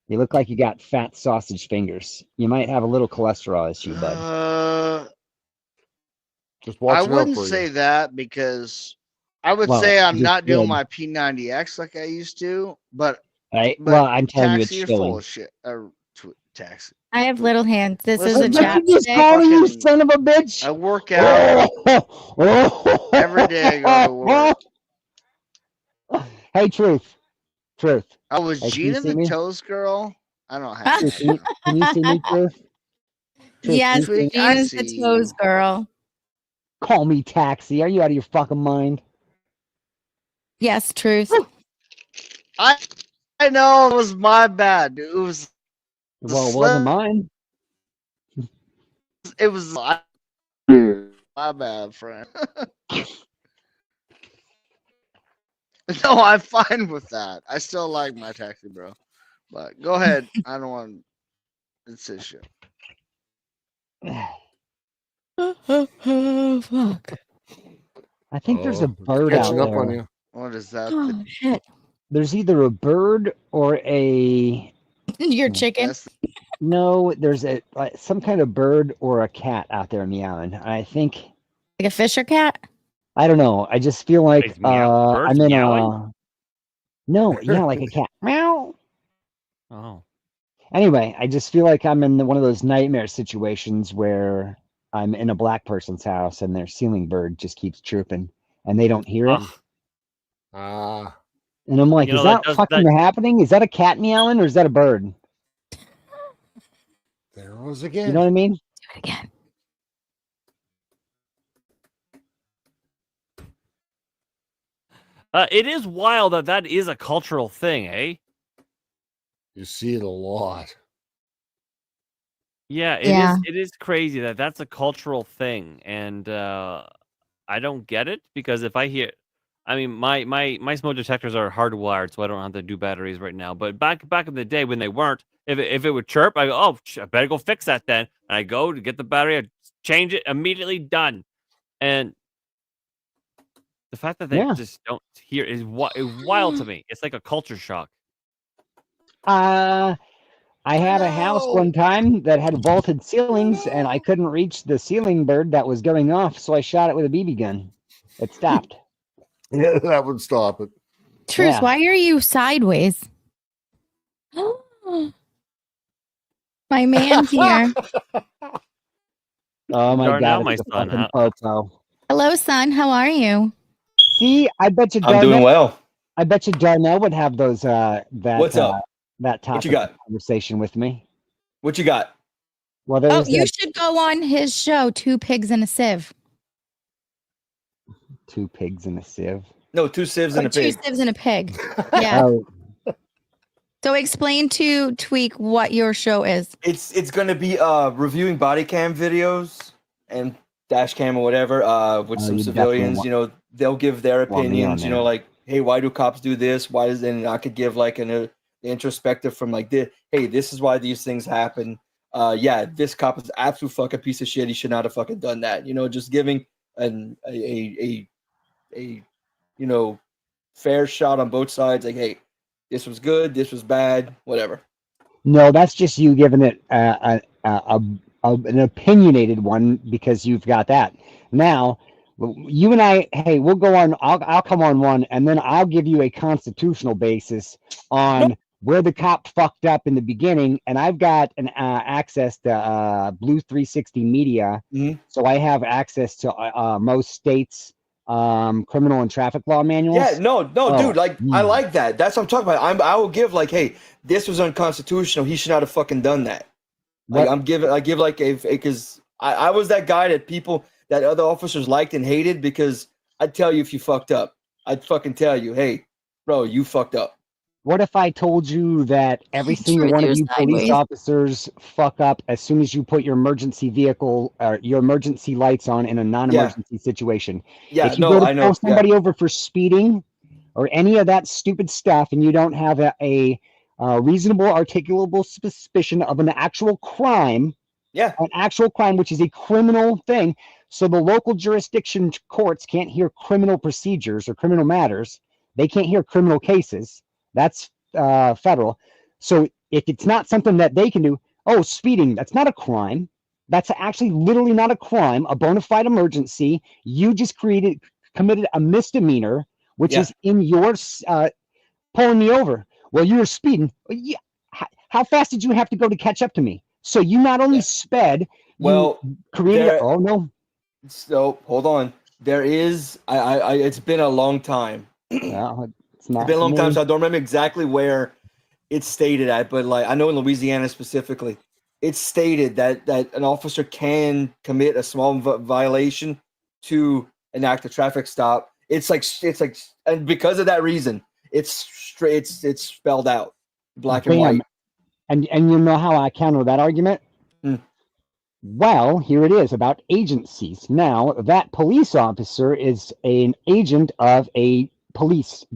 You look like you got fat sausage fingers. You might have a little cholesterol issue, bud. Just I wouldn't say that because I would say I'm not doing my P90X like I used to, but well, I'm telling you, it's you're showing. full of shit. Taxi. I have little hands. This Listen, is a chapstick. Just call you son of a bitch. I work out every day. I go to work. Hey, truth. I was Gina the Toes Girl. I don't have. Can you see me, Truth? Yes, Gina's the Toes Girl. Call me Taxi. Are you out of your fucking mind? Yes, Truth. I know it was my bad. It was. Well, it wasn't mine. It was my bad, friend. No, I'm fine with that. I still like my taxi, bro. But go ahead. I don't want. It's his shit. Oh, fuck. I think there's a bird out up there. on you. What is that? Oh, shit. There's either a bird or a. Your chicken? No, there's some kind of bird or a cat out there meowing. I think. Like a Fisher cat? I don't know. I just feel like I'm in meowing? No, yeah, like a cat. Meow. Oh. Anyway, I just feel like I'm in one of those nightmare situations where I'm in a black person's house and their ceiling bird just keeps chirping and they don't hear it. And I'm like, is that fucking happening? Is that a cat meowing or is that a bird? There it was again. You know what I mean? Do it again. It is wild that is a cultural thing, eh? You see it a lot. Yeah, it is crazy that's a cultural thing, and I don't get it because if I hear, I mean, my smoke detectors are hardwired, so I don't have to do batteries right now. But back in the day when they weren't, if it would chirp, I go, oh, I better go fix that then. And I go to get the battery, I change it, immediately done. And the fact that they just don't hear is wild to me. It's like a culture shock. I had a house one time that had vaulted ceilings, and I couldn't reach the ceiling bird that was going off, so I shot it with a BB gun. It stopped. Yeah, that would stop it. Truce, Yeah. why are you sideways? My man's here. Oh my Darnell, god, my it's a son. fucking popo. Hello, son. How are you? See, I bet you I'm Darnell. doing well. I bet you Darnell would have those that What's up? that What topic you got? of conversation with me. What you got? Well, Oh, there's you that should go on his show, Two Pigs in a Sieve. 2 pigs in a sieve. No, 2 sieves Or and a two pig. sieves and a pig. Yeah. Oh, So explain to Tweak what your show is. It's gonna be reviewing body cam videos and dash cam or whatever with some you definitely civilians. want- You know, they'll give their want me on opinions. You know, there. like, hey, why do cops do this? Why is then I could give like an introspective from like this. Hey, this is why these things happen. Yeah, this cop is an absolute fucking piece of shit. He should not have fucking done that. You know, just giving a you know, fair shot on both sides. Like, hey, this was good, this was bad, whatever. no, that's just you giving it an opinionated one because you've got that. Now, you and I, hey, we'll go on. I'll come on one, and then I'll give you a constitutional basis on where the cop fucked up in the beginning. And I've got an access to Blue 360 Media, so I have access to most states' criminal and traffic law manuals. Yeah, no, dude, like I like that. That's what I'm talking about. I will give like, hey, this was unconstitutional. He should not have fucking done that. Like I give like because I was that guy that other officers liked and hated because I'd tell you if you fucked up. I'd fucking tell you, hey, bro, you fucked up. What if I told you that every single one of you police officers fuck up as soon as you put your emergency vehicle or your emergency lights on in a non-emergency situation? Yeah, if you go to pull somebody over for speeding or any of that stupid stuff, and you don't have a reasonable, articulable suspicion of an actual crime, an actual crime, which is a criminal thing, so the local jurisdiction courts can't hear criminal procedures or criminal matters. They can't hear criminal cases. That's federal. So if it's not something that they can do, speeding, that's not a crime. That's actually literally not a crime, a bona fide emergency. You just committed a misdemeanor, which is in your pulling me over. Well, you were speeding. Yeah. How fast did you have to go to catch up to me? So you not only sped, you created. Oh no. So hold on. There is. It's been a long time. It's not. It's been a long time, so I don't remember exactly where it's stated at, but like I know in Louisiana specifically, it's stated that an officer can commit a small violation to enact a traffic stop. It's like, and because of that reason, it's spelled out, black and white. And you know how I counter that argument? Well, here it is about agencies. Now, that police officer is an agent of a police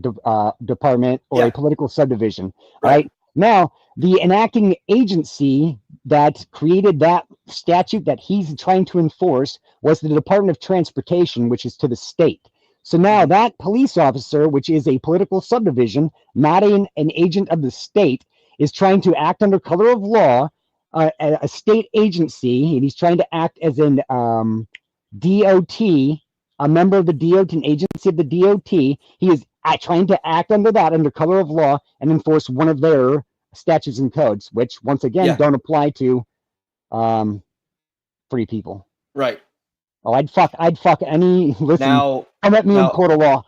department or a political subdivision. Right? Now, the enacting agency that created that statute that he's trying to enforce was the Department of Transportation, which is to the state. So now that police officer, which is a political subdivision, not an agent of the state, is trying to act under color of law, a state agency, and he's trying to act as an DOT, a member of the DOT, an agency of the DOT. He is trying to act under that, under color of law, and enforce one of their statutes and codes, which, once again, don't apply to free people. Right. Oh, I'd fuck any. Listen, come at me in court of law.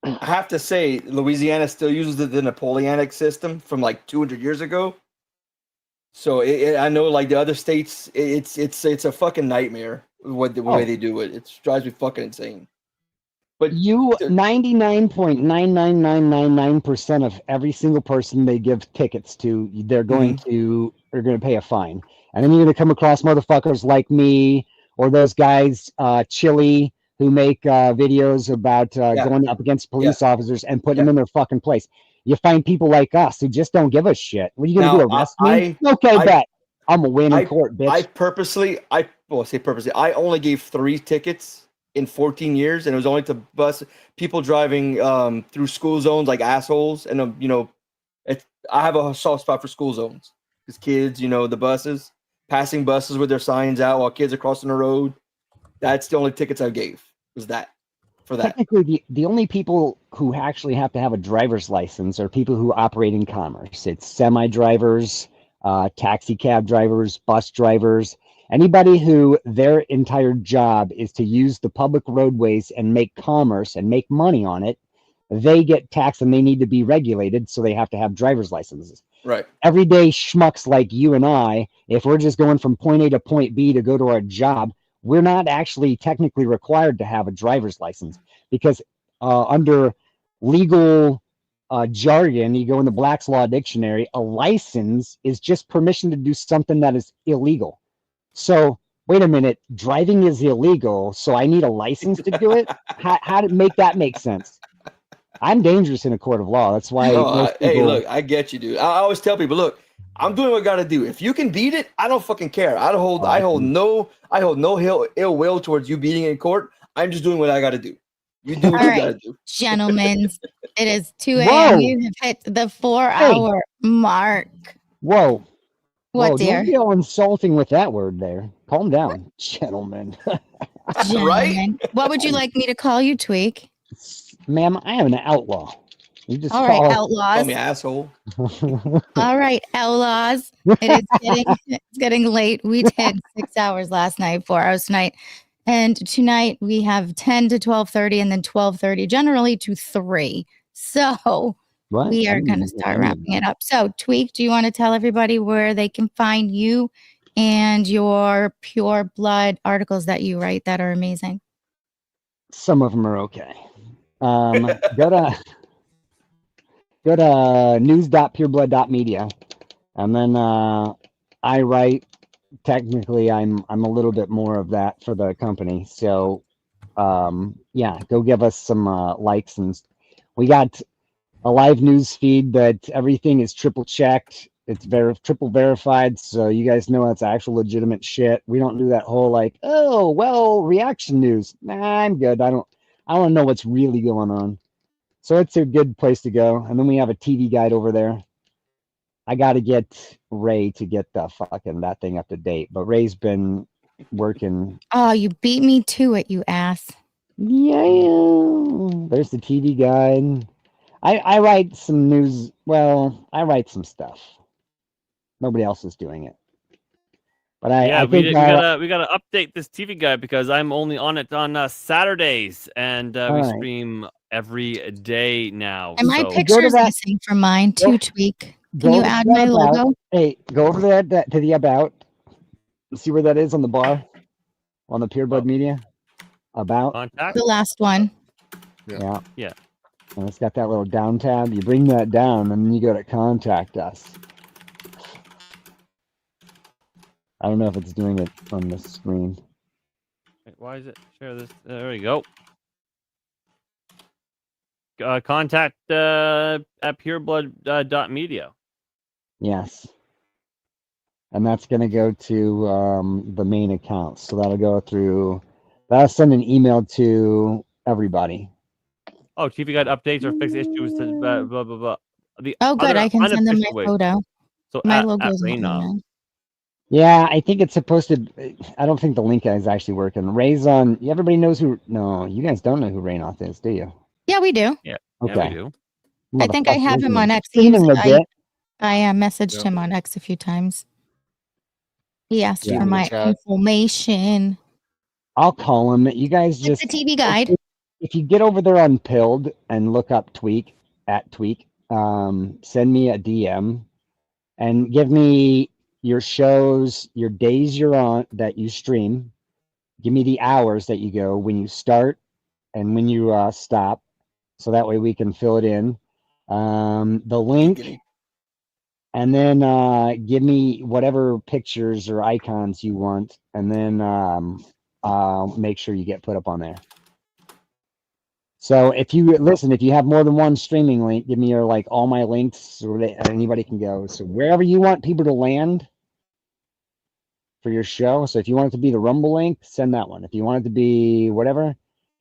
I have to say, Louisiana still uses the Napoleonic system from like 200 years ago. So I know, like the other states, it's a fucking nightmare the way they do it. It drives me fucking insane. But 99.99999% of every single person they give tickets to, they're going to pay a fine, and then you're going to come across motherfuckers like me or those guys, Chili, who make videos about going up against police officers and putting them in their fucking place. You find people like us who just don't give a shit. What are you going to do, arrest me? Okay, bet. I'm going to win in court, bitch. I only gave 3 tickets in 14 years, and it was only to bus people driving through school zones like assholes and, I have a soft spot for school zones because kids, the buses, passing buses with their signs out while kids are crossing the road. That's the only tickets I gave for that. Technically, the only people who actually have to have a driver's license are people who operate in commerce. It's semi-drivers, taxi cab drivers, bus drivers, anybody who their entire job is to use the public roadways and make commerce and make money on it. They get taxed and they need to be regulated, so they have to have driver's licenses. Right. Everyday schmucks like you and I, if we're just going from point A to point B to go to our job, we're not actually technically required to have a driver's license because under legal jargon, you go in the Black's Law Dictionary, a license is just permission to do something that is illegal. So wait a minute, driving is illegal, so I need a license to do it? How did make sense? I'm dangerous in a court of law. That's why. Hey, look, I get you, dude. I always tell people, look, I'm doing what I got to do. If you can beat it, I don't fucking care. I hold no ill will towards you beating in court. I'm just doing what I got to do. You do what you got to do. Gentlemen, it is 2 a.m. You have hit the 4-hour mark. Whoa. What, dear? Don't be all insulting with that word there. Calm down, gentlemen. Right? What would you like me to call you, Tweak? Ma'am, I am an outlaw. You just all right, outlaws. Call me asshole. All right, outlaws. It's getting late. We did 6 hours last night, 4 hours tonight. And tonight we have 10 to 12:30 and then 12:30, generally to 3. So we are going to start wrapping it up. So Tweak, do you want to tell everybody where they can find you and your pure blood articles that you write that are amazing? Some of them are okay. Go to news.pureblood.media, and then I write. Technically, I'm a little bit more of that for the company. So, yeah, go give us some likes, and we got a live news feed that everything is triple checked. It's triple verified, so you guys know that's actual legitimate shit. We don't do that whole like, oh well, reaction news. Nah, I'm good. I don't know what's really going on. So it's a good place to go. And then we have a TV guide over there. I got to get Ray to get that thing up to date. But Ray's been working. Oh, you beat me to it, you ass. Yeah. There's the TV guide. I write some news. Well, I write some stuff. Nobody else is doing it. But I think we gotta update this TV guide because I'm only on it on Saturdays, and we stream every day now. And my picture's missing from mine too, Tweak. Can you add my logo? Hey, go over there to the about. See where that is on the bar? On the Pure Blood Media? About? Contact? The last one. Yeah. Yeah. And it's got that little down tab. You bring that down, and then you go to contact us. I don't know if it's doing it on the screen. Wait, why is it? Share this. There we go. Contact at pureblood.media. Yes. And that's going to go to the main account. So that'll send an email to everybody. Oh, TV guide updates or fixed issues. Blah, blah, blah, blah. Good. I can send them my photo. So my logo's not. Yeah, I think it's supposed to. I don't think the link is actually working. Ray's on. Everybody knows who. No, you guys don't know who Raynoth is, do you? Yeah, we do. Yeah. Okay. Yeah, we do. I think I have him on X. I messaged him on X a few times. He asked for my information. I'll call him. You guys just. It's a TV guide. If you get over there on Pilled and look up Tweak, send me a DM and give me your shows, your days you're on that you stream. Give me the hours that you go when you start and when you stop, so that way we can fill it in. The link, and then give me whatever pictures or icons you want, and then I'll make sure you get put up on there. So if you have more than one streaming link, give me your all my links so that anybody can go. So wherever you want people to land for your show. So if you want it to be the Rumble link, send that one. If you want it to be whatever, if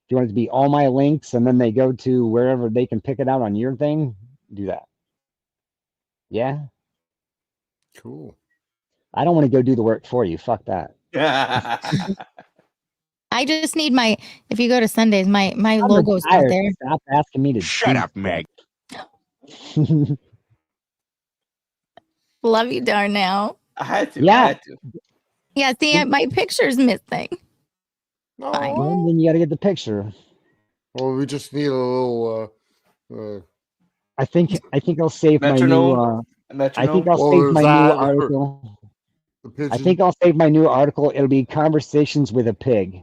you want it to be all my links and then they go to wherever they can pick it out on your thing, do that. Yeah. Cool. I don't want to go do the work for you. Fuck that. I just need my. If you go to Sundays, my I'm logo's not retired. there. Stop asking me to Shut up, Meg. Love you, Darnell. I had to. Yeah. I had to. Yeah, see, my picture's missing. Fine. Well, then you got to get the picture. Well, we just need a little. I think I'll save Metronome? my new. I think I'll Well, save there's my new that, or article. the I pigeon. think I'll save my new article. It'll be conversations with a pig,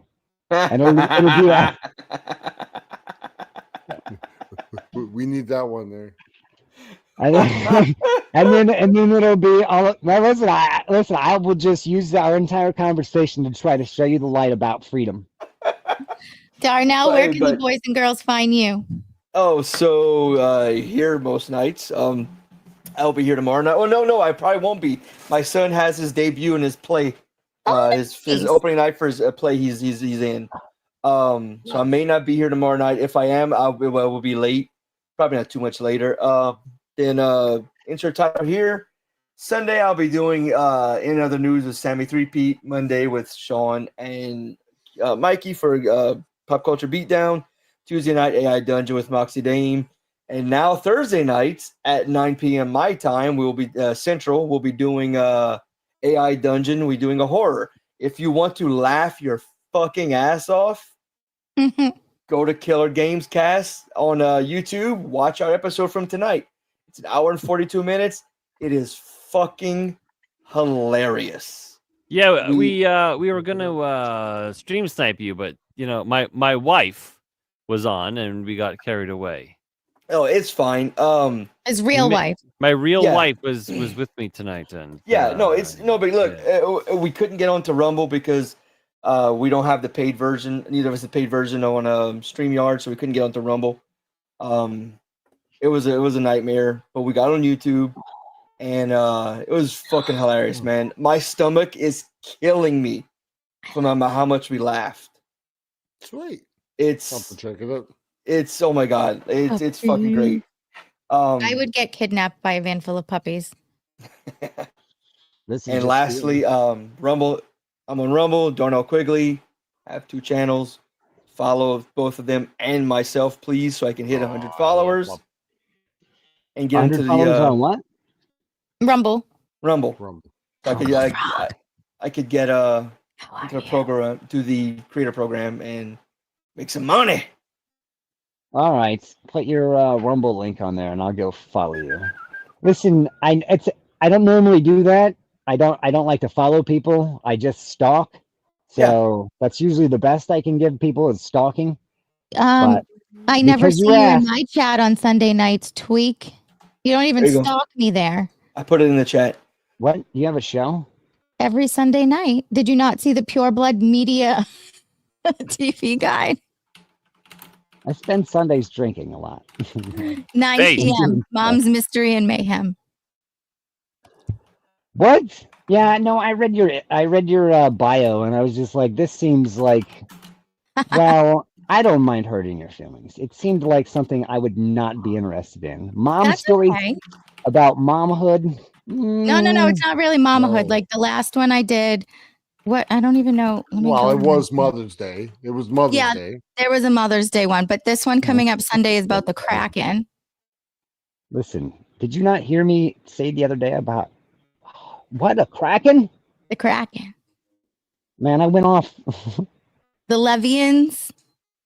and it'll be a, We need that one there. and then it'll be all. Well, listen. I will just use our entire conversation to try to show you the light about freedom. Darnell, where can the boys and girls find you? Oh, so here most nights. I'll be here tomorrow night. Oh no, I probably won't be. My son has his debut in his play. His opening night for his play he's in. So I may not be here tomorrow night. If I am, I will be late. Probably not too much later. Then insert title here. Sunday I'll be doing in other news with Sammy 3Pete. Monday with Sean and Mikey for Pop Culture Beatdown. Tuesday night AI Dungeon with Moxie Dame. And now Thursday nights at 9 p.m. my time, we'll be Central. We'll be doing AI Dungeon. We're doing a horror. If you want to laugh your fucking ass off, go to Killer Games Cast on YouTube. Watch our episode from tonight. It's an hour and 42 minutes. It is fucking hilarious. Yeah, we were gonna stream snipe you, but you know, my wife was on and we got carried away. Oh, it's fine. His real wife. My real wife was with me tonight, and but look, we couldn't get onto Rumble because we don't have the paid version. Neither of us the paid version on StreamYard, so we couldn't get onto Rumble. It was a nightmare, but we got on YouTube, and it was fucking hilarious, man. My stomach is killing me from how much we laughed. Sweet. It's I'll have to check it out. It's oh my god, it's fucking great. I would get kidnapped by a van full of puppies. And lastly, Rumble. I'm on Rumble. Darnell Quigley. I have 2 channels. Follow both of them and myself, please, so I can hit 100 followers. And get into the on what? Rumble. So I could get into the program, do the creator program, and make some money. All right, put your Rumble link on there, and I'll go follow you. Listen, I don't normally do that. I don't like to follow people. I just stalk. So that's usually the best I can give people is stalking. I never see you in my chat on Sunday nights. Tweak. You don't even stalk me there. I put it in the chat. What? You have a show? Every Sunday night. Did you not see the Pure Blood Media TV guide? I spend Sundays drinking a lot. 9 p.m. Mom's Mystery and Mayhem. What? Yeah, no, I read your bio, and I was just like, this seems like, well, I don't mind hurting your feelings. It seemed like something I would not be interested in. Mom stories about momhood. No, it's not really mamahood. Like the last one I did. What? I don't even know. Well, it was Mother's Day. It was Mother's Day. There was a Mother's Day one, but this one coming up Sunday is about the Kraken. Listen, did you not hear me say the other day about what, a Kraken? The Kraken. Man, I went off. The Levians.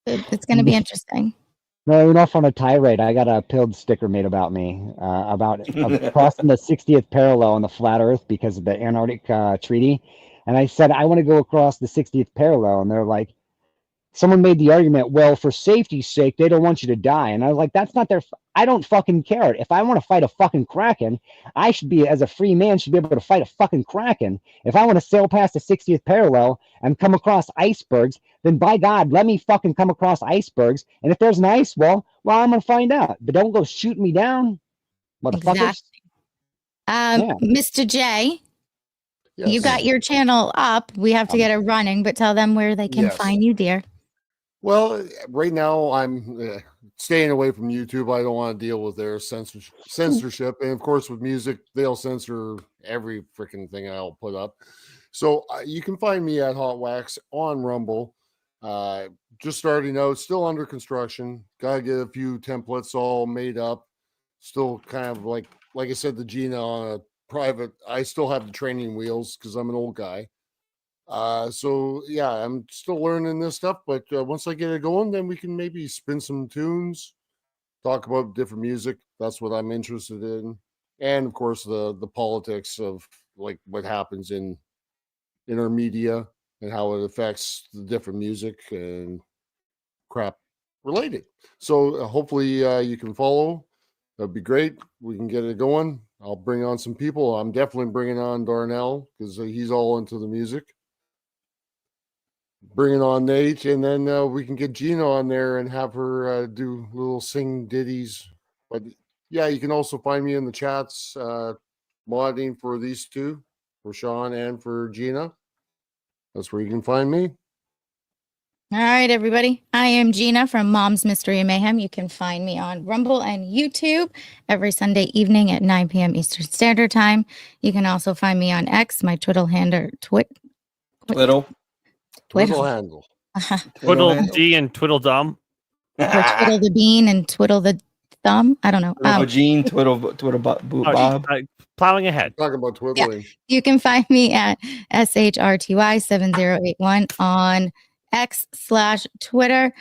It's going to be interesting. No, I went off on a tirade. I got a pilled sticker made about me, about crossing the 60th parallel on the flat Earth because of the Antarctic Treaty. And I said, I want to go across the 60th parallel. And they're like, someone made the argument, well, for safety's sake, they don't want you to die. And I was like, that's not their, I don't fucking care. If I want to fight a fucking Kraken, I should be, as a free man, should be able to fight a fucking Kraken. If I want to sail past the 60th parallel and come across icebergs, then by God, let me fucking come across icebergs. And if there's an ice wall, well, I'm going to find out. But don't go shooting me down, motherfuckers. Exactly. Mr. J. Yes. You got your channel up. We have to get it running, but tell them where they can find you, dear. Well, right now I'm staying away from YouTube. I don't want to deal with their censorship, and of course, with music, they'll censor every freaking thing I'll put up. So you can find me at Hot Wax on Rumble. Just starting out, still under construction. Gotta get a few templates all made up. Still kind of like I said to Gina on a private. I still have the training wheels because I'm an old guy. So yeah, I'm still learning this stuff, but once I get it going, then we can maybe spin some tunes, talk about different music. That's what I'm interested in, and of course the politics of like what happens in our media and how it affects the different music and crap related. So hopefully you can follow. That'd be great. We can get it going. I'll bring on some people. I'm definitely bringing on Darnell because he's all into the music. Bringing on Nate, and then we can get Gina on there and have her do little sing ditties. But yeah, you can also find me in the chats modding for these two, for Sean and for Gina. That's where you can find me. All right, everybody. I am Gina from Mom's Mystery and Mayhem. You can find me on Rumble and YouTube every Sunday evening at 9 p.m. Eastern Standard Time. You can also find me on X, my Twiddle handle, Twiddle handle. Twiddle D and Twiddle Dumb. Or Twiddle the Bean and Twiddle the Thumb. I don't know. Twiddle Gene, Twiddle Bob. Plowing ahead. Talking about twiddling. Yeah. You can find me at SHRTY7081 on X/Twitter.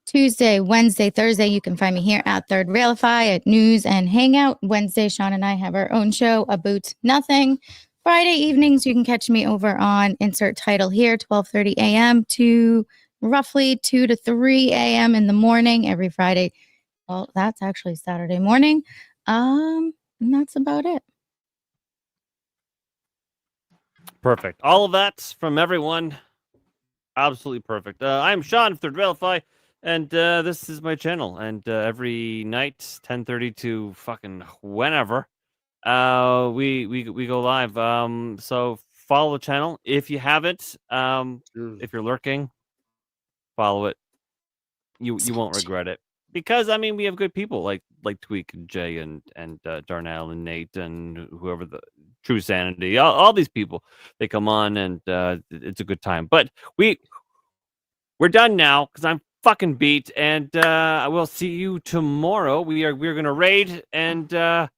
Tuesday, Wednesday, Thursday, you can find me here at Third Railify at News and Hangout. Wednesday, Sean and I have our own show, About Nothing. Friday evenings, you can catch me over on insert title here, 12:30 a.m. to roughly 2 to 3 a.m. in the morning every Friday. Well, that's actually Saturday morning. And that's about it. Perfect. All of that from everyone. Absolutely perfect. I'm Sean, Third Railify, and this is my channel. And every night, 10:30 to fucking whenever, we go live. So follow the channel if you haven't. If you're lurking, follow it. You won't regret it, because I mean we have good people like Tweak and Jay and Darnell and Nate and whoever, the True Sanity, all these people, they come on and it's a good time. But we're done now because I'm fucking beat, and I will see you tomorrow. We're gonna raid and yeah.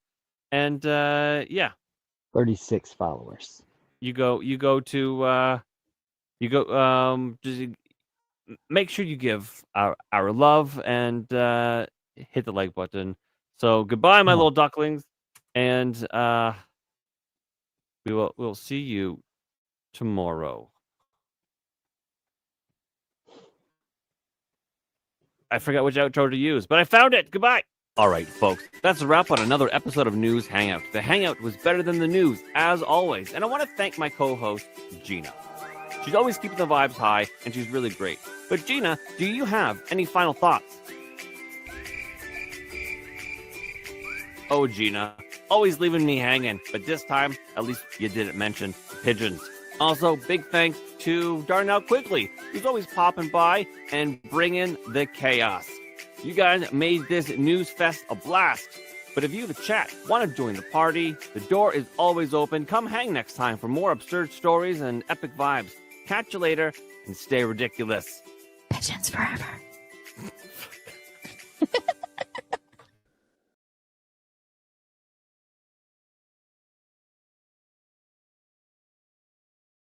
36 followers. You go to just make sure you give our love and hit the like button. So goodbye, my little ducklings, and we'll see you tomorrow. I forgot which outro to use, but I found it. Goodbye. All right, folks, that's a wrap on another episode of News Hangout. The Hangout was better than the news, as always, and I want to thank my co-host, Gina. She's always keeping the vibes high, and she's really great. But Gina, do you have any final thoughts? Oh, Gina, always leaving me hanging, but this time, at least you didn't mention pigeons. Also, big thanks to Darnell Quigley, who's always popping by and bringing the chaos. You guys made this news fest a blast. But if you, the chat, want to join the party, the door is always open. Come hang next time for more absurd stories and epic vibes. Catch you later, and stay ridiculous. Pigeons forever.